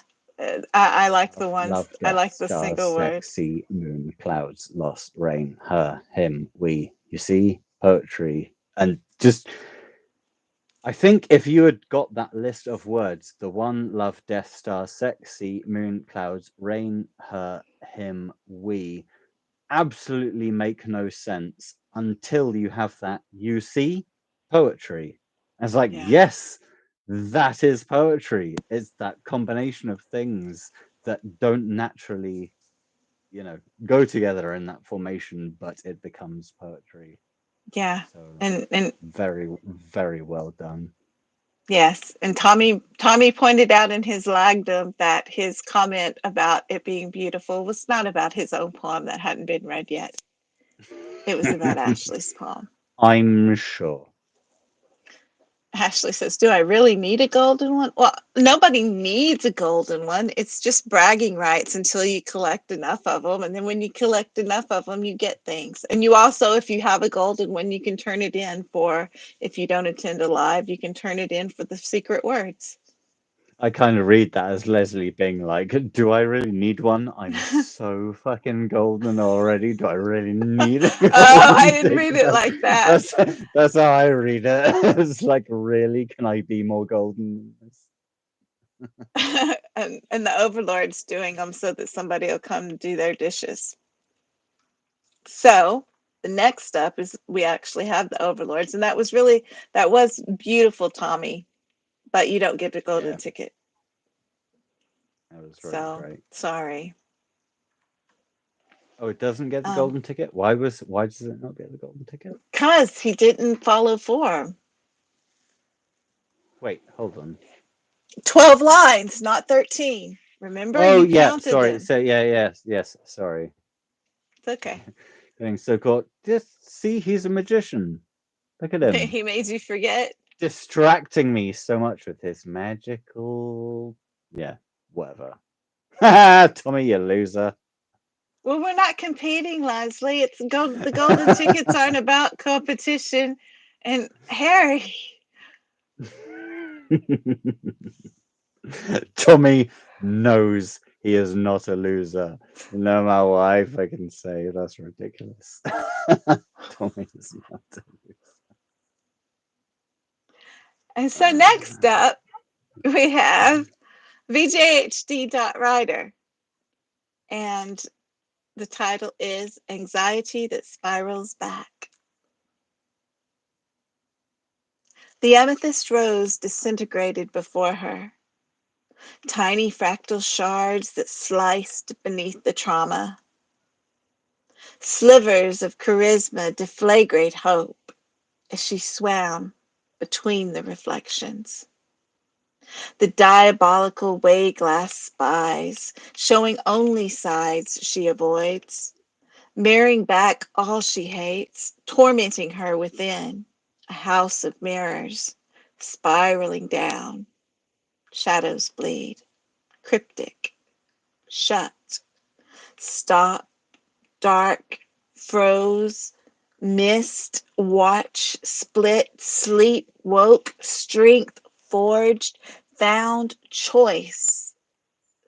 I like the ones. Love, I death, like the stars, single sex, words. sea, moon, clouds, lost, rain, her, him, we. You see, poetry, and just. I think if you had got that list of words, the one, love, death, stars, sex, sea, moon, clouds, rain, her, him, we, absolutely make no sense until you have that. You see, poetry. And it's like, Yeah. yes, that is poetry. It's that combination of things that don't naturally, go together in that formation, but it becomes poetry. Yeah. So And very, very well done. yes. And Tommy pointed out in his lagdom that his comment about it being beautiful was not about his own poem that hadn't been read yet. It was about Ashley's poem. I'm sure. Ashley says, "Do I really need a golden one?" Well, nobody needs a golden one. It's just bragging rights until you collect enough of them. And then when you collect enough of them, you get things. And you also, if you have a golden one, you can turn it in for, if you don't attend a live, you can turn it in for the secret words. I kind of read that as Leslie being like, do I really need one? I'm so fucking golden already. Do I really need a Oh, I golden didn't read ticket? it like that. That's how I read it. It's like, really? Can I be more golden than this? and the overlord's doing them so that somebody will come do their dishes. So the next step is we actually have the overlords, and that was beautiful, Tommy, but you don't get a golden ticket. That was really So great. sorry. Oh, it doesn't get the golden ticket? Why does it not get the golden ticket? Because he didn't follow form. Wait, hold on. 12 lines, not 13. Remember, Oh you yeah, counted sorry. them. So yes, sorry. It's okay. Getting so caught. Just see, he's a magician. Look at him. He made you forget. Distracting me so much with his magical. Yeah, whatever. Tommy, you loser. Well, we're not competing, Leslie. The golden tickets aren't about competition. And Harry. Tommy knows he is not a loser. No matter what I fucking say, that's ridiculous. Tommy is not a loser. And so next up, we have VJHD.writer. And the title is Anxiety That Spirals Back. The amethyst rose disintegrated before her. Tiny fractal shards that sliced beneath the trauma. Slivers of charisma deflagrate hope as she swam between the reflections. The diabolical way glass spies, showing only sides she avoids, mirroring back all she hates, tormenting her within, a house of mirrors, spiraling down. Shadows bleed, cryptic, shut, stop, dark, froze, Missed, watch, split, sleep, woke, strength, forged, found, choice.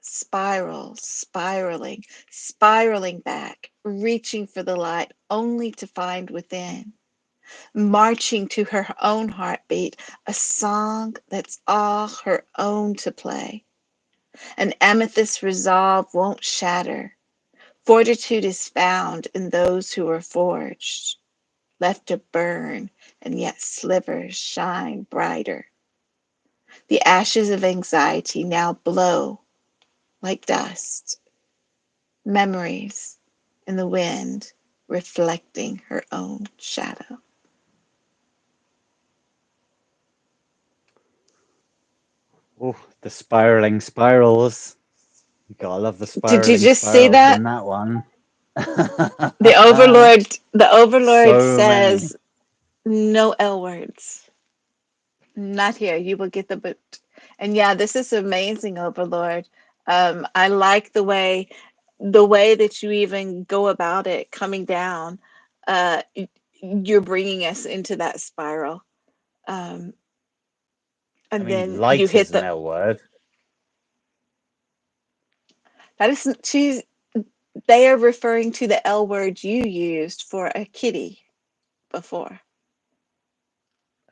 Spiral, spiraling back, reaching for the light only to find within. Marching to her own heartbeat, a song that's all her own to play. An amethyst resolve won't shatter. Fortitude is found in those who are forged, left to burn, and yet slivers shine brighter. The ashes of anxiety now blow like dust, memories in the wind reflecting her own shadow. Oh, the spiraling spirals. You gotta love the Did you spiraling just see spirals that? in that one. The Overlord So many. says, no L words. Not here. You will get the boot. And yeah, this is amazing, Overlord. I like the way that you even go about it coming down. You're bringing us into that spiral. Um, I and mean, then you light hit is an the L word. that is she's they are referring to the L word you used for a kitty before.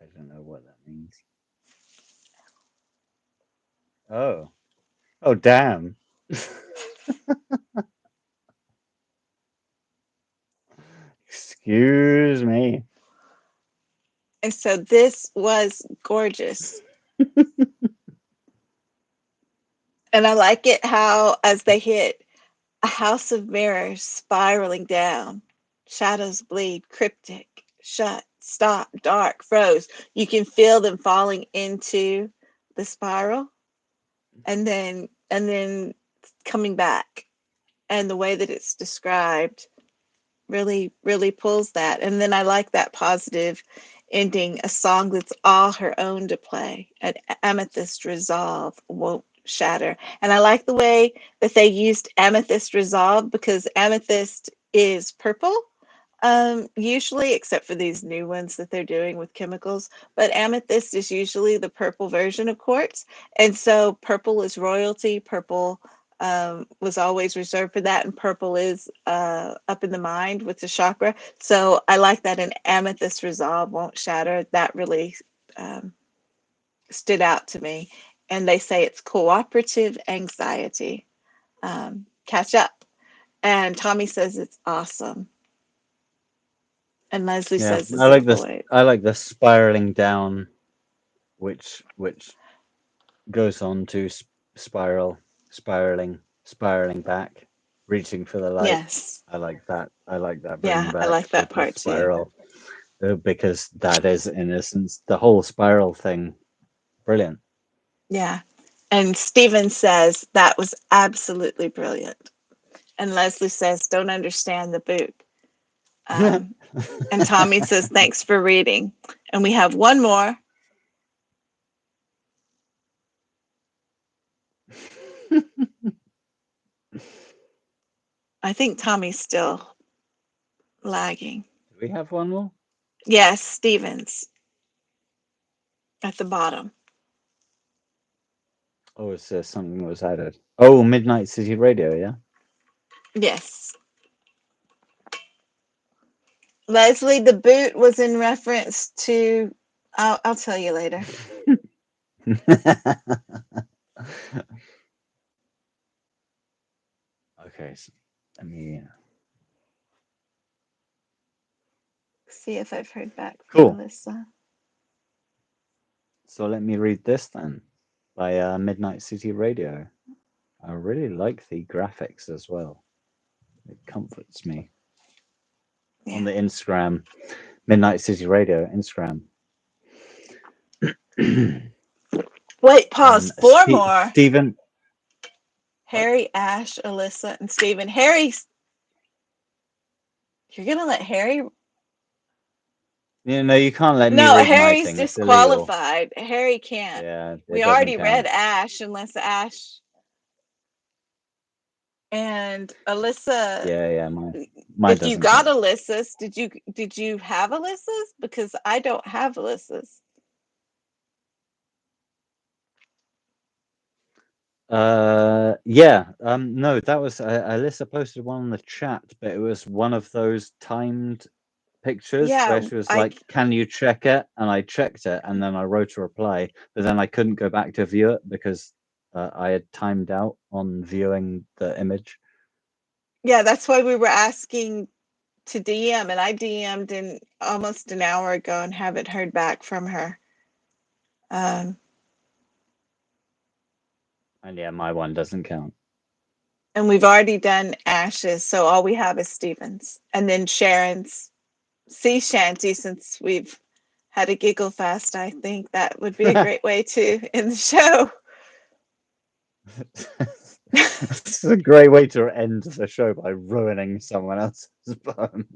I don't know what that means. Oh. Oh, damn. Excuse me. And so this was gorgeous. And I like it how as they hit a house of mirrors spiraling down, shadows bleed, cryptic, shut, stop, dark, froze. You can feel them falling into the spiral and then coming back. And the way that it's described really, really pulls that. And then I like that positive ending, a song that's all her own to play. An amethyst resolve won't shatter. And I like the way that they used amethyst resolve because amethyst is purple. Usually, except for these new ones that they're doing with chemicals, but amethyst is usually the purple version of quartz. And so purple is royalty. Purple was always reserved for that, and purple is up in the mind with the chakra. So I like that an amethyst resolve won't shatter. That really stood out to me. And they say it's cooperative anxiety. Catch up. And Tommy says it's awesome. And Leslie Yeah, says it's a void. I like the spiraling down, which goes on to spiraling back, reaching for the light. Yes. I like that. I like that bringing Yeah, I back like that the part too. spiral because that is in essence the whole spiral thing. Brilliant. Yeah. And Stephen says that was absolutely brilliant. And Leslie says, don't understand the boot. And Tommy says, thanks for reading. And we have one more. I think Tommy's still lagging. Do we have one more? Yes, Stevens at the bottom. Oh, it's something was added. Oh, Midnight City Radio, yeah. Yes. Leslie, the boot was in reference to, I'll tell you later. Okay, so let me. See if I've heard back from Cool. Alyssa. So let me read this then by Midnight City Radio. I really like the graphics as well. It comforts me. Yeah. On the Instagram, Midnight City Radio Instagram. Wait, pause. Four more. Stephen. Harry, Ash, Alyssa, and Stephen. Harry, you're going to let Harry? You know, you can't let me No, read my Harry's thing. It's illegal. disqualified. Harry can't. Yeah, We it doesn't already count. read Ash unless Ash. And Alyssa, Yeah, mine if you doesn't got count. Alyssa's, did you have Alyssa's? Because I don't have Alyssa's. Yeah, no, that was Alyssa posted one on the chat, but it was one of those timed pictures where Yeah, she was like, can you check it? And I checked it, and then I wrote a reply, but then I couldn't go back to view it because I had timed out on viewing the image. Yeah, that's why we were asking to DM, and I DM'd in almost an hour ago and haven't heard back from her. And yeah, my one doesn't count. And we've already done Ash's, so all we have is Stephen's. And then Sharon's sea shanty, since we've had a giggle fest, I think that would be a great way to end the show. This is a great way to end the show by ruining someone else's poem.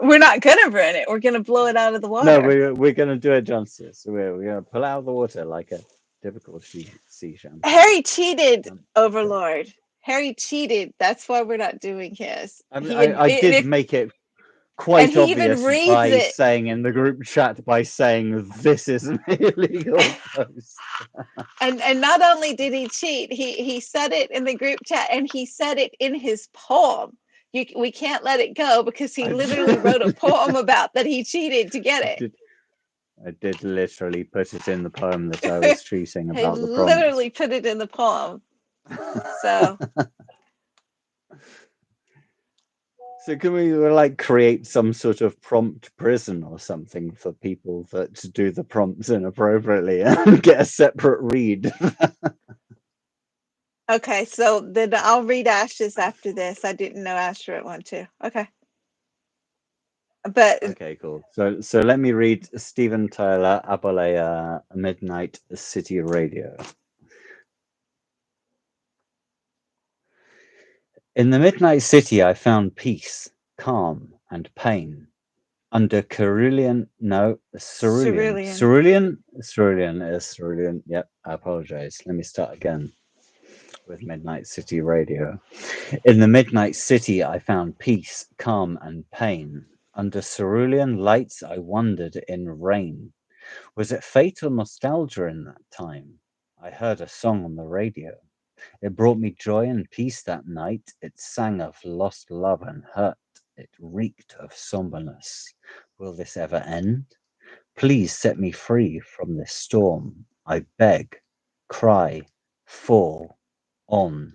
We're not gonna ruin it. We're gonna blow it out of the water. No, we're gonna do it justice. We're gonna pull out of the water like a typical sea shanty. Harry cheated, Overlord. Harry cheated. That's why we're not doing his. I mean, I did make it quite obvious by saying in the group chat this is an illegal post. And not only did he cheat, he said it in the group chat, and he said it in his poem. We can't let it go because he literally wrote a poem about that he cheated to get it. I did literally put it in the poem that I was cheating about the prompts. Literally put it in the poem. So can we like create some sort of prompt prison or something for people that do the prompts inappropriately and get a separate read? Okay, so then I'll read Ash's after this. I didn't know Ash wrote one too. Okay. But okay, cool. So let me read Steven Tyler Abolaya Midnight City Radio. In the midnight city I found peace, calm, and pain. Under Cerulean, yep, I apologize. Let me start again with Midnight City Radio. In the midnight city I found peace, calm, and pain. Under cerulean lights I wandered in rain. Was it fate or nostalgia in that time? I heard a song on the radio. It brought me joy and peace that night. It sang of lost love and hurt. It reeked of somberness. Will this ever end? Please set me free from this storm. I beg, cry, fall on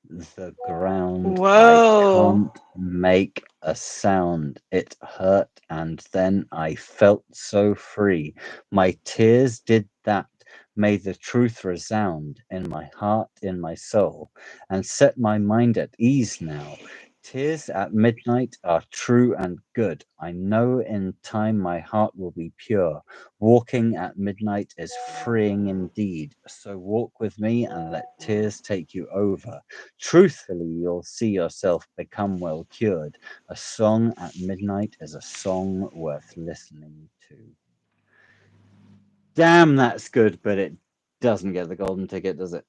the ground. whoa. I can't make a sound. It hurt, and then I felt so free. My tears did that, made the truth resound in my heart, in my soul, and set my mind at ease now. Tears at midnight are true and good. I know in time my heart will be pure. Walking at midnight is freeing indeed. So walk with me and let tears take you over. Truthfully, you'll see yourself become well cured. A song at midnight is a song worth listening to. Damn, that's good, but it doesn't get the golden ticket, does it?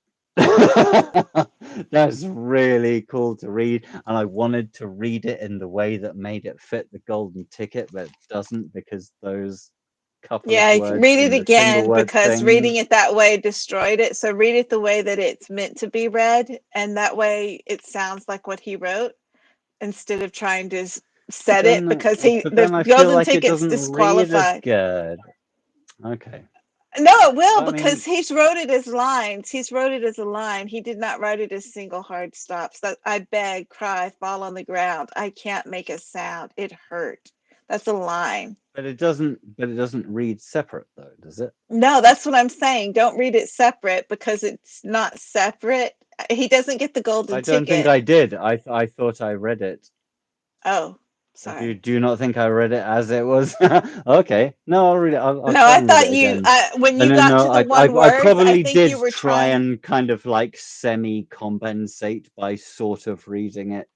That's really cool to read, and I wanted to read it in the way that made it fit the golden ticket, but it doesn't because those couple of words. Read it again because reading it that way destroyed it. So read it the way that it's meant to be read, and that way it sounds like what he wrote instead of trying to set it because the golden ticket's disqualified. Good. Okay. No, it will because he's wrote it as lines. He's wrote it as a line. He did not write it as single hard stops. That I beg, cry, fall on the ground. I can't make a sound. It hurt. That's a line. But it doesn't read separate though, does it? No, that's what I'm saying. Don't read it separate because it's not separate. He doesn't get the golden ticket. I don't think I did. I thought I read it. Oh, sorry. Do you not think I read it as it was? Okay. No, I'll read it. I'll no, I thought you when you got to the one word, I probably think did you were try and kind of like semi-compensate by sort of reading it.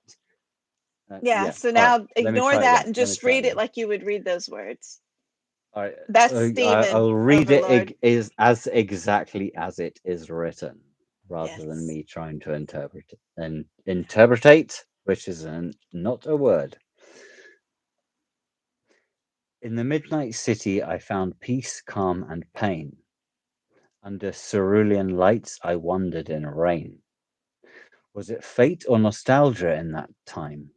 Yeah, so now ignore that and just read it like you would read those words. All right. That's Stephen. I'll read Overlord. It as exactly as it is written. rather than Yes. me trying to interpretate, which is not a word. In the midnight city, I found peace, calm, and pain. Under cerulean lights, I wandered in rain. Was it fate or nostalgia in that time?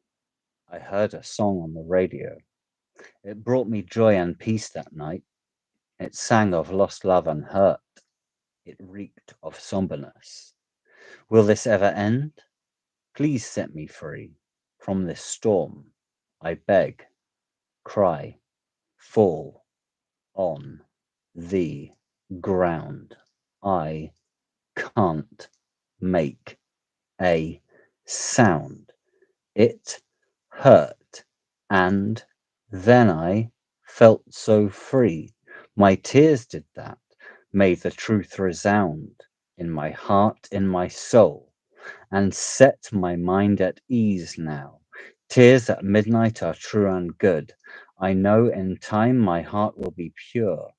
I heard a song on the radio. It brought me joy and peace that night. It sang of lost love and hurt. It reeked of somberness. Will this ever end? Please set me free from this storm. I beg, cry, fall on the ground. I can't make a sound. It hurt, and then I felt so free. My tears did that, made the truth resound in my heart, in my soul, and set my mind at ease now. Tears at midnight are true and good. I know in time my heart will be pure.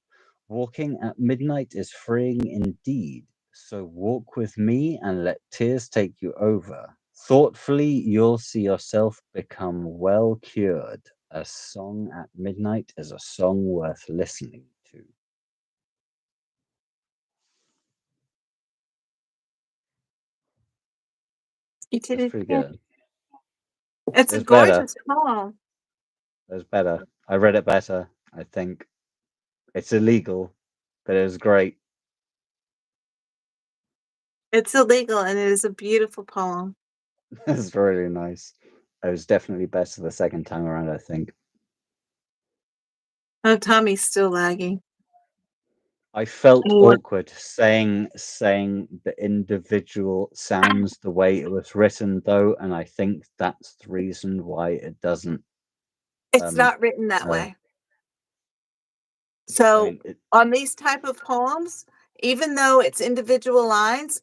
Walking at midnight is freeing indeed. So walk with me and let tears take you over. Thoughtfully, you'll see yourself become well cured. A song at midnight is a song worth listening to. You did That's it pretty again. good. It's a There's better. gorgeous poem. There's better. I read it better, I think. It's illegal, but it was great. It's illegal and it is a beautiful poem. It's really nice. It was definitely better the second time around, I think. Oh, Tommy's still lagging. I felt Oh, awkward saying the individual sounds the way it was written, though, and I think that's the reason why it doesn't. it's not written that I way. So mean, on these type of poems, even though it's individual lines,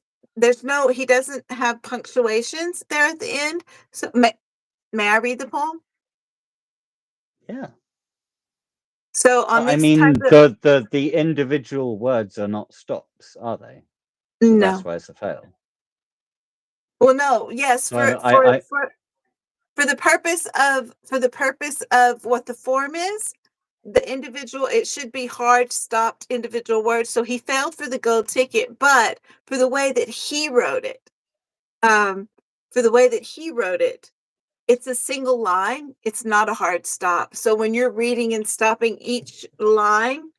he doesn't have punctuations there at the end. So may I read the poem? yeah. So on I these mean, type of the individual words are not stops, are they? So that's no. why it's a fail. Well, no. Yes, So for the purpose of what the form is, the individual, it should be hard stopped individual words. So he failed for the gold ticket, but for the way that he wrote it, um, for the way that he wrote it, it's a single line. It's not a hard stop. So when you're reading and stopping each line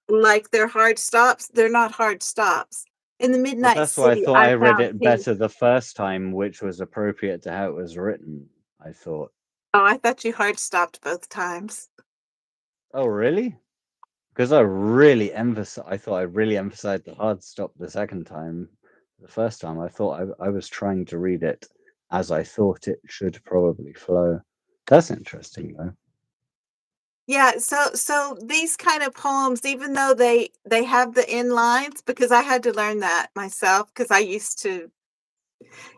like they're hard stops, they're not hard stops. In the Well, Midnight that's why I City, thought I I read found it peace. better the first time, which was appropriate to how it was written, I thought. Oh, I thought you hard stopped both times. Oh, really? Because I thought I really emphasized the hard stop the second time. The first time, I thought I was trying to read it as I thought it should probably flow. That's interesting, though. Yeah, so these kind of poems, even though they have the end lines, because I had to learn that myself, because I used to,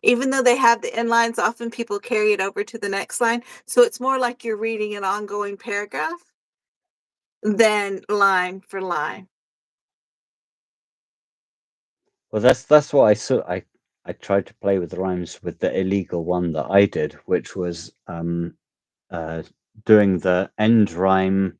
even though they have the end lines, often people carry it over to the next line. So it's more like you're reading an ongoing paragraph than line for line. Well, that's what I saw. I tried to play with the rhymes with the illegal one that I did, which was doing the end rhyme.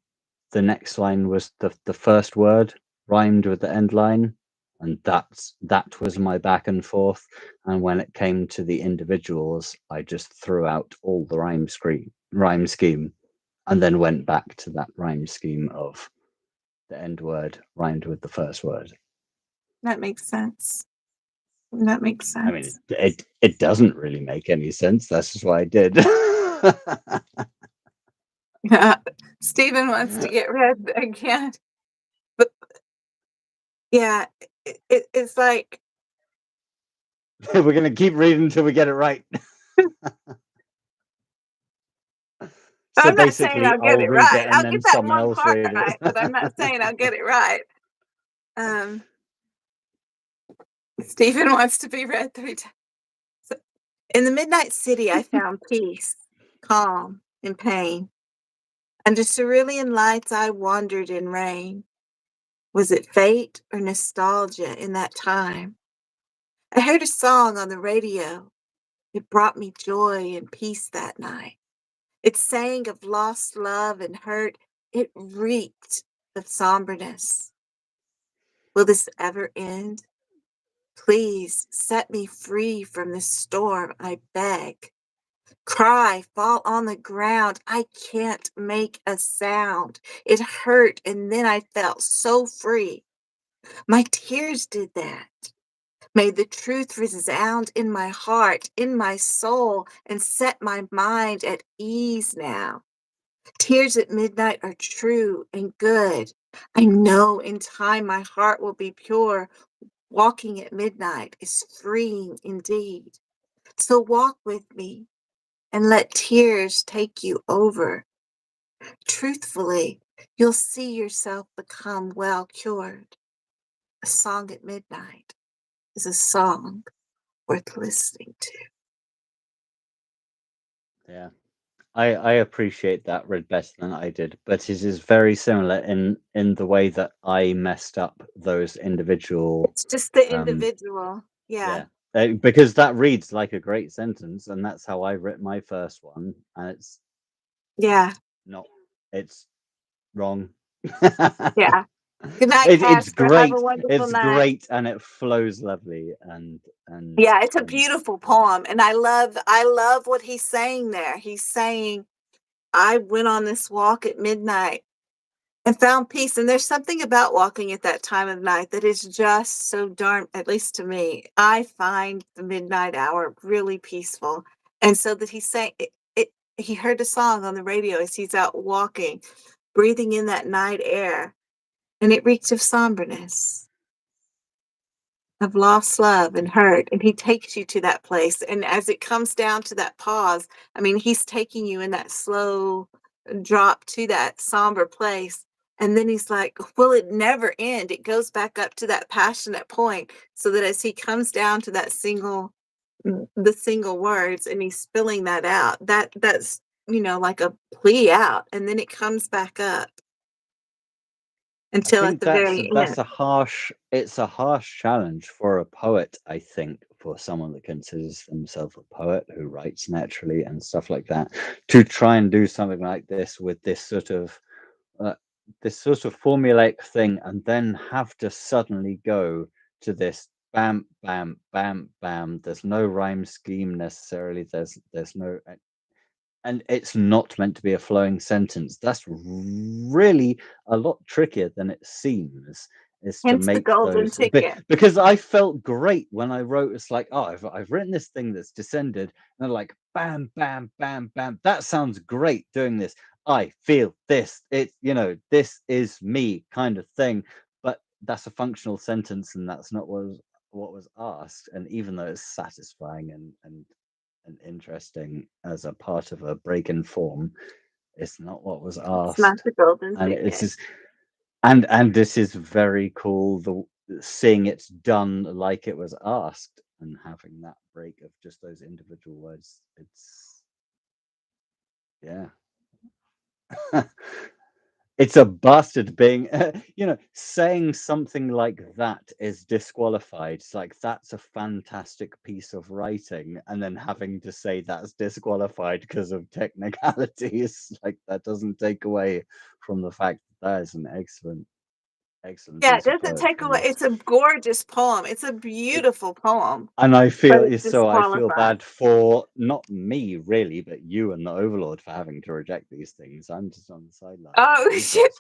The next line was the first word rhymed with the end line, and that was my back and forth. And when it came to the individuals, I just threw out all the rhyme scheme, and then went back to that rhyme scheme of the end word rhymed with the first word. That makes sense. That makes I mean, sense. it doesn't really make any sense. That's just what I did. Stephen wants to get read again. But yeah, it's like We're gonna keep reading until we get it right. So I'm not saying basically, I'll get I'll it read it right. and I'll then get that someone one else part read it. right, but I'm not saying I'll get it right. Stephen wants to be read 3 times. So, in the midnight city, I found peace, calm, and pain. Under cerulean lights, I wandered in rain. Was it fate or nostalgia in that time? I heard a song on the radio. It brought me joy and peace that night. It sang of lost love and hurt. It reeked of somberness. Will this ever end? Please set me free from this storm, I beg. Cry, fall on the ground. I can't make a sound. It hurt, and then I felt so free. My tears did that. May the truth resound in my heart, in my soul, and set my mind at ease now. Tears at midnight are true and good. I know in time my heart will be pure. Walking at midnight is freeing indeed. So walk with me and let tears take you over. Truthfully, you'll see yourself become well cured. A song at midnight is a song worth listening to. Yeah. I appreciate that read better than I did, but it is very similar in the way that I messed up those individual. It's just the individual. Yeah. Because that reads like a great sentence, and that's how I wrote my first one, and it's not. It's wrong. Yeah. Good night, Casper. It's great. Have a wonderful night. Great, and it flows lovely, and yeah, it's a beautiful poem, and I love what he's saying there. He's saying, I went on this walk at midnight and found peace. And there's something about walking at that time of night that is just so darn, at least to me, I find the midnight hour really peaceful. And so that he's saying he heard a song on the radio as he's out walking, breathing in that night air, and it reeks of somberness, of lost love and hurt. And he takes you to that place. And as it comes down to that pause, I mean, he's taking you in that slow drop to that somber place. And then he's like, will it never end? It goes back up to that passionate point, so that as he comes down to that the single words, and he's spilling that out, that's, like a plea out. And then it comes back up until at the very end. That's it's a harsh challenge for a poet, I think, for someone that considers themselves a poet who writes naturally and stuff like that, to try and do something like this with this sort of formulaic thing, and then have to suddenly go to this bam, bam, bam, bam. There's no rhyme scheme necessarily. There's no, and it's not meant to be a flowing sentence. That's really a lot trickier than it seems. Is to make the golden ticket. Because I felt great when I wrote. It's like, oh, I've written this thing that's descended, and they're like, bam, bam, bam, bam. That sounds great doing this. I feel this. It's, this is me kind of thing. But that's a functional sentence, and that's not what was asked. And even though it's satisfying and interesting as a part of a break in form, it's not what was asked. It's not the golden ticket. It's just, and this is very cool. Seeing it done like it was asked, and having that break of just those individual words. It's it's a bastard being, saying something like that is disqualified. It's like, that's a fantastic piece of writing, and then having to say that's disqualified because of technicalities, like, that doesn't take away from the fact that is an excellent yeah, it doesn't take away. It's a gorgeous poem. It's a beautiful poem. And I feel bad for not me really, but you and the Overlord for having to reject these things. I'm just on the sideline. Oh,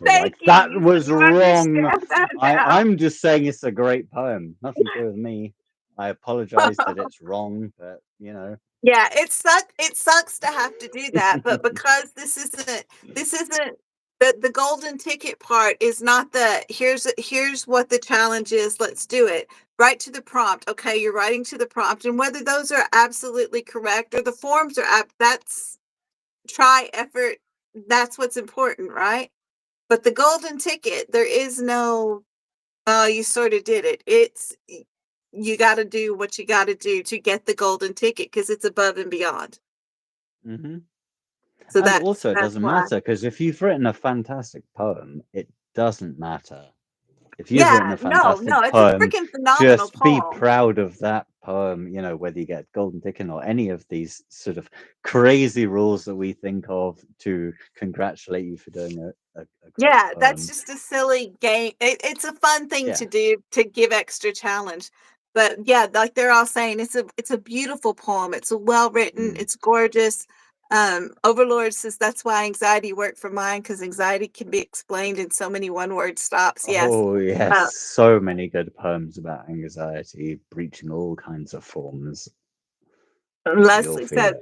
thank you. That was wrong. I'm just saying it's a great poem. Nothing to do with me. I apologize that it's wrong, but Yeah, it sucks to have to do that, but because this isn't the golden ticket part is not the here's what the challenge is, let's do it. Write to the prompt. Okay, you're writing to the prompt, and whether those are absolutely correct or the forms are that's try, effort, that's what's important, right? But the golden ticket, there is no you sort of did it. It's you got to do what you got to do to get the golden ticket, because it's above and beyond. Mm-hmm. So and also it doesn't matter, because if you've written a fantastic poem, it doesn't matter If you've written Yeah, a no, fantastic it's a poem, freaking phenomenal just be poem. proud of that poem, you know, whether you get golden ticket or any of these sort of crazy rules that we think of to congratulate you for doing a great Yeah, that's poem. just a silly game. It's a fun thing Yeah. to do to give extra challenge. But yeah, like they're all saying, it's a beautiful poem. It's well written. It's gorgeous. Overlord says that's why anxiety worked for mine, because anxiety can be explained in so many one-word stops. Yes. Oh, yes. So many good poems about anxiety, breaching all kinds of forms. Leslie said,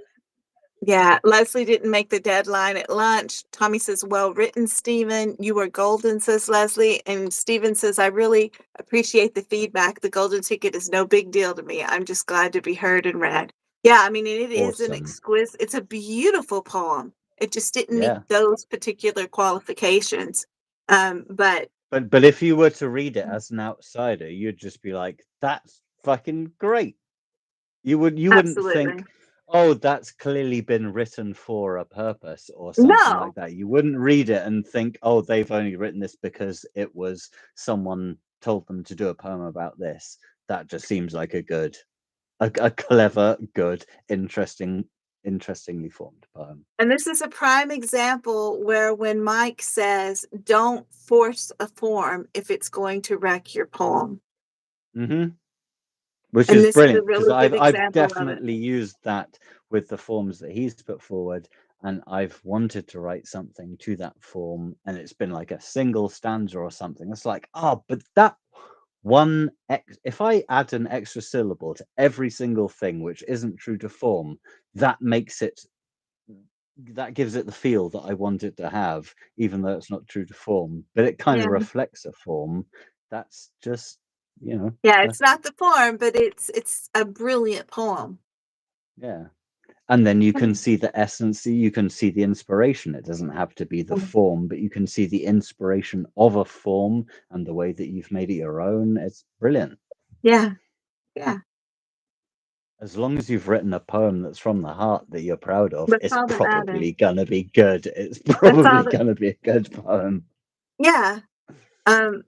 yeah, Leslie didn't make the deadline at lunch. Tommy says, well written, Stephen. You were golden, says Leslie. And Stephen says, I really appreciate the feedback. The golden ticket is no big deal to me. I'm just glad to be heard and read. Yeah, I mean, it is an exquisite, it's a beautiful poem. It just didn't meet those particular qualifications. But if you were to read it as an outsider, you'd just be like, that's fucking great. You wouldn't think, oh, that's clearly been written for a purpose or something like that. You wouldn't read it and think, oh, they've only written this because it was someone told them to do a poem about this. That just seems like a clever, good, interestingly formed poem. And this is a prime example where when Mike says, don't force a form if it's going to wreck your poem. Which is brilliant, because I've definitely used that with the forms that he's put forward, and I've wanted to write something to that form, and it's been like a single stanza or something. It's like, oh, but that one, if I add an extra syllable to every single thing which isn't true to form, that gives it the feel that I want it to have, even though it's not true to form, but it kind of reflects a form. That's just, you know. Yeah, it's not the form, but it's a brilliant poem. Yeah. And then you can see the essence, you can see the inspiration. It doesn't have to be the form, but you can see the inspiration of a form and the way that you've made it your own. It's brilliant. Yeah. Yeah. As long as you've written a poem that's from the heart that you're proud of, it's probably gonna be good. It's probably gonna be a good poem. Yeah. And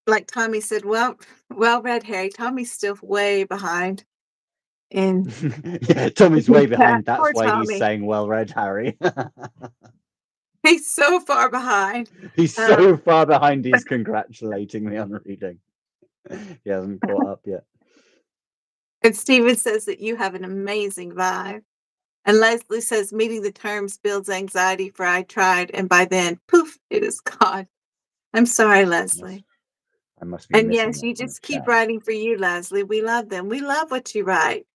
like Tommy said, well read, Harry. Tommy's still way behind. And yeah, Tommy's way behind. That's why Tommy. He's saying well read, Harry. He's so far behind. He's so far behind, he's congratulating me on reading. He hasn't caught up yet. And Stephen says that you have an amazing vibe. And Leslie says meeting the terms builds anxiety, for I tried, and by then, poof, it is gone. I'm sorry, Leslie. I must be. And yes, you just keep writing for you, Leslie. We love them. We love what you write.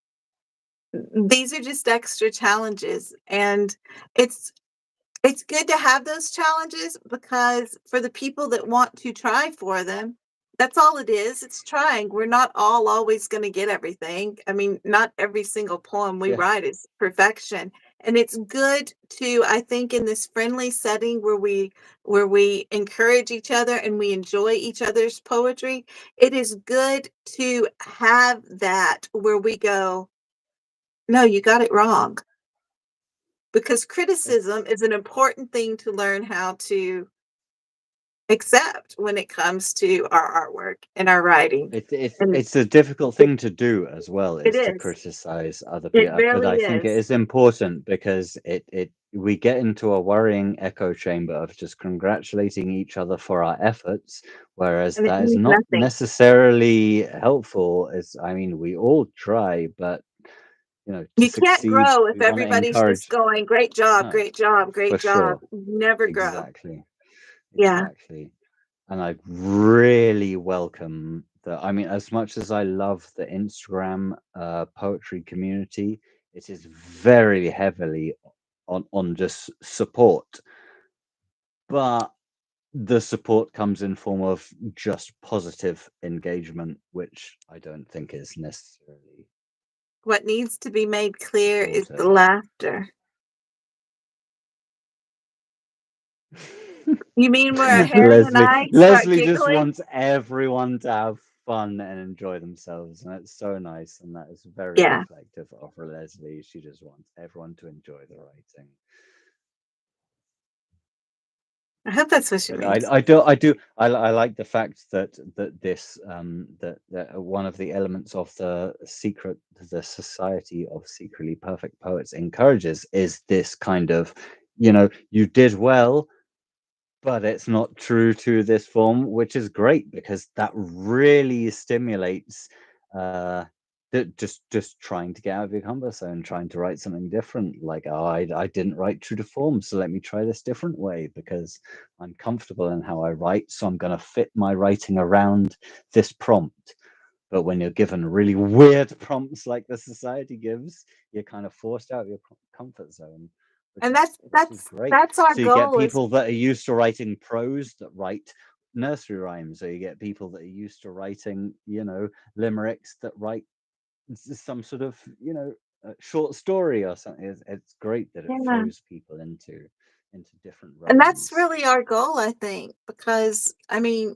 These are just extra challenges, and it's good to have those challenges, because for the people that want to try for them, that's all it is. It's trying. We're not all always going to get everything. I mean, not every single poem we write is perfection. And it's good to, I think, in this friendly setting where we encourage each other and we enjoy each other's poetry, it is good to have that where we go, no, you got it wrong. Because criticism is an important thing to learn how to accept when it comes to our artwork and our writing. It's a difficult thing to do as well, is to criticize other people. But I think it is important, because we get into a worrying echo chamber of just congratulating each other for our efforts, whereas that is not necessarily helpful. I mean, we all try, but you know, to succeed, can't grow if everybody's just going, great job, great job, great job. Sure. Never grow. Exactly. And I really welcome I mean, as much as I love the Instagram poetry community, it is very heavily on just support. But the support comes in form of just positive engagement, which I don't think is necessarily. What needs to be made clear is the laughter. You mean where Harry and I Leslie just wants everyone to have fun and enjoy themselves, and it's so nice, and that is very reflective of Leslie. She just wants everyone to enjoy the writing. I hope that's what she But means. I like the fact that this that one of the elements of the Society of Secretly Perfect Poets encourages is this kind of, you did well, but it's not true to this form, which is great because that really stimulates that just trying to get out of your comfort zone, trying to write something different. Like, oh, I didn't write true to form, so let me try this different way because I'm comfortable in how I write, so I'm going to fit my writing around this prompt. But when you're given really weird prompts like the society gives, you're kind of forced out of your comfort zone, And which is great. that's our So you get goal is people that are used to writing prose that write nursery rhymes, or you get people that are used to writing, limericks that write some sort of, short story or something. It's great that it yeah. throws people into different And that's realms. really our goal, I think, because I mean,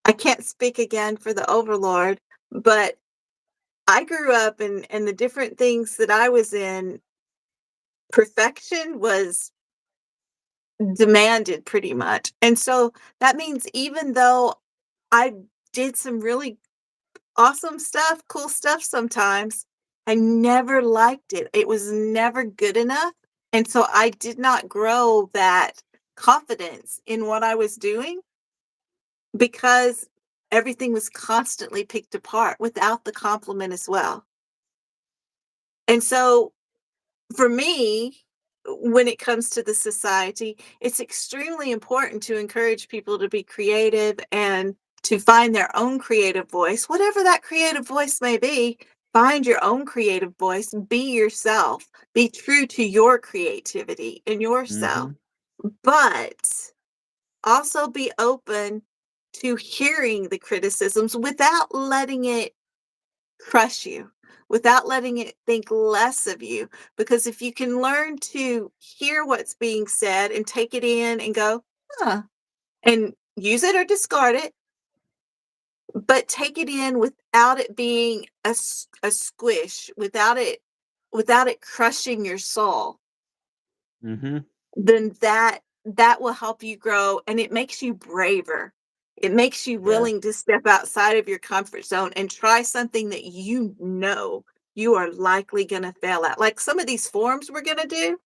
I can't speak again for the overlord, but I grew up in the different things that I was in, perfection was demanded pretty much. And so that means even though I did some really awesome stuff, cool stuff sometimes, I never liked it. It was never good enough. And so I did not grow that confidence in what I was doing because everything was constantly picked apart without the compliment as well. And so for me, when it comes to the society, it's extremely important to encourage people to be creative and to find their own creative voice, whatever that creative voice may be. Find your own creative voice, be yourself, be true to your creativity and yourself, Hmm. but also be open to hearing the criticisms without letting it crush you, without letting it think less of you. Because if you can learn to hear what's being said and take it in and go, huh, and use it or discard it, but take it in without it being a squish, without it crushing your soul, Hmm. then that will help you grow and it makes you braver. It makes you Yeah. willing to step outside of your comfort zone and try something that you know you are likely going to fail at. Like some of these forms we're going to do,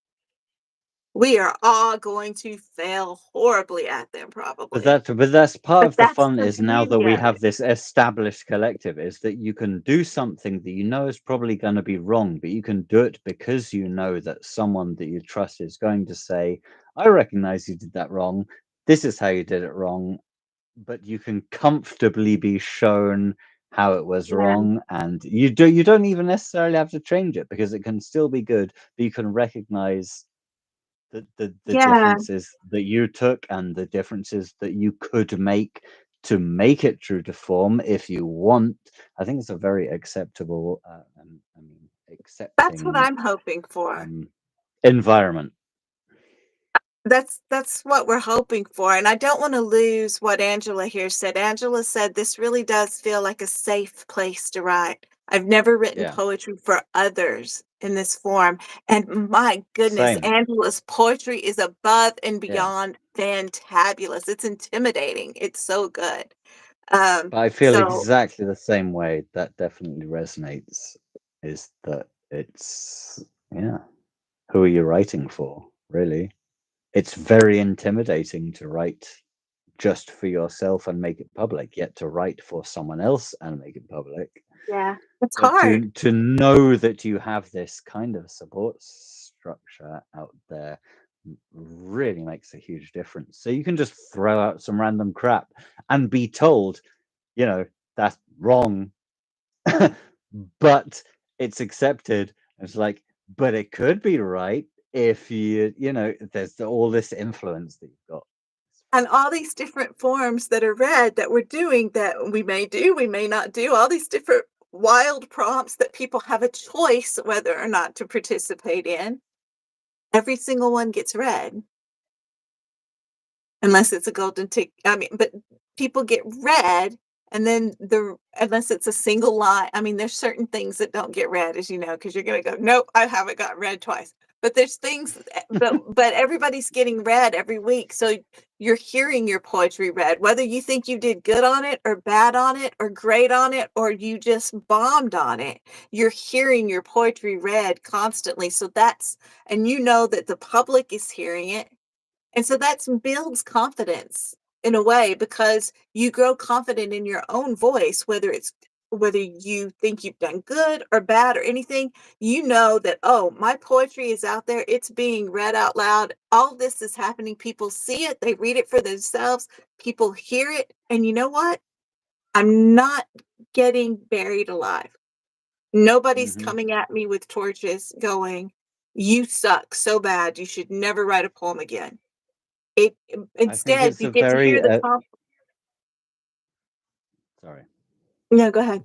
we are all going to fail horribly at them probably. But that's part But of the that's fun the is now that beauty we of have it. this established collective is that you can do something that you know is probably going to be wrong, but you can do it because you know that someone that you trust is going to say, I recognize you did that wrong. This is how you did it wrong. But you can comfortably be shown how it was Yeah. wrong, and you don't even necessarily have to change it because it can still be good, but you can recognize the Yeah. differences that you took and the differences that you could make to make it true to form if you want. I think it's a very acceptable, I mean, That's what accepting I'm hoping for. um, environment. That's what we're hoping for, and I don't wanna lose what Angela here said. Angela said, "This really does feel like a safe place to write. I've never written Yeah, poetry for others in this form," and my goodness, same. Angela's poetry is above and Yeah, beyond fantabulous. It's intimidating. It's so good. but I feel So exactly the same way. That definitely resonates. Is that it's, yeah, who are you writing for, really? It's very intimidating to write just for yourself and make it public, yet to write for someone else and make it public. yeah, it's But hard. to know that you have this kind of support structure out there really makes a huge difference. So you can just throw out some random crap and be told, that's wrong, but it's accepted. It's like, but it could be right if there's all this influence that you've got. And all these different forms that are read that we're doing that we may do, we may not do, all these different wild prompts that people have a choice whether or not to participate in. Every single one gets read, unless it's a golden tick. I mean, but people get read, and then unless it's a single line. I mean, there's certain things that don't get read, as you know, because you're going to go, nope, I haven't got read twice. But there's things, but everybody's getting read every week. So you're hearing your poetry read, whether you think you did good on it or bad on it or great on it, or you just bombed on it. You're hearing your poetry read constantly. So and you know that the public is hearing it. And so that builds confidence in a way, because you grow confident in your own voice, whether you think you've done good or bad or anything, you know that, oh, my poetry is out there, it's being read out loud. All this is happening. People see it, they read it for themselves, people hear it, and you know what? I'm not getting buried alive. Nobody's coming at me with torches going, you suck so bad, you should never write a poem again. I think Instead, it's you a get to very hear the sorry. No, go ahead.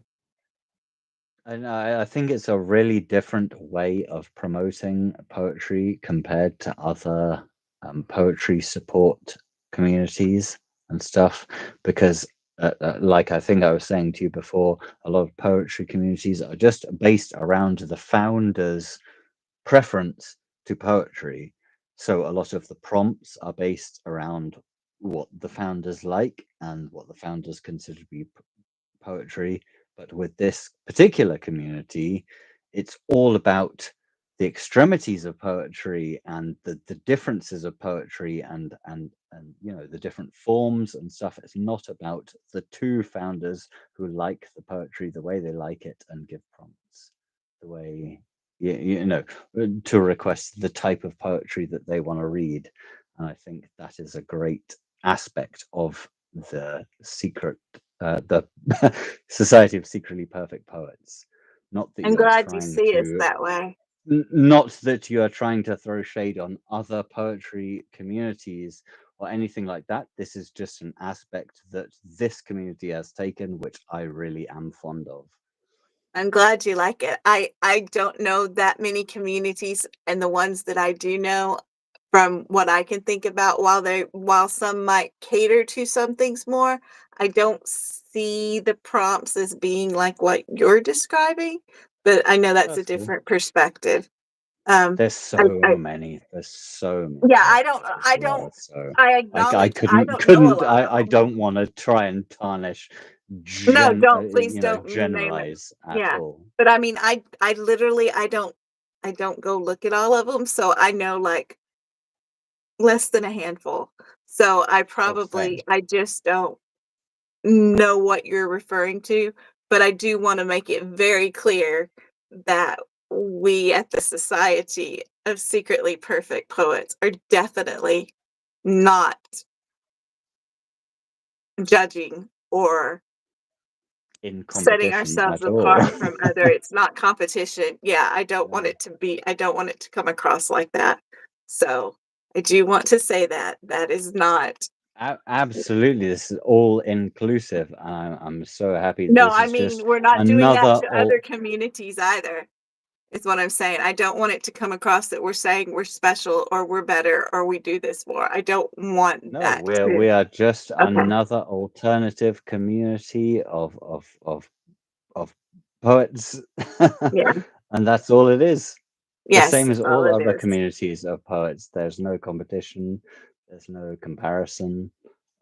And I think it's a really different way of promoting poetry compared to other poetry support communities and stuff, because like I think I was saying to you before, a lot of poetry communities are just based around the founders' preference to poetry. So a lot of the prompts are based around what the founders like and what the founders consider to be poetry. But with this particular community, it's all about the extremities of poetry and the differences of poetry and the different forms and stuff. It's not about the two founders who like the poetry the way they like it and give prompts the way to request the type of poetry that they want to read. And I think that is a great aspect of the the Society of Secretly Perfect Poets. Not that I'm you are glad you trying see it to, that way. not that you are trying to throw shade on other poetry communities or anything like that. This is just an aspect that this community has taken, which I really am fond of. I'm glad you like it. I don't know that many communities, and the ones that I do know, from what I can think about, while some might cater to some things more, I don't see the prompts as being like what you're describing, but I know that's a That's cool. different perspective. Um, There's so I many. There's so many yeah, poets as well. So I I acknowledge I couldn't don't know a couldn't lot of I them. don't want to try and tarnish No, don't, please don't name it. generalize at Yeah. all. But I mean, I literally, I don't go look at all of them, so I know, like, less than a handful. So Oh, same. I just don't know what you're referring to, but I do wanna make it very clear that we at the Society of Secretly Perfect Poets are definitely not judging or In setting competition ourselves at all. apart from other. It's not competition. Yeah, Yeah. I don't want it to come across like that. So I do want to say that that is not. Absolutely, this is all inclusive. I'm so happy. No, This I is mean, just we're not doing that another to other communities either, is what I'm saying. I don't want it to come across that we're saying we're special or we're better or we do this more. I don't want no, that we to. are just Okay. another alternative community of poets, Yeah. and that's all it is. The Yes, same as that's all all it other is. communities of poets. There's no competition. There's no comparison.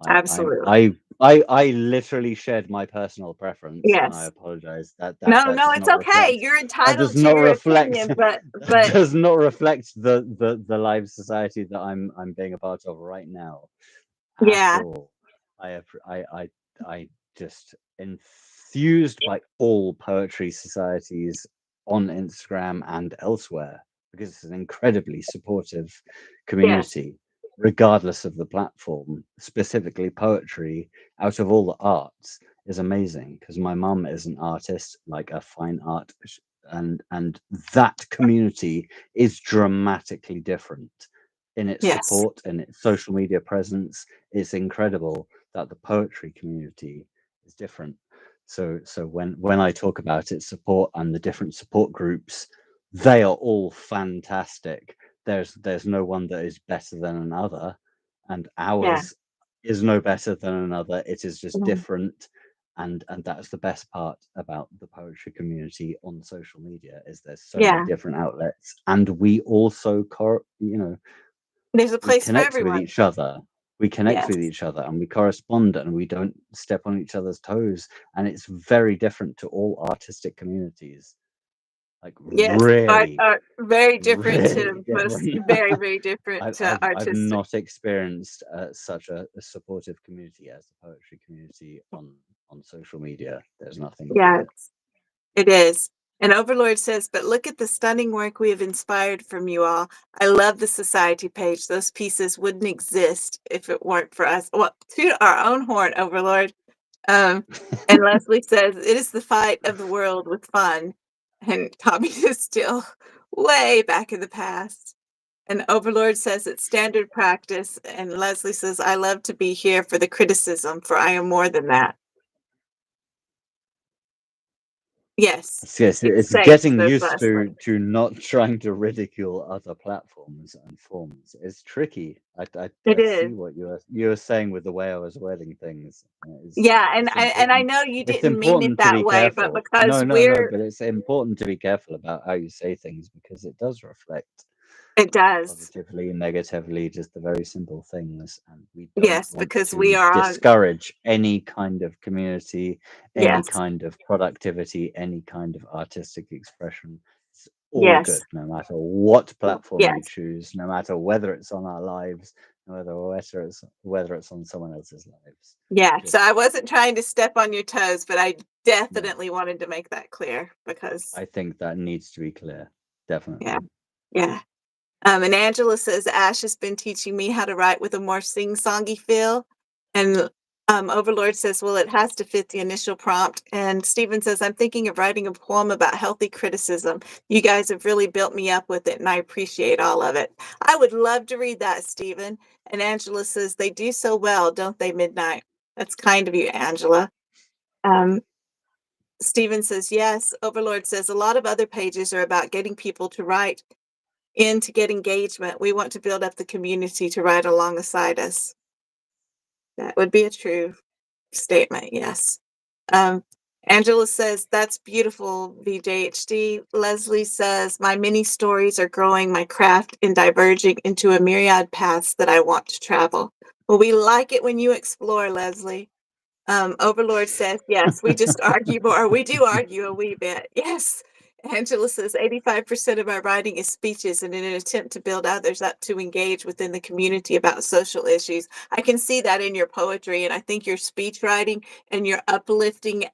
I I Absolutely. I I literally shared my personal preference, and I Yes. apologize that No, that no, does it's not okay. reflect. You're That does entitled to not your reflect. opinion, That but does not reflect the live society that I'm being a part of right now at yeah. all. I just enthused by all poetry societies on Instagram and elsewhere, because it's an incredibly supportive Yes. community, regardless of the platform. Specifically, poetry, out of all the arts, is amazing, because my mum is an artist, like a fine art, and that community is dramatically different in its Yes. support and its social media presence. It's incredible that the poetry community is different. So when I talk about its support and the different support groups, they are all fantastic. There's no one that is better than another, and Yeah. ours is no better than another. It is just Mhm. different, and that's the best part about the poetry community on social media, is there's so Yeah. many different outlets, and we also There's a we place for connect with everyone. each other. We connect Yes. with each other and we correspond, and we don't step on each other's toes. And it's very different to all artistic communities. Like Yes, really, art very different really to most, different. very, very different to I've artistic. not experienced such a supportive community as the poetry community on social media. There's nothing like Yeah, it. it is. And Overlord says, but look at the stunning work we have inspired from you all. I love the society page. Those pieces wouldn't exist if it weren't for us. Well, to our own horn, Overlord. And Leslie says, it is the fight of the world with fun. And Tommy is still way back in the past. And Overlord says it's standard practice. And Leslie says, I love to be here for the criticism, for I am more than that. Yes. Yes, it's Safe, getting says used Leslie. to not trying to ridicule other platforms and forms. It's tricky. I It see is. what you were saying with the way I was wording things. Yeah, and It's I know you it's didn't mean it important to that be way, but careful. because No, we're but it's important to be careful about how you say things, because it does reflect it does. positively and negatively, just the very simple things, and we don't Yes, want because we to are on discourage any kind of community, any yes, kind of productivity, any kind of artistic expression. It's all yes, good, no matter what platform you yes. choose, no matter whether it's on our lives, no matter whether it's on someone else's lives. Yeah. So Just I wasn't trying to step on your toes, but I definitely wanted to make that clear because I think that needs to be clear. Definitely. yeah. Yeah. And Angela says Ash has been teaching me how to write with a more sing-songy feel. And Overlord says, well, it has to fit the initial prompt. And Stephen says, I'm thinking of writing a poem about healthy criticism. You guys have really built me up with it, and I appreciate all of it. I would love to read that, Stephen. And Angela says, they do so well, don't they, Midnight? That's kind of you, Angela. Stephen says, yes. Overlord says, a lot of other pages are about getting people to write in to get engagement. We want to build up the community to ride alongside us. That would be a true statement, yes. Angela says, that's beautiful, VJHD. Leslie says, my mini stories are growing my craft and diverging into a myriad paths that I want to travel. Well, we like it when you explore, Leslie. Overlord says, yes, we just argue more. We do argue a wee bit. Yes. Angela says 85% of our writing is speeches, and in an attempt to build others up to engage within the community about social issues. I can see that in your poetry, and I think your speech writing and your uplifting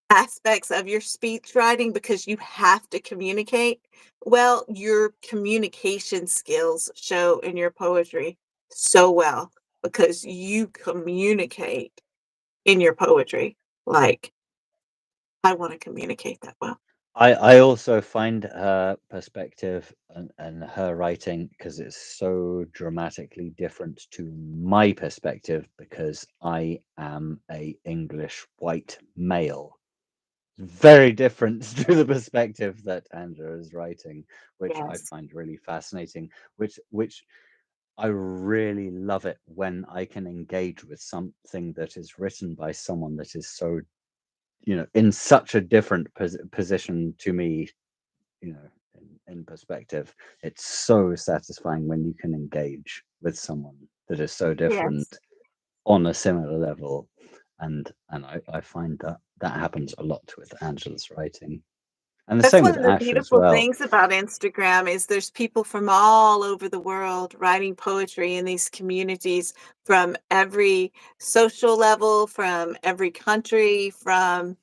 aspects of your speech writing, because you have to communicate well. Your communication skills show in your poetry so well because you communicate in your poetry. Like, I want to communicate that well. I also find her perspective and her writing, because it's so dramatically different to my perspective, because I am a English white male. Very different to the perspective that Andrew is writing, which I Yes. find really fascinating, which I really love it when I can engage with something that is written by someone that is so, in such a different position to me, in perspective. It's so satisfying when you can engage with someone that is so different Yes. on a similar level. And I find that happens a lot with Angela's writing. And the That's same one with of the Ash as beautiful well. things about Instagram is there's people from all over the world writing poetry in these communities, from every social level, from every country, from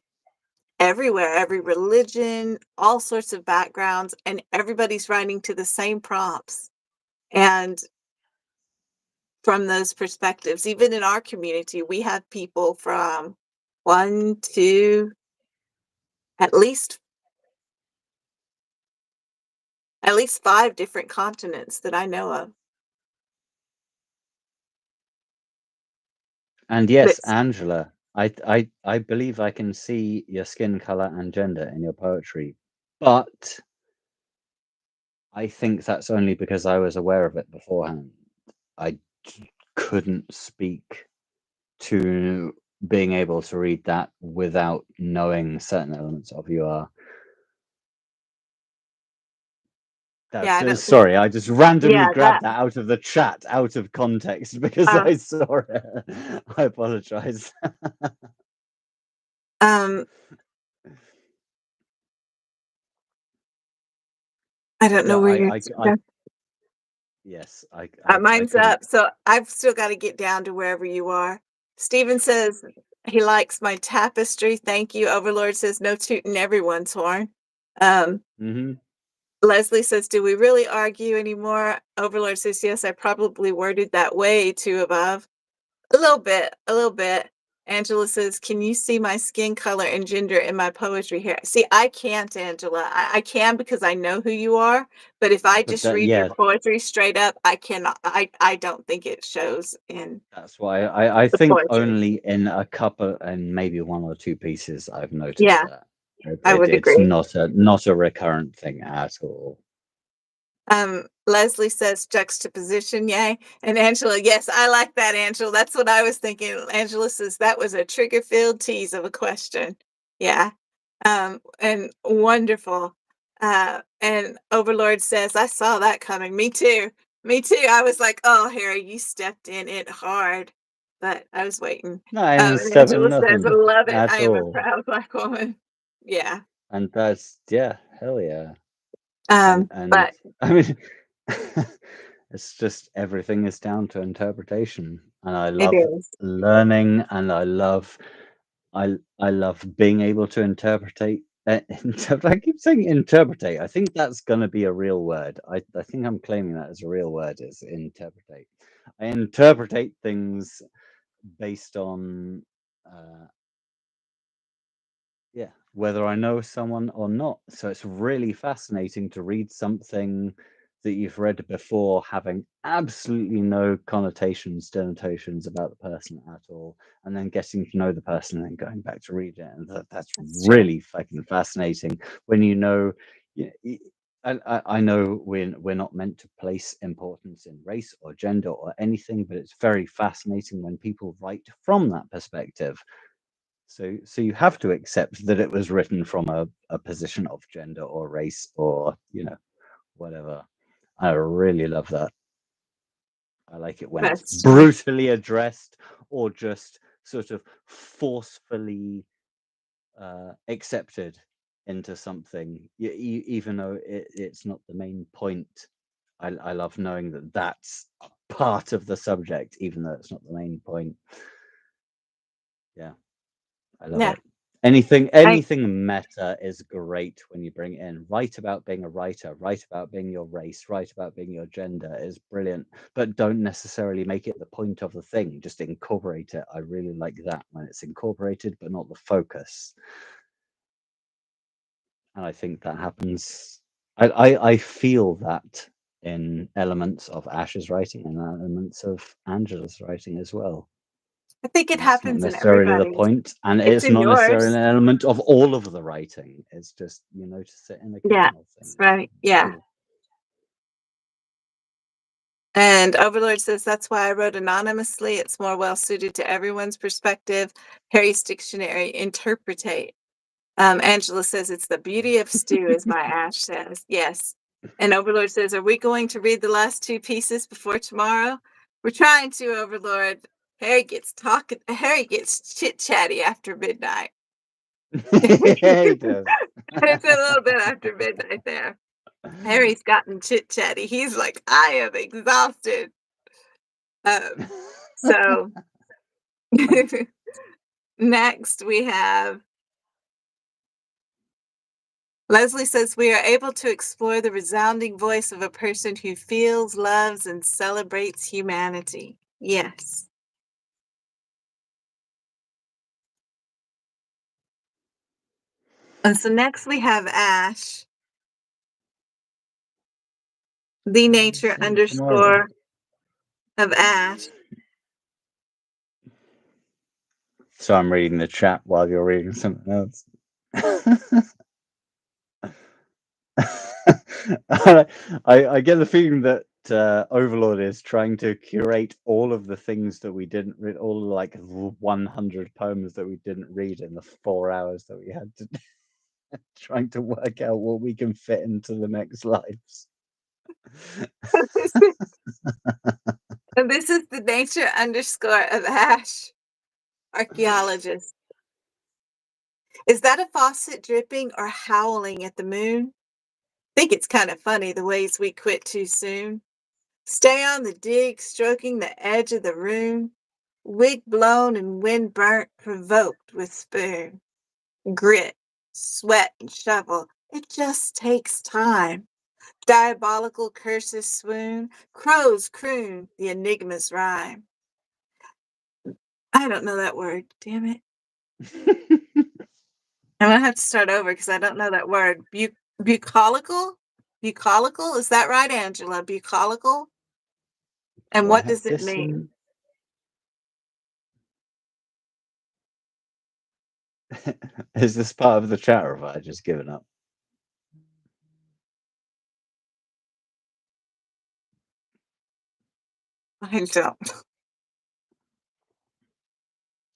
everywhere, every religion, all sorts of backgrounds, and everybody's writing to the same prompts. And from those perspectives, even in our community, we have people from one, two, at least 5 different continents that I know of. And yes, That's Angela, I believe I can see your skin color and gender in your poetry, but I think that's only because I was aware of it beforehand. I couldn't speak to being able to read that without knowing certain elements of you are. Sorry, I just randomly grabbed that out of the chat, out of context, because I saw it. I apologize. I don't know where you're. Yes, mine's up, so I've still got to get down to wherever you are. Stephen says he likes my tapestry. Thank you. Overlord says no tooting everyone's horn. Leslie says, do we really argue anymore? Overlord says, yes, I probably worded that way too above. A little bit. Angela says, can you see my skin color and gender in my poetry here? See, I can't, Angela. I can because I know who you are. But if I just read your poetry straight up, I cannot. I don't think it shows in. That's why I think poetry. Only in a couple and maybe one or two pieces I've noticed that. I would agree. It's not a recurrent thing at all. Leslie says juxtaposition, yay. And Angela, yes, I like that, Angela. That's what I was thinking. Angela says that was a trigger-filled tease of a question. Yeah. And wonderful. And Overlord says, I saw that coming. Me too. I was like, oh, Harry, you stepped in it hard. But I was waiting. No, Angela says, I love it. I am a proud Black woman. Yeah. And that's, hell yeah. But I mean, it's just everything is down to interpretation, and I love learning, and I love being able to interpretate. I keep saying interpretate. I think that's going to be a real word. I think I'm claiming that as a real word, is interpretate. I interpretate things based on whether I know someone or not. So it's really fascinating to read something that you've read before having absolutely no connotations, denotations about the person at all, and then getting to know the person and going back to read it. And that's really fucking fascinating when you know. I know we're not meant to place importance in race or gender or anything, but it's very fascinating when people write from that perspective. So you have to accept that it was written from a position of gender or race or, whatever. I really love that. I like it when it's brutally addressed or just sort of forcefully accepted into something, even though it's not the main point. I love knowing that that's part of the subject, even though it's not the main point. Yeah. I love it. Anything meta is great when you bring it in. Write about being a writer, write about being your race, write about being your gender is brilliant, but don't necessarily make it the point of the thing. Just incorporate it. I really like that when it's incorporated, but not the focus. And I think that happens. I feel that in elements of Ash's writing and elements of Angela's writing as well. I think it happens in everybody. The point, and it's not necessarily an element of all of the writing. It's just you notice it in the occasional thing. That's right. Yeah. Cool. And Overlord says that's why I wrote anonymously. It's more well suited to everyone's perspective. Harry's Dictionary, interpretate. Angela says it's the beauty of stew, as my Ash says. Yes. And Overlord says, are we going to read the last two pieces before tomorrow? We're trying to, Overlord. Harry gets chit chatty after midnight. Yeah, he does. It's a little bit after midnight there. Harry's gotten chit chatty. He's like, I am exhausted. So next we have Leslie says we are able to explore the resounding voice of a person who feels, loves, and celebrates humanity. Yes. And so next we have Ash. The nature _ of Ash. So I'm reading the chat while you're reading something else. I get the feeling that Overlord is trying to curate all of the things that we didn't read, all like 100 poems that we didn't read in the 4 hours that we had to trying to work out what we can fit into the next lives. And this is the nature underscore of Ash, archaeologist. Is that a faucet dripping or howling at the moon? Think it's kind of funny the ways we quit too soon. Stay on the dig, stroking the edge of the room. Wig blown and wind burnt, provoked with spoon. Grit, sweat, and shovel. It just takes time. Diabolical curses swoon. Crows croon the enigma's rhyme. I don't know that word. Damn it. I'm going to have to start over because I don't know that word. Bucolical? Bucolical? Is that right, Angela? Bucolical? And what does it mean? Is this part of the chat, or have I just given up? I don't.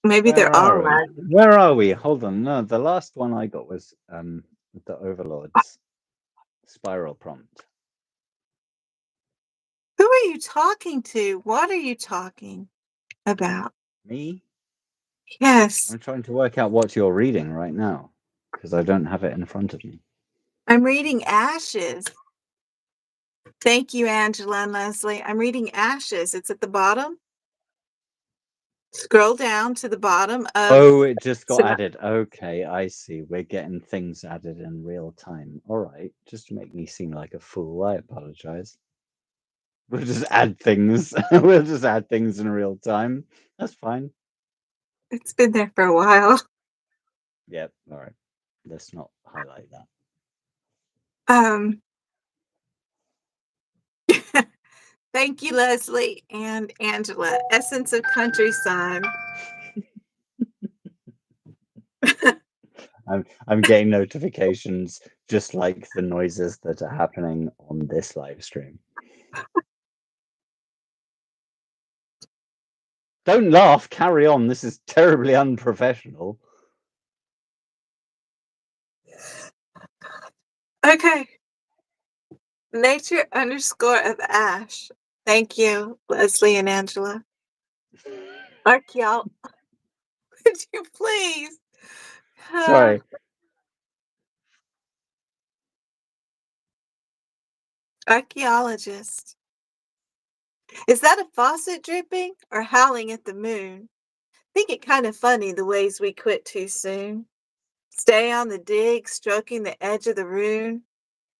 Maybe they're all right. Where are we? Hold on. No, the last one I got was the Overlord's spiral prompt. Who are you talking to? What are you talking about? Me? Yes. I'm trying to work out what you're reading right now because I don't have it in front of me. I'm reading Ashes. Thank you, Angela and Leslie. I'm reading Ashes. It's at the bottom. Scroll down to the bottom of... Oh, it just got added. Okay, I see. We're getting things added in real time. All right. Just to make me seem like a fool, I apologize. We'll just add things. We'll just add things in real time. That's fine. It's been there for a while. Yep. All right. Let's not highlight that. Thank you, Leslie and Angela. Essence of Countryside. I'm getting notifications just like the noises that are happening on this live stream. Don't laugh, carry on. This is terribly unprofessional. Okay. Nature underscore of Ash. Thank you, Leslie and Angela. Archaeologist. Would you please? Sorry. Archaeologist. Is that a faucet dripping or howling at the moon? Think it kind of funny the ways we quit too soon. Stay on the dig, stroking the edge of the rune.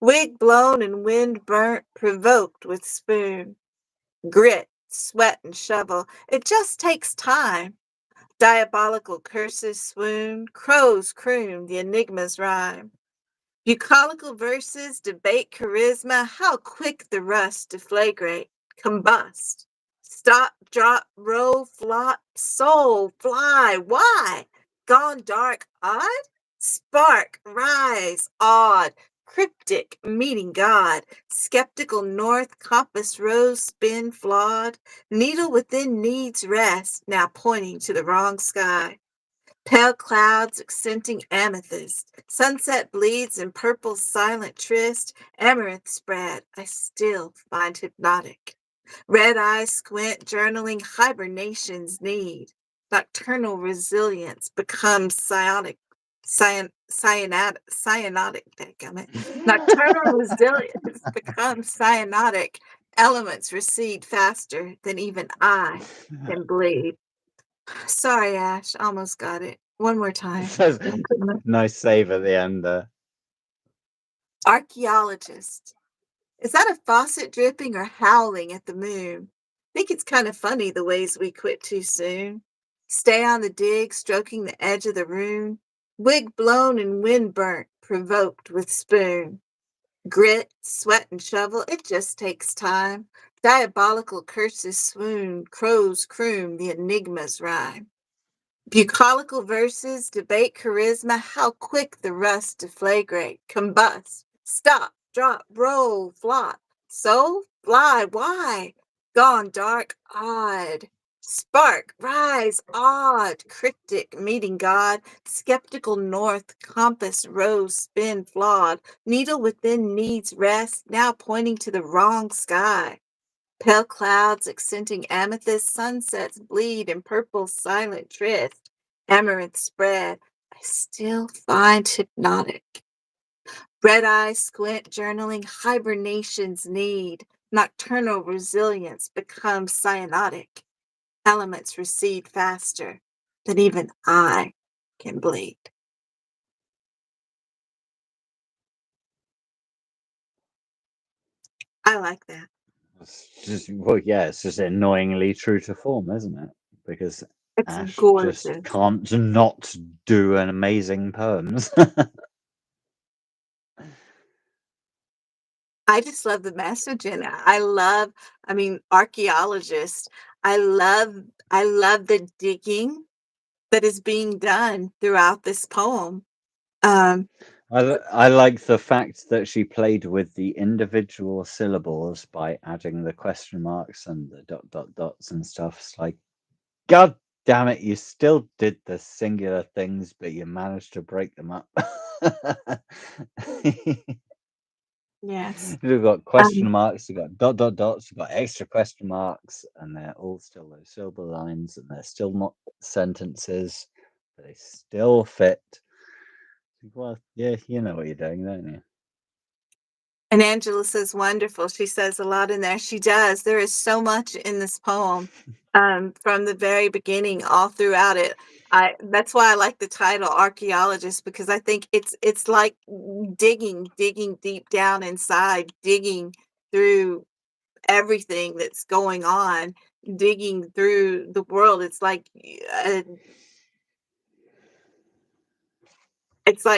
Wig blown and wind burnt, provoked with spoon. Grit, sweat, and shovel. It just takes time. Diabolical curses swoon. Crows croon the enigma's rhyme. Bucolical verses debate charisma. How quick the rust deflagrate, combust. Stop, drop, roll, flop, soul, fly. Why? Gone dark, odd? Spark, rise, odd. Cryptic, meeting God. Skeptical north, compass rose, spin flawed. Needle within needs rest, now pointing to the wrong sky. Pale clouds accenting amethyst. Sunset bleeds in purple silent tryst. Amaranth spread, I still find hypnotic. Red eyes squint, journaling hibernation's need. Nocturnal resilience becomes cyanotic. Nocturnal resilience becomes cyanotic. Elements recede faster than even I can bleed. Sorry, Ash. Almost got it. One more time. Nice save at the end there. Archaeologist. Is that a faucet dripping or howling at the moon? Think it's kind of funny the ways we quit too soon. Stay on the dig, stroking the edge of the rune. Wig blown and wind burnt, provoked with spoon. Grit, sweat, and shovel, it just takes time. Diabolical curses swoon, crows croon the enigma's rhyme. Bucolical verses debate charisma, how quick the rust deflagrate, combust, stop, drop, roll, flop. Soul, fly, why? Gone dark, odd. Spark, rise, odd. Cryptic, meeting God. Skeptical north, compass, rose, spin, flawed. Needle within needs rest, now pointing to the wrong sky. Pale clouds accenting amethyst, sunsets bleed in purple silent tryst. Amaranth spread, I still find hypnotic. Red eyes squint, journaling, hibernation's need. Nocturnal resilience becomes cyanotic. Elements recede faster than even I can bleed. I like that. It's just, well, yeah, it's just annoyingly true to form, isn't it? Because It's Ash gorgeous. just can't not do an amazing poems. I just love the message in it. I mean, archaeologists. I love the digging that is being done throughout this poem. I like the fact that she played with the individual syllables by adding the question marks and the dots and stuff. It's like, God damn it, you still did the singular things, but you managed to break them up. Yes. We've got question marks, we've got dots, we've got extra question marks, and they're all still those syllable lines, and they're still not sentences, but they still fit. Well, yeah, you know what you're doing, don't you? And Angela says, wonderful. She says a lot in there. She does. There is so much in this poem from the very beginning all throughout it. That's why I like the title Archaeologist, because I think it's like digging deep down inside, digging through everything that's going on, digging through the world. It's like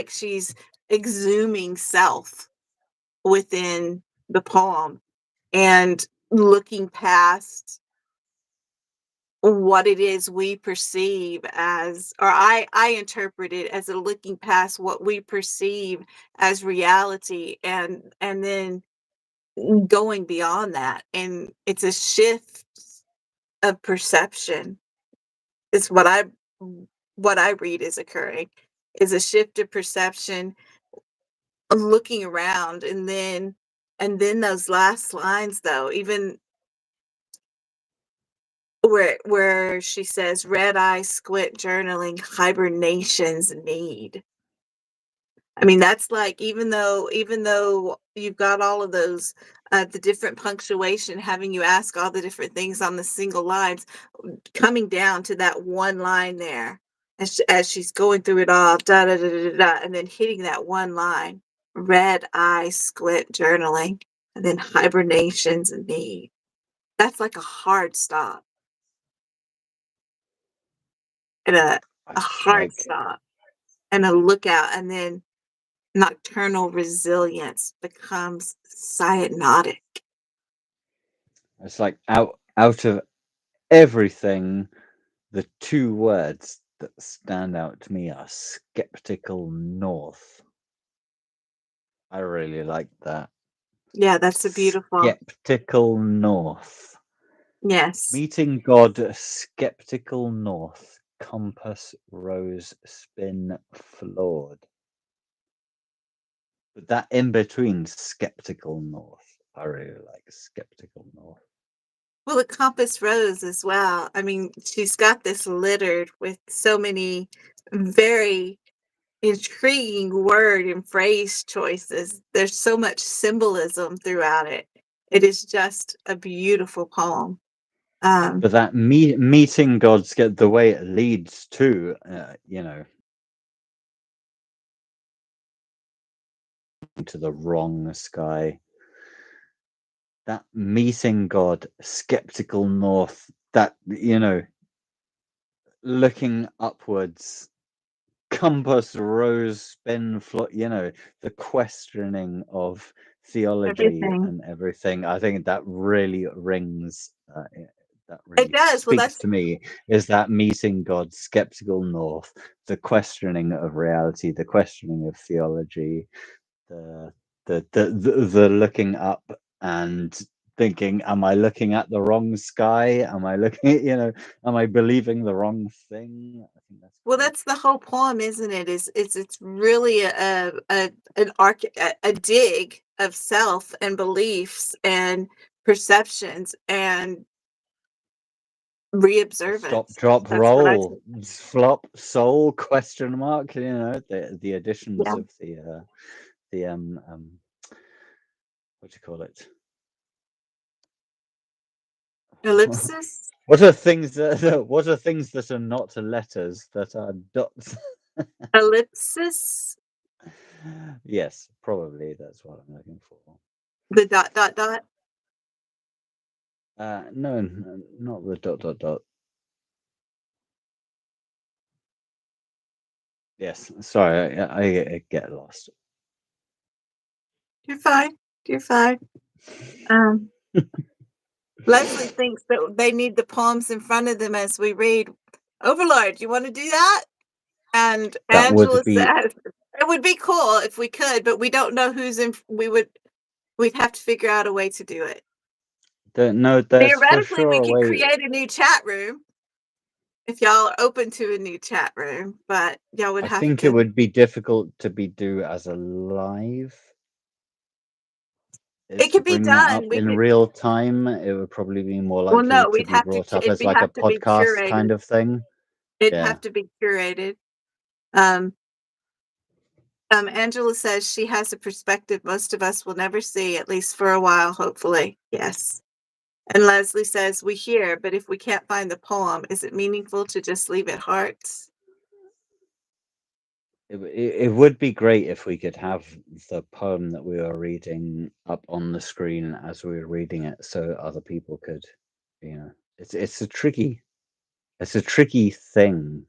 she's exhuming self within the poem and looking past what it is we perceive as, or I interpret it as a looking past what we perceive as reality, and then going beyond that. And it's a shift of perception. It's what I read is occurring, is a shift of perception, looking around. And then those last lines, though, even where she says, red eye squint, journaling, hibernation's need. I mean, that's like, even though you've got all of those the different punctuation, having you ask all the different things on the single lines, coming down to that one line there, as she's going through it all, da da da da da, and then hitting that one line, red eye squint, journaling, and then hibernation's need. That's like a hard stop, and a hard stop, and a lookout, and then nocturnal resilience becomes cyanotic. It's like out of everything, the two words that stand out to me are skeptical north. I really like that. Yeah, that's a beautiful. Skeptical north. Yes. Meeting God, skeptical north. Compass, rose, spin, flawed. But that in between, skeptical north. I really like skeptical north. Well, the compass rose as well. I mean, she's got this littered with so many very intriguing word and phrase choices. There's so much symbolism throughout it. It is just a beautiful poem. But that meeting God's get the way it leads to, to the wrong sky. That meeting God, skeptical north. That looking upwards. Compass, rose, spin, the questioning of theology and everything. I think that really rings. That really speaks to me. Is that meeting God, skeptical north, the questioning of reality, the questioning of theology, the looking up and thinking, am I looking at the wrong sky? Am I looking at, am I believing the wrong thing? I think that's Well, great. that's the whole poem, isn't it? It's really a dig of self and beliefs and perceptions and reobservance. Stop, drop, That's what I roll, flop, soul, question mark, the additions Yeah. of the what do you call it? Ellipsis. What are things that are not letters that are dots? Ellipsis. Yes, probably that's what I'm looking for. The dot dot dot. No, not the dot dot dot. Yes, sorry, I get lost. You're fine. You're fine. Leslie thinks that they need the poems in front of them as we read. Overlord, you want to do that? And That Angela would be says it would be cool if we could, but we don't know who's in. We'd have to figure out a way to do it. no. There's for Theoretically, sure we a could way. create a new chat room if y'all are open to a new chat room, but y'all would I have think to. it would be difficult to do as a live. It To could be bring that up done. We in could. real time, it would probably be more Well, likely no, to we'd be have to. brought up It'd as like a have to be podcast kind curated. of thing. It'd Yeah. have to be curated. Angela says she has a perspective most of us will never see, at least for a while, hopefully. Yes. And Leslie says, we hear, but if we can't find the poem, is it meaningful to just leave it hearts? It would be great if we could have the poem that we were reading up on the screen as we were reading it, so other people could, it's a tricky thing.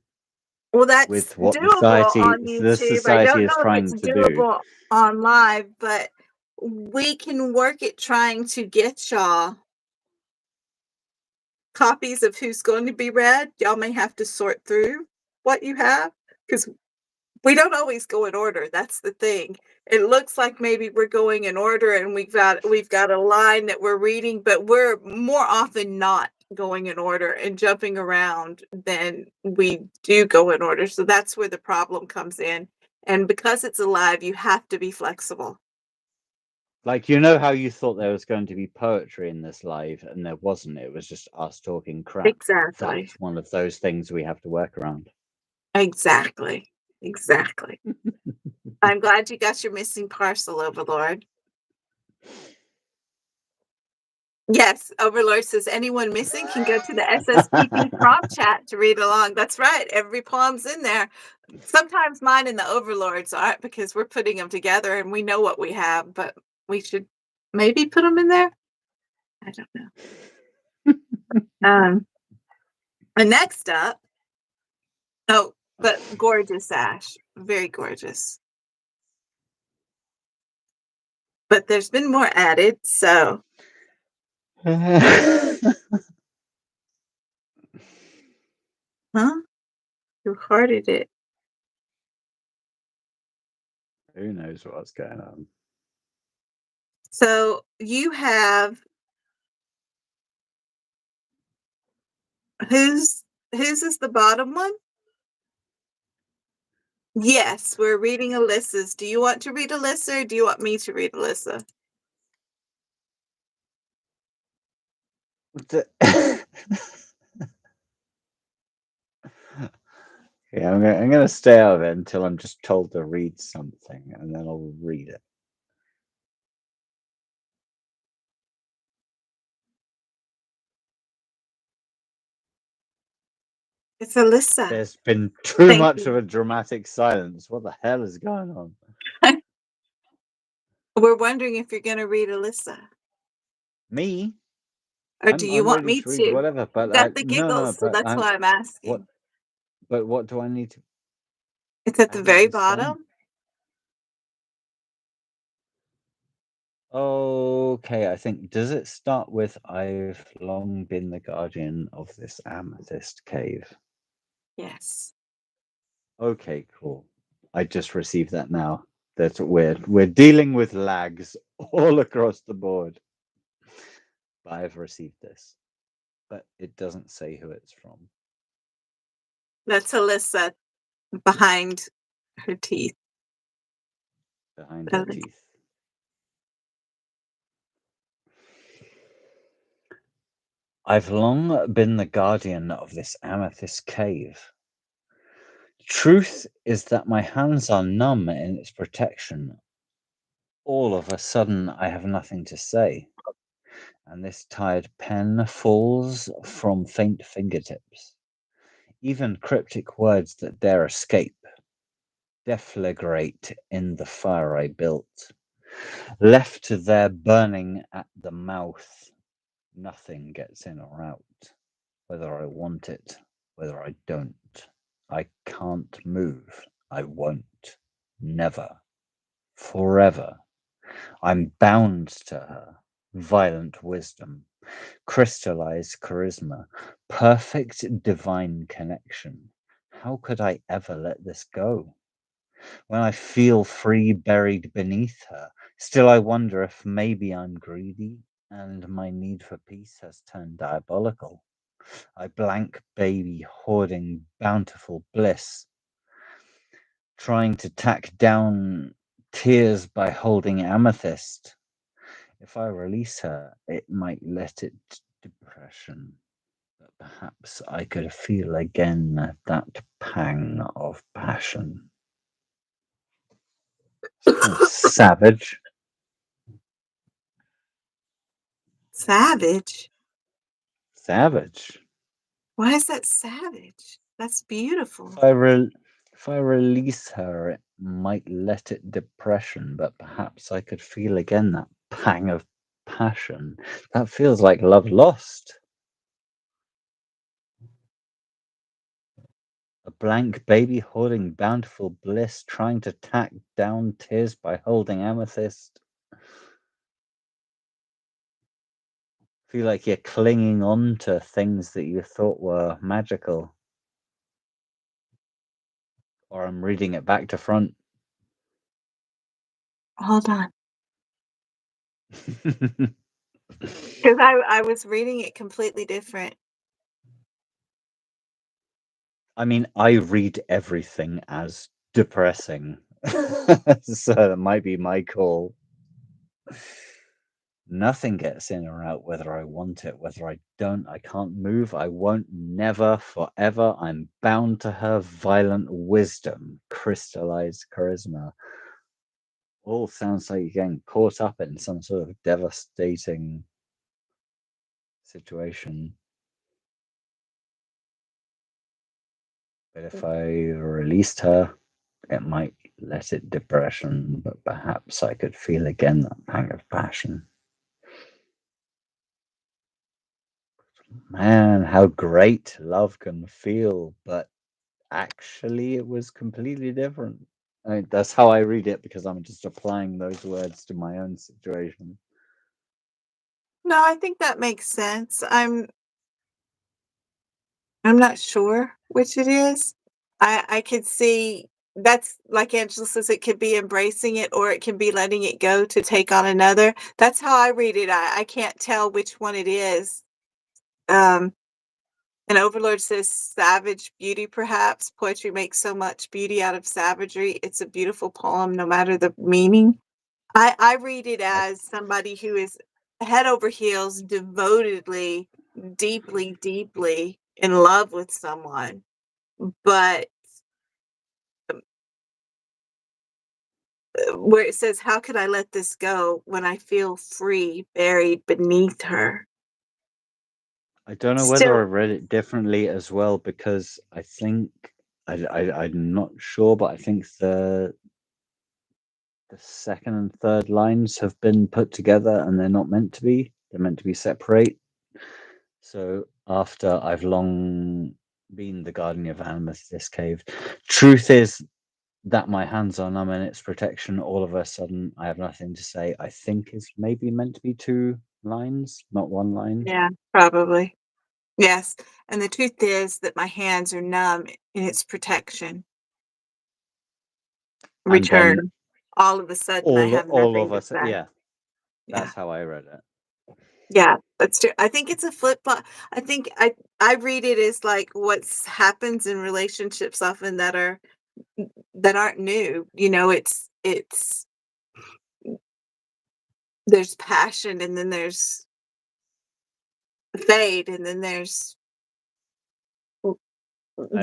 Well, that's with what doable on the YouTube. society I don't is know if trying it's to do. doable on live, but we can work at trying to get y'all copies of who's going to be read. Y'all may have to sort through what you have because we don't always go in order. That's the thing. It looks like maybe we're going in order and we've got a line that we're reading, but we're more often not going in order and jumping around than we do go in order. So that's where the problem comes in. And because it's alive, you have to be flexible. Like, how you thought there was going to be poetry in this live and there wasn't. It was just us talking crap. Exactly. That's one of those things we have to work around. Exactly. I'm glad you got your missing parcel, Overlord. Yes, Overlord says anyone missing can go to the SSPP prompt chat to read along. That's right. Every poem's in there. Sometimes mine and the Overlords aren't because we're putting them together and we know what we have, but we should maybe put them in there. I don't know. And next up, but gorgeous, Ash. Very gorgeous. But there's been more added, so. Huh? Who hearted it? Who knows what's going on? So you have whose is the bottom one? Yes, we're reading Alyssa's. Do you want to read Alyssa or do you want me to read Alyssa? Yeah, I'm gonna stay out of it until I'm just told to read something, and then I'll read it. It's Alyssa. There's been too much of a dramatic silence. What the hell is going on? We're wondering if you're going to read Alyssa. Me? Or do you want me to read to? whatever, but Got the giggles, so that's why I'm asking. What do I need to? It's at the very bottom. Okay, I think, does it start with I've long been the guardian of this amethyst cave? Yes. Okay, cool. I just received that now. That's weird. We're dealing with lags all across the board. but I've received this. But it doesn't say who it's from. That's Alyssa behind her teeth. Behind her teeth. I've long been the guardian of this amethyst cave. Truth is that my hands are numb in its protection. All of a sudden, I have nothing to say, and this tired pen falls from faint fingertips. Even cryptic words that dare escape. Deflagrate in the fire I built. Left there burning at the mouth. Nothing gets in or out. Whether I want it, whether I don't. I can't move. I won't. Never. Forever. I'm bound to her. Violent wisdom. Crystallized charisma. Perfect divine connection. How could I ever let this go? When I feel free buried beneath her, still I wonder if maybe I'm greedy and my need for peace has turned diabolical. I blank baby hoarding bountiful bliss, trying to tack down tears by holding amethyst. If I release her, it might let it depression. But perhaps I could feel again that pang of passion. Savage. Savage? Savage. Why is that savage? That's beautiful. If I release her, it might let it depression, but perhaps I could feel again that pang of passion. That feels like love lost. A blank baby hoarding bountiful bliss, trying to tack down tears by holding amethyst. Feel like you're clinging on to things that you thought were magical. Or I'm reading it back to front. Hold on. Because I was reading it completely different. I mean, I read everything as depressing. So that might be my call. Nothing gets in or out, whether I want it, whether I don't. I can't move. I won't, never, forever. I'm bound to her violent wisdom, crystallized charisma. All sounds like you're getting caught up in some sort of devastating situation. But if I released her, it might let it depression, but perhaps I could feel again that pang of passion. Man, how great love can feel, but actually it was completely different. I mean, that's how I read it because I'm just applying those words to my own situation. No, I think that makes sense. I'm not sure which it is. I could see that's like Angela says, it could be embracing it or it can be letting it go to take on another. That's how I read it. I can't tell which one it is. And Overlord says savage beauty, perhaps. Poetry makes so much beauty out of savagery. It's a beautiful poem, no matter the meaning. I read it as somebody who is head over heels, devotedly, deeply, deeply in love with someone, but where it says, how could I let this go when I feel free, buried beneath her? I don't know whether I read it differently as well, because I think I'm not sure, but I think the second and third lines have been put together and they're not meant to be. They're meant to be separate. So after I've long been the guardian of Amethyst Cave, truth is that my hands are numb in its protection. All of a sudden, I have nothing to say. I think is maybe meant to be 2 lines, not 1 line. Yeah, probably. Yes. And the truth is that my hands are numb in its protection. Return. All of a sudden, I have all nothing of to us, say. yeah. That's how I read it. Yeah, that's true. I think it's a flip flop. I think I read it as like what's happens in relationships often that aren't new. You know, it's there's passion and then there's fade and then there's I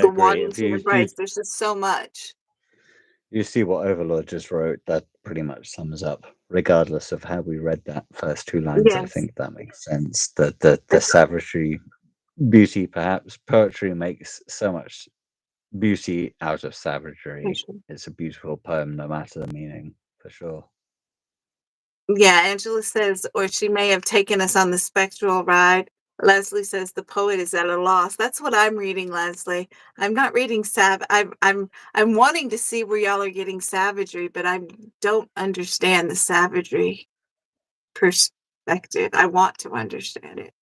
the agree. wanting If to embrace. There's just so much. you see what Overlord just wrote, that pretty much sums up, regardless of how we read that first two lines. I Yes. think that makes sense. The savagery, beauty, perhaps poetry makes so much beauty out of savagery. It's a beautiful poem, no matter the meaning, for sure. Yeah, Angela says, or she may have taken us on the spectral ride. Leslie says the poet is at a loss. That's what I'm reading, Leslie. I'm not reading I'm wanting to see where y'all are getting savagery, but I don't understand the savagery perspective. I want to understand it,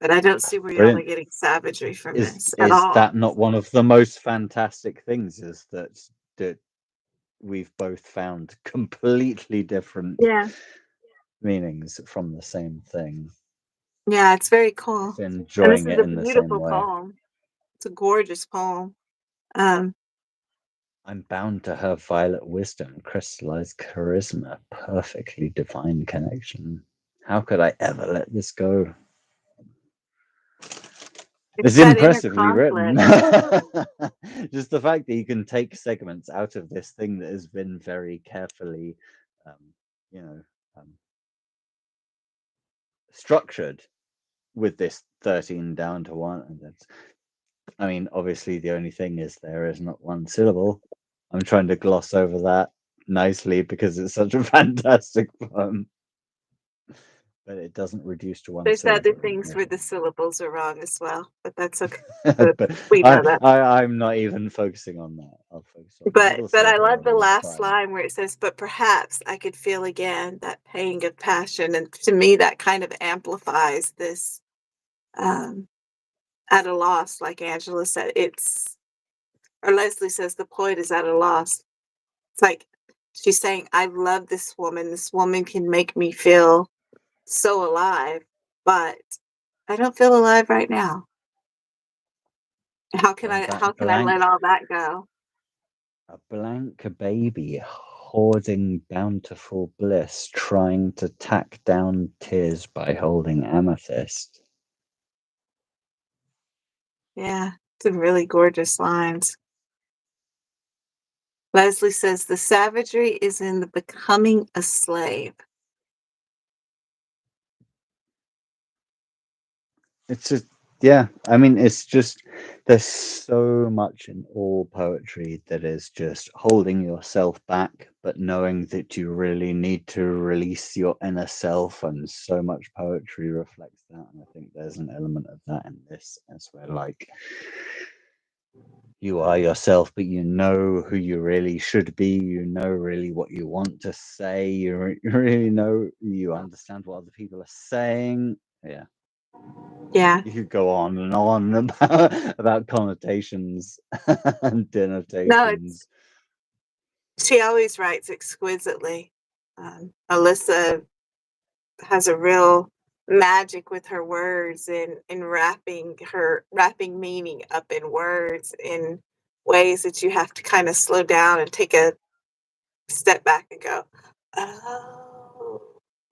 but I don't see where y'all are Brilliant. getting savagery from this at Is all. that not one of the most fantastic things? Is that we've both found completely different Yeah. meanings from the same thing. Yeah, it's very cool. And this Enjoying is it a in the same beautiful way. poem. It's a gorgeous poem. I'm bound to her violet wisdom, crystallized charisma, perfectly divine connection. How could I ever let this go? It's that inner impressively written. conflict. Just the fact that you can take segments out of this thing that has been very carefully, you know, structured with this 13 down to 1. And that's, I mean, obviously the only thing is there is not one syllable. I'm trying to gloss over that nicely because it's such a fantastic poem. But it doesn't reduce to one There's other syllable. things where the syllables are wrong as well, but that's okay. But We know that. I'm not even focusing on that. I'll focus on middle But I syllable love the and the last prime. line where it says, "But perhaps I could feel again that pang of passion." And to me, that kind of amplifies this at a loss, like Angela said. Or Leslie says, the poet is at a loss. It's like she's saying, I love this woman. This woman can make me feel so alive, but I don't feel alive right now. How can And I that how can I let all that go? a blank baby hoarding bountiful bliss, trying to tack down tears by holding amethyst. Yeah, some really gorgeous lines. Leslie says the savagery is in the becoming a slave. It's just, yeah, I mean, it's just, there's so much in all poetry that is just holding yourself back, but knowing that you really need to release your inner self, and so much poetry reflects that. And I think there's an element of that in this as well. Like, you are yourself, but you know who you really should be. You know really what you want to say. You really know, you understand what other people are saying. Yeah. Yeah. You could go on and on about connotations and No, denotations. she always writes exquisitely. Alyssa has a real magic with her words and wrapping meaning up in words in ways that you have to kind of slow down and take a step back and go, oh.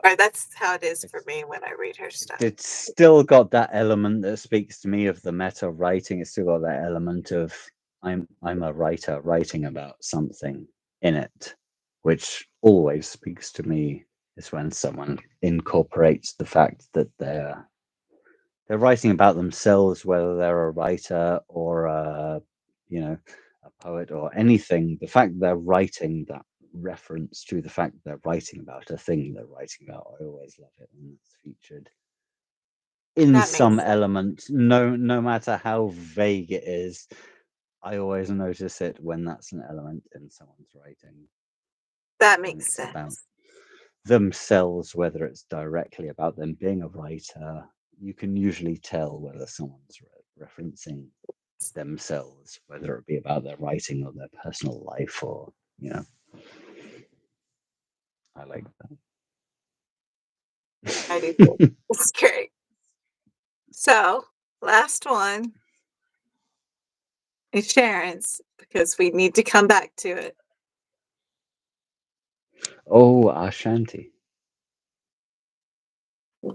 Or that's how it is for me when I read her stuff. It's still got that element that speaks to me of the meta writing. It's still got that element of I'm a writer writing about something in it, which always speaks to me is when someone incorporates the fact that they're writing about themselves, whether they're a writer or a poet or anything. The fact they're writing, that reference to the fact they're writing about a thing they're writing about, I always love it when it's featured in That makes some sense. element, no matter how vague it is. I always notice it when that's an element in someone's writing, That when makes it's about sense. themselves, whether it's directly about them being a writer. You can usually tell whether someone's referencing themselves, whether it be about their writing or their personal life, or I like that. I do too. It's great. So, last one is Sharon's, because we need to come back to it. Oh, Ashanti.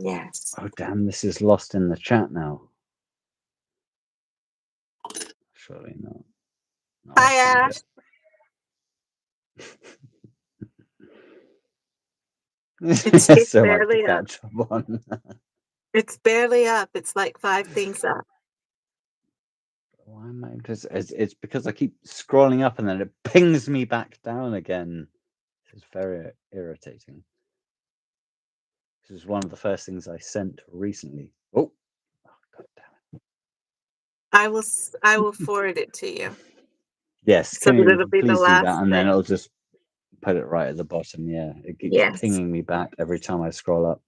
Yes. Oh, damn, this is lost in the chat now. Surely not. No, Hi, Ash. It's so much to barely up. catch up on. It's barely up. It's like 5 things up. Why am I just? It's because I keep scrolling up and then it pings me back down again. It's very irritating. This is one of the first things I sent recently. Oh, god damn it! I will forward it to you. Yes, So can that you it'll be the please do last that, and then thing. it'll just put it right at the bottom. Yeah, it keeps pinging me back every time I scroll up.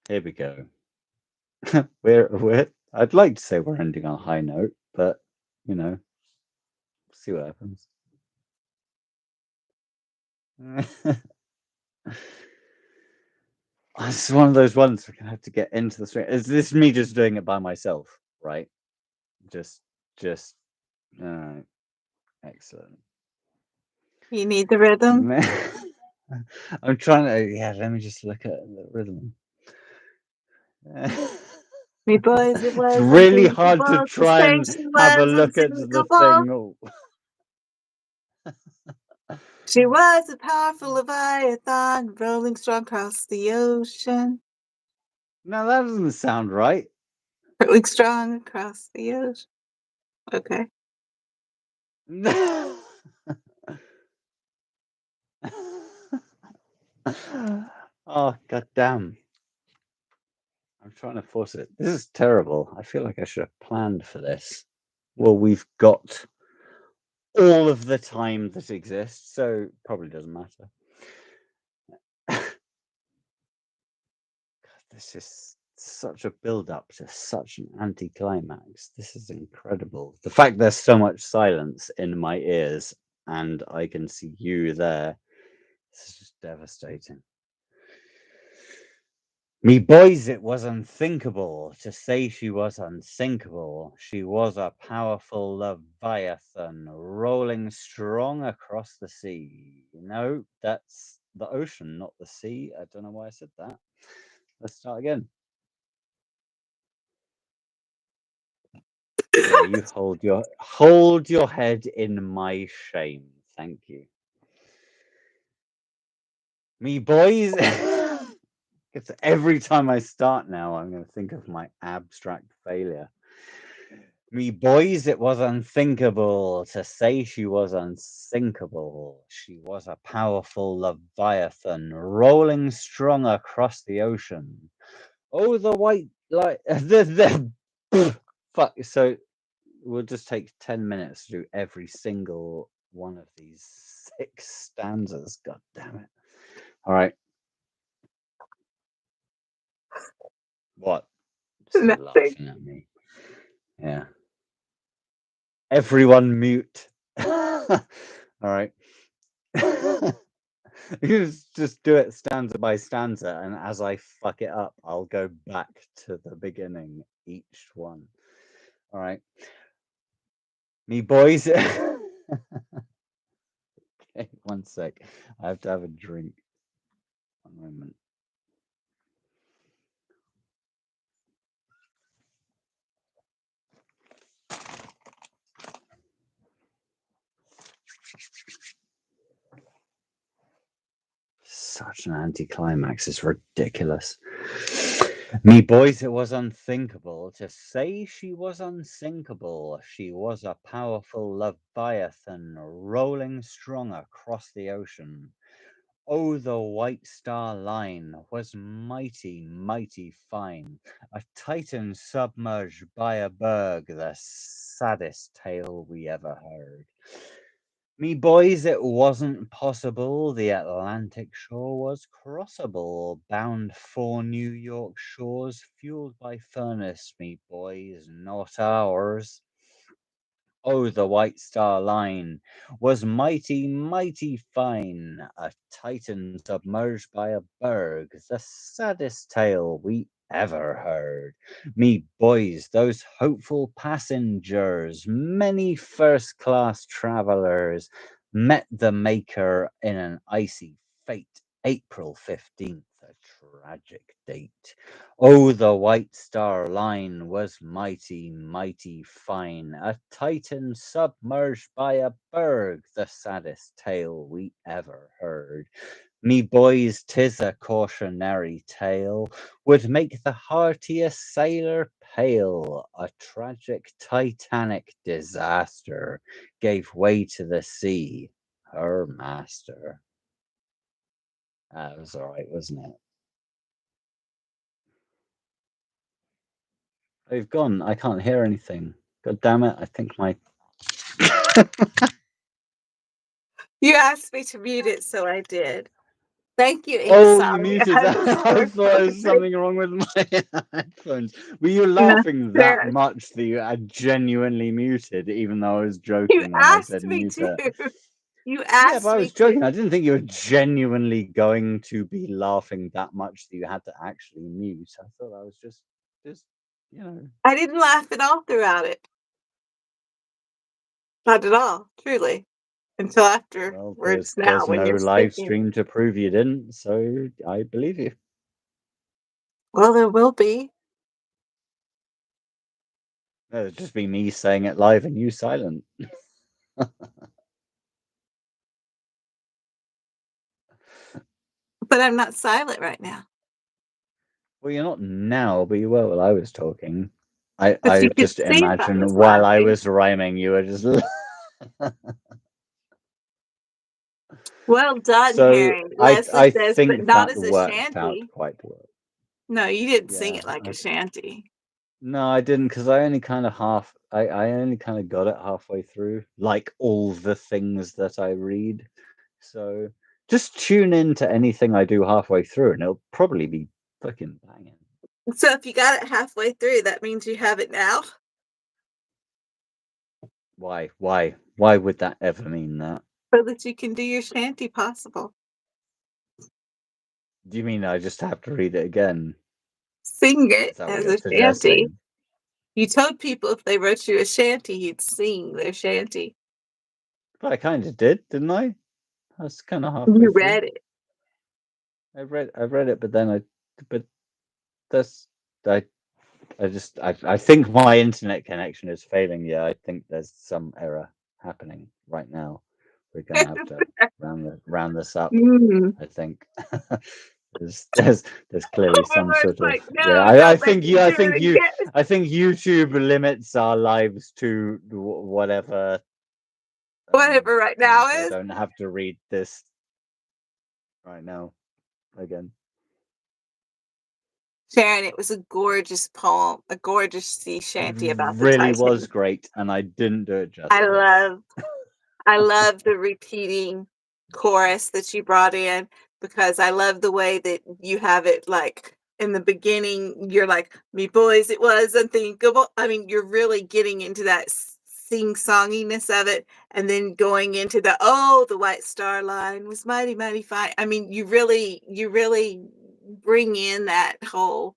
Here we go. we're I'd like to say we're ending on a high note, but you know, see what happens. This is one of those ones we're gonna have to get into the stream. Is this me just doing it by myself, right? Just excellent. You need the rhythm? I'm trying to, yeah, let me just look at the rhythm. Me boys, it was it's really hard to unthinkable try say and she have a was look at the unsinkable. thing. She was a powerful Leviathan rolling strong across the ocean. No, that doesn't sound right. Rolling strong across the ocean. Okay. Oh, god damn. I'm trying to force it. This is terrible. I feel like I should have planned for this. Well, we've got all of the time that exists, so probably doesn't matter. God, this is such a build-up to such an anticlimax. This is incredible. The fact there's so much silence in my ears and I can see you there. This is just devastating. Me boys, it was unthinkable to say she was unsinkable. She was a powerful Leviathan rolling strong across the sea. No, that's the ocean, not the sea. I don't know why I said that. Let's start again. Yeah, you hold your head in my shame. Thank you. Me boys. It's every time I start now, I'm going to think of my abstract failure. Me boys, it was unthinkable to say she was unsinkable. She was a powerful Leviathan rolling strong across the ocean. Oh, the white light. Fuck. So we'll just take 10 minutes to do every single one of these 6 stanzas. God damn it. All right. What? Still Nothing. laughing at me. Yeah. Everyone mute. All right. You just do it stanza by stanza, and as I fuck it up, I'll go back to the beginning each one. All right. Me boys. Okay, one sec. I have to have a drink. One moment. Such an anticlimax. It's ridiculous. Me boys, it was unthinkable to say she was unsinkable. She was a powerful Leviathan rolling strong across the ocean. Oh, the white star line was mighty, mighty fine. A titan submerged by a berg, the saddest tale we ever heard. Me boys, it wasn't possible. The Atlantic shore was crossable, bound for New York shores, fueled by furnace. Me boys, not ours. Oh, the White Star Line was mighty, mighty fine, a titan submerged by a berg, the saddest tale we ever heard. Me boys, those hopeful passengers, many first-class travelers, met the Maker in an icy fate, April 15th, a tragic date. Oh, the White Star Line was mighty, mighty fine, a titan submerged by a berg, the saddest tale we ever heard. Me boys, 'tis a cautionary tale, would make the heartiest sailor pale. A tragic Titanic disaster gave way to the sea, her master. That was all right, wasn't it? They've gone. I can't hear anything. God damn it! I think my. You asked me to mute it, so I did. Thank you, Ink. Oh, you Sorry. muted that. I thought there was something wrong with my headphones. Were you laughing that much that you had genuinely muted, even though I was joking when I said mute it? You asked Yeah, but I was joking. I didn't think you were genuinely going to be laughing that much that you had to actually mute. I thought I was just, you know. I didn't laugh at all throughout it. Not at all, truly. Until afterwards now, there's when no you're live speaking. stream to prove you didn't, so I believe you. Well, there will be. It'll just be me saying it live and you silent. But I'm not silent right now. Well, you're not now, but you were while I was talking. But I you could just see if I imagine was while I laughing. was rhyming, you were just. Well done, So Karen. I Leslie says, but think not that as a worked out shanty. quite well. No, you didn't sing Yeah, it like a shanty. no, I didn't, because I only kind of I only kind of got it halfway through, like all the things that I read. So just tune in to anything I do halfway through, and it'll probably be fucking banging. So if you got it halfway through, that means you have it now? Why? Why would that ever mean that? So that you can do your shanty possible. Do you mean I just have to read it again? Sing it Is that what as you're a shanty. suggesting? You told people if they wrote you a shanty, you'd sing their shanty. But I kind of did, didn't I? I was kind of halfway You through. read it. I read it, but then but that's I think my internet connection is failing. Yeah, I think there's some error happening right now. We're gonna have to round this up. I think there's clearly some sort of I think YouTube limits our lives to whatever. Whatever right now I is. don't have to read this right now again. Sharon, it was a gorgeous poem, a gorgeous sea shanty about the Really Titanic. was great, and I didn't do it justice. I love the repeating chorus that you brought in, because I love the way that you have it, like in the beginning, you're like, me boys, it was unthinkable. I mean, you're really getting into that sing-songiness of it, and then going into the White Star Line was mighty, mighty fine. I mean, you really bring in that whole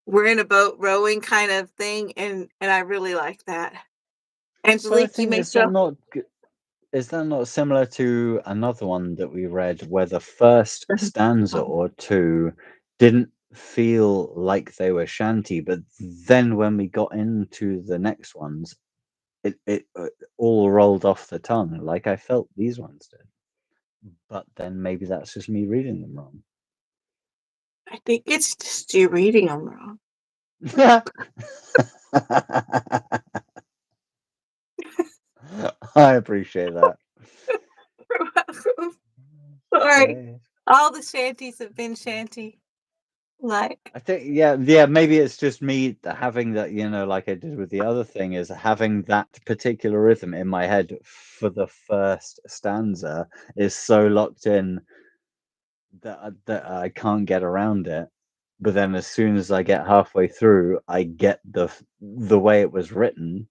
we're in a boat rowing kind of thing, and I really like that. Angelique, you may feel. Is that not similar to another one that we read where the first stanza or two didn't feel like they were shanty, but then when we got into the next ones, it all rolled off the tongue like I felt these ones did. But then maybe that's just me reading them wrong. I think it's just you reading them wrong. I appreciate that. Sorry. Okay. All the shanties have been shanty. Like, I think, yeah, maybe it's just me having that, like I did with the other thing, is having that particular rhythm in my head for the first stanza is so locked in that I can't get around it. But then as soon as I get halfway through, I get the way it was written.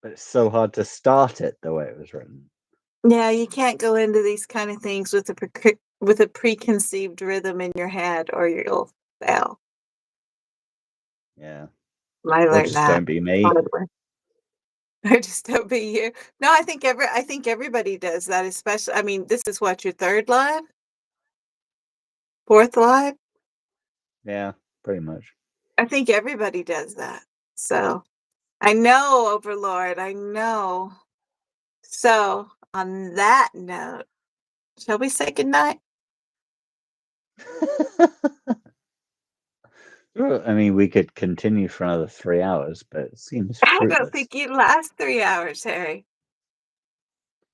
But it's so hard to start it the way it was written. Yeah, you can't go into these kind of things with a preconceived rhythm in your head, or you'll fail. Yeah. I Or learned just that don't be me. hard way. Or just don't be you. No, I think everybody does that, especially. I mean, this is what, your third live, fourth live. Yeah, pretty much. I think everybody does that. So I know, Overlord. I know. So on that note, shall we say goodnight? I mean, we could continue for another 3 hours, but it seems I don't fruitless. think you'd last 3 hours, Harry.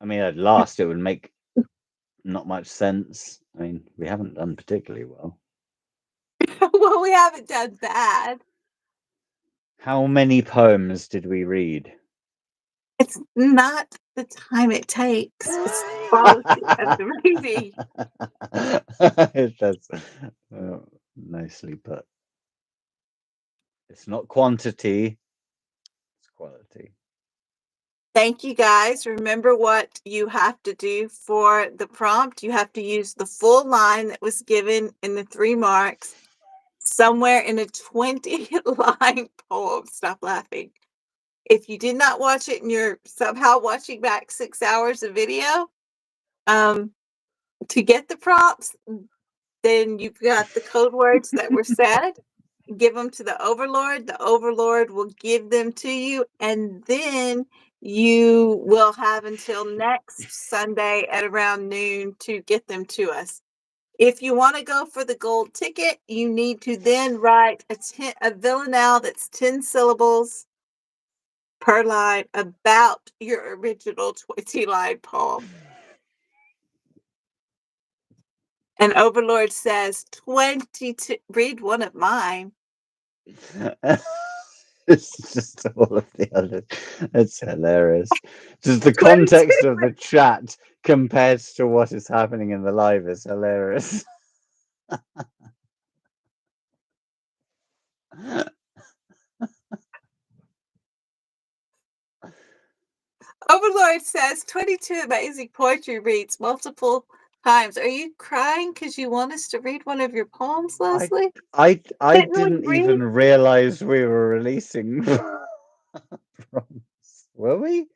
I mean, at last it would make not much sense. I mean, we haven't done particularly well. Well, we haven't done bad. How many poems did we read? It's not the time it takes. It's the quality of the reading. That's nicely put. It's not quantity, it's quality. Thank you, guys. Remember what you have to do for the prompt. You have to use the full line that was given in the 3 marks somewhere in a 20-line poem. Stop laughing. If you did not watch it and you're somehow watching back 6 hours of video, to get the prompts, then you've got the code words that were said. Give them to the Overlord. The Overlord will give them to you, and then you will have until next Sunday at around noon to get them to us. If you want to go for the gold ticket, you need to then write a villanelle that's 10 syllables per line about your original 20-line poem. And Overlord says 22. Read one of mine. It's just all of the others. It's hilarious. Just the 22. context of the chat compared to what is happening in the live is hilarious. Overlord says 22 amazing poetry reads multiple times. Are you crying because you want us to read one of your poems, Leslie? I Didn't we didn't read? even realize we were releasing prompts. Were we?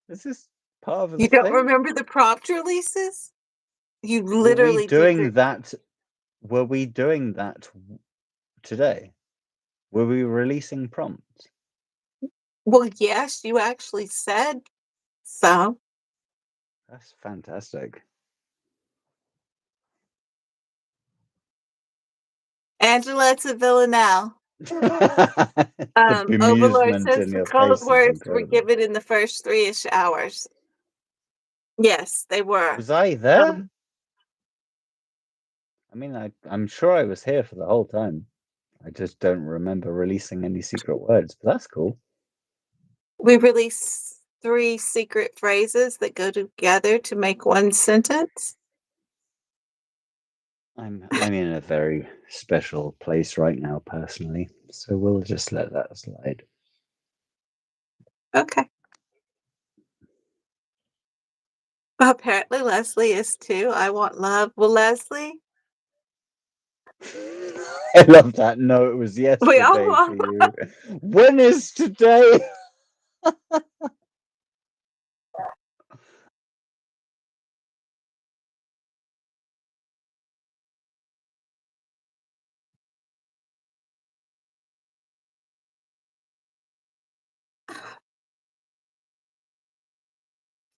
This is part of the You don't thing. remember the prompt releases? You Were we literally doing that? Were we doing that today? Were we releasing prompts? Well, yes, you actually said so. That's fantastic. Angela, it's a villanelle. The Overlord bemusement says in the your code face is words were incredible. given in the first 3-ish hours. Yes, they were. Was I there? I mean, I'm sure I was here for the whole time. I just don't remember releasing any secret words, but that's cool. We released 3 secret phrases that go together to make one sentence. I'm in a very special place right now, personally, so we'll just let that slide. Okay. Apparently Leslie is too. I want love. Well, Leslie? I love that. No, it was We all yesterday for want you. When is today?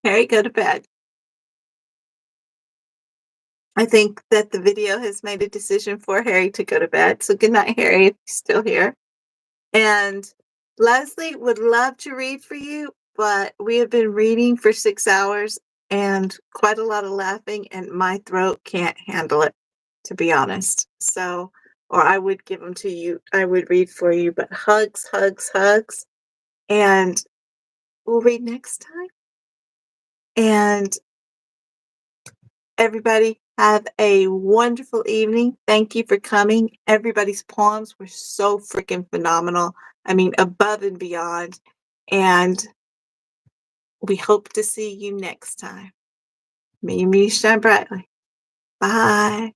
Harry, go to bed. I think that the video has made a decision for Harry to go to bed. So good night, Harry, if you're still here. And Leslie would love to read for you, but we have been reading for 6 hours and quite a lot of laughing, and my throat can't handle it, to be honest. So, or I would give them to you. I would read for you, but hugs, hugs, hugs. And we'll read next time. And everybody have a wonderful evening. Thank you for coming. Everybody's poems were so freaking phenomenal. I mean, above and beyond. And We hope to see you next time. May you shine brightly. Bye.